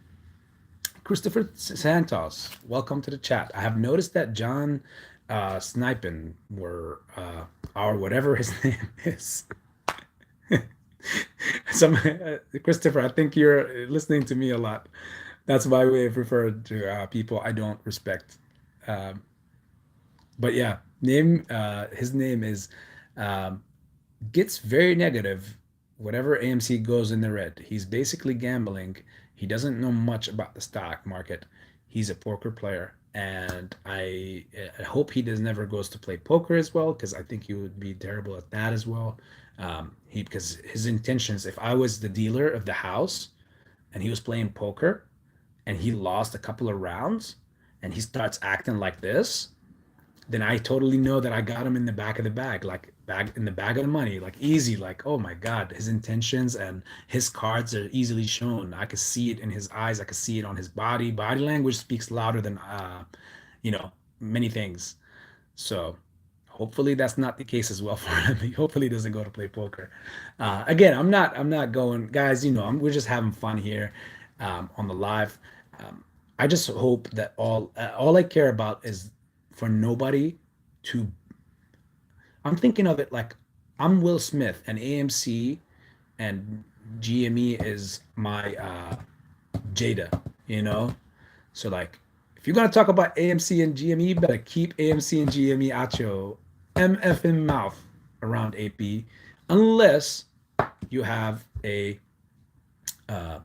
S1: Christopher Santos, welcome to the chat. I have noticed that John Snipin, or whatever his name is. Some Christopher, I think you're listening to me a lot. That's my way of referring to people I don't respect. Um, but yeah, his name is um, gets very negative whenever AMC goes in the red. He's basically gambling. He doesn't know much about the stock market. He's a poker player, and I hope he does never goes to play poker as well, because I think he would be terrible at that as well. He Because his intentions, if I was the dealer of the house and he was playing poker and he lost a couple of rounds and he starts acting like this, then I totally know that I got him in the back of the bag, like bag in the bag of the money, like easy, like, oh my God, his intentions and his cards are easily shown. I could see it in his eyes, I could see it on his body. Body language speaks louder than you know, many things. So hopefully that's not the case as well for him. Hopefully he doesn't go to play poker. Again, I'm not going, guys, we're just having fun here on the live. Um, I just hope that all I care about is for nobody to. I'm thinking of it like I'm Will Smith and AMC and GME is my Jada, you know? So like if you're gonna talk about AMC and GME, you better keep AMC and GME out your MFN mouth around AP, unless you have a uh,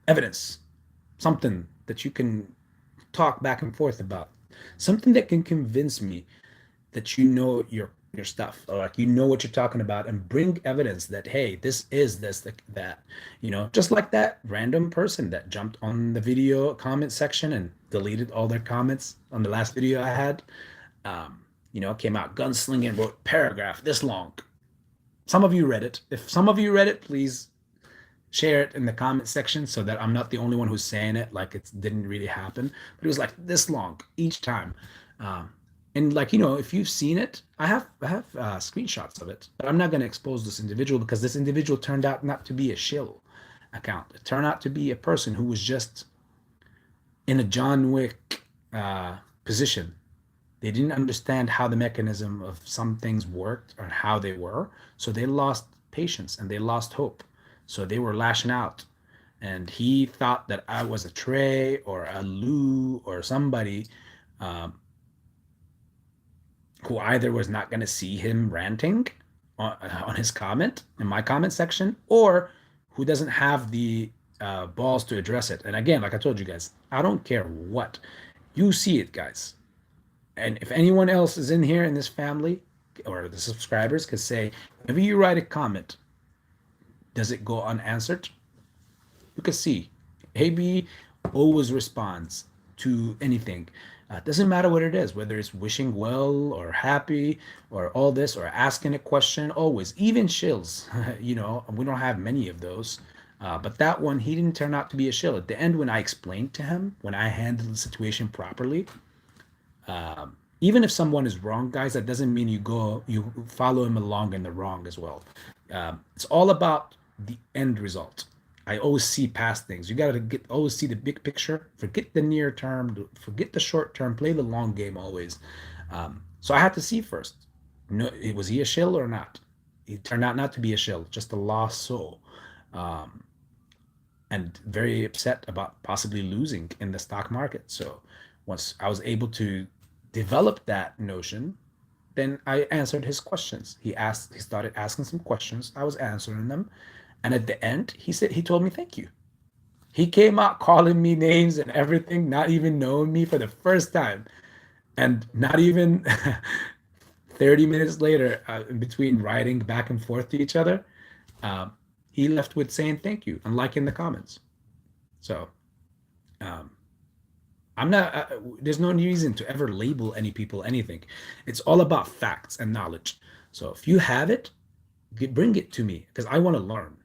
S1: evidence, something that you can talk back and forth about, something that can convince me that you know your stuff, or like you know what you're talking about, and bring evidence that hey, this is this that, just like that random person that jumped on the video comment section and deleted all their comments on the last video I had. Came out gunslinging, wrote paragraph this long. Some of you read it. If some of you read it, please share it in the comment section so that I'm not the only one who's saying it like it didn't really happen. But it was like this long each time. And like, if you've seen it, I have screenshots of it, but I'm not going to expose this individual because this individual turned out not to be a shill account. It turned out to be a person who was just in a John Wick position. They didn't understand how the mechanism of some things worked or how they were. So they lost patience and they lost hope. So they were lashing out. And he thought that I was a Trey or a Lou or somebody um, who either was not going to see him ranting on his comment in my comment section, or who doesn't have the balls to address it. And again, like I told you guys, I don't care what. You see it, guys. And if anyone else is in here in this family or the subscribers could say, whenever you write a comment, does it go unanswered? You can see AB always responds to anything. Doesn't matter what it is, whether it's wishing well or happy or all this or asking a question, always, even shills. We don't have many of those. But that one, he didn't turn out to be a shill. At the end, when I explained to him, when I handled the situation properly, even if someone is wrong, guys, that doesn't mean you follow him along in the wrong as well. It's all about the end result. I always see past things. You got to always see the big picture. Forget the near term. Forget the short term. Play the long game always. So I had to see first. No, was he a shill or not? He turned out not to be a shill, just a lost soul, and very upset about possibly losing in the stock market. So once I was able to develop that notion, then I answered his questions. He started asking some questions. I was answering them. And at the end, he told me thank you. He came out calling me names and everything, not even knowing me for the first time. And not even 30 minutes later, in between writing back and forth to each other, um, he left with saying thank you and liking the comments. So um, I'm not, there's no reason to ever label any people anything. It's all about facts and knowledge. So if you have it, bring it to me because I want to learn.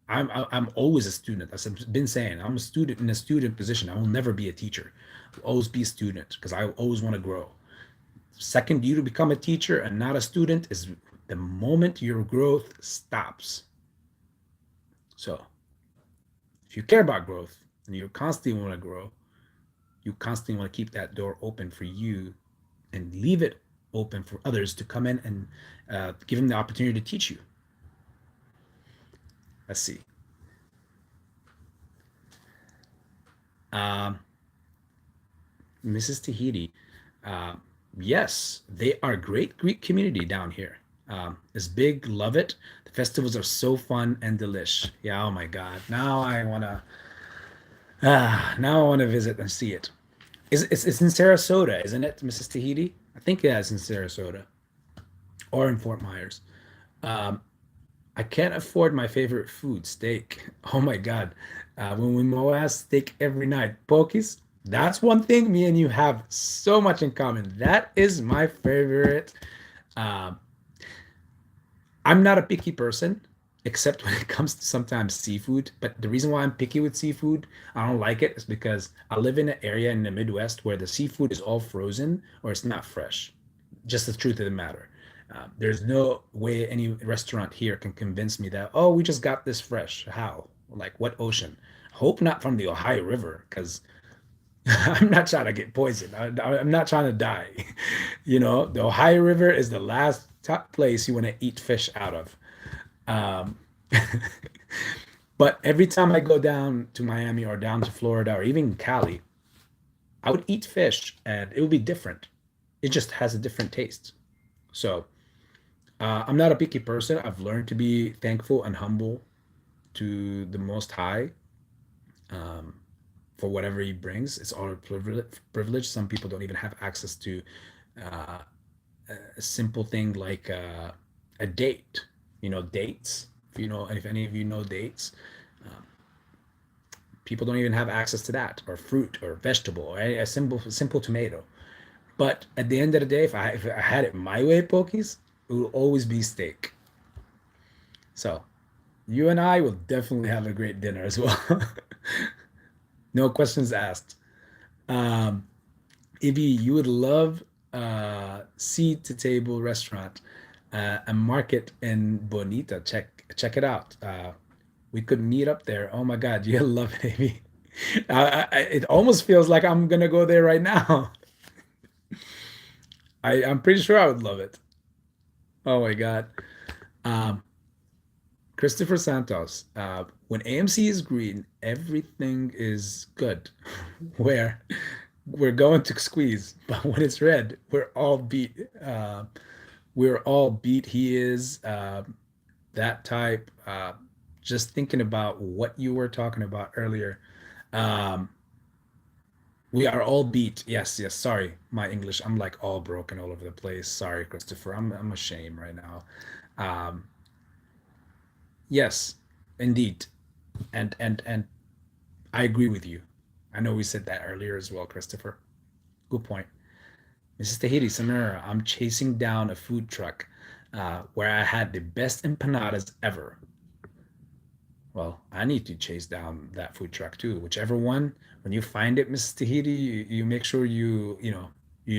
S1: I'm always a student. As I've been saying, I'm a student in a student position. I will never be a teacher. I'll always be a student because I always want to grow. Second, you to become a teacher and not a student is the moment your growth stops. So if you care about growth and you constantly want to grow, you constantly want to keep that door open for you and leave it open for others to come in and give them the opportunity to teach you. Let's see. Um, Mrs. Tahiti. Uh, yes, they are a great Greek community down here. It's big, love it. The festivals are so fun and delish. Yeah, oh my God. Now I wanna visit and see it. It's in Sarasota, isn't it, Mrs. Tahiti? I think yeah, it's in Sarasota or in Fort Myers. Um, I can't afford my favorite food, steak. Oh my God. When we mow ass steak every night, Pokies, that's one thing me and you have so much in common. That is my favorite. Um, I'm not a picky person, except when it comes to sometimes seafood. But the reason why I'm picky with seafood, I don't like it, is because I live in an area in the Midwest where the seafood is all frozen or it's not fresh. Just the truth of the matter. There's no way any restaurant here can convince me that, oh, we just got this fresh. How? Like what ocean? Hope not from the Ohio River, because I'm not trying to get poisoned. I'm not trying to die. The Ohio River is the last top place you want to eat fish out of. Um, but every time I go down to Miami or down to Florida or even Cali, I would eat fish and it would be different. It just has a different taste. So I'm not a picky person. I've learned to be thankful and humble to the Most High um, for whatever He brings. It's all a privilege. Some people don't even have access to uh, a simple thing like a date. Dates. If any of you know dates, um, people don't even have access to that, or fruit, or vegetable, or a simple tomato. But at the end of the day, if I had it my way, Pokies, it will always be steak. So you and I will definitely have a great dinner as well. No questions asked. Um, Ibi, you would love seed to table restaurant, a market in Bonita. Check it out. We could meet up there. Oh my God, you'll love it, Ibi. It almost feels like I'm gonna go there right now. I'm pretty sure I would love it. Oh my God. Um, Christopher Santos. When AMC is green, everything is good. Where we're going to squeeze, but when it's red, we're all beat. We're all beat. He is that type. Just thinking about what you were talking about earlier. Um, we are all beat. Yes, yes. Sorry, my English. I'm like all broken all over the place. Sorry, Christopher. I'm ashamed right now. Um, yes, indeed. And I agree with you. I know we said that earlier as well, Christopher. Good point. Mrs. Tahiti, Samara, I'm chasing down a food truck where I had the best empanadas ever. Well, I need to chase down that food truck too. Whichever one, when you find it, Mrs. Tahiti, you make sure you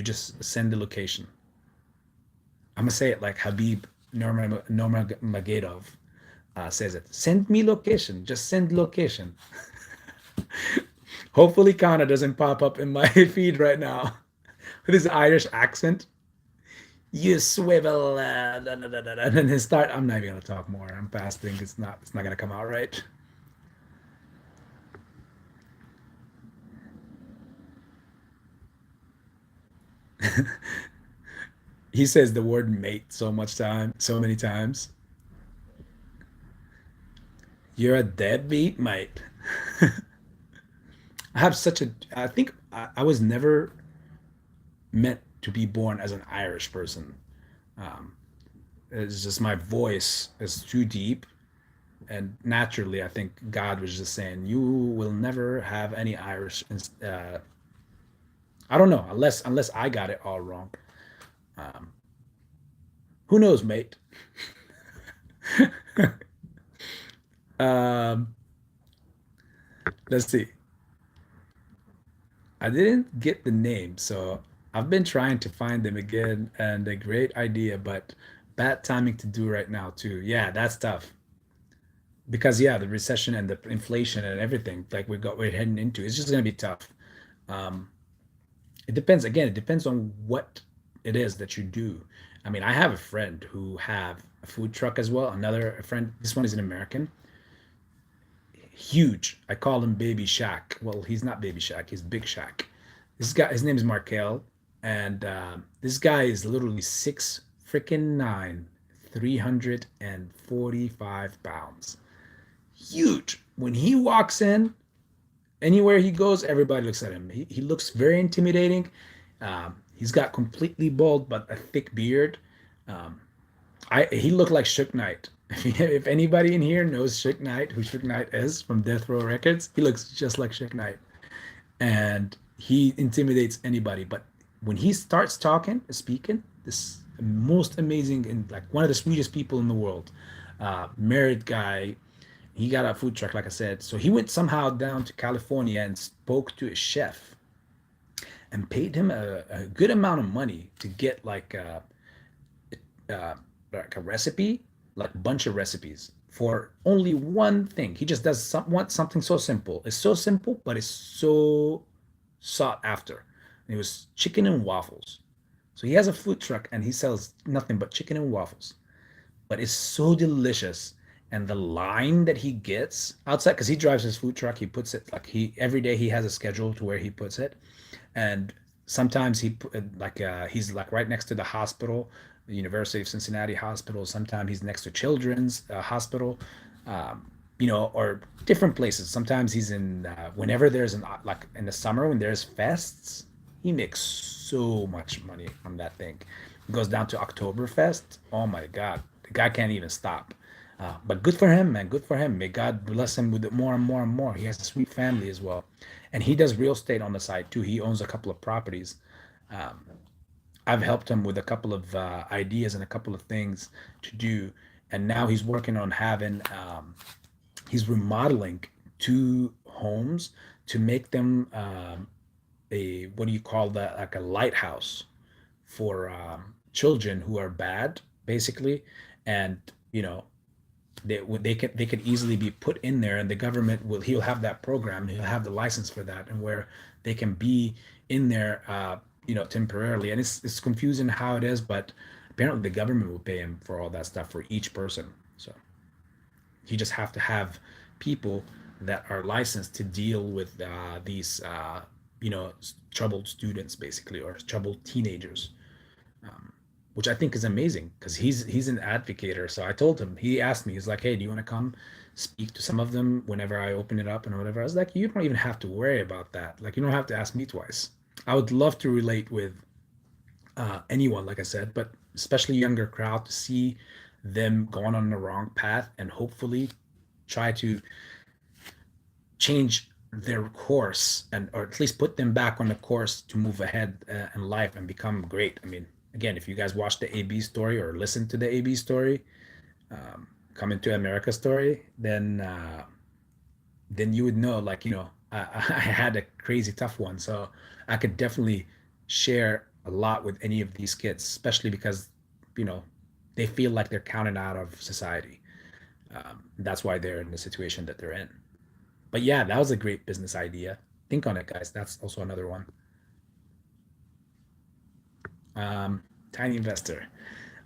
S1: just send the location. I'm gonna say it like Habib Nurmagomedov says it. Send me location. Just send location. Hopefully, Kana doesn't pop up in my feed right now with his Irish accent. You swivel, and then his start. I'm not even gonna talk more. I'm fasting. It's not gonna come out right. He says the word mate so many times. You're a deadbeat, mate. I have such a. I think I was never meant to be born as an Irish person. Um, it's just my voice is too deep, and naturally, I think God was just saying, "You will never have any Irish." I don't know, unless I got it all wrong. Um, who knows, mate? um, let's see. I didn't get the name, so I've been trying to find them again, and a great idea, but bad timing to do right now too. Yeah, that's tough because yeah, the recession and the inflation and everything like we're heading into, it's just gonna be tough. Um, it depends. Again, it depends on what it is that you do. I mean, I have a friend who have a food truck as well. Another friend. This one is an American, huge. I call him Baby Shack. Well, he's not Baby Shack. He's Big Shack. This guy, his name is Markel, and this guy is literally 6 freaking 9, 345 pounds. Huge. When he walks in, anywhere he goes, everybody looks at him. He looks very intimidating. He's got completely bald but a thick beard. Um, he looked like Shook Knight. If anybody in here knows Shook Knight, who Shook Knight is from Death Row Records, he looks just like Shook Knight, and he intimidates anybody. But when he starts talking, speaking, this most amazing and like one of the sweetest people in the world, married guy. He got a food truck, like I said. So he went somehow down to California and spoke to a chef and paid him a good amount of money to get uh, like a recipe, like a bunch of recipes for only one thing. He just does want something so simple. It's so simple, but it's so sought after. And it was chicken and waffles. So he has a food truck and he sells nothing but chicken and waffles, but it's so delicious. And the line that he gets outside, because he drives his food truck, he puts it like he every day he has a schedule to where he puts it, and sometimes he's like right next to the hospital, the University of Cincinnati Hospital. Sometimes he's next to Children's Hospital, or different places. Sometimes he's in whenever there's like in the summer when there's fests, he makes so much money from that thing. It goes down to Oktoberfest. Oh my God, the guy can't even stop. But good for him, man. Good for him. May God bless him with it more and more and more. He has a sweet family as well, and he does real estate on the side too. He owns a couple of properties. Um, I've helped him with a couple of ideas and a couple of things to do, and now he's working on having he's remodeling two homes to make them a what do you call that, like a lighthouse for children who are bad, basically, and you know they could easily be put in there, and the government will he'll have that program, he'll have the license for that, and where they can be in there, temporarily. And it's confusing how it is, but apparently the government will pay him for all that stuff for each person. So you just have to have people that are licensed to deal with these troubled students, basically, or troubled teenagers, which I think is amazing because he's an advocator. So I told him, he asked me, he's like, hey, do you want to come speak to some of them whenever I open it up and whatever? I was like, you don't even have to worry about that. Like, you don't have to ask me twice. I would love to relate with anyone, like I said, but especially younger crowd, to see them going on the wrong path and hopefully try to change their course, and or at least put them back on the course to move ahead in life and become great. I mean, again, if you guys watch the AB story or listen to the AB story, coming to America story, then you would know, like, I had a crazy tough one, so I could definitely share a lot with any of these kids, especially because you know they feel like they're counted out of society. That's why they're in the situation that they're in. But yeah, that was a great business idea. Think on it, guys. That's also another one. um, Tiny investor.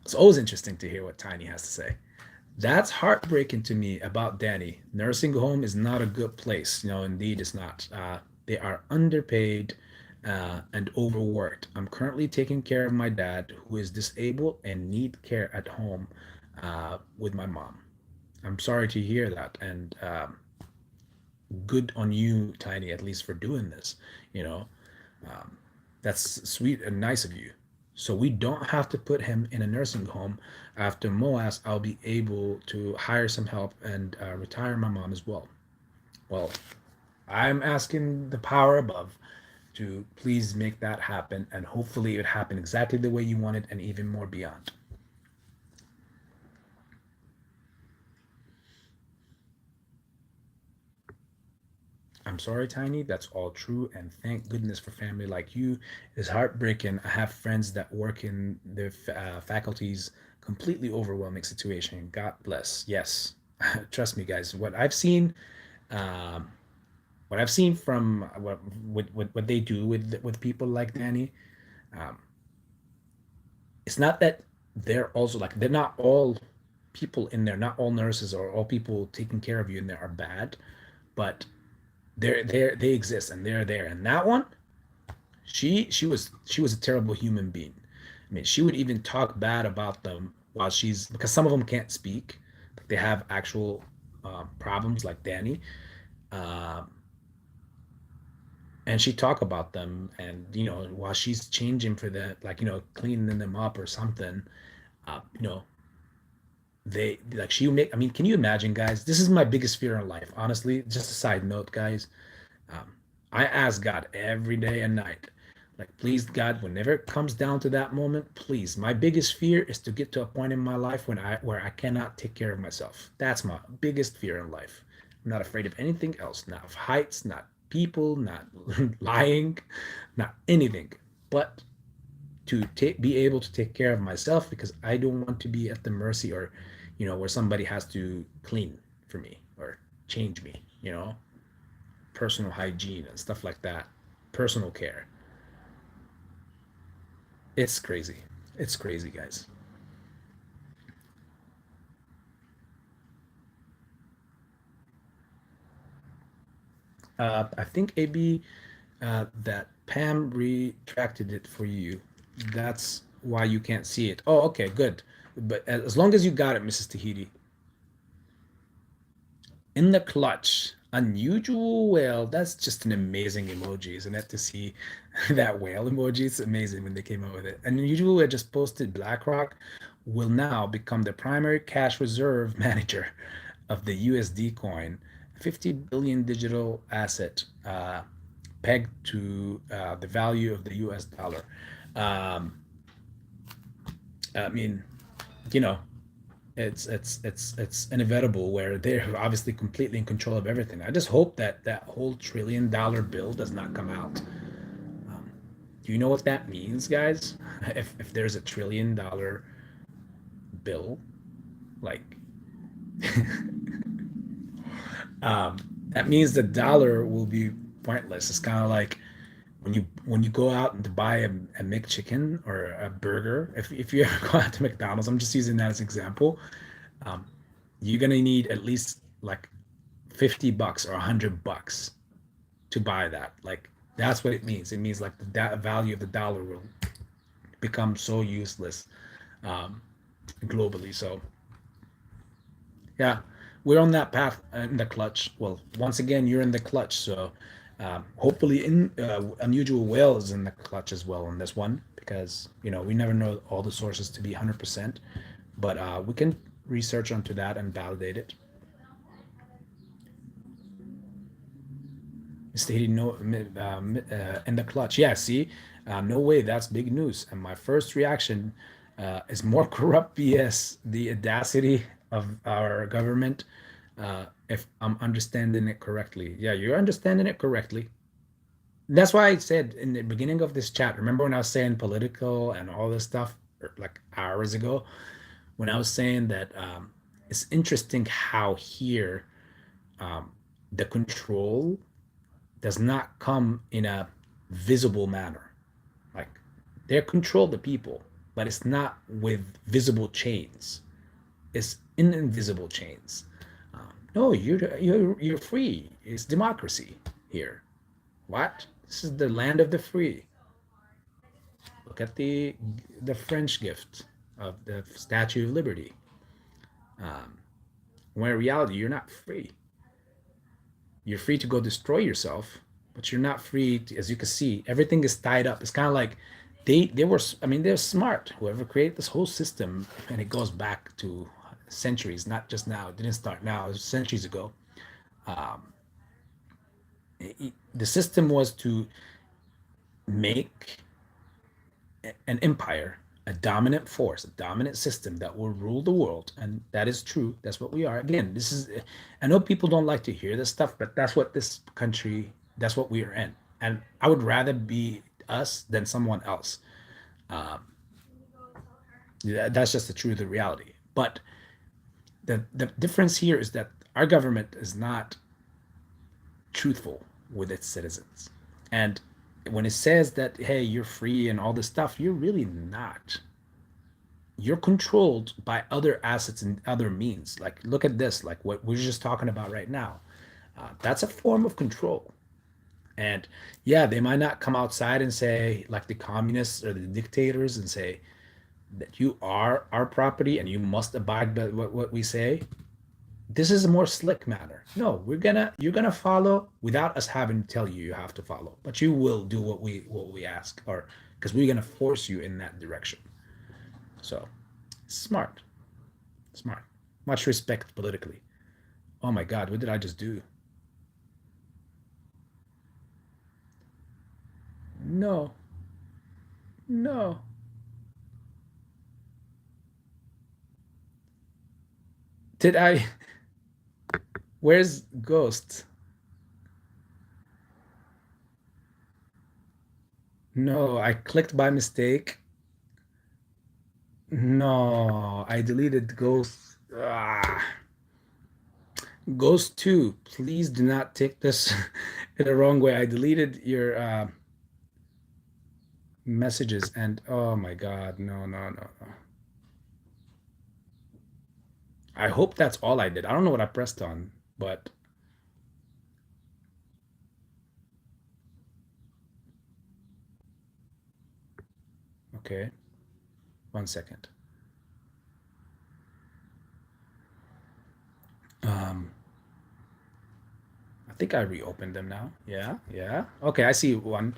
S1: It's always interesting to hear what Tiny has to say. That's heartbreaking to me about Danny. Nursing home is not a good place. No, indeed, it's not. They are underpaid and overworked. I'm currently taking care of my dad, who is disabled and need care at home with my mom. I'm sorry to hear that, and good on you, Tiny, at least for doing this. You know, um, that's sweet and nice of you. So we don't have to put him in a nursing home. After MOAS, I'll be able to hire some help and retire my mom as well. Well, I'm asking the power above to please make that happen, and hopefully it happen exactly the way you want it and even more beyond. I'm sorry, Tiny. That's all true, and thank goodness for family like you. It's heartbreaking. I have friends that work in the faculties, completely overwhelming situation. God bless. Yes, trust me, guys. Um, what I've seen from what they do with people like Danny, um, it's not that they're also like they're not all people in there, not all nurses or all people taking care of you in there are bad, but they exist and they're there. And that one, she was a terrible human being. I mean, she would even talk bad about them while she's because some of them can't speak, like they have actual problems, like Danny, um, and she talk about them, and while she's changing for that, like cleaning them up or something, uh, you know they like she make. I mean, can you imagine, guys? This is my biggest fear in life, honestly. Just a side note, guys. Um, I ask God every day and night, like, please, God, whenever it comes down to that moment, please. My biggest fear is to get to a point in my life where I cannot take care of myself. That's my biggest fear in life. I'm not afraid of anything else, not of heights, not people, not lying, not anything, but to be able to take care of myself, because I don't want to be at the mercy, or where somebody has to clean for me or change me. Personal hygiene and stuff like that, personal care. It's crazy. It's crazy, guys. I think AB, that Pam retracted it for you. That's why you can't see it. Oh, okay, good. But as long as you got it, Mrs. Tahiti. In the clutch, unusual whale. That's just an amazing emoji, isn't it? To see that whale emoji, it's amazing when they came out with it. And unusual whale just posted BlackRock will now become the primary cash reserve manager of the USD coin, 50 billion digital asset, pegged to the value of the US dollar. Um, I mean, you know, it's inevitable where they're obviously completely in control of everything. I just hope that that whole $1 trillion bill does not come out. Um, do you know what that means, guys? If there's a $1 trillion bill, like, That means the dollar will be pointless. It's kind of like when you go out and to buy a McChicken or a burger. If you ever go out to McDonald's, I'm just using that as an example. Um, you're gonna need at least like $50 or $100 to buy that. Like that's what it means. It means like the value of the dollar will become so useless um, globally. So yeah, we're on that path in the clutch. Well, once again, you're in the clutch. So hopefully, in unusual whale is in the clutch as well on this one because we never know all the sources to be 100%, but we can research onto that and validate it. Stating no in the clutch. Yeah, see, no way. That's big news. And my first reaction is more corrupt BS. The audacity of our government. If I'm understanding it correctly, yeah, you're understanding it correctly. That's why I said in the beginning of this chat. Remember when I was saying political and all this stuff, like hours ago, when I was saying that it's interesting how here um, the control does not come in a visible manner. Like they control the people, but it's not with visible chains. It's in invisible chains. No, you're free. It's democracy here. What? This is the land of the free. Look at the French gift of the Statue of Liberty. When in reality, you're not free. You're free to go destroy yourself, but you're not free to, as you can see, everything is tied up. It's kind of like they were, I mean, they're smart. Whoever created this whole system, and it goes back to centuries, not just now. It didn't start now, it was centuries ago. The system was to make an empire, a dominant force, a dominant system that will rule the world. And that is true. That's what we are. Again, this is, I know people don't like to hear this stuff, but that's what this country, that's what we are in. And I would rather be us than someone else. That's just the truth of the reality. But the difference here is that our government is not truthful with its citizens. And when it says that, hey, you're free and all this stuff, you're really not. You're controlled by other assets and other means. Like, look at this, like what we're just talking about right now. That's a form of control. And yeah, they might not come outside and say, like the communists or the dictators, and say that you are our property and you must abide by what we say. This is a more slick manner. No, you're gonna follow without us having to tell you you have to follow, but you will do what we ask, or because we're gonna force you in that direction. So smart, smart. Much respect politically. Oh my God, what did I just do? No, no. Did I? Where's Ghost? No, I clicked by mistake. No, I deleted Ghost. Ghost 2, please do not take this in the wrong way. I deleted your messages and oh my God, no, no, no, no. I hope that's all I did. I don't know what I pressed on, but okay. 1 second. Um, I think I reopened them now. Yeah, yeah. Okay, I see one.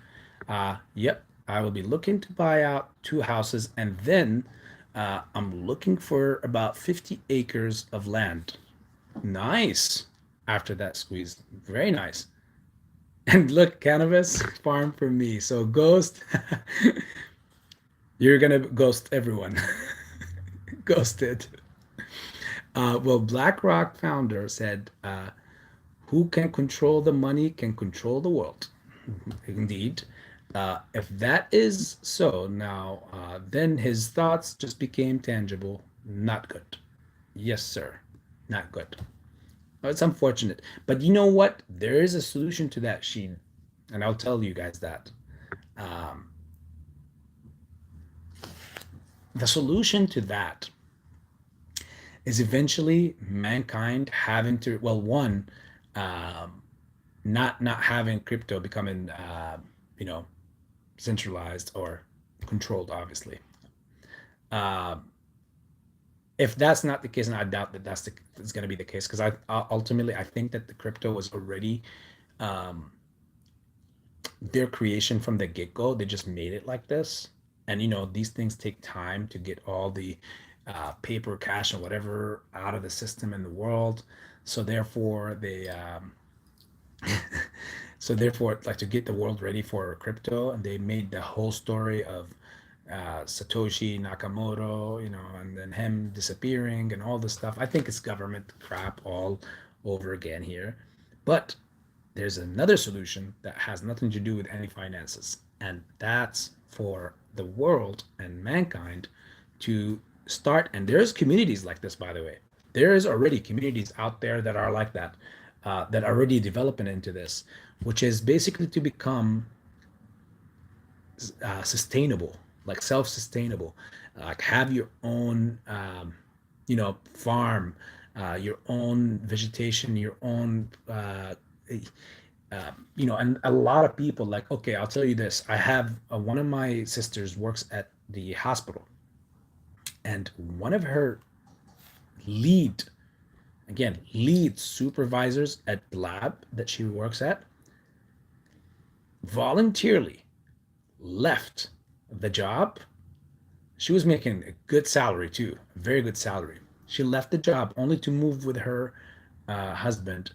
S1: Yep. I will be looking to buy out 2 houses, and then I'm looking for about 50 acres of land. Nice. After that squeeze, very nice. And look, cannabis farm for me. So ghost, you're gonna ghost everyone. Ghosted. Well, BlackRock founder said, "Who can control the money can control the world." Indeed. If that is so, now then his thoughts just became tangible. Not good. Yes, sir. Not good. Oh, it's unfortunate. But you know what? There is a solution to that, Sheen. And I'll tell you guys that. Um, the solution to that is eventually mankind having to, well, one, um, not having crypto becoming, you know, centralized or controlled, obviously. Um, if that's not the case, and I doubt that that's going to be the case, because ultimately I think that the crypto was already um, their creation from the get-go. They just made it like this, and these things take time to get all the paper, cash, and whatever out of the system in the world. So therefore, like to get the world ready for crypto, and they made the whole story of Satoshi Nakamoto, and then him disappearing and all this stuff. I think it's government crap all over again here. But there's another solution that has nothing to do with any finances, and that's for the world and mankind to start. And there's communities like this, by the way. There's already communities out there that are like that, that are already developing into this, which is basically to become sustainable, like self-sustainable, like have your own, farm, your own vegetation, your own, and a lot of people like, okay, I'll tell you this. I have one of my sisters works at the hospital, and one of her lead, again, lead supervisors at the lab that she works at voluntarily left the job. She was making a good salary too, a very good salary. She left the job only to move with her husband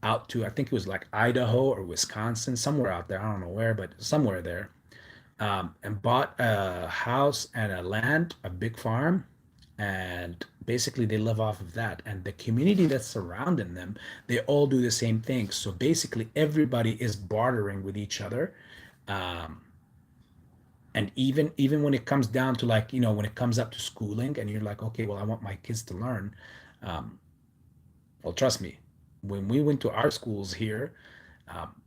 S1: out to, I think it was like Idaho or Wisconsin, somewhere out there. I don't know where, but somewhere there. And bought a house and a land, a big farm, and basically they live off of that. And the community that's surrounding them, they all do the same thing. So basically, everybody is bartering with each other. Um, and even when it comes down to, like, when it comes up to schooling, and you're like, okay, well, I want my kids to learn. Um, well, trust me, when we went to our schools here, um,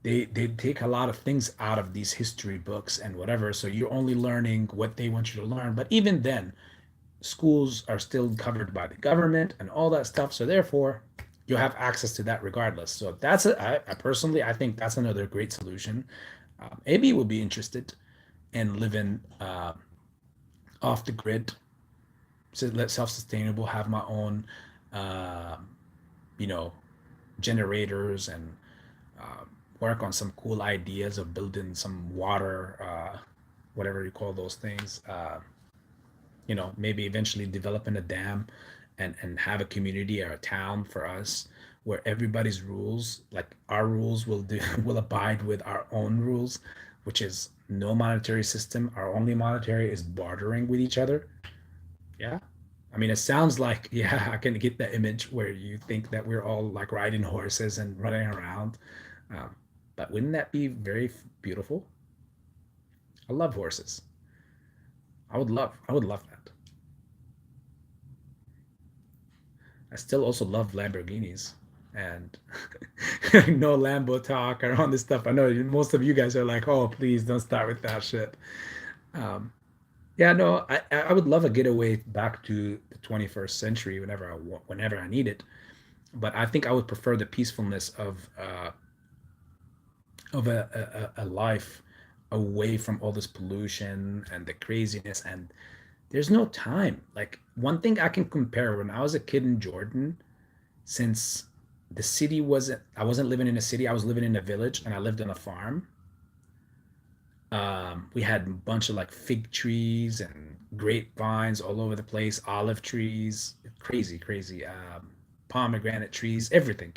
S1: they take a lot of things out of these history books and whatever. So you're only learning what they want you to learn. But even then, schools are still covered by the government and all that stuff. So therefore, you'll have access to that regardless. So I personally, I think that's another great solution. Maybe would be interested in living off the grid, so let self-sustainable, have my own, uh, you know, generators, and uh, work on some cool ideas of building some water, whatever you call those things. Maybe eventually developing a dam, and have a community or a town for us where everybody's rules, like our rules, will do will abide with our own rules, which is no monetary system. Our only monetary is bartering with each other. Yeah. I mean, it sounds like, yeah, I can get the image where you think that we're all like riding horses and running around. Um, but wouldn't that be very beautiful? I love horses. I would love that. I still also love Lamborghinis, and no Lambo talk around this stuff. I know most of you guys are like, oh, please don't start with that shit. Um, yeah, no, I would love a getaway back to the 21st century whenever I want, whenever I need it. But I think I would prefer the peacefulness of a life away from all this pollution and the craziness. And there's no time. Like, one thing I can compare, when I was a kid in Jordan, since the city wasn't I wasn't living in a city, I was living in a village, and I lived on a farm. We had a bunch of like fig trees and grapevines all over the place, olive trees, crazy, crazy, pomegranate trees, everything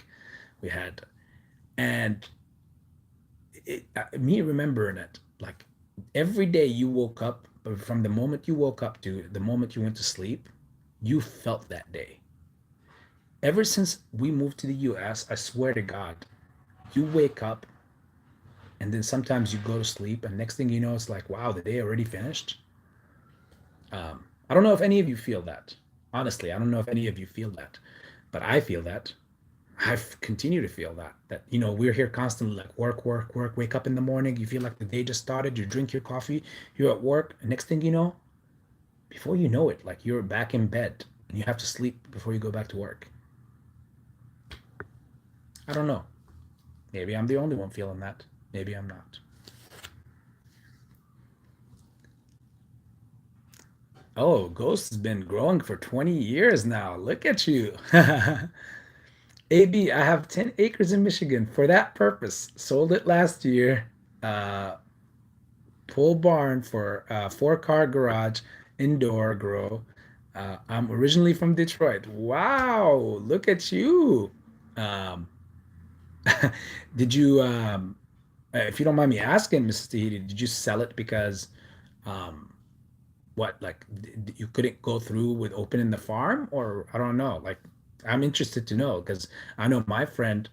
S1: we had. And me remembering it, like, every day you woke up, from the moment you woke up to the moment you went to sleep, you felt that day. Ever since we moved to the US, I swear to God, you wake up, and then sometimes you go to sleep, and next thing you know, it's like, wow, the day already finished. I don't know if any of you feel that. Honestly, I don't know if any of you feel that, but I feel that. I've continued to feel that we're here constantly like work, work, work. Wake up in the morning, you feel like the day just started. You drink your coffee, you're at work. And next thing you know, before you know it, like you're back in bed and you have to sleep before you go back to work. I don't know. Maybe I'm the only one feeling that. Maybe I'm not. Oh, Ghost has been growing for 20 years now. Look at you. AB, I have 10 acres in Michigan for that purpose. Sold it last year. Uh, Full barn for 4-car garage, indoor grow. I'm originally from Detroit. Wow, look at you. Um, did you, if you don't mind me asking, Mrs. Tahiti, did you sell it because um, what like you couldn't go through with opening the farm, or I don't know, like I'm interested to know because I know my friend,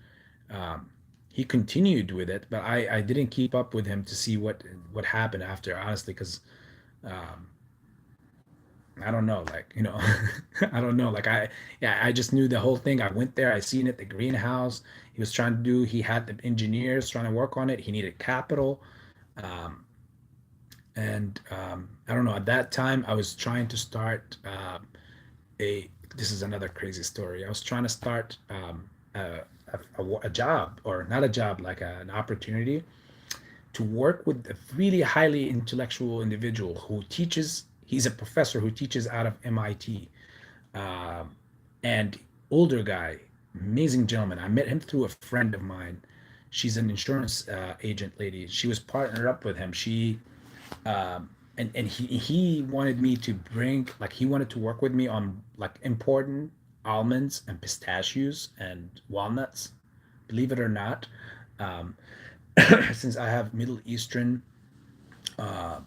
S1: um, he continued with it, but I didn't keep up with him to see what happened after, honestly, because um, I don't know, like I don't know, like yeah, I just knew the whole thing. I went there, I seen it, the greenhouse he was trying to do. He had the engineers trying to work on it. He needed capital. um, and I don't know. At that time, I was trying to start a. This is another crazy story. I was trying to start a job, or not a job, like an opportunity to work with a really highly intellectual individual who teaches. He's a professor who teaches out of MIT, um, and older guy, amazing gentleman. I met him through a friend of mine. She's an insurance agent lady. She was partnered up with him. And he wanted me to bring, like, he wanted to work with me on like important almonds and pistachios and walnuts, believe it or not. um, since I have Middle Eastern uh,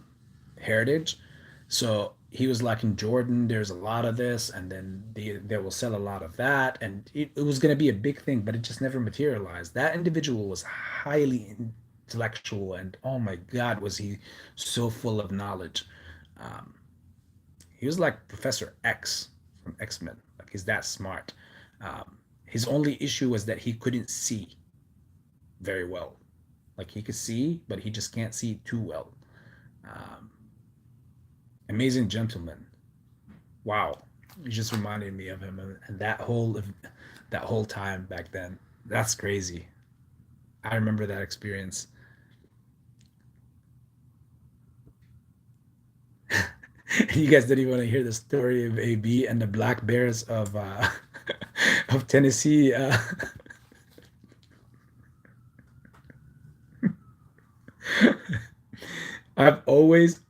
S1: heritage, so he was like, in Jordan there's a lot of this, and then they will sell a lot of that, and it was going to be a big thing, but it just never materialized. That individual was highly intellectual, and oh my god, was he so full of knowledge. um, he was like Professor X from X-Men, like he's that smart. His only issue was that he couldn't see very well. Like he could see, but he just can't see too well. um, Amazing gentleman. Wow, you just reminded me of him, and that whole time back then. That's crazy. I remember that experience. You guys didn't even want to hear the story of AB and the black bears of of Tennessee. I've always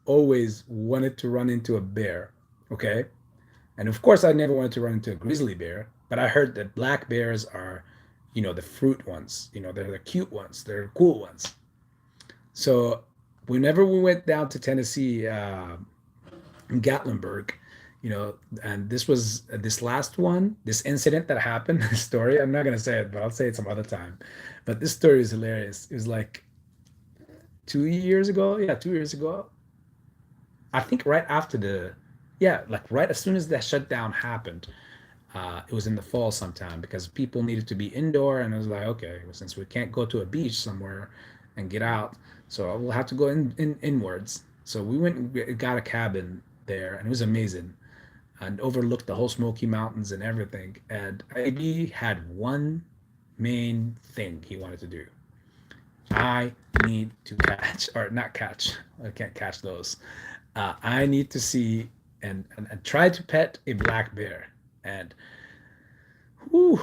S1: wanted to run into a bear. Okay, and of course, I never wanted to run into a grizzly bear. But I heard that black bears are, the fruit ones. They're the cute ones. They're the cool ones. So whenever we went down to Tennessee, in Gatlinburg, and this was this last one, this incident that happened, this story. I'm not gonna say it, but I'll say it some other time. But this story is hilarious. It was like 2 years ago. Yeah, 2 years ago. I think right after yeah, like right as soon as that shutdown happened. It was in the fall sometime because people needed to be indoor, and it was like, okay, well, since we can't go to a beach somewhere and get out, so we'll have to go inwards. So we went and got a cabin there, and it was amazing, and overlooked the whole Smoky Mountains and everything. And AB had one main thing he wanted to do. I need to catch, or not catch. I can't catch those. I need to see and try to pet a black bear. And whew,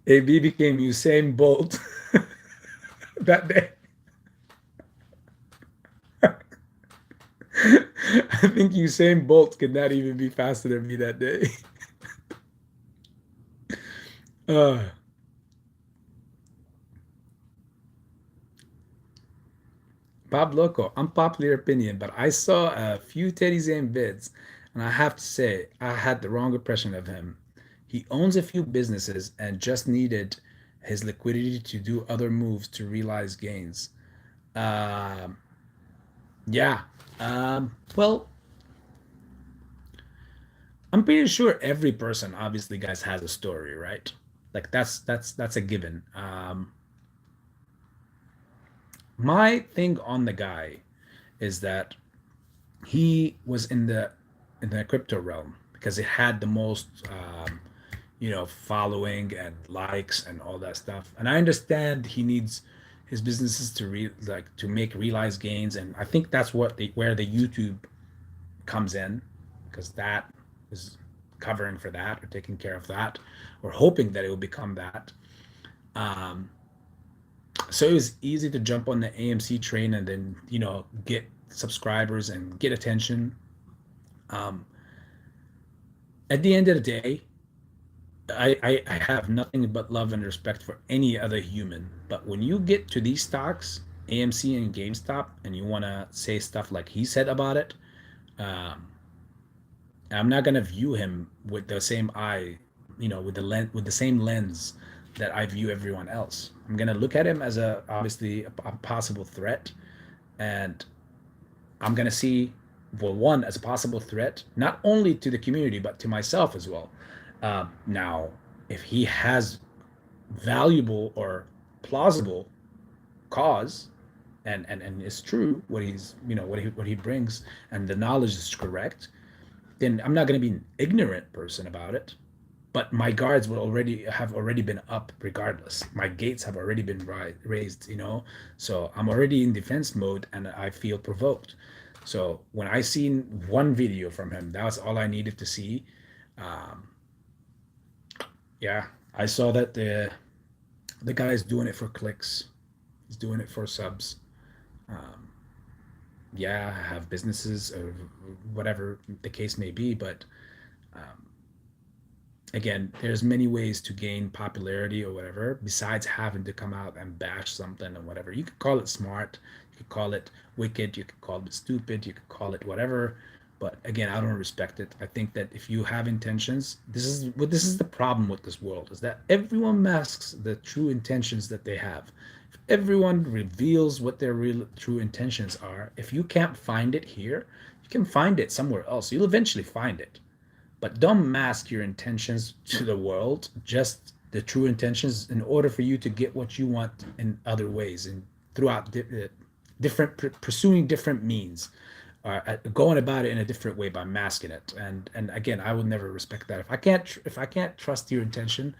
S1: AB became Usain Bolt that day. I think Usain Bolt could not even be faster than me that day. Uh, Bob Loco, unpopular opinion, but I saw a few Teddy Zane vids, and I have to say, I had the wrong impression of him. He owns a few businesses and just needed his liquidity to do other moves to realize gains. Um, yeah. Well, I'm pretty sure every person, obviously, guys, has a story, right? Like that's a given. My thing on the guy is that he was in the crypto realm because it had the most following and likes and all that stuff. And I understand he needs his businesses to to make realized gains, and I think that's where the YouTube comes in, because that is covering for that or taking care of that or hoping that it will become that. Um, so it was easy to jump on the AMC train and then get subscribers and get attention. Um, at the end of the day, I have nothing but love and respect for any other human. But when you get to these stocks, AMC and GameStop, and you want to say stuff like he said about it, um, I'm not gonna view him with the same eye, with the same lens that I view everyone else. I'm gonna look at him as obviously a possible threat, and I'm gonna see, well, one, as a possible threat, not only to the community but to myself as well. Now, if he has valuable or plausible cause, and it's true what he's what he brings, and the knowledge is correct, then I'm not going to be an ignorant person about it. But my guards will already been up regardless. My gates have already been raised, so I'm already in defense mode, and I feel provoked. So when I seen one video from him, that was all I needed to see. um, yeah, I saw that the guy is doing it for clicks. He's doing it for subs. um, yeah, have businesses or whatever the case may be, but um, again, there's many ways to gain popularity or whatever besides having to come out and bash something or whatever. You could call it smart, you could call it wicked, you could call it stupid, you could call it whatever. But again, I don't respect it. I think that if you have intentions, this is the problem with this world, is that everyone masks the true intentions that they have. If everyone reveals what their real true intentions are, if you can't find it here, you can find it somewhere else. You'll eventually find it. But don't mask your intentions to the world, just the true intentions, in order for you to get what you want in other ways and throughout different pursuing different means, going about it in a different way by masking it. And again, I would never respect that. If I can't trust your intention,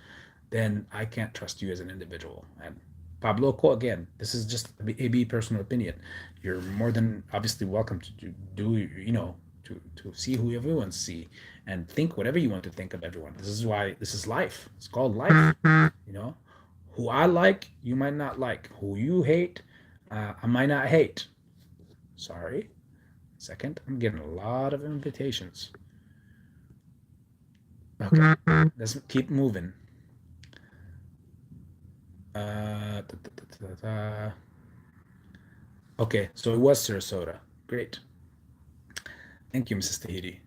S1: then I can't trust you as an individual. And Pablo, again, this is just a B personal opinion. You're more than obviously welcome to do, to see who everyone see and think whatever you want to think of everyone. This is why this is life. It's called life. You know, who I like, you might not like. Who you hate, I might not hate. Sorry. Second, I'm getting a lot of invitations. Okay, let's keep moving. Da, da, da, da. Okay, so it was Sarasota. Great. Thank you, Mrs. Tahiti.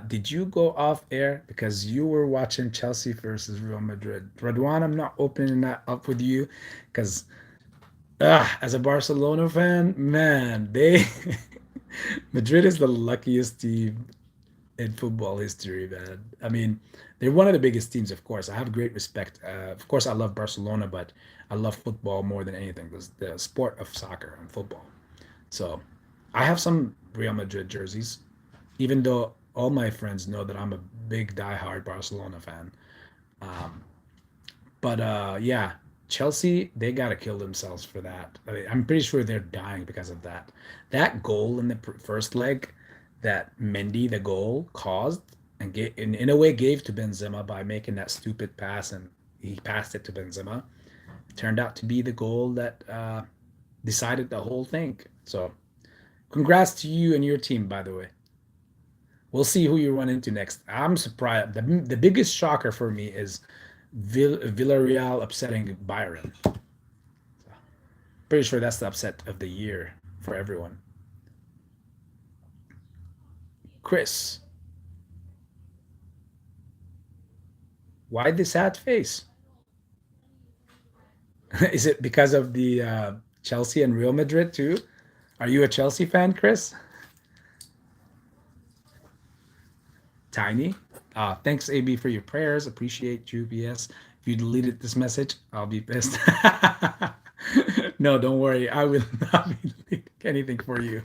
S1: Did you go off air because you were watching Chelsea versus Real Madrid? Radwan, I'm not opening that up with you because, as a Barcelona fan, man, they Madrid is the luckiest team in football history, man. I mean, they're one of the biggest teams, of course. I have great respect. Of course, I love Barcelona, but I love football more than anything. The sport of soccer and football. So I have some Real Madrid jerseys, even though all my friends know that I'm a big diehard Barcelona fan. Um, but yeah, Chelsea, they gotta kill themselves for that. I'm pretty sure they're dying because of that. That goal in the first leg that Mendy, the goal, caused and in a way gave to Benzema by making that stupid pass, and he passed it to Benzema. It turned out to be the goal that decided the whole thing. So, congrats to you and your team, by the way. We'll see who you run into next. I'm surprised. The biggest shocker for me is Villarreal upsetting Byron. Pretty sure that's the upset of the year for everyone. Chris, why the sad face? Is it because of the Chelsea and Real Madrid too. Are you a Chelsea fan, Chris? Tiny. Thanks, AB, for your prayers. Appreciate you, BS. If you deleted this message, I'll be pissed. No, don't worry. I will not be deleting anything for you.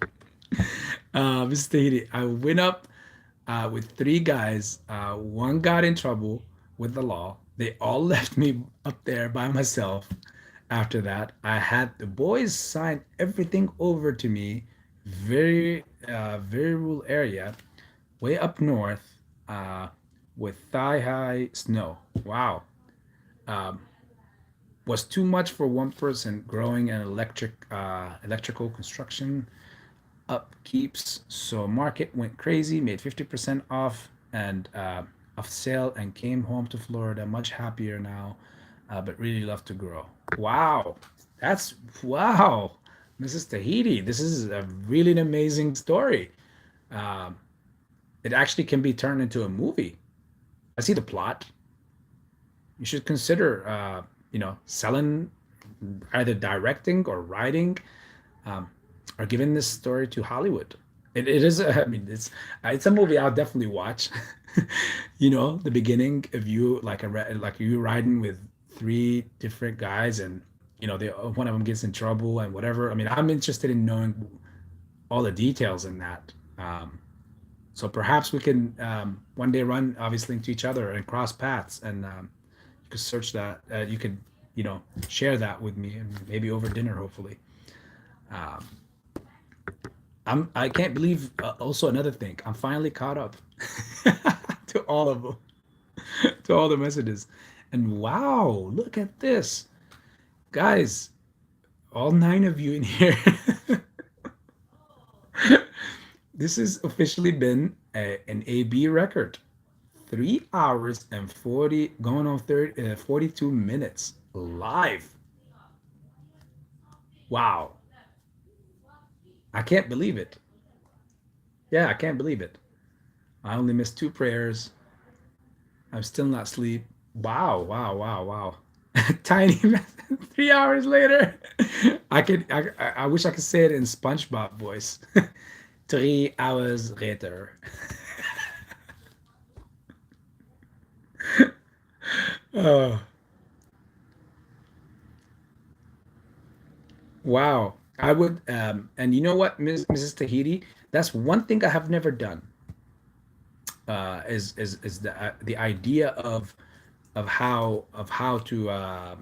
S1: Mr. Tahiti, I went up with three guys. One got in trouble with the law. They all left me up there by myself. After that, I had the boys sign everything over to me. Very rural area, way up north, uh, with thigh-high snow. Wow. Um, was too much for one person growing an electrical construction upkeeps. So market went crazy, made 50% off and off sale, and came home to Florida much happier now, but really love to grow. Wow, that's wow, Mrs. Tahiti. This is a really an amazing story. Um, it actually can be turned into a movie. I see the plot. You should consider, selling, either directing or writing, um, or giving this story to Hollywood. It is. I mean, it's a movie I'll definitely watch. The beginning of you like you riding with three different guys, and they one of them gets in trouble and whatever. I mean, I'm interested in knowing all the details in that. So perhaps we can one day run obviously into each other and cross paths, and you could search that. You could share that with me, and maybe over dinner, hopefully. Um, I can't believe, also another thing. I'm finally caught up to all of them, to all the messages, and wow, look at this, guys! All nine of you in here. This has officially been an AB record. 3 hours and 40, going on 42 minutes live. Wow. I can't believe it. Yeah, I can't believe it. I only missed two prayers. I'm still not asleep. Wow, wow, wow, wow. Tiny 3 hours later. I wish I could say it in SpongeBob voice. 3 hours later. Oh, wow. I would, and you know what, Mrs. Tahiti? That's one thing I have never done. Is the idea of how to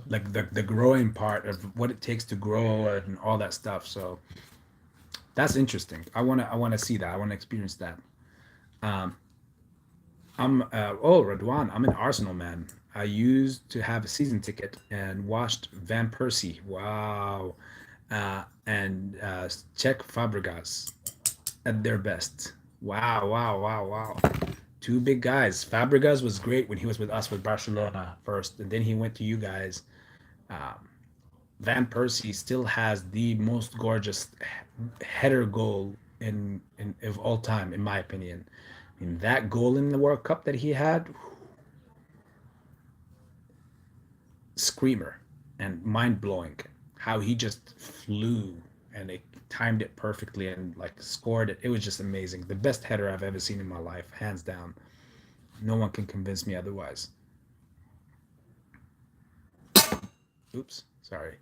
S1: like the growing part of what it takes to grow and all that stuff. So that's interesting. I want to see that. I want to experience that. Um, Radwan, I'm an Arsenal man. I used to have a season ticket and watched Van Persie. Wow. And Czech Fabregas at their best. Wow, wow, wow, wow. Two big guys. Fabregas was great when he was with us with Barcelona first, and then he went to you guys. Um, Van Persie still has the most gorgeous header goal of all time, in my opinion. I mean, that goal in the World Cup that he had, screamer and mind blowing. How he just flew and it timed it perfectly and like scored it. It was just amazing. The best header I've ever seen in my life, hands down. No one can convince me otherwise. Oops, sorry.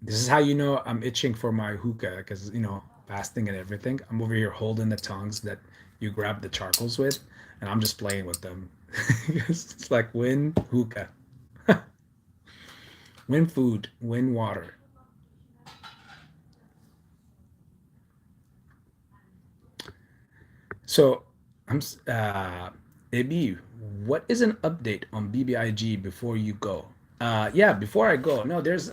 S1: This is how you know I'm itching for my hookah because fasting and everything. I'm over here holding the tongs that you grab the charcoals with, and I'm just playing with them. It's like win hookah, win food, win water. So AB, what is an update on BBIG before you go? Yeah, before I go, no, there's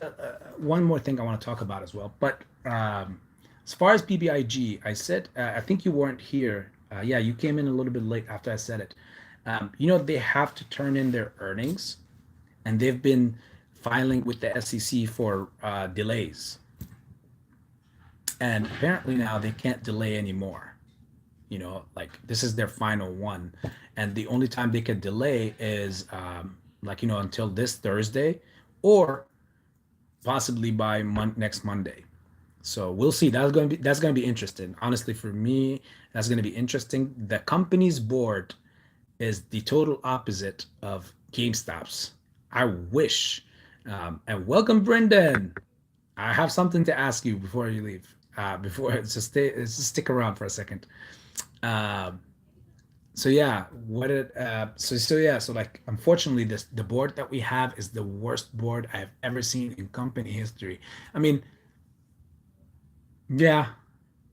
S1: one more thing I want to talk about as well. But as far as BBIG, I said, I think you weren't here. Yeah, you came in a little bit late after I said it. They have to turn in their earnings, and they've been filing with the SEC for delays. And apparently now they can't delay anymore. Like this is their final one, and the only time they could delay is like until this Thursday, or possibly by next Monday. So we'll see. That's going to be interesting. Honestly, for me, that's going to be interesting. The company's board is the total opposite of GameStop's. I wish. And welcome, Brendan. I have something to ask you before you leave. Before just stick around for a second. Um, so yeah, so like unfortunately this the board that we have is the worst board I've ever seen in company history. I mean, yeah,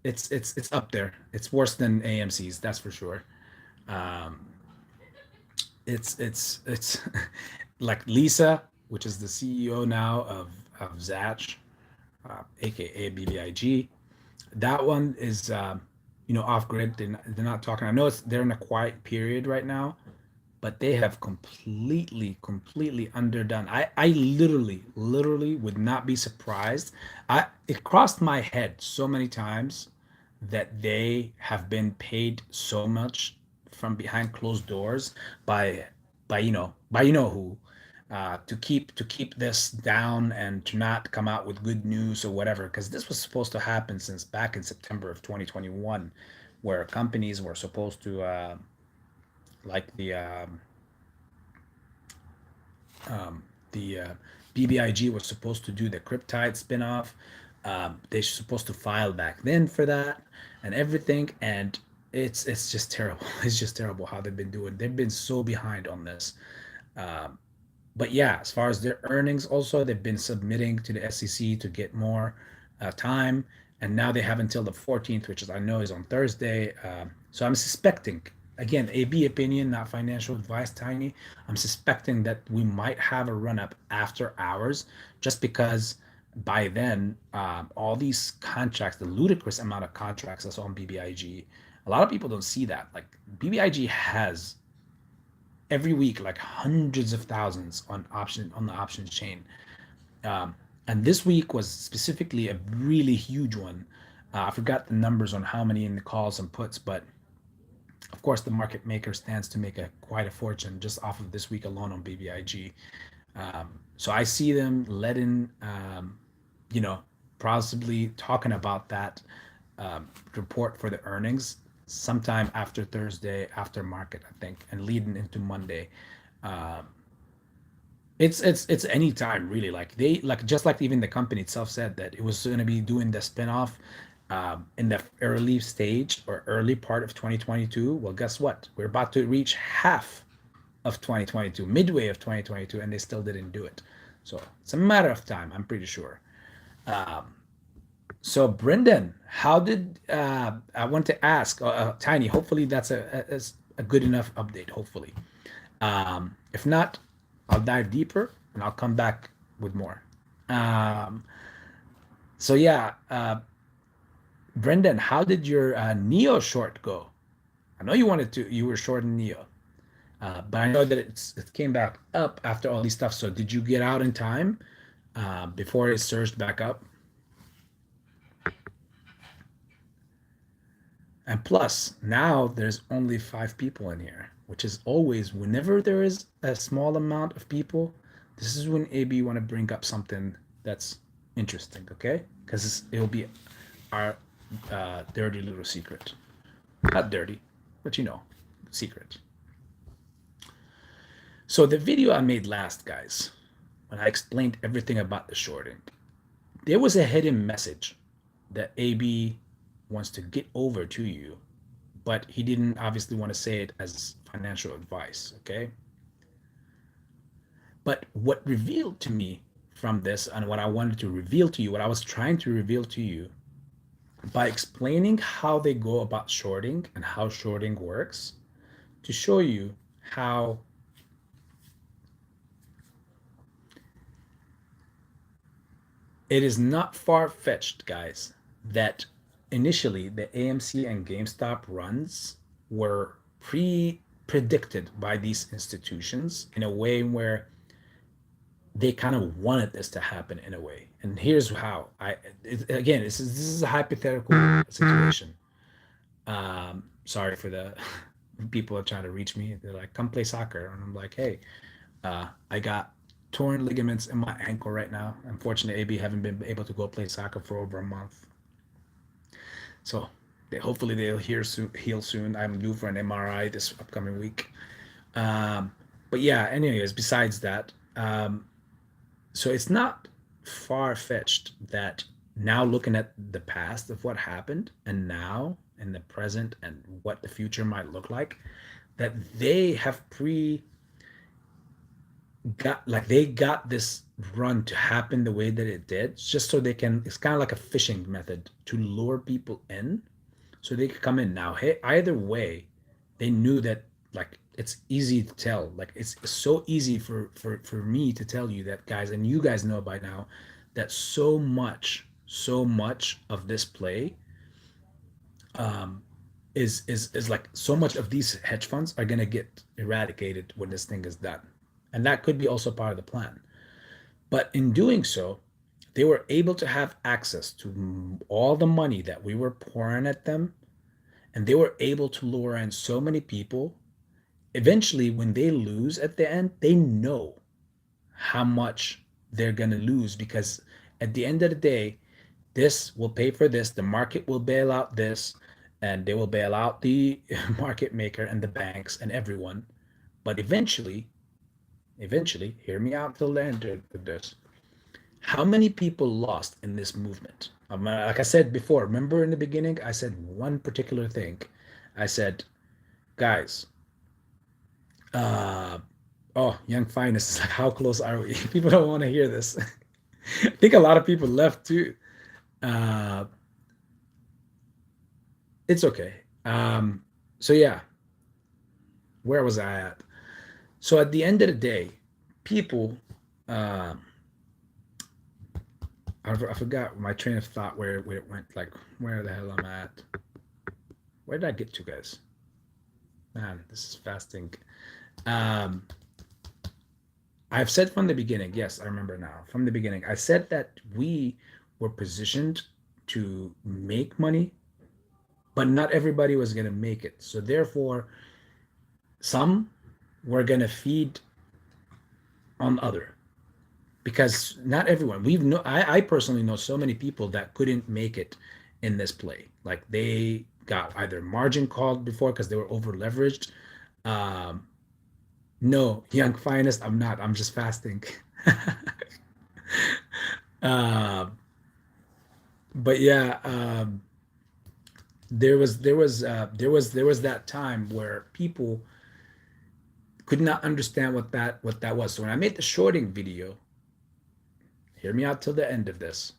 S1: it's up there. It's worse than AMC's, that's for sure. Um, it's like Lisa, which is the CEO now of Zatch, aka bbig. That one is off grid. They're not talking. I know they're in a quiet period right now, but they have completely underdone. I literally would not be surprised. It crossed my head so many times that they have been paid so much from behind closed doors by by who, to keep this down and to not come out with good news or whatever, because this was supposed to happen since back in September of 2021, where companies were supposed to like the BBIG was supposed to do the Cryptide spinoff. They're supposed to file back then for that and everything, and it's just terrible. It's just terrible how they've been doing. They've been so behind on this. Um, but yeah, as far as their earnings, also they've been submitting to the SEC to get more time, and now they have until the 14th, which is I know is on Thursday. So I'm suspecting, again, AB opinion, not financial advice, Tiny. I'm suspecting that we might have a run up after hours, just because by then all these contracts, the ludicrous amount of contracts that's on BBIG, a lot of people don't see that. Like BBIG has every week like hundreds of thousands on the options chain, um, and this week was specifically a really huge one. I forgot the numbers on how many in the calls and puts, but of course the market maker stands to make quite a fortune just off of this week alone on BBIG. So I see them letting you know possibly talking about that report for the earnings sometime after Thursday, after market, I think, and leading into Monday. Um, it's any time really. Like they like just like even the company itself said that it was going to be doing the spinoff in the early stage or early part of 2022. Well, guess what? We're about to reach half of 2022, midway of 2022, and they still didn't do it. So it's a matter of time, I'm pretty sure. Um, So, Brendan, how did I want to ask, Tiny? Hopefully, that's a good enough update. Hopefully, if not, I'll dive deeper and I'll come back with more. Um, so yeah, Brendan, how did your Neo short go? I know you were short in Neo, but I know that it came back up after all these stuff. So, did you get out in time before it surged back up? And plus, now there's only 5 people in here, which is always whenever there is a small amount of people, this is when AB want to bring up something that's interesting, okay? Because it'll be our dirty little secret. Not dirty, but secret. So the video I made last, guys, when I explained everything about the shorting, there was a hidden message that AB wants to get over to you, but he didn't obviously want to say it as financial advice, okay? But what revealed to me from this, and what I wanted to reveal to you, what I was trying to reveal to you by explaining how they go about shorting and how shorting works, to show you how it is not far-fetched, guys, that initially the AMC and GameStop runs were predicted by these institutions in a way where they kind of wanted this to happen in a way. And here's how again, this is a hypothetical situation. Sorry for the people are trying to reach me. They're like, come play soccer. And I'm like, hey, I got torn ligaments in my ankle right now. Unfortunately, AB haven't been able to go play soccer for over a month. So hopefully they'll heal soon. I'm due for an MRI this upcoming week. Um, but yeah, anyways, besides that, so it's not far-fetched that now looking at the past of what happened and now in the present and what the future might look like, that they have they got this run to happen the way that it did, just so they can, it's kind of like a fishing method to lure people in so they could come in. Now, hey, either way, they knew that, like, it's easy to tell, like it's so easy for me to tell you that, guys, and you guys know by now that so much of this play is like, so much of these hedge funds are going to get eradicated when this thing is done, and that could be also part of the plan. But in doing so, they were able to have access to all the money that we were pouring at them, and they were able to lure in so many people. Eventually, when they lose at the end, they know how much they're going to lose, because at the end of the day, this will pay for this, the market will bail out this, and they will bail out the market maker and the banks and everyone. But eventually, hear me out till the end of this. How many people lost in this movement? Like I said before, remember in the beginning, I said one particular thing. I said, guys, uh, oh, Young Finest is like, how close are we? People don't want to hear this. I think a lot of people left too. Uh, it's okay. So yeah, where was I at? So at the end of the day, people, uh, I forgot my train of thought where it went. Like, where the hell am I at? Where did I get to, guys? Man, this is fasting. Um, I've said from the beginning, yes, I remember now. From the beginning, I said that we were positioned to make money, but not everybody was going to make it. So therefore, some were going to feed on other, because not everyone, I personally know so many people that couldn't make it in this play. Like, they got either margin called before because they were over leveraged. Um, no, Young Finest, I'm not. I'm just fasting. um, but yeah, there was that time where people could not understand what that was. So when I made the shorting video, hear me out till the end of this.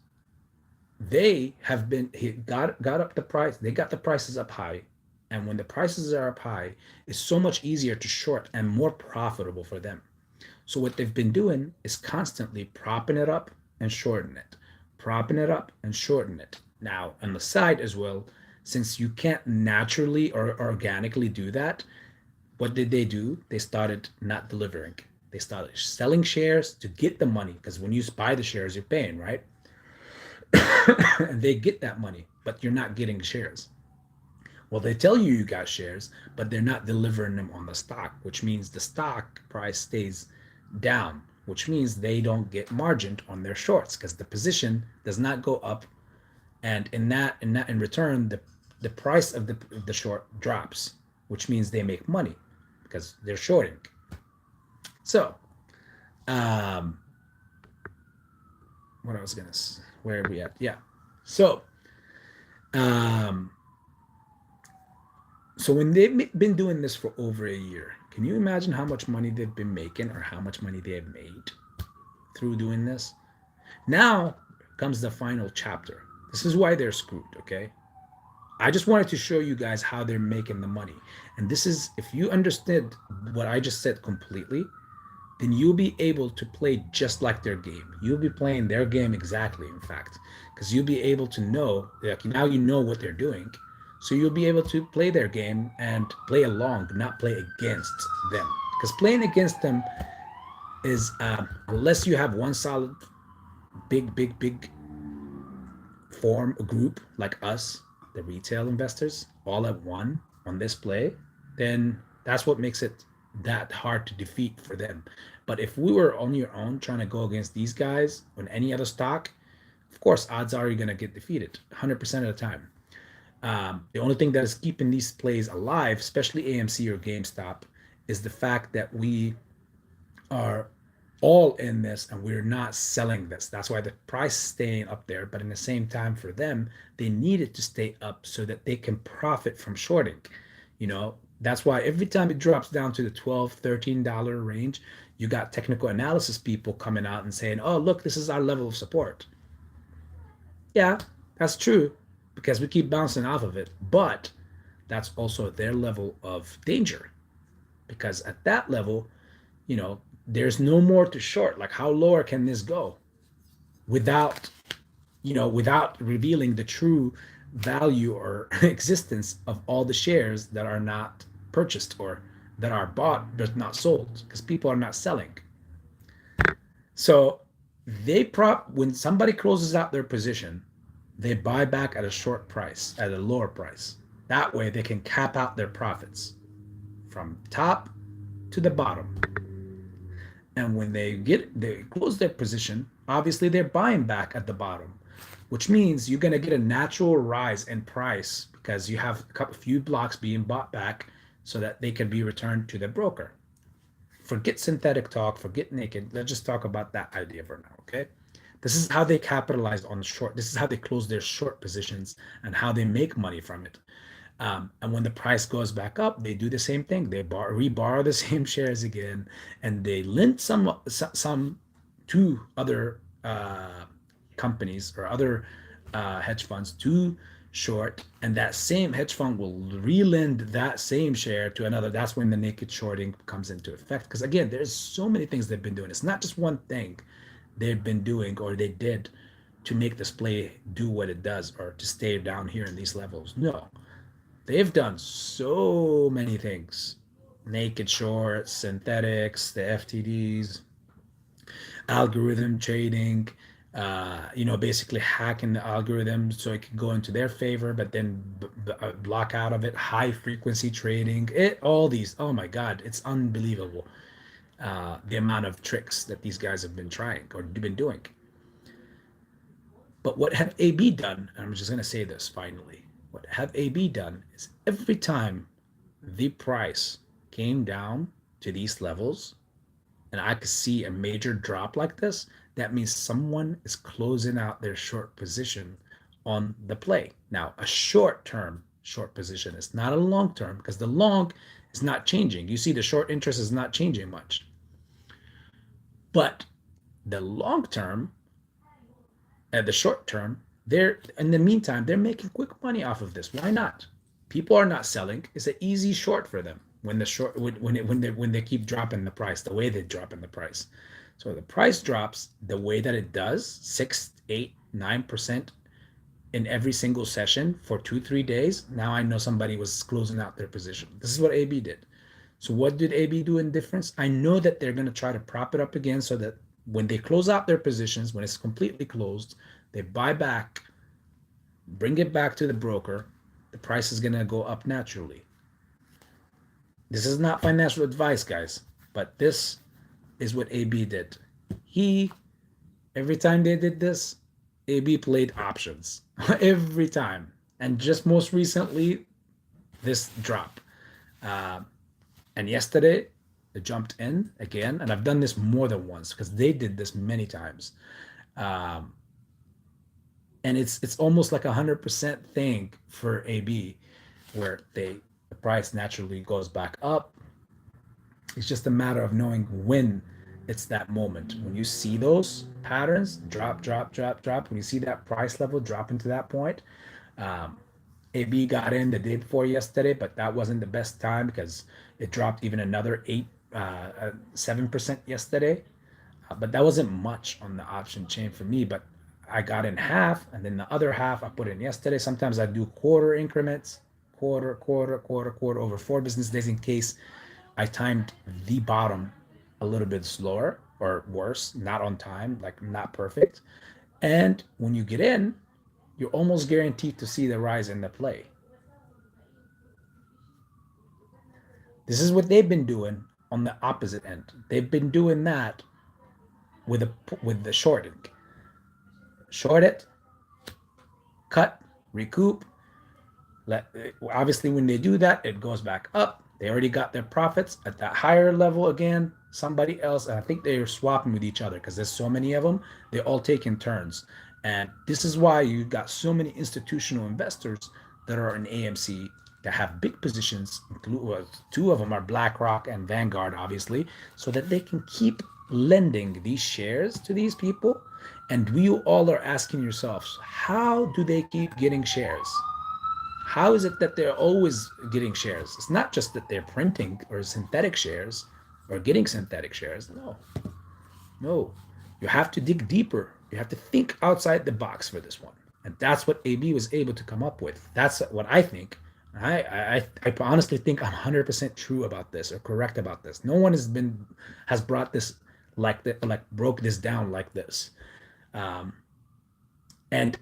S1: They have been he got up the price. They got the prices up high, and when the prices are up high, it's so much easier to short and more profitable for them. So what they've been doing is constantly propping it up and shorting it, propping it up and shorting it. Now, on the side as well, since you can't naturally or organically do that, what did they do? They started not delivering. They started selling shares to get the money, because when you buy the shares, you're paying, right? And they get that money, but you're not getting shares. Well, they tell you you got shares, but they're not delivering them on the stock, which means the stock price stays down, which means they don't get margined on their shorts because the position does not go up, and in return, the price of the short drops, which means they make money because they're shorting. So, um, what I was gonna, where are we at? Yeah. So, um, so when they've been doing this for over a year, can you imagine how much money they've been making, or how much money they have made through doing this? Now comes the final chapter. This is why they're screwed, okay? I just wanted to show you guys how they're making the money. And this is, if you understood what I just said completely, then you'll be able to play just like their game. You'll be playing their game exactly, in fact, because you'll be able to know, like, now you know what they're doing. So you'll be able to play their game and play along, not play against them. Because playing against them is, unless you have one solid, big form, a group like us, the retail investors, all at one on this play, then that's what makes it that hard to defeat for them. But if we were on your own trying to go against these guys on any other stock, of course, odds are you're going to get defeated 100% of the time. The only thing that is keeping these plays alive, especially AMC or GameStop, is the fact that we are all in this and we're not selling this. That's why the price is staying up there. But in the same time, for them, they need it to stay up so that they can profit from shorting. You know, that's why every time it drops down to the $12, $13 range, you got technical analysis people coming out and saying, oh, look, this is our level of support. Yeah, that's true because we keep bouncing off of it. But that's also their level of danger because at that level, you know, there's no more to short. Like, how lower can this go without, without revealing the true value or existence of all the shares that are not purchased or that are bought but not sold because people are not selling. So when somebody closes out their position, they buy back at a short price, at a lower price. That way they can cap out their profits from top to the bottom. And when they close their position, obviously they're buying back at the bottom, which means you're going to get a natural rise in price because you have a few blocks being bought back so that they can be returned to the broker. Forget synthetic talk, forget naked. Let's just talk about that idea for now, okay? This is how they capitalize on short. This is how they close their short positions and how they make money from it. And when the price goes back up, they do the same thing. They reborrow the same shares again, and they lend some to other companies or other hedge funds to short, and that same hedge fund will relend that same share to another. That's when the naked shorting comes into effect. Because again, there's so many things they've been doing. It's not just one thing they've been doing or they did to make this play do what it does or to stay down here in these levels. No, they've done so many things. Naked shorts, synthetics, the FTDs, algorithm trading, basically hacking the algorithm so it can go into their favor, but then block out of it, high frequency trading, all these, oh my God, it's unbelievable. The amount of tricks that these guys have been trying or been doing. But what have AB done, and I'm just going to say this finally, what have AB done is every time the price came down to these levels, and I could see a major drop like this, that means someone is closing out their short position on the play. Now, a short-term short position is not a long-term because the long is not changing. You see the short interest is not changing much. But the long-term, the short-term, they're in the meantime, they're making quick money off of this. Why not? People are not selling. It's an easy short for them when they keep dropping the price, the way they drop in the price. So the price drops the way that it does, 6, 8, 9% in every single session for 2-3 days. Now I know somebody was closing out their position. This is what AB did. So what did AB do in difference? I know that they're going to try to prop it up again so that when they close out their positions, when it's completely closed, they buy back, bring it back to the broker. The price is going to go up naturally. This is not financial advice, guys, but this is what AB did. Every time they did this, AB played options every time. And just most recently, this drop. And yesterday, they jumped in again. And I've done this more than once because they did this many times. And it's almost like 100% thing for AB where the price naturally goes back up. It's just a matter of knowing when it's that moment. When you see those patterns, drop, when you see that price level drop into that point, AB got in the day before yesterday, but that wasn't the best time because it dropped even another 7% yesterday. But that wasn't much on the option chain for me, but I got in half, and then the other half I put in yesterday. Sometimes I do quarter increments, quarter over 4 business days in case I timed the bottom a little bit slower or worse, not on time, like not perfect. And when you get in, you're almost guaranteed to see the rise in the play. This is what they've been doing on the opposite end. They've been doing that with the shorting. Short it, cut, recoup. Obviously, when they do that, it goes back up. They already got their profits at that higher level again. Somebody else, and I think they're swapping with each other because there's so many of them. They all take in turns, and this is why you got so many institutional investors that are in AMC that have big positions. Two of them are BlackRock and Vanguard, obviously, so that they can keep lending these shares to these people. And we all are asking yourselves, how do they keep getting shares? How is it that they're always getting shares? It's not just that they're printing or synthetic shares or getting synthetic shares. No, no. You have to dig deeper. You have to think outside the box for this one. And that's what AB was able to come up with. That's what I think. I honestly think I'm 100% true about this or correct about this. No one has brought this like broke this down like this. And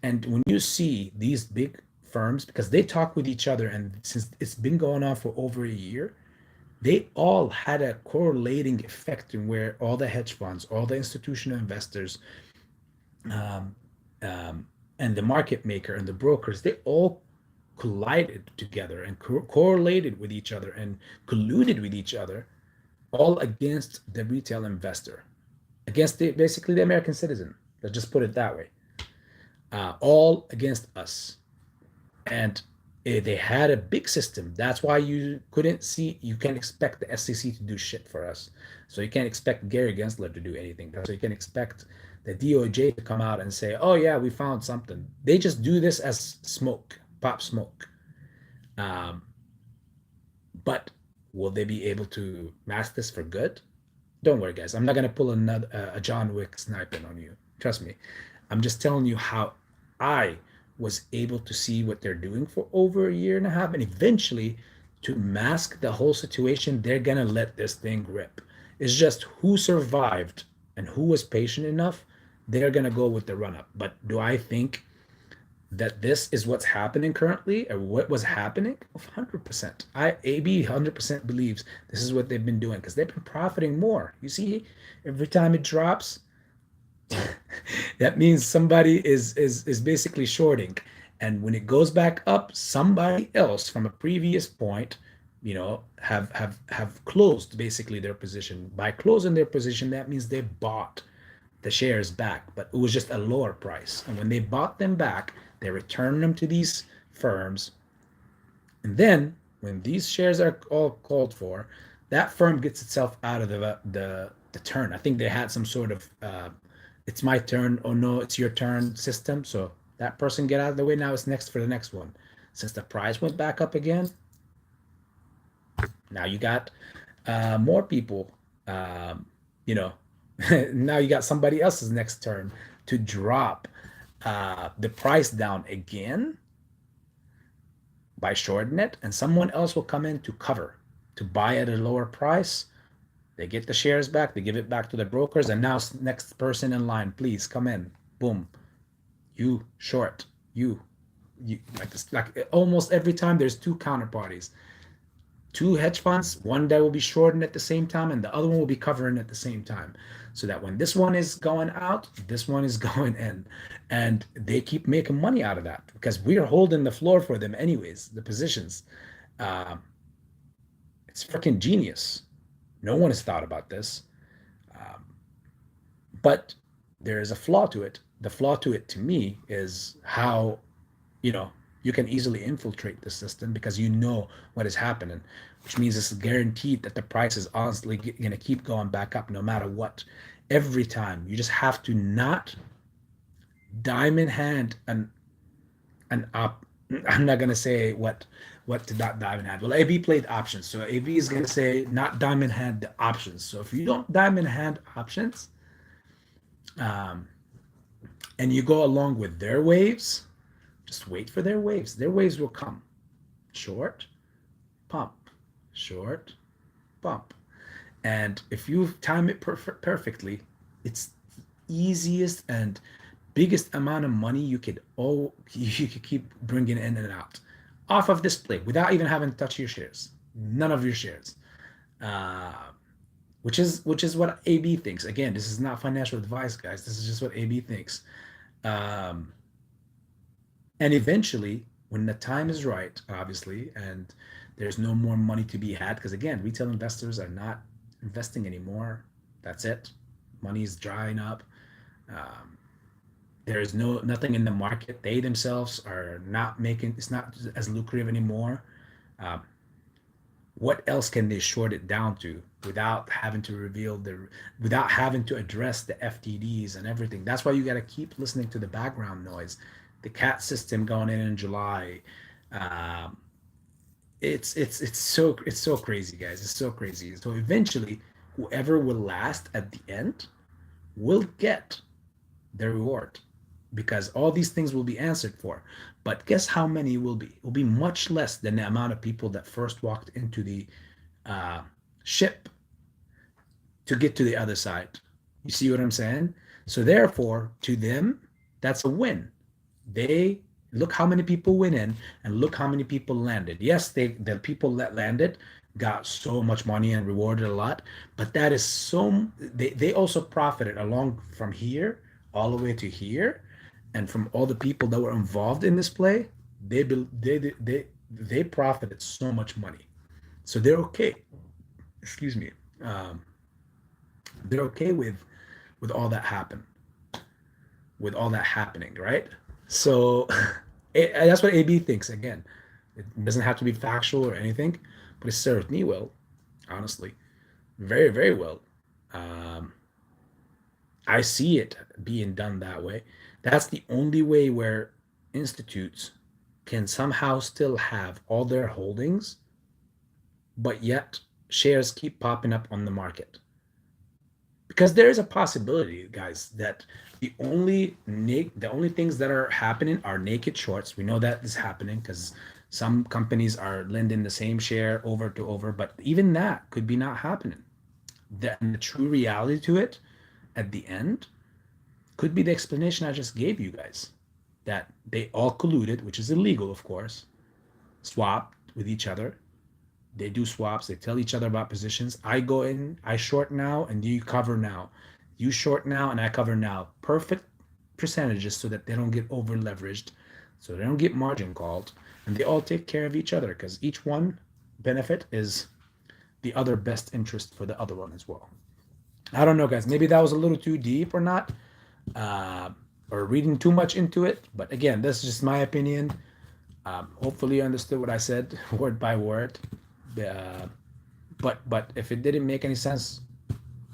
S1: when you see these big firms, because they talk with each other, and since it's been going on for over a year, they all had a correlating effect in where all the hedge funds, all the institutional investors, um, and the market maker and the brokers, they all collided together and correlated with each other and colluded with each other, all against the retail investor, against basically the American citizen. Let's just put it that way. All against us. And they had a big system. That's why you can't expect the SEC to do shit for us. So you can't expect Gary Gensler to do anything. So you can expect the DOJ to come out and say, oh yeah, we found something. They just do this as smoke, pop smoke. But will they be able to mask this for good? Don't worry, guys. I'm not going to pull a John Wick sniping on you. Trust me. I'm just telling you how I was able to see what they're doing for over a year and a half, and eventually to mask the whole situation, they're gonna let this thing rip. It's just who survived and who was patient enough, they're gonna go with the run up. But do I think that this is what's happening currently or what was happening? 100%. AB 100% believes this is what they've been doing because they've been profiting more. You see, every time it drops, that means somebody is basically shorting, and when it goes back up, somebody else from a previous point, have closed basically their position. By closing their position, that means they bought the shares back, but it was just a lower price. And when they bought them back, they return them to these firms, and then when these shares are all called for, that firm gets itself out of the turn. I think they had some sort of it's my turn, oh no, it's your turn system. So that person get out of the way. Now it's next for the next one. Since the price went back up again, now you got more people, now you got somebody else's next turn to drop the price down again by shorting it, and someone else will come in to cover, to buy at a lower price. They get the shares back, they give it back to the brokers, and now next person in line, please come in. Boom. You short. You like this, like almost every time there's two counterparties. Two hedge funds, one that will be shorting at the same time, and the other one will be covering at the same time. So that when this one is going out, this one is going in. And they keep making money out of that because we're holding the floor for them anyways, the positions. It's freaking genius. No one has thought about this. But there is a flaw to it. The flaw to it, to me, is how, you can easily infiltrate the system because you know what is happening, which means it's guaranteed that the price is honestly going to keep going back up no matter what. Every time. You just have to not diamond hand an op. I'm not going to say what to not diamond hand. Well, AB played options. So AB is going to say not diamond hand the options. So if you don't diamond hand options, and you go along with their waves, just wait for their waves. Their waves will come. Short, pump, short, pump. And if you time it perfectly, it's the easiest and biggest amount of money you could keep bringing in and out off of this play without even having to touch your shares. None of your shares. which is what AB thinks. Again, this is not financial advice, guys. This is just what AB thinks. Um, and eventually, when the time is right, obviously, and there's no more money to be had, because again, retail investors are not investing anymore. That's it. Money's drying up. Um, there's nothing in the market. They themselves are not making. It's not as lucrative anymore. Um, what else can they short it down to without having to reveal without having to address the FTDs and everything? That's why you got to keep listening to the background noise. The cat system going in July. Um, it's so crazy, guys. It's so crazy. So eventually, whoever will last at the end will get the reward because all these things will be answered for. But guess how many will be? It will be much less than the amount of people that first walked into the uh, ship to get to the other side. You see what I'm saying? So therefore, to them, that's a win. They look how many people went in and look how many people landed. Yes, the people that landed got so much money and rewarded a lot, but that is so they also profited along from here all the way to here, and from all the people that were involved in this play, they profited so much money. So they're okay. Excuse me. Um, they're okay with all that happen with all that happening, right? So that's what AB thinks. Again, it doesn't have to be factual or anything, but it served me well, honestly, very, very well. Um, I see it being done that way. That's the only way where institutes can somehow still have all their holdings, but yet shares keep popping up on the market. Because there is a possibility, guys, that the only things that are happening are naked shorts. We know that is happening because some companies are lending the same share over to over, but even that could be not happening. The true reality to it at the end could be the explanation I just gave you guys, that they all colluded, which is illegal, of course, swapped with each other. They do swaps. They tell each other about positions. I go in, I short now, and you cover now. You short now, and I cover now. Perfect percentages so that they don't get over leveraged, so they don't get margin called, and they all take care of each other because each one benefit is the other best interest for the other one as well. I don't know, guys. Maybe that was a little too deep or not, uh, or reading too much into it. But again, this is just my opinion. Hopefully, you understood what I said word by word. Uh, but if it didn't make any sense,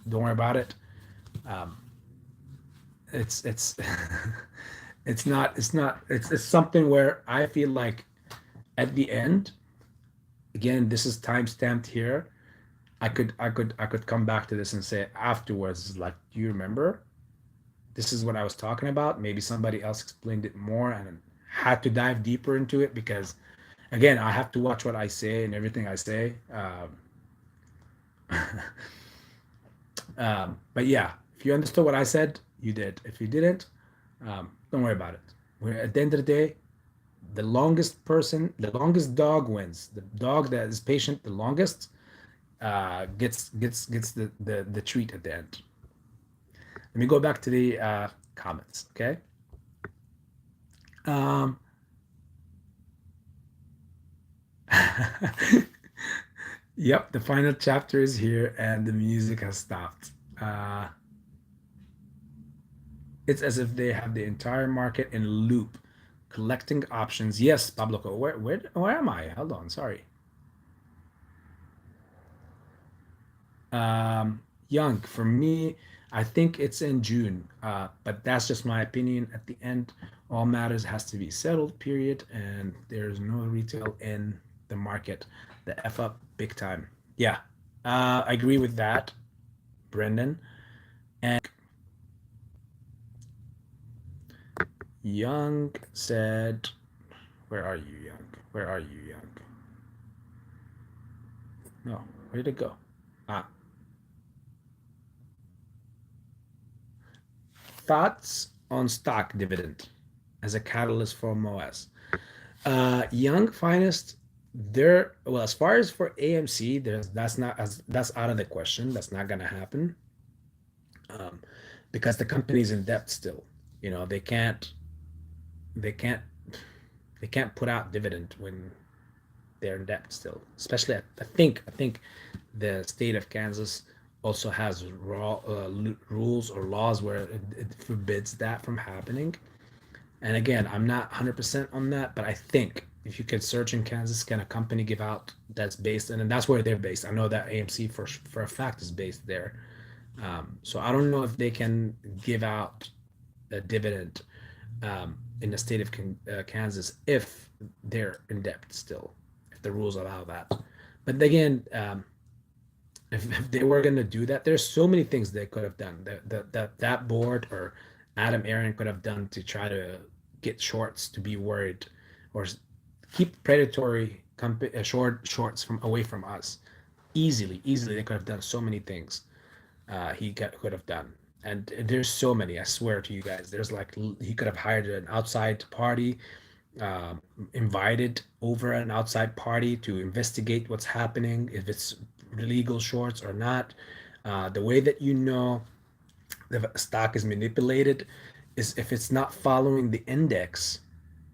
S1: don't worry about it. Um, it's it's something where I feel like at the end, again, this is time stamped here. I could come back to this and say afterwards, like, do you remember? This is what I was talking about. Maybe somebody else explained it more and had to dive deeper into it because, again, I have to watch what I say and everything I say. But yeah, if you understood what I said, you did. If you didn't, don't worry about it. At the end of the day, the longest dog wins. The dog that is patient the longest gets the treat at the end. Let me go back to the comments, okay? Um, yep, the final chapter is here and the music has stopped. Uh, it's as if they have the entire market in loop, collecting options. Yes, Pablo, where am I? Hold on, sorry. Young, for me, I think it's in June, but that's just my opinion. At the end, all matters has to be settled, period, and there's no retail in the market. The F up big time. Yeah, I agree with that, Brendan. And Young said, where are you, Young? Where are you, Young? No, where did it go? Ah, thoughts on stock dividend as a catalyst for MOS. Young finest, There, well, as far as for AMC, that's out of the question. That's not gonna happen, um, because the company's in debt still. You know, they can't they can't put out dividend when they're in debt still. Especially, I think the state of Kansas also has rules or laws where it forbids that from happening. And again, I'm not 100% on that, but I think if you could search in Kansas, can a company give out that's based, and that's where they're based. I know that AMC for a fact is based there. So I don't know if they can give out a dividend in the state of Kansas if they're in debt still, if the rules allow that. But again, if they were going to do that, there's so many things they could have done that board or Adam Aaron could have done to try to get shorts to be worried or keep predatory shorts from away from us. Easily they could have done so many things. Could have done, and there's so many. I swear to you guys, there's like he could have hired an outside party, um, invited over an outside party to investigate what's happening, if it's legal shorts or not. The way that you know the stock is manipulated is if it's not following the index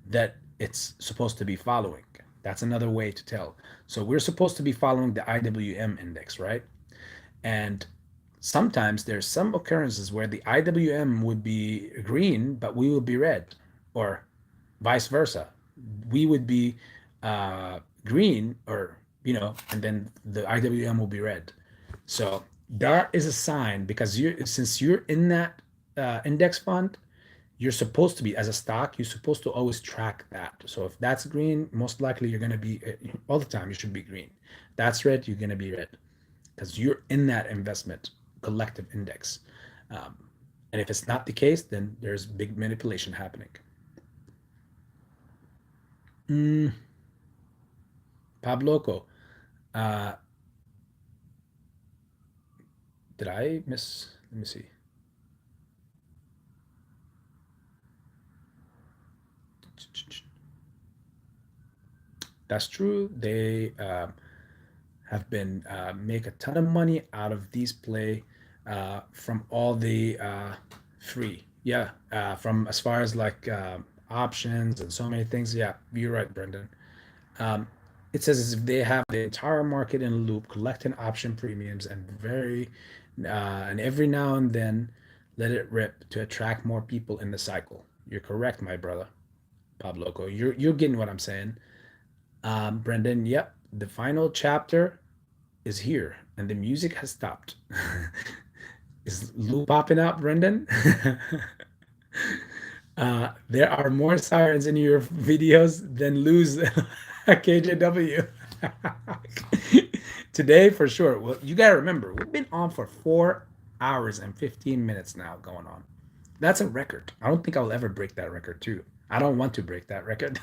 S1: that it's supposed to be following. That's another way to tell. So we're supposed to be following the IWM index, right? And sometimes there's some occurrences where the IWM would be green, but we would be red, or vice versa. We would be green, or and then the IWM will be red. So that is a sign, because since you're in that index fund, you're supposed to be, as a stock, you're supposed to always track that. So if that's green, most likely you're going to be all the time. You should be green. That's red. You're going to be red because you're in that investment collective index. Um, and if it's not the case, then there's big manipulation happening. Mm, Pabloco, uh, did I miss? Let me see. That's true. They have been make a ton of money out of these play from all the free. Yeah, from as far as like options and so many things. Yeah, you're right, Brendan. Um, it says as if they have the entire market in a loop, collecting option premiums and every now and then let it rip to attract more people in the cycle. You're correct, my brother, Pabloco. You're getting what I'm saying. Brendan, yep, the final chapter is here and the music has stopped. Is Lou popping out, Brendan? There are more sirens in your videos than Lou's KJW. Today, for sure. Well, you got to remember, we've been on for 4 hours and 15 minutes now going on. That's a record. I don't think I'll ever break that record, too. I don't want to break that record,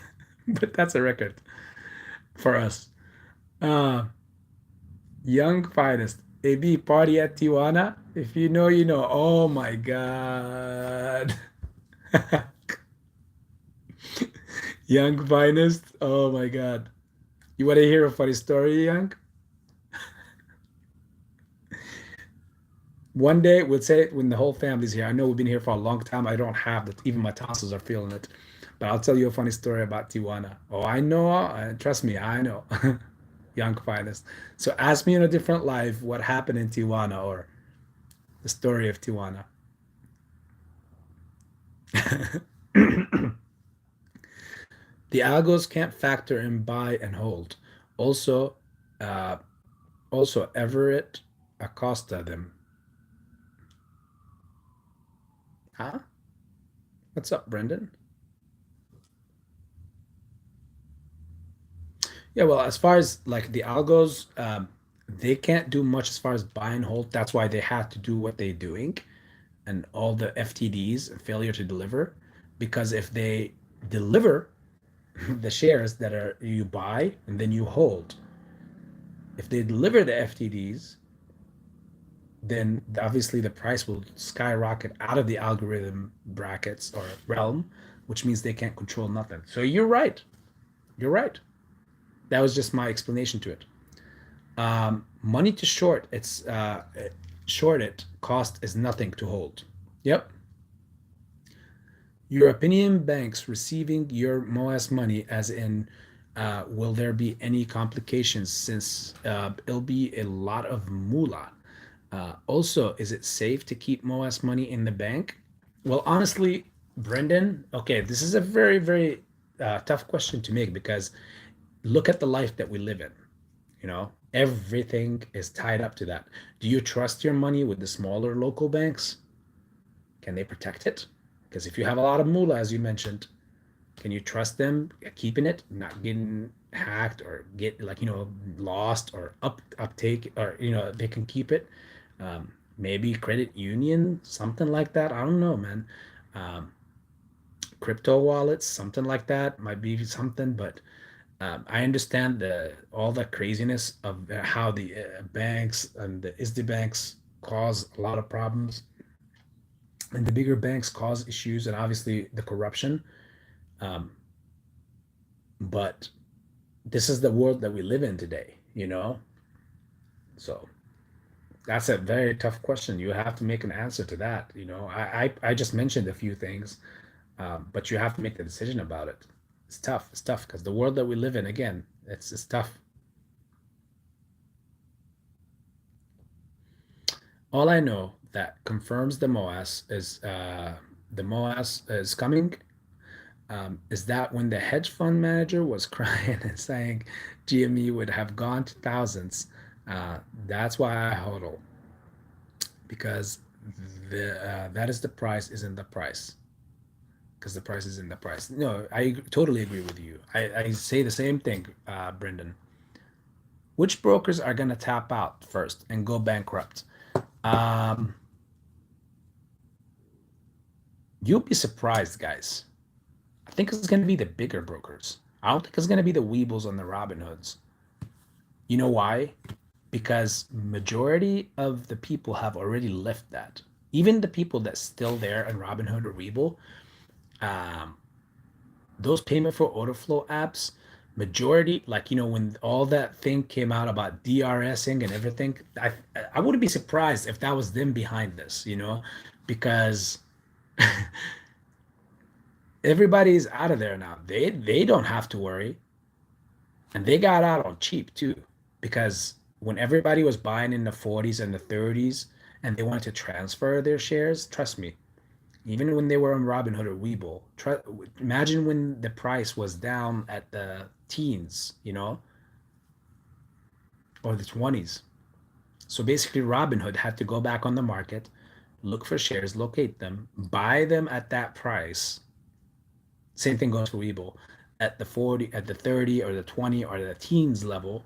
S1: but that's a record for us. Uh, Young finest. AB party at Tijuana. If you know, you know. Oh my God. Young finest. Oh my God. You want to hear a funny story, Young? One day, we'll say it when the whole family's here. I know we've been here for a long time. I don't have that. Even my tonsils are feeling it. But I'll tell you a funny story about Tijuana. Oh, I know. Trust me, I know. Young finest. So ask me in a different life what happened in Tijuana, or the story of Tijuana. The algos can't factor in buy and hold. Also, uh, also Everett Acosta them. Huh? What's up, Brendan? Yeah, well, as far as like the algos, they can't do much as far as buy and hold. That's why they have to do what they're doing, and all the FTDs, failure to deliver, because if they deliver the shares that are you buy and then you hold, if they deliver the FTDs, then obviously the price will skyrocket out of the algorithm brackets or realm, which means they can't control nothing. So you're right. You're right. That was just my explanation to it. Money to short, short it, cost is nothing to hold. Yep. European banks receiving your MOAS money, as in, will there be any complications since it'll be a lot of moolah? Also, is it safe to keep MOAS money in the bank? Well, honestly, Brendan, okay, this is a very, very tough question to make because look at the life that we live in. You know, everything is tied up to that. Do you trust your money with the smaller local banks? Can they protect it? Because if you have a lot of moolah, as you mentioned, can you trust them keeping it, not getting hacked or get like, lost or uptake, or they can keep it? Maybe credit union, something like that. I don't know, man. Um, Crypto wallets, something like that might be something, but I understand all the craziness of how the banks and the ISD banks cause a lot of problems, and the bigger banks cause issues, and obviously the corruption. Um, but this is the world that we live in today, So that's a very tough question. You have to make an answer to that. I just mentioned a few things, but you have to make the decision about it. It's tough. It's tough because the world that we live in, again, it's tough. All I know that confirms the MOAS is coming, is that when the hedge fund manager was crying and saying GME would have gone to thousands, that's why I hodl, because that is the price is in the price. Because the price is in the price. No, I totally agree with you. I say the same thing, Brendan. Which brokers are going to tap out first and go bankrupt? Um, you'll be surprised, guys. I think it's going to be the bigger brokers. I don't think it's going to be the Weebles and the Robinhoods. You know why? Because majority of the people have already left that. Even the people that's still there in Robinhood or Weeble, those payment for order flow apps, majority, like, when all that thing came out about DRSing and everything, I wouldn't be surprised if that was them behind this, because everybody's out of there now. They don't have to worry. And they got out on cheap too, because when everybody was buying in the 40s and the 30s and they wanted to transfer their shares, trust me, even when they were on Robinhood or Webull, imagine when the price was down at the teens, or the 20s. So basically, Robinhood had to go back on the market, look for shares, locate them, buy them at that price. Same thing goes for Webull at the 40, at the 30, or the 20, or the teens level,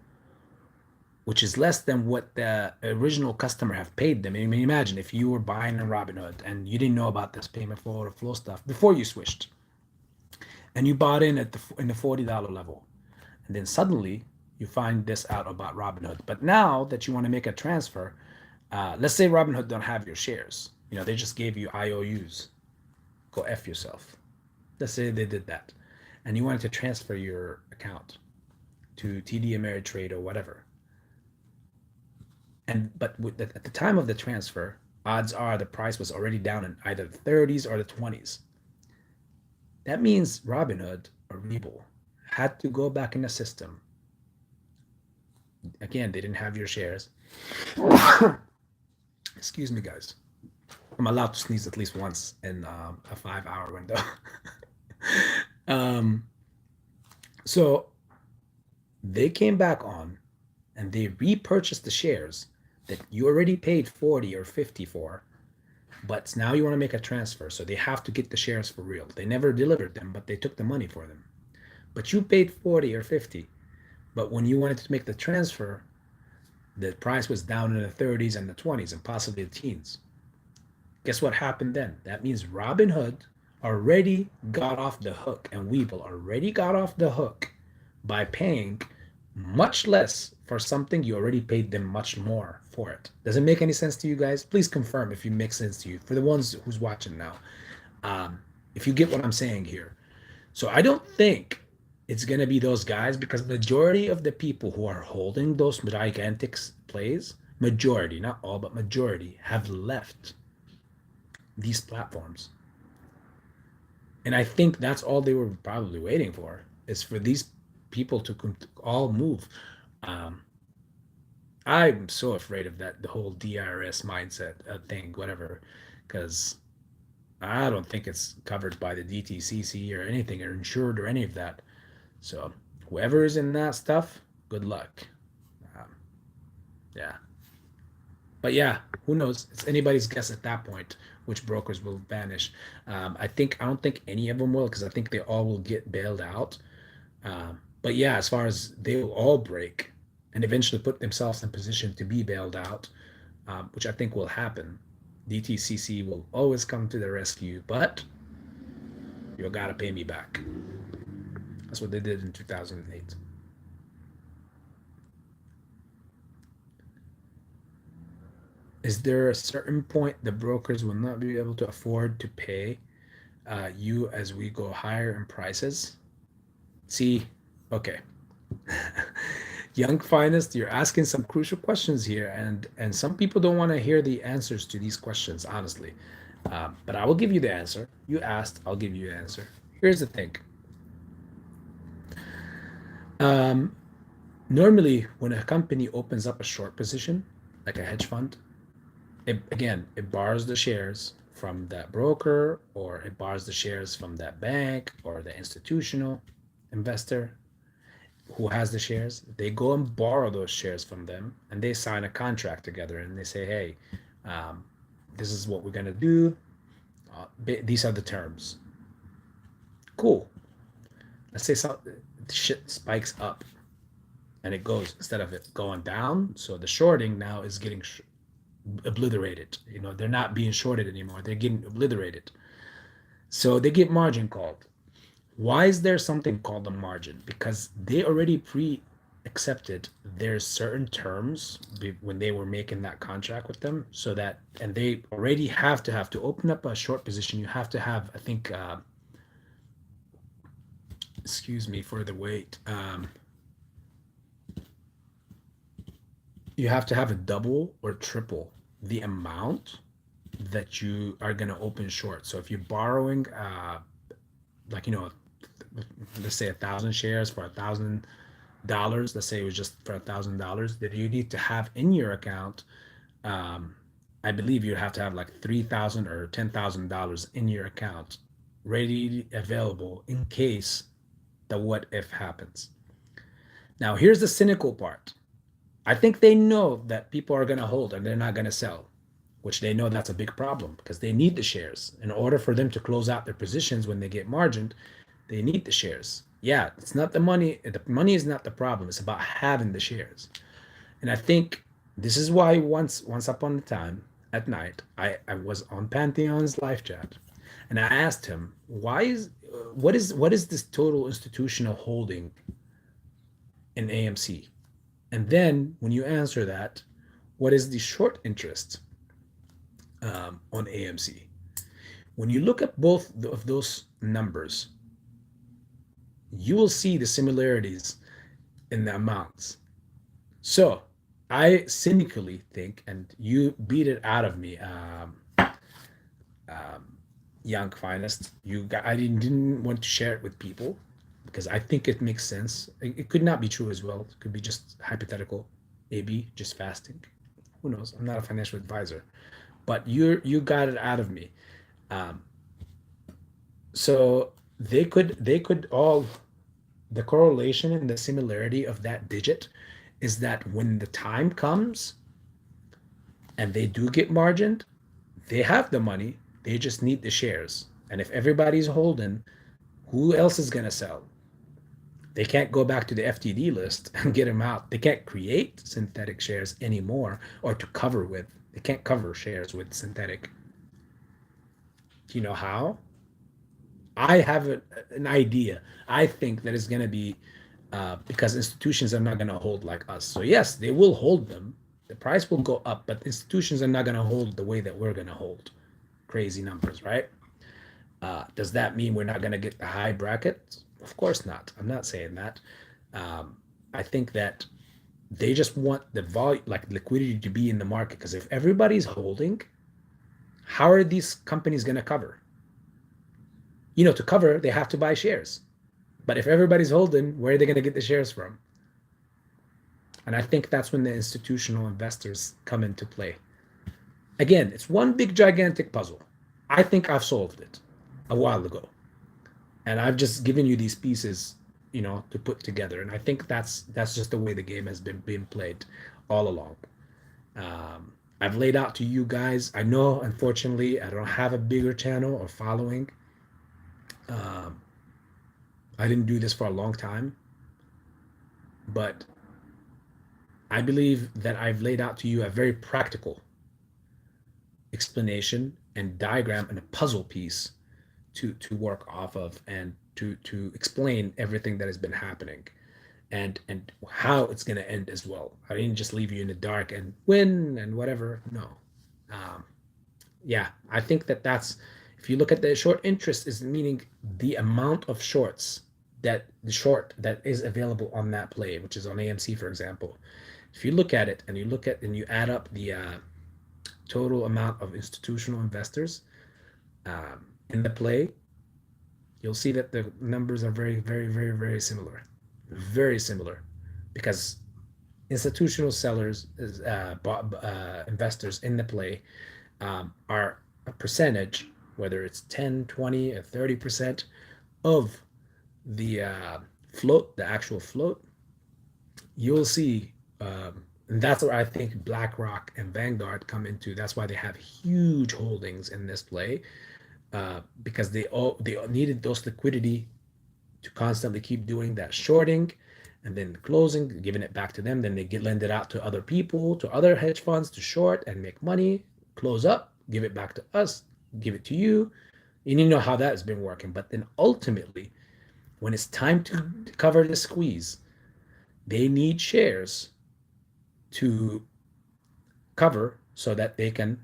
S1: which is less than what the original customer have paid them. I mean, imagine if you were buying in Robinhood and you didn't know about this payment for order flow stuff before you switched, and you bought in in the $40 level, and then suddenly you find this out about Robinhood. But now that you want to make a transfer, let's say Robinhood don't have your shares. They just gave you IOUs. Go F yourself. Let's say they did that, and you wanted to transfer your account to TD Ameritrade or whatever. But at the time of the transfer, odds are the price was already down in either the 30s or the 20s. That means Robinhood or Webull had to go back in the system. Again, they didn't have your shares. Excuse me, guys. I'm allowed to sneeze at least once in a 5-hour window. So they came back on and they repurchased the shares that you already paid 40 or 50 for, but now you want to make a transfer, so they have to get the shares for real. They never delivered them, but they took the money for them. But you paid 40 or 50, but when you wanted to make the transfer, the price was down in the 30s and the 20s and possibly the teens. Guess what happened then? That means Robinhood already got off the hook, and Webull already got off the hook by paying much less for something you already paid them much more for it. Does it make any sense to you guys? Please confirm if it makes sense to you. For the ones who's watching now, if you get what I'm saying here. So I don't think it's going to be those guys because majority of the people who are holding those gigantic plays, majority, not all, but majority have left these platforms. And I think that's all they were probably waiting for is for these people to all move. Um, I'm so afraid of that, the whole DRS mindset thing, whatever, because I don't think it's covered by the DTCC or anything or insured or any of that. So whoever is in that stuff, good luck. Um, yeah. But yeah, who knows? It's anybody's guess at that point which brokers will vanish. I don't think any of them will because I think they all will get bailed out. But yeah, as far as they will all break and eventually put themselves in position to be bailed out, which I think will happen. DTCC will always come to the rescue, but you gotta pay me back. That's what they did in 2008. Is there a certain point the brokers will not be able to afford to pay you as we go higher in prices? See, okay. Young finest, you're asking some crucial questions here, and some people don't want to hear the answers to these questions, honestly. But I will give you the answer. You asked, I'll give you the answer. Here's the thing. Um, Normally, when a company opens up a short position, like a hedge fund, it borrows the shares from that broker, or it borrows the shares from that bank or the institutional investor who has the shares. They go and borrow those shares from them and they sign a contract together and they say, hey, um, this is what we're going to do. These are the terms. Cool. Let's say shit spikes up and it goes, instead of it going down, so the shorting now is getting obliterated. They're not being shorted anymore, they're getting obliterated, so they get margin called. Why is there something called a margin? Because they already accepted there's certain terms when they were making that contract with them, so that, and they already have to open up a short position. You have to have, I think, excuse me for the wait, you have to have a double or triple the amount that you are going to open short. So if you're borrowing like let's say 1,000 shares for $1,000, let's say it was just for $1,000, that you need to have in your account, I believe you have to have like $3,000 or $10,000 in your account ready, available in case the what if happens. Now here's the cynical part. I think they know that people are going to hold and they're not going to sell, which they know that's a big problem because they need the shares in order for them to close out their positions when they get margined. They need the shares. Yeah, it's not the money. The money is not the problem. It's about having the shares. And I think this is why once upon a time at night, I was on Pantheon's live chat and I asked him, what is this total institutional holding in AMC? And then when you answer that, what is the short interest on AMC? When you look at both of those numbers, you will see the similarities in the amounts. So I cynically think, and you beat it out of me, young finest. I didn't want to share it with people because I think it makes sense. It could not be true as well. It could be just hypothetical, maybe just fasting. Who knows? I'm not a financial advisor, but you got it out of me. Um, so they could all, the correlation and the similarity of that digit is that when the time comes and they do get margined, they have the money, they just need the shares. And if everybody's holding, who else is going to sell? They can't go back to the FTD list and get them out. They can't create synthetic shares anymore, or to cover with. They can't cover shares with synthetic. Do you know how? I have an idea. I think that it's going to be because institutions are not going to hold like us. So yes, they will hold them. The price will go up, but institutions are not going to hold the way that we're going to hold. Crazy numbers, right? Does that mean we're not going to get the high brackets? Of course not. I'm not saying that. I think that they just want the volume, like liquidity, to be in the market, because if everybody's holding, how are these companies going to cover? To cover, they have to buy shares. But if everybody's holding, where are they going to get the shares from? And I think that's when the institutional investors come into play. Again, it's one big gigantic puzzle. I think I've solved it a while ago. And I've just given you these pieces, to put together. And I think that's just the way the game has been being played all along. I've laid out to you guys. I know, unfortunately, I don't have a bigger channel or following. I didn't do this for a long time, but I believe that I've laid out to you a very practical explanation and diagram and a puzzle piece to work off of, and to explain everything that has been happening, and how it's going to end as well. I didn't just leave you in the dark and win and whatever. No. Yeah, I think that's, if you look at the short interest, is meaning the amount of shorts that is available on that play, which is on AMC, for example. If you look at it and you add up the total amount of institutional investors in the play, you'll see that the numbers are very, very, very, very similar. Very similar. Because institutional sellers, investors in the play, are a percentage, whether it's 10, 20, or 30% of the float, the actual float. You'll see, and that's where I think BlackRock and Vanguard come into. That's why they have huge holdings in this play, because they needed those liquidity to constantly keep doing that shorting, and then closing, giving it back to them. Then they lend it out to other people, to other hedge funds, to short and make money, close up, give it back to us, give it to you. And you know how that has been working. But then ultimately, when it's time to cover the squeeze, they need shares to cover so that they can,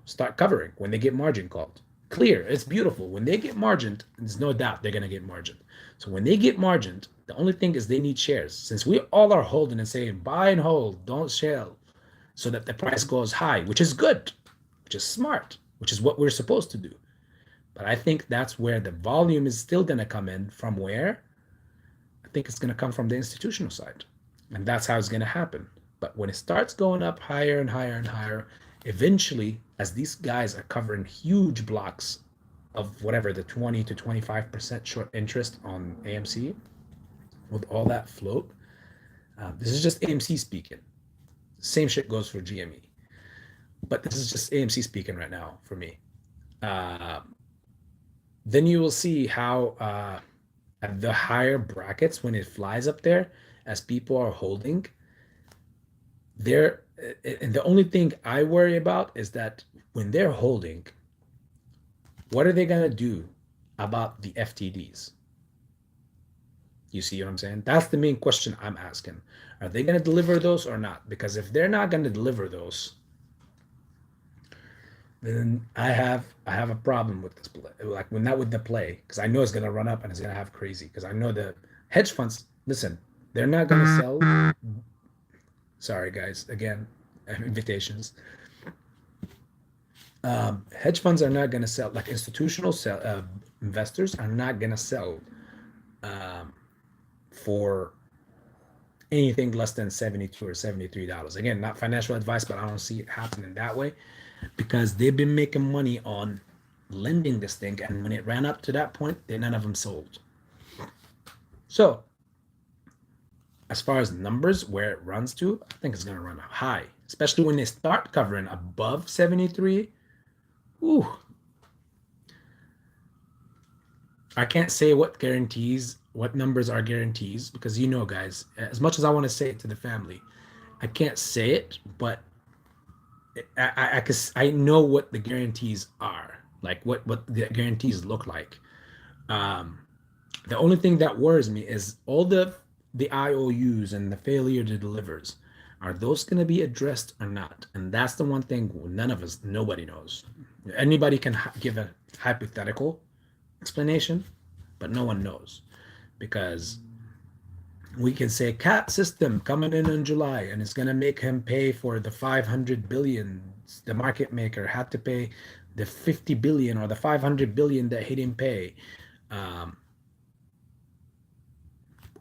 S1: start covering when they get margin called. Clear, it's beautiful. When they get margined, there's no doubt they're going to get margined. So when they get margined, the only thing is they need shares. Since we all are holding and saying buy and hold, don't sell, so that the price goes high, which is good, which is smart, which is what we're supposed to do. But I think that's where the volume is still going to come in. From where? I think it's going to come from the institutional side. And that's how it's going to happen. But when it starts going up higher and higher and higher, eventually, as these guys are covering huge blocks of whatever, the 20 to 25% short interest on AMC, with all that float, this is just AMC speaking. Same shit goes for GME. But this is just AMC speaking right now for me. Then you will see how at the higher brackets, when it flies up there, as people are holding, and the only thing I worry about is that when they're holding, what are they going to do about the FTDs? You see what I'm saying? That's the main question I'm asking. Are they going to deliver those or not? Because if they're not going to deliver those, then I have a problem with this play. Like, when not with the play, because I know it's going to run up and it's going to have crazy. Because I know the hedge funds, listen, they're not going to sell. Sorry, guys. Again, invitations. Hedge funds are not going to sell. Like, institutional investors are not going to sell for anything less than $72 or $73. Again, not financial advice, but I don't see it happening that way, because they've been making money on lending this thing, and when it ran up to that point, none of them sold. So as far as numbers, where it runs to, I think it's going to run up high, especially when they start covering above 73. Ooh. I can't say what numbers are guarantees, because guys, as much as I want to say it to the family, I can't say it, but I know what the guarantees are, like what the guarantees look like. The only thing that worries me is all the IOUs and the failure to delivers. Are those going to be addressed or not? And that's the one thing nobody knows. Anybody can give a hypothetical explanation, but no one knows, because we can say cat system coming in July, and it's going to make him pay for the 500 billion the market maker had to pay, the 50 billion or the 500 billion that he didn't pay. um,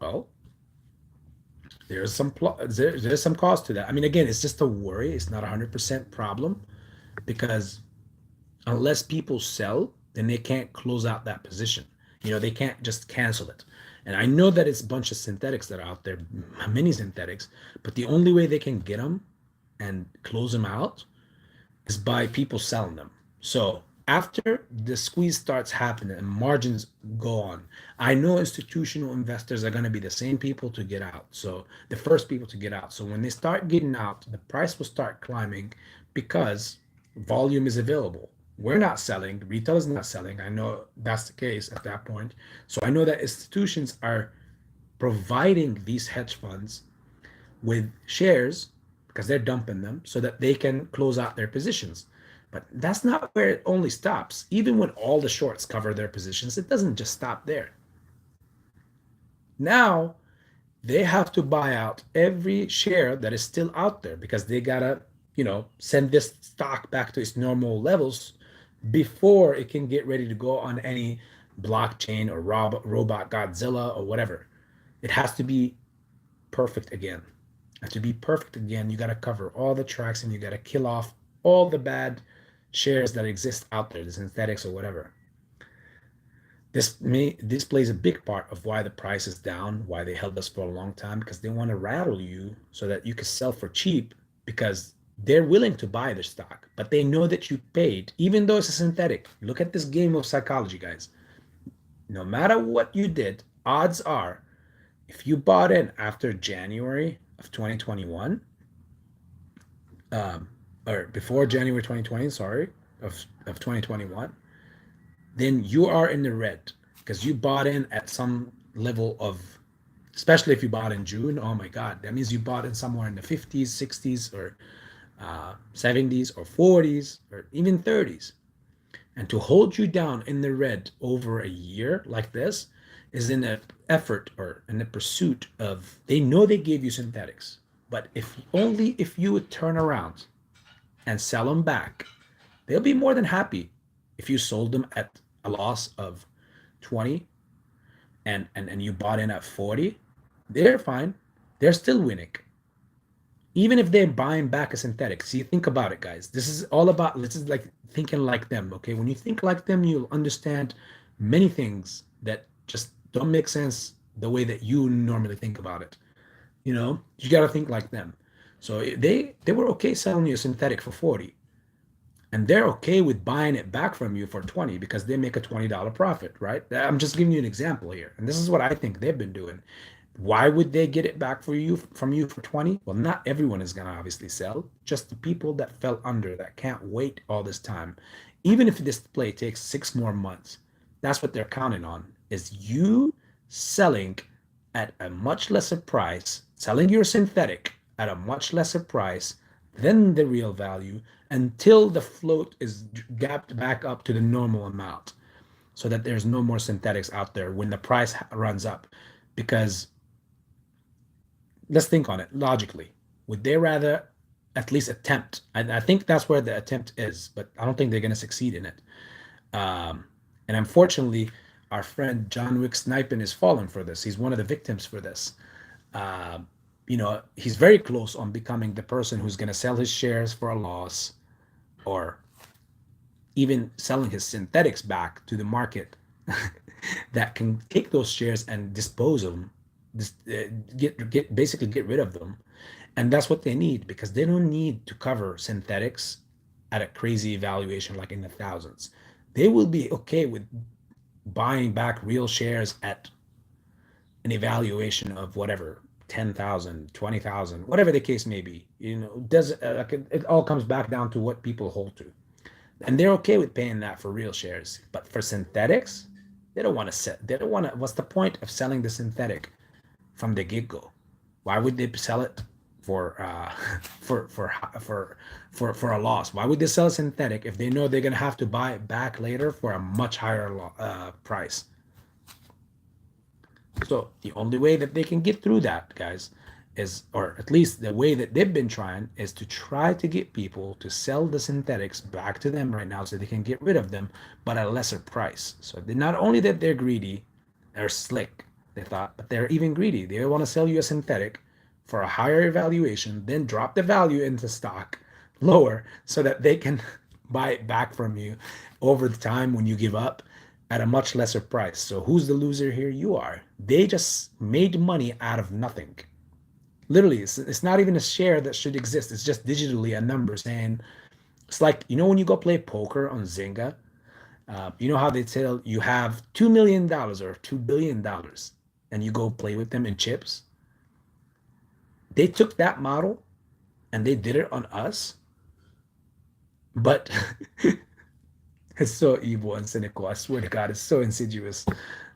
S1: well, there's some cost to that. I mean, again, it's just a worry. It's not a 100% problem, because unless people sell, then they can't close out that position. They can't just cancel it. And I know that it's a bunch of synthetics that are out there, many synthetics, but the only way they can get them and close them out is by people selling them. So after the squeeze starts happening and margins go on, I know institutional investors are going to be the same people to get out. So the first people to get out. So when they start getting out, the price will start climbing because volume is available. We're not selling, retail is not selling. I know that's the case at that point. So I know that institutions are providing these hedge funds with shares because they're dumping them so that they can close out their positions. But that's not where it only stops. Even when all the shorts cover their positions, it doesn't just stop there. Now they have to buy out every share that is still out there because they gotta, send this stock back to its normal levels before it can get ready to go on any blockchain or robot Godzilla or whatever. It has to be perfect again. And to be perfect again, you got to cover all the tracks and you got to kill off all the bad shares that exist out there, the synthetics or whatever. This plays a big part of why the price is down, why they held us for a long time, because they want to rattle you so that you can sell for cheap, because they're willing to buy the stock, but they know that you paid, even though it's a synthetic. Look at this game of psychology, guys. No matter what you did, odds are, if you bought in after January of 2021, or before January 2020, sorry, of 2021, then you are in the red because you bought in at some level of, especially if you bought in June. Oh my God, that means you bought in somewhere in the 50s, 60s, or 70s, or 40s, or even 30s. And to hold you down in the red over a year like this is in an effort or in the pursuit of, they know they gave you synthetics, but if you would turn around and sell them back, they'll be more than happy if you sold them at a loss of 20 and you bought in at 40. They're fine. They're still winning. Even if they're buying back a synthetic. See, think about it, guys. This is like thinking like them, okay? When you think like them, you'll understand many things that just don't make sense the way that you normally think about it. You got to think like them. So they were okay selling you a synthetic for 40, and they're okay with buying it back from you for 20 because they make a $20 profit, right? I'm just giving you an example here, and this is what I think they've been doing. Why would they get it back from you for 20? Well, not everyone is going to obviously sell, just the people that fell under, that can't wait all this time. Even if this play takes 6 more months, that's what they're counting on, is you selling at a much lesser price, selling your synthetic at a much lesser price than the real value, until the float is gapped back up to the normal amount, so that there's no more synthetics out there when the price runs up. Because let's think on it logically. Would they rather at least attempt? I think that's where the attempt is, but I don't think they're going to succeed in it. And unfortunately, our friend John Wick Sniping is falling for this. He's one of the victims for this. He's very close on becoming the person who's going to sell his shares for a loss, or even selling his synthetics back to the market that can take those shares and dispose of them, basically get rid of them. And that's what they need, because they don't need to cover synthetics at a crazy valuation like in the thousands. They will be okay with buying back real shares at an evaluation of whatever, 10,000, 20,000, whatever the case may be. It all comes back down to what people hold to. And they're okay with paying that for real shares. But for synthetics, they don't want to. What's the point of selling the synthetic from the get-go? Why would they sell it for a loss? Why would they sell a synthetic if they know they're gonna have to buy it back later for a much higher price? So the only way that they can get through that, guys, is, or at least the way that they've been trying, is to try to get people to sell the synthetics back to them right now so they can get rid of them, but at a lesser price. So they, not only that they're greedy, they're slick, they thought, but they're even greedy. They want to sell you a synthetic for a higher evaluation, then drop the value into stock lower so that they can buy it back from you over the time when you give up at a much lesser price. So who's the loser here? You are. They just made money out of nothing. Literally, it's not even a share that should exist. It's just digitally a number saying, it's like, you know, when you go play poker on Zynga, you know how they tell you have $2 million or $2 billion and you go play with them in chips? They took that model and they did it on us, but it's so evil and cynical. I swear to God, it's so insidious.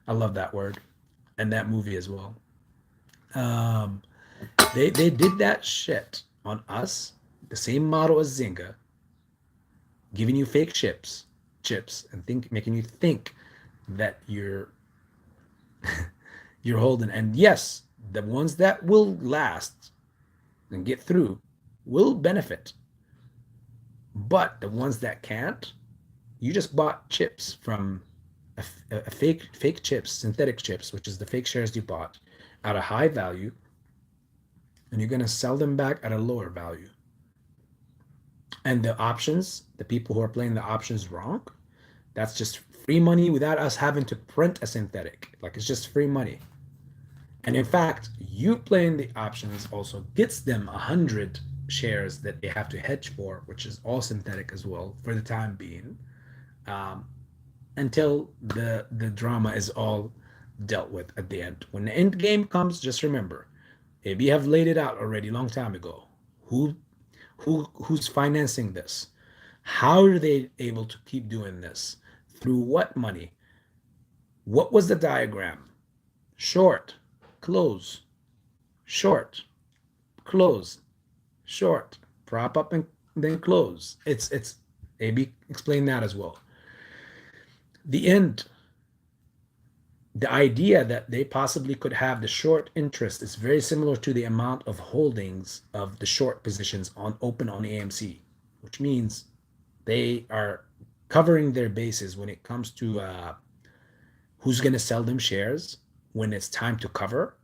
S1: I love that word and that movie as well. Um, they did that shit on us, the same model as Zynga, giving you fake chips, and making you think that you're holding. And yes, the ones that will last and get through will benefit, but the ones that can't, you just bought chips from a fake chips, synthetic chips, which is the fake shares you bought at a high value, and you're going to sell them back at a lower value. And the options, the people who are playing the options wrong, that's just free money without us having to print a synthetic. Like, it's just free money. And in fact, you playing the options also gets them 100 shares that they have to hedge for, which is all synthetic as well for the time being, until the drama is all dealt with at the end. When the end game comes, just remember, if you have laid it out already a long time ago, who's financing this? How are they able to keep doing this? Through what money? What was the diagram? Short, close, short, close, short, prop up and then close. It's AB explain that as well. The end, the idea that they possibly could have the short interest is very similar to the amount of holdings of the short positions on open on AMC, which means they are covering their bases when it comes to who's going to sell them shares when it's time to cover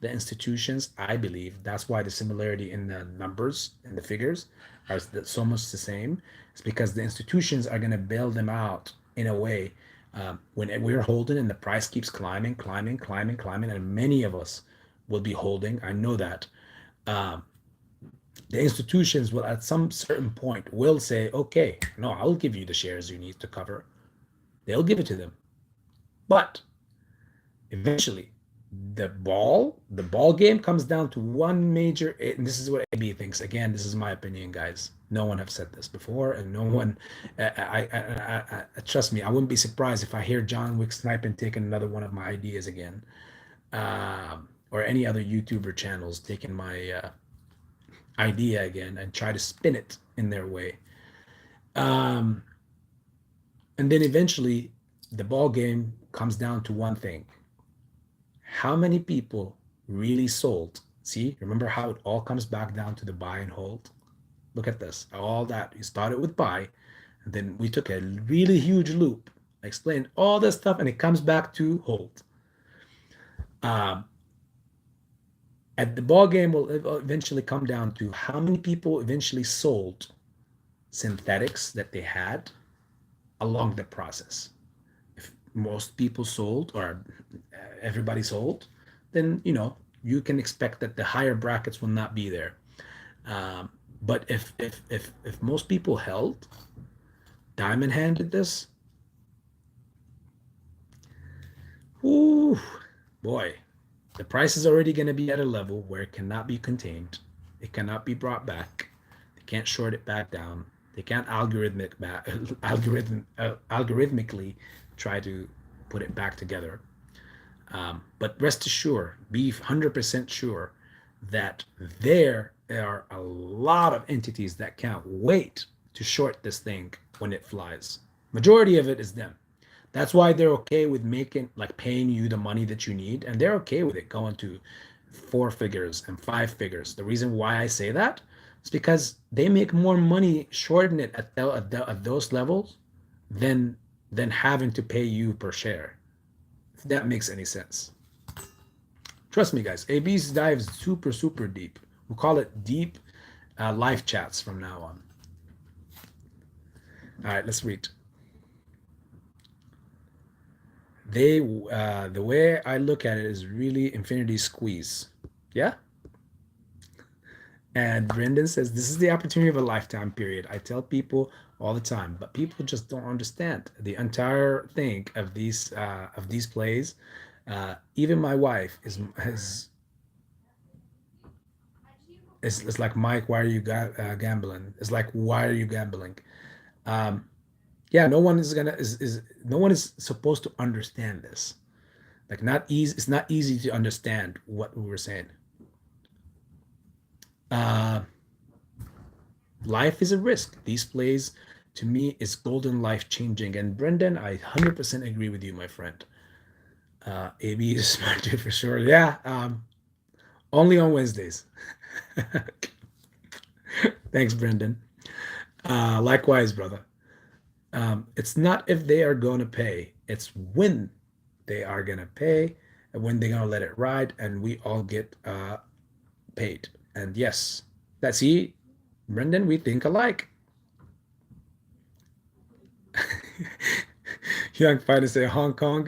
S1: the institutions. I believe that's why the similarity in the numbers and the figures are so much the same. It's because the institutions are going to bail them out in a way when we're holding and the price keeps climbing, and many of us will be holding. I know that. The institutions will at some certain point will say, okay, no, I'll give you the shares you need to cover. They'll give it to them. But eventually the ball game comes down to one major, and this is what AB thinks. Again, this is my opinion, guys. No one have said this before, and no one, I trust me, I wouldn't be surprised if I hear John Wick sniping taking another one of my ideas again, or any other YouTuber channels taking my idea again and try to spin it in their way. And then eventually the ball game comes down to one thing. How many people really sold? See, remember how it all comes back down to the buy and hold? Look at this. All that, you started with buy, and then we took a really huge loop, explained all this stuff, and it comes back to hold. At the ball game will eventually come down to how many people eventually sold synthetics that they had along the process. If most people sold, or everybody sold, then you can expect that the higher brackets will not be there. But if most people held, Diamond Hand did this. Ooh, boy, the price is already going to be at a level where it cannot be contained. It cannot be brought back. They can't short it back down. They can't algorithmically try to put it back together. But rest assured, be 100% sure that there are a lot of entities that can't wait to short this thing when it flies. Majority of it is them. That's why they're okay with making like paying you the money that you need, and they're okay with it going to four figures and five figures. The reason why I say that is because they make more money shorting it at those levels than having to pay you per share. If that makes any sense. Trust me, guys. AB's dives super deep. We'll call it deep live chats from now on. All right, let's read. The way I look at it is really infinity squeeze. Yeah. And Brendan says this is the opportunity of a lifetime period. I tell people all the time, but people just don't understand the entire thing of these plays. Even my wife is like, Mike, why are you gambling? It's like, why are you gambling? Um, yeah, no one is no one is supposed to understand this. Like, not easy. It's not easy to understand what we were saying. Uh, Life is a risk. These plays, to me, is golden, life changing. And Brendan, I 100% agree with you, my friend. AB is smart too, for sure. Yeah, only on Wednesdays. Thanks, Brendan. Likewise, brother. It's not if they are going to pay, it's when they are going to pay and when they're going to let it ride, and we all get paid. And yes, that's he, Brendan, we think alike. Young fighter say Hong Kong.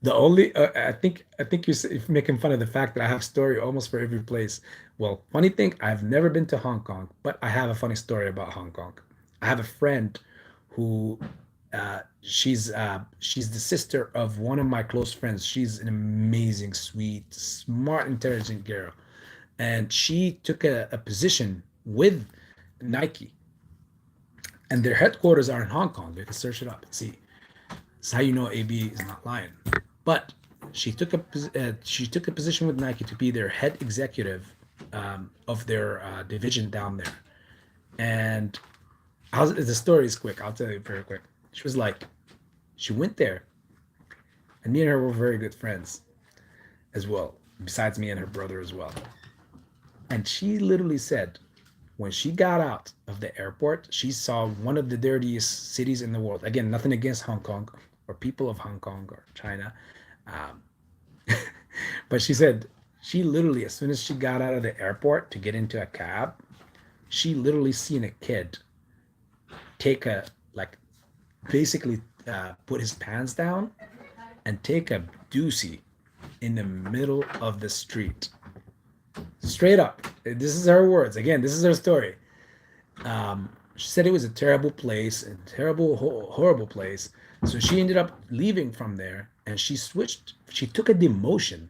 S1: The only I think you're making fun of the fact that I have a story almost for every place. Well, funny thing, I've never been to Hong Kong, but I have a funny story about Hong Kong. I have a friend who she's the sister of one of my close friends. She's an amazing, sweet, smart, intelligent girl, and she took a position with Nike, and their headquarters are in Hong Kong. You can search it up and see. It's how you know AB is not lying. But she took a position with Nike to be their head executive of their division down there. And the story is quick. I'll tell you very quick. She was like, she went there, and me and her were very good friends as well. Besides me and her brother as well. And she literally said, when she got out of the airport, she saw one of the dirtiest cities in the world. Again, nothing against Hong Kong or people of Hong Kong or China. Um, but she said she literally, as soon as she got out of the airport to get into a cab, she literally seen a kid take a, like, basically put his pants down and take a doozy in the middle of the street. Straight up. This is her words. Again, this is her story. She said it was a terrible place, a terrible, horrible place. So she ended up leaving from there, and she switched. She took a demotion.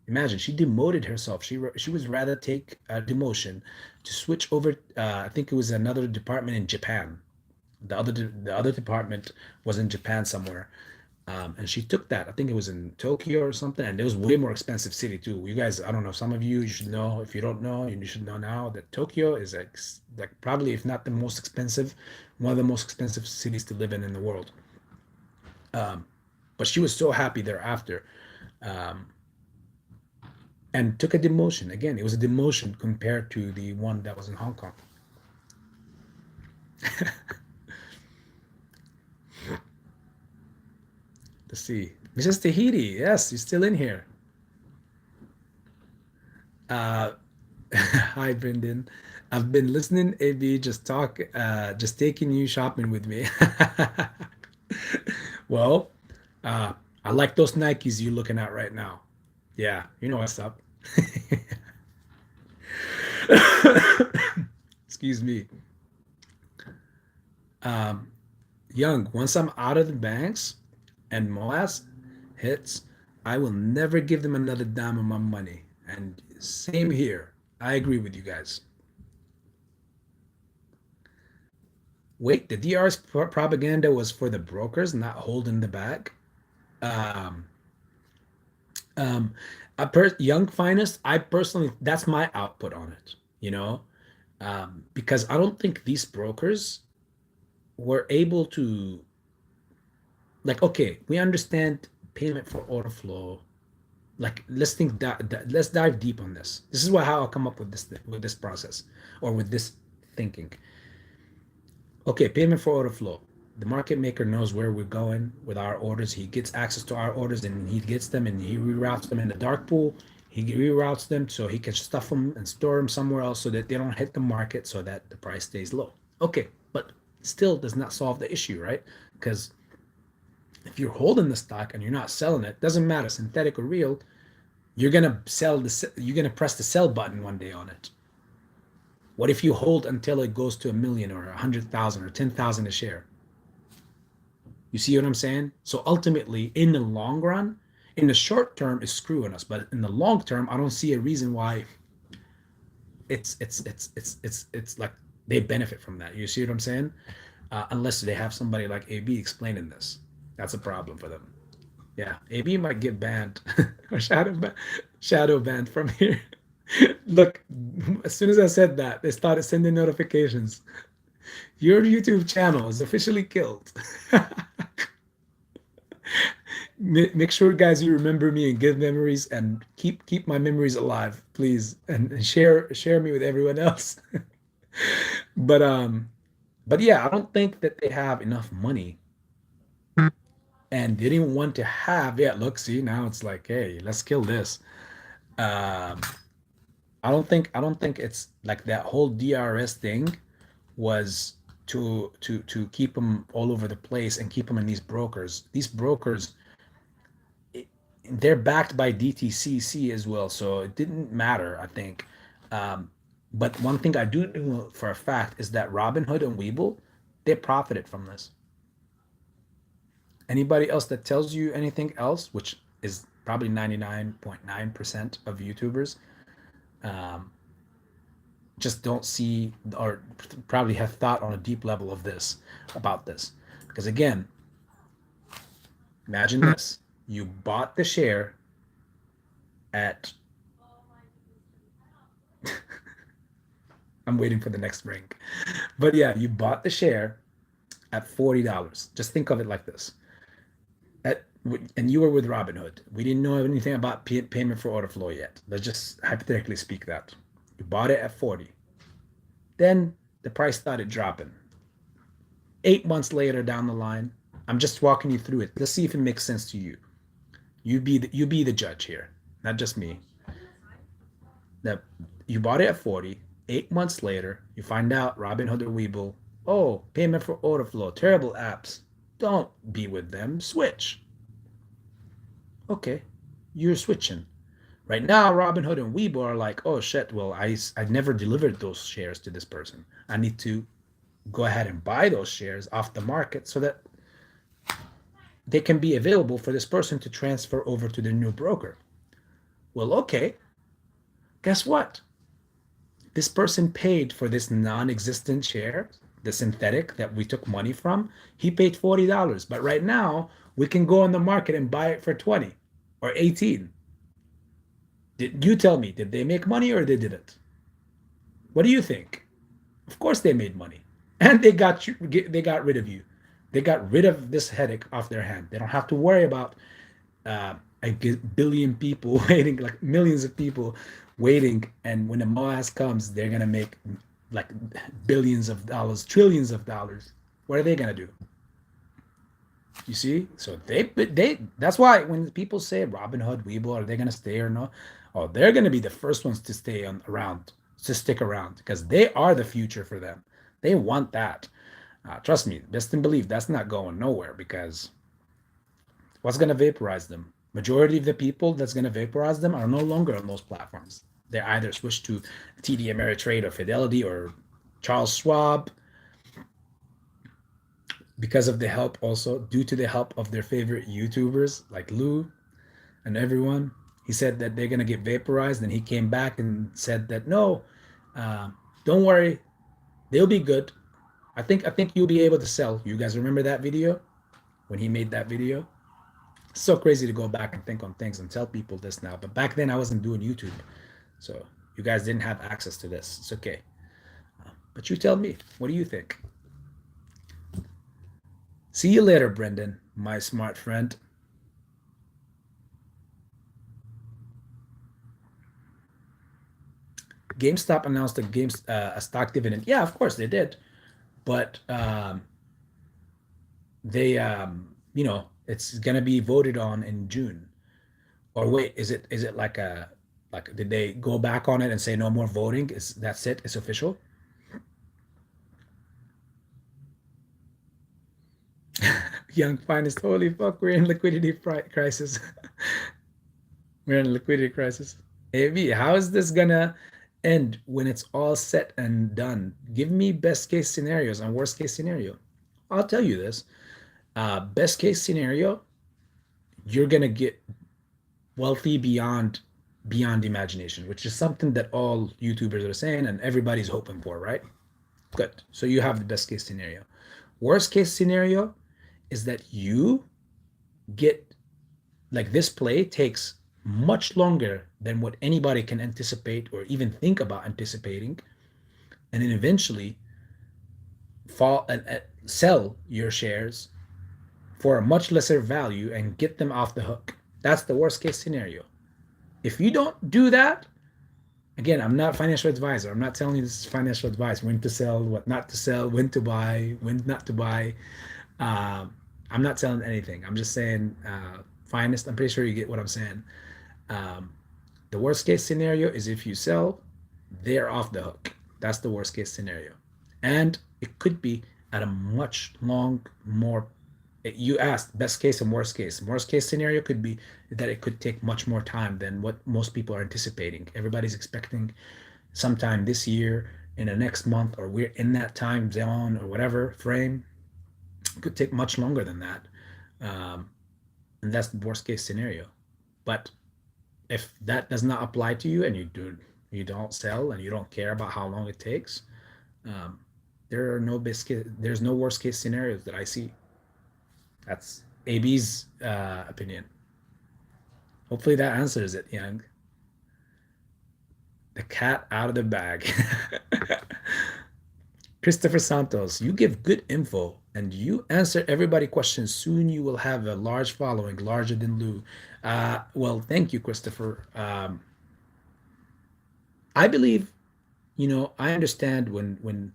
S1: Imagine, she demoted herself. She was rather take a demotion to switch over. I think it was another department in Japan. The other department was in Japan somewhere, and she took that. I think it was in Tokyo or something, and it was way more expensive city too. You guys, I don't know. Some of you should know. If you don't know, you should know now that Tokyo is like probably, if not the most expensive, one of the most expensive cities to live in the world. But she was so happy thereafter, um, and took a demotion. Again, it was a demotion compared to the one that was in Hong Kong. Let's see. Mrs. Tahiti, yes, you're still in here. Uh, Hi, Brendan. I've been listening, AB, just taking you shopping with me. Well, I like those Nikes you're looking at right now. Yeah, you know what's up. Excuse me. Um, Young, once I'm out of the banks and MOAS hits, I will never give them another dime of my money. And same here. I agree with you guys. Wait, the DR's propaganda was for the brokers, not holding the bag. Um, um, Young Finest, I personally, that's my output on it, because I don't think these brokers were able to. like, okay, we understand payment for order flow. Like, let's think that, let's dive deep on this. This is what how I'll come up with this process or with this thinking. Okay, payment for order flow. The market maker knows where we're going with our orders. He gets access to our orders and he gets them and he reroutes them in the dark pool. He reroutes them so he can stuff them and store them somewhere else so that they don't hit the market so that the price stays low. Okay, but still does not solve the issue, right? Because if you're holding the stock and you're not selling it, doesn't matter, synthetic or real, you're gonna press the sell button one day on it. What if you hold until it goes to 1 million or 100,000 or 10,000 a share? You see what I'm saying? So ultimately, in the long run, in the short term, it's screwing us, but in the long term, I don't see a reason why it's like they benefit from that. You see what I'm saying? Unless they have somebody like AB explaining this, that's a problem for them. Yeah, AB might get banned or shadow banned from here. Look, as soon as I said that, they started sending notifications. Your YouTube channel is officially killed. Make sure, guys, you remember me and give memories and keep my memories alive, please, and share me with everyone else. But but yeah, I don't think that they have enough money and they didn't want to have. Yeah, look, see, now it's like, hey, let's kill this. Um, I don't think it's like that whole DRS thing was to keep them all over the place and keep them in these brokers. These brokers, they're backed by DTCC as well, so it didn't matter, I think. Um, but one thing I do know for a fact is that Robinhood and Webull, they profited from this. Anybody else that tells you anything else, which is probably 99.9% of YouTubers, um, just don't see or probably have thought on a deep level of this about this. Because again, imagine this: you bought the share at I'm waiting for the next rank. But yeah, you bought the share at $40. Just think of it like this. At, and you were with Robinhood. We didn't know anything about payment for order flow yet. Let's just hypothetically speak that. You bought it at 40. Then the price started dropping. 8 months later down the line, I'm just walking you through it. Let's see if it makes sense to you. You be the judge here, not just me. That you bought it at 40. 8 months later, you find out Robinhood or Webull, oh, payment for order flow, terrible apps. Don't be with them. Switch. Okay, you're switching. Right now, Robinhood and Webull are like, oh shit, well, I never delivered those shares to this person. I need to go ahead and buy those shares off the market so that they can be available for this person to transfer over to their new broker. Well, okay, guess what? This person paid for this non-existent share, the synthetic that we took money from. He paid $40, but right now we can go on the market and buy it for 20 or 18. Did you tell me, did they make money or they didn't? What do you think? Of course they made money. And they got rid of you. They got rid of this headache off their hand. They don't have to worry about a billion people waiting, like millions of people waiting. And when the MOAS comes, they're gonna make like billions of dollars, trillions of dollars. What are they gonna do? You see? So they that's why when people say Robinhood, Webull, are they gonna stay or not? Oh, they're gonna be the first ones to stay on around, to stick around, because they are the future for them. They want that. Trust me, best and believe that's not going nowhere because what's going to vaporize them? Majority of the people that's going to vaporize them are no longer on those platforms. They either switch to TD Ameritrade or Fidelity or Charles Schwab because of the help, also due to the help of their favorite YouTubers like Lou and everyone. He said that they're going to get vaporized, and he came back and said that no, uh, don't worry, they'll be good. I think you'll be able to sell. You guys remember that video when he made that video? It's so crazy to go back and think on things and tell people this now. But back then I wasn't doing YouTube, so you guys didn't have access to this. It's okay. But you tell me, what do you think? See you later, Brendan, my smart friend. GameStop announced a stock dividend. Yeah, of course they did, but it's gonna be voted on in June. Or wait, is it like did they go back on it and say no more voting? Is that's it? It's official? Young finest, holy fuck, we're in liquidity crisis. We're in a liquidity crisis. AB, how is this gonna end when it's all set and done? Give me best case scenarios and worst case scenario. I'll tell you this. Best case scenario, you're gonna get wealthy beyond imagination, which is something that all YouTubers are saying and everybody's hoping for, right? Good. So you have the best case scenario. Worst case scenario is that you get like this play takes much longer than what anybody can anticipate or even think about anticipating, and then eventually fall and sell your shares for a much lesser value and get them off the hook. That's the worst case scenario. If you don't do that, again, I'm not a financial advisor. I'm not telling you this is financial advice, when to sell, what not to sell, when to buy, when not to buy. I'm not selling anything. I'm just saying, finest. I'm pretty sure you get what I'm saying. Um, the worst case scenario is if you sell, they're off the hook. That's the worst case scenario. And it could be at a much more. You asked best case and worst case. Worst case scenario could be that it could take much more time than what most people are anticipating. Everybody's expecting sometime this year, in the next month, or we're in that time zone or whatever frame. It could take much longer than that. Um, and that's the worst case scenario. But if that does not apply to you and you don't sell and you don't care about how long it takes, um, there's no worst case scenarios that I see. That's AB's opinion. Hopefully that answers it, Young. The cat out of the bag. Christopher Santos, you give good info and you answer everybody questions. Soon you will have a large following, larger than Lou. Well, thank you, Christopher. I believe, I understand when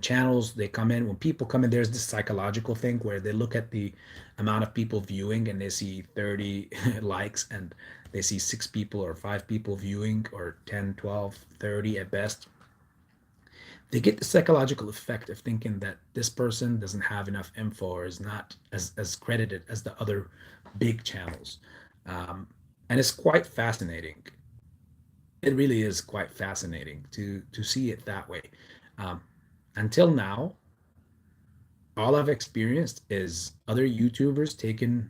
S1: channels they come in, when people come in, there's this psychological thing where they look at the amount of people viewing and they see 30 likes and they see six people or five people viewing or 10, 12, 30 at best. They get the psychological effect of thinking that this person doesn't have enough info or is not as credited as the other big channels. Um, and it's quite fascinating. It really is quite fascinating to see it that way. Um, until now, all I've experienced is other YouTubers taking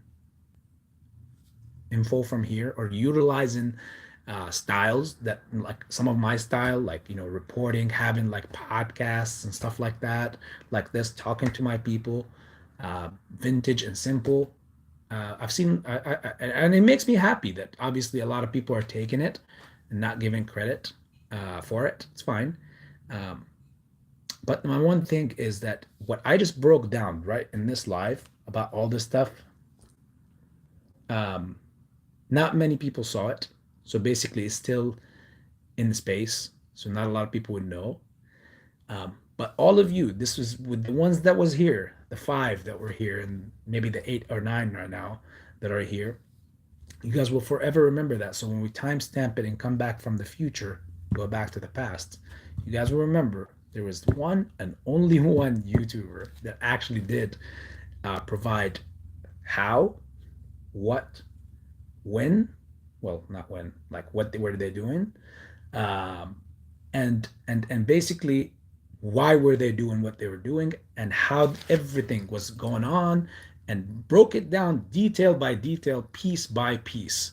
S1: info from here or utilizing styles that like some of my style, like reporting, having like podcasts and stuff like that, like this, talking to my people, vintage and simple. I've seen, and it makes me happy that obviously a lot of people are taking it and not giving credit for it. It's fine. Um, but my one thing is that what I just broke down right in this live about all this stuff, um, not many people saw it. So basically, it's still in the space. So not a lot of people would know. But all of you, this was with the ones that was here, the five that were here, and maybe the eight or nine right now that are here. You guys will forever remember that. So when we timestamp it and come back from the future, go back to the past, you guys will remember there was one and only one YouTuber that actually did provide how, what, when, well, not when, like what they were they doing, um, and basically why were they doing what they were doing and how everything was going on, and broke it down detail by detail, piece by piece,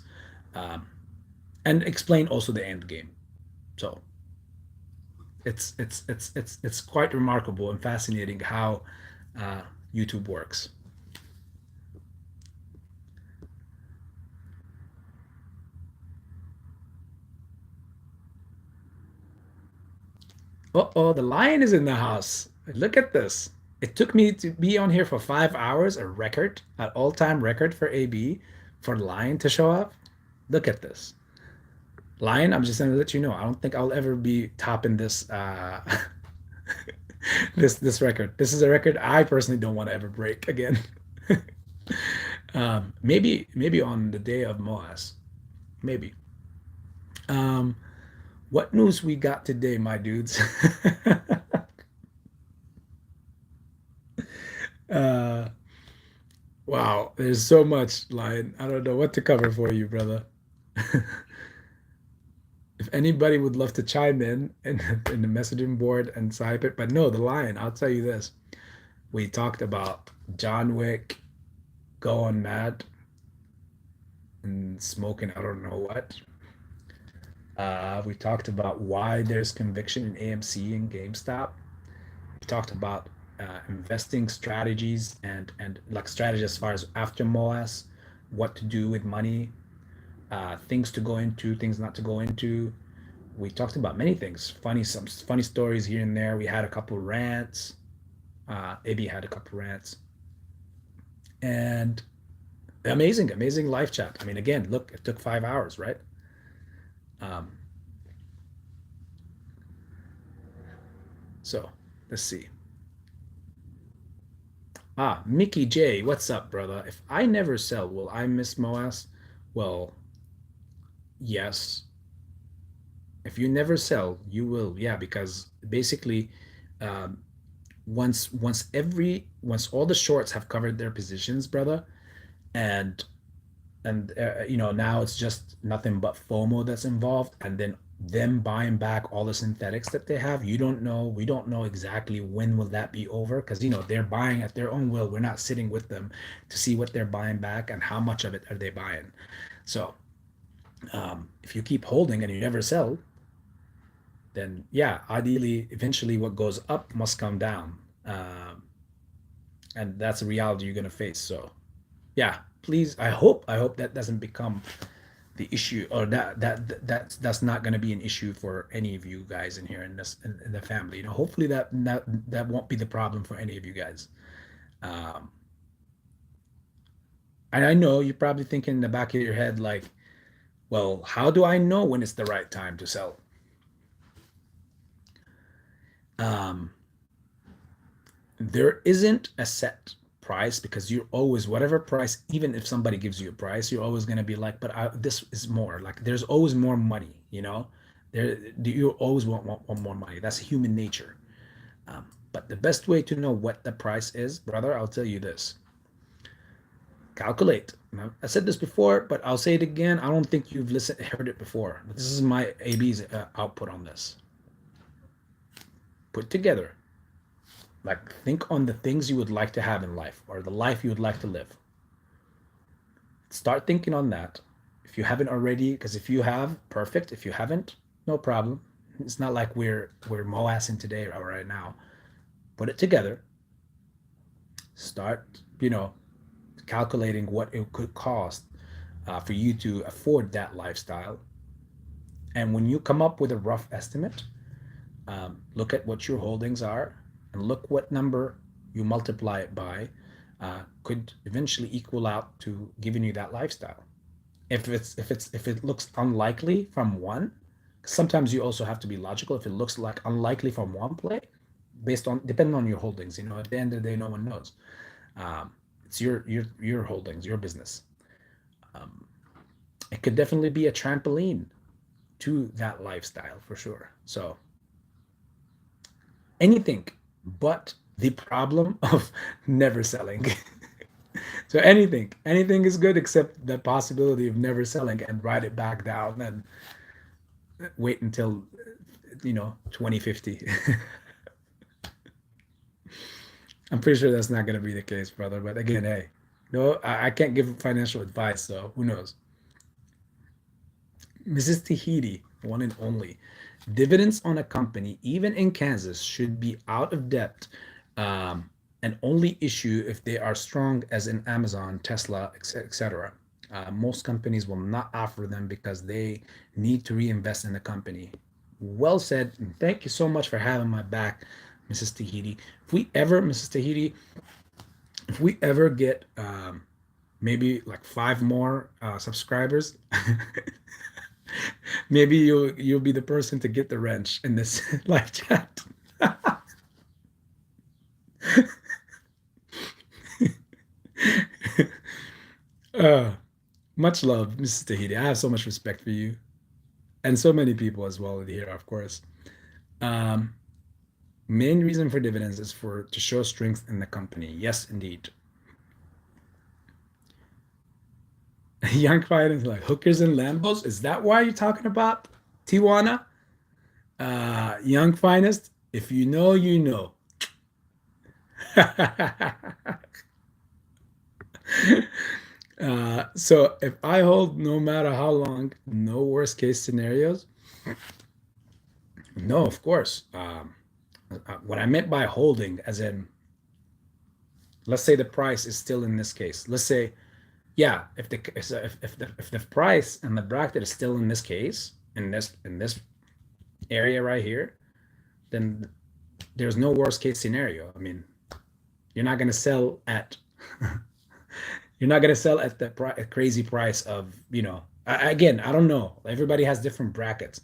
S1: um, and explain also the end game. So it's quite remarkable and fascinating how YouTube works. Uh oh, the lion is in the house. Look at this. It took me to be on here for 5 hours, a record, an all-time record for AB, for Lion to show up. Look at this. Lion, I'm just gonna let you know, I don't think I'll ever be topping this this record. This is a record I personally don't want to ever break again. Maybe on the day of Moas. Maybe. Um, what news we got today, my dudes? uh wow, there's so much, Lion. I don't know what to cover for you, brother. If anybody would love to chime in the messaging board and type it, but no, the Lion, I'll tell you this. We talked about John Wick going mad and smoking, I don't know what. We talked about why there's conviction in AMC and GameStop. We talked about investing strategies and like strategy as far as after MOAS, what to do with money, things to go into, things not to go into. We talked about many things, some funny stories here and there. We had a couple rants. AB had a couple rants, and amazing live chat. I mean, again, look, it took 5 hours, right? Um, so let's see. Mickey J, what's up, brother? If I never sell, will I miss MOAS? Well, yes. If you never sell, you will. Yeah, because basically, um, once all the shorts have covered their positions, brother, and now it's just nothing but FOMO that's involved, and then them buying back all the synthetics that they have. You don't know, we don't know exactly when will that be over, because they're buying at their own will. We're not sitting with them to see what they're buying back and how much of it are they buying. So if you keep holding and you never sell, then yeah, ideally, eventually what goes up must come down. And that's a reality you're going to face. So yeah, please, I hope that doesn't become the issue, or that's not going to be an issue for any of you guys in here in the family. Hopefully that won't be the problem for any of you guys. um and I know you're probably thinking in the back of your head, like, well, how do I know when it's the right time to sell? um there isn't a set price, because you're always, whatever price, even if somebody gives you a price, you're always going to be like, but this is more, like, there's always more money, there, you always want more money. That's human nature. But the best way to know what the price is, brother, I'll tell you this: calculate. Now, I said this before, but I'll say it again. I don't think you've heard it before, but this is my AB's output on this. Put together, like, think on the things you would like to have in life, or the life you would like to live. Start thinking on that. If you haven't already, because if you have, perfect. If you haven't, no problem. It's not like we're moassing today or right now. Put it together. Start, calculating what it could cost for you to afford that lifestyle. And when you come up with a rough estimate, look at what your holdings are, and look what number you multiply it by, could eventually equal out to giving you that lifestyle. If it looks unlikely from one, sometimes you also have to be logical. If it looks like unlikely from one play, based on, depending on your holdings, at the end of the day, no one knows. It's your holdings, your business. Um, it could definitely be a trampoline to that lifestyle for sure. So anything but the problem of never selling. So anything is good except the possibility of never selling, and write it back down and wait until 2050. I'm pretty sure that's not going to be the case, brother. But again, hey, no, I can't give financial advice, so who knows? Mrs. Tahiti, one and only. Dividends on a company, even in Kansas, should be out of debt, and only issue if they are strong, as in Amazon, Tesla, etc. Most companies will not offer them because they need to reinvest in the company. Well said. Thank you so much for having my back, Mrs. Tahiti. If we ever, Mrs. Tahiti, if we ever get maybe like five more subscribers, maybe you'll be the person to get the wrench in this live chat. uh, much love, Mrs. Tahiti. I have so much respect for you and so many people as well here, of course. Um, Main reason for dividends is for to show strength in the company. Yes, indeed. Young fighters like hookers and Lambos. Is that why you're talking about Tijuana? Young finest. If you know, you know. So if I hold no matter how long, no worst case scenarios. No, of course. What I meant by holding, as in, let's say the price is still in this case. Let's say, yeah, if the price and the bracket is still in this case, in this area right here, then there's no worst case scenario. I mean, you're not going to sell at you're not going to sell at the crazy price of, again, I don't know. Everybody has different brackets.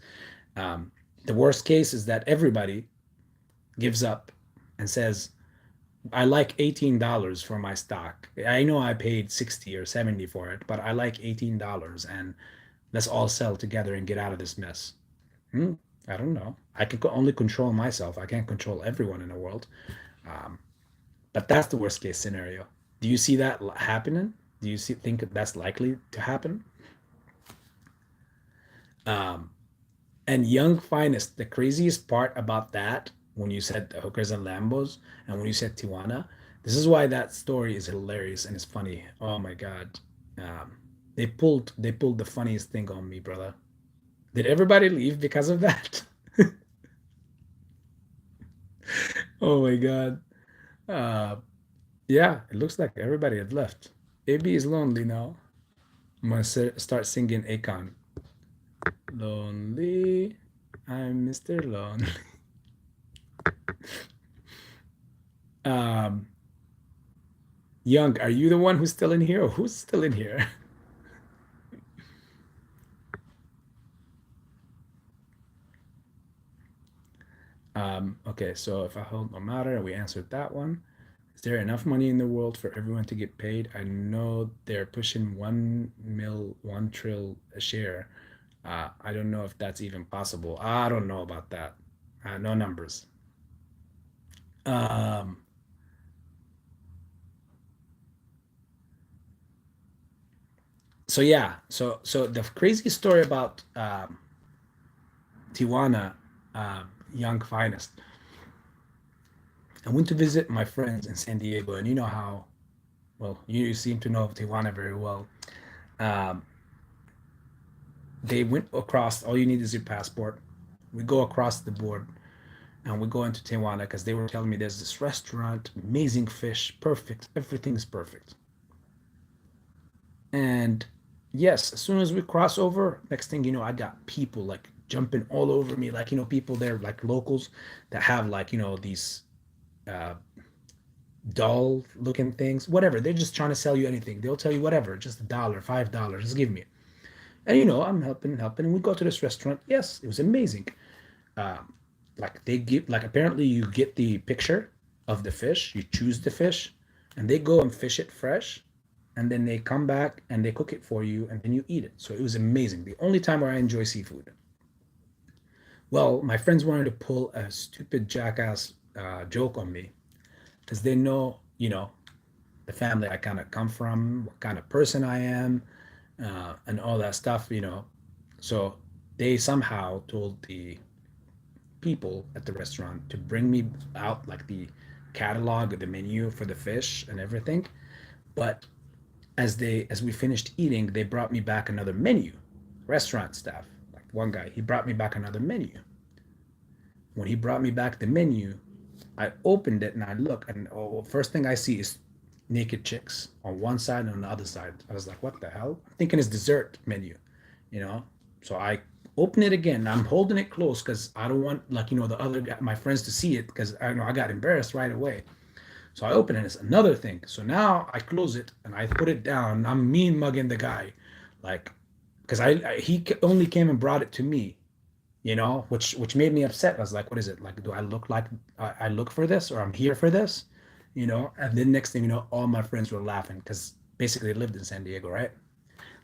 S1: The worst case is that everybody gives up and says, I like $18 for my stock. I know I paid 60 or 70 for it, but I like $18 and let's all sell together and get out of this mess. Hmm, I don't know. I can only control myself. I can't control everyone in the world. Um, but that's the worst case scenario. Do you see that happening? Do you think that's likely to happen? Um, and Young Finest, the craziest part about that, when you said the hookers and Lambos, and when you said Tijuana, this is why that story is hilarious and it's funny. Oh my God. Um, they pulled the funniest thing on me, brother. Did everybody leave because of that? Oh my God. Uh, yeah, it looks like everybody had left. AB is lonely now. I'm gonna start singing Akon. Lonely, I'm Mr. Lonely. Um, Young, are you the one who's still in here, or who's still in here? Okay, so if I hold no matter, we answered that one. Is there enough money in the world for everyone to get paid? I know they're pushing 1 mil, 1 trill a share. I don't know if that's even possible. I don't know about that. No numbers. Um, so yeah, so the crazy story about Tijuana, Young Finest. I went to visit my friends in San Diego, and you know how well you seem to know Tijuana very well. Um, they went across. All you need is your passport. We go across the board, and we go into Tijuana because they were telling me there's this restaurant, amazing fish, perfect. Everything's perfect. And yes, as soon as we cross over, next thing you know, I got people like jumping all over me, like people there, like locals that have like these uh, dull looking things, whatever. They're just trying to sell you anything. They'll tell you whatever, just $1, $5, just give me it. And I'm helping. And we go to this restaurant. Yes, it was amazing. Um, like they give, like apparently you get the picture of the fish, you choose the fish, and they go and fish it fresh, and then they come back and they cook it for you, and then you eat it. So it was amazing. The only time where I enjoy seafood. Well, my friends wanted to pull a stupid jackass joke on me because they know, the family I kind of come from, what kind of person I am, and all that stuff. So they somehow told the people at the restaurant to bring me out like the catalog, the menu for the fish and everything. But as we finished eating, they brought me back another menu. Restaurant staff, like one guy, he brought me back another menu. When he brought me back the menu, I opened it and I look, and first thing I see is naked chicks on one side and on the other side. I was like, what the hell? I'm thinking it's dessert menu, you know? So I Open it again. I'm holding it close because I don't want, like, the other guy, my friends, to see it, because I know I got embarrassed right away. So I open it. It's another thing. So now I close it and I put it down. I'm mean mugging the guy, like, because he only came and brought it to me, which made me upset. I was like, what is it? Like, do I look like I look for this, or I'm here for this? And then next thing you know, all my friends were laughing because basically they lived in San Diego, right?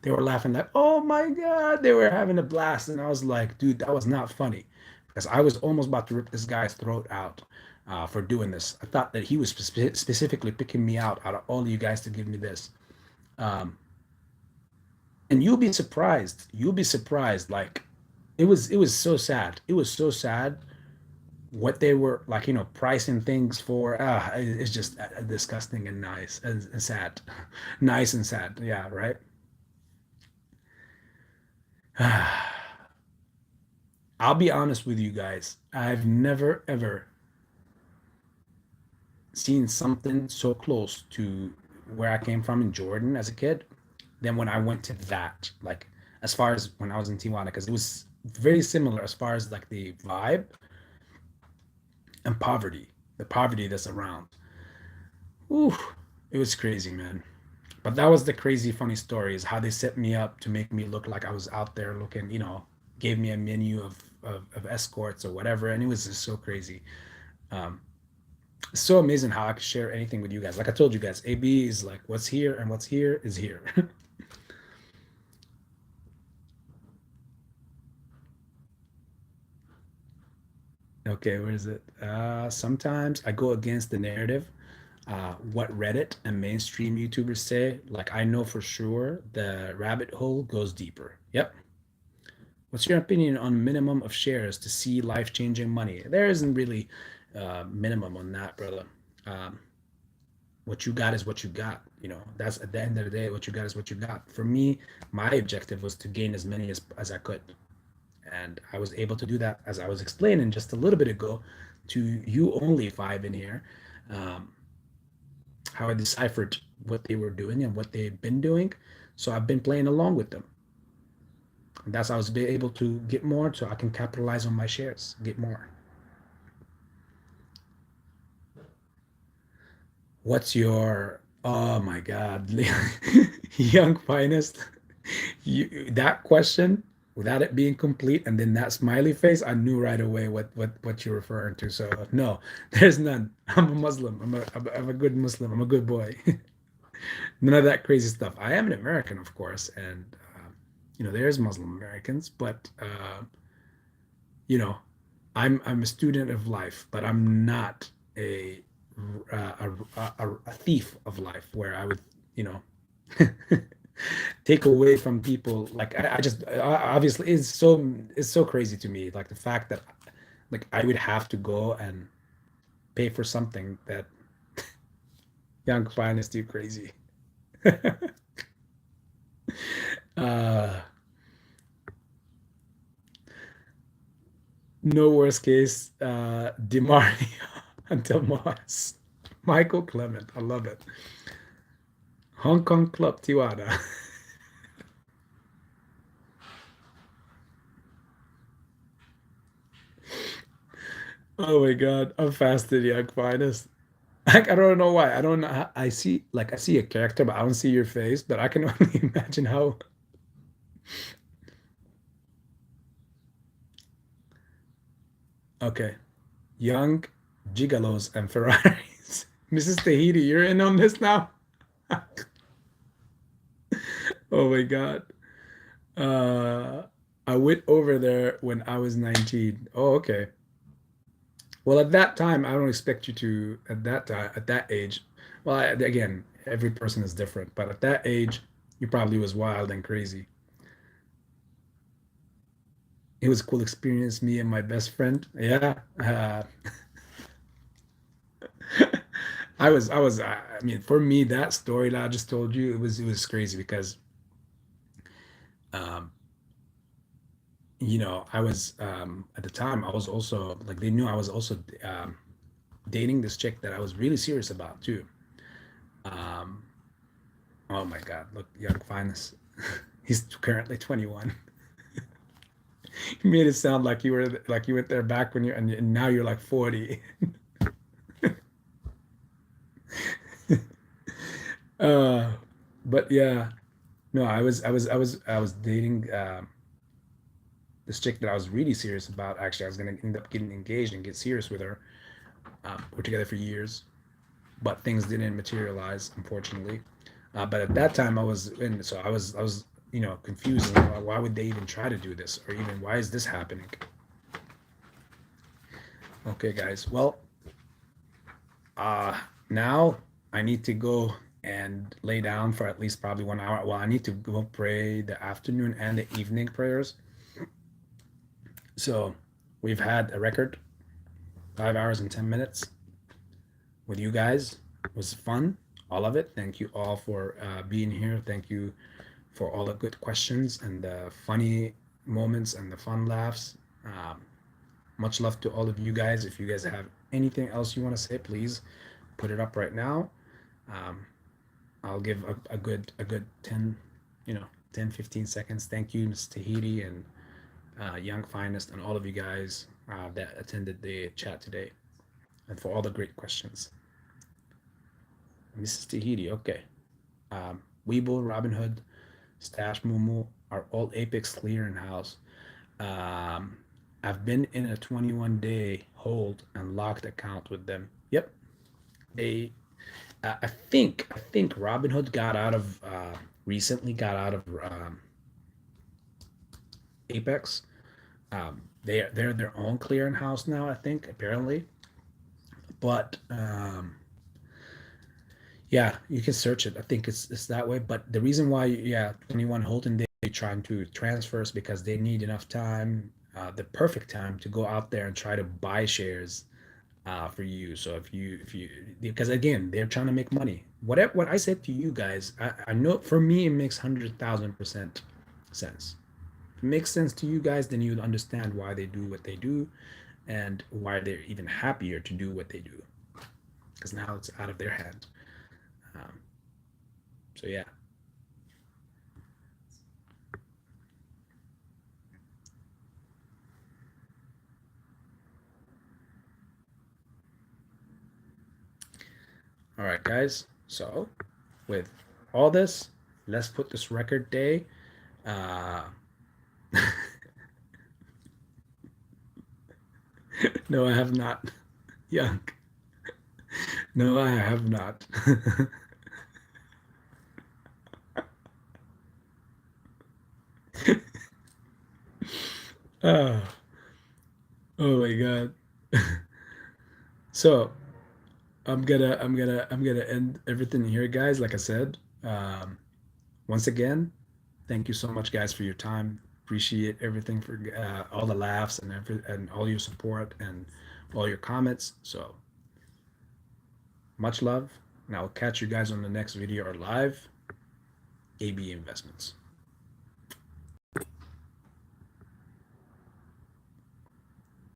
S1: They were laughing like, oh my God, they were having a blast. And I was like, dude, that was not funny, because I was almost about to rip this guy's throat out for doing this. I thought that he was specifically picking me out of all of you guys to give me this. Um, and you'll be surprised. You'll be surprised. Like, it was so sad. It was so sad what they were, like, pricing things for. It's just disgusting and nice and sad. Nice and sad. Yeah, right. I'll be honest with you guys. I've never ever seen something so close to where I came from in Jordan as a kid than when I went to that. Like, as far as when I was in Tijuana, because it was very similar as far as like the vibe and the poverty that's around. Ooh, it was crazy, man. But that was the crazy funny story, is how they set me up to make me look like I was out there looking, gave me a menu of escorts or whatever, and it was just so crazy. Um, it's so amazing how I could share anything with you guys. Like I told you guys, AB is like, what's here and what's here is here. Okay, where is it? Sometimes I go against the narrative, what Reddit and mainstream YouTubers say. Like, I know for sure the rabbit hole goes deeper. Yep. What's your opinion on minimum of shares to see life-changing money? There isn't really minimum on that, brother. Um, what you got is what you got. That's, at the end of the day, what you got is what you got. For me, my objective was to gain as many as I could. And I was able to do that, as I was explaining just a little bit ago to you only five in here, um, how I deciphered what they were doing and what they've been doing. So I've been playing along with them. And that's how I was able to get more, so I can capitalize on my shares, get more. What's your, oh my God, young finest? That question, without it being complete, and then that smiley face, I knew right away what you're referring to. So no, there's none. I'm a Muslim. I'm a good Muslim. I'm a good boy. None of that crazy stuff. I am an American, of course, and there's Muslim Americans, but you know, I'm a student of life, but I'm not a a thief of life, where I would, you know, take away from people. Like, I just, obviously, it's so crazy to me, like the fact that, like, I would have to go and pay for something that young finance do crazy. uh no worst case, Demario until Moss. Michael Clement, I love it. Hong Kong Club Tijuana. Oh my God, I'm fasted, young finest. Like, I don't know why. I don't know. I see a character, but I don't see your face. But I can only imagine how. Okay, young gigolos and Ferraris. Mrs. Tahiti, you're in on this now. Oh my God. Uh, I went over there when I was 19. Oh, okay. Well, at that time, I don't expect you to, at that time, at that age. Well, again, every person is different, but at that age, you probably was wild and crazy. It was a cool experience, me and my best friend. Yeah. I mean, for me, that story that I just told you, it was crazy because, um, I was, at the time, I was also, like, they knew I was also, dating this chick that I was really serious about too. Um, oh my God, look, young finest. He's currently 21. You made it sound like you were like you went there back when you and now you're like 40. Uh, but yeah, no, I was dating this chick that I was really serious about. Actually, I was gonna end up getting engaged and get serious with her. We're together for years, but things didn't materialize, unfortunately. But at that time, I was in, so I was confused. Why would they even try to do this, or even why is this happening? Okay, guys. Well, now I need to go and lay down for at least probably 1 hour. Well, I need to go pray the afternoon and the evening prayers. So we've had a record 5 hours and 10 minutes with you guys. It was fun, all of it. Thank you all for being here. Thank you for all the good questions and the funny moments and the fun laughs. Um, Much love to all of you guys. If you guys have anything else you want to say, please put it up right now. Um, I'll give a good 10, 10, 15 seconds. Thank you, Ms. Tahiti and Young Finest and all of you guys that attended the chat today and for all the great questions. Mrs. Tahiti, okay. Weeble, Robin Hood, Stash, Mumu are all Apex clear in house. Um, I've been in a 21-day hold and locked account with them. Yep, they. I think Robinhood got out of recently got out of Apex. They're their own clearinghouse now. I think apparently, but yeah, you can search it. I think it's that way. But the reason why, yeah, 21 Holton they trying to transfer is because they need enough time, the perfect time to go out there and try to buy shares for you. So if you because again they're trying to make money. What I said to you guys, I know for me it makes 100,000% sense. If it makes sense to you guys, then you'd understand why they do what they do and why they're even happier to do what they do because now it's out of their hands. Um, so yeah. All right, guys. So with all this, let's put this record day. Uh, no, I have not. Young. No, I have not. Oh, oh my God. So I'm gonna end everything here, guys. Like I said, once again, thank you so much, guys, for your time. Appreciate everything for all the laughs and and all your support and all your comments. So much love, and I'll catch you guys on the next video or live. AB Investments.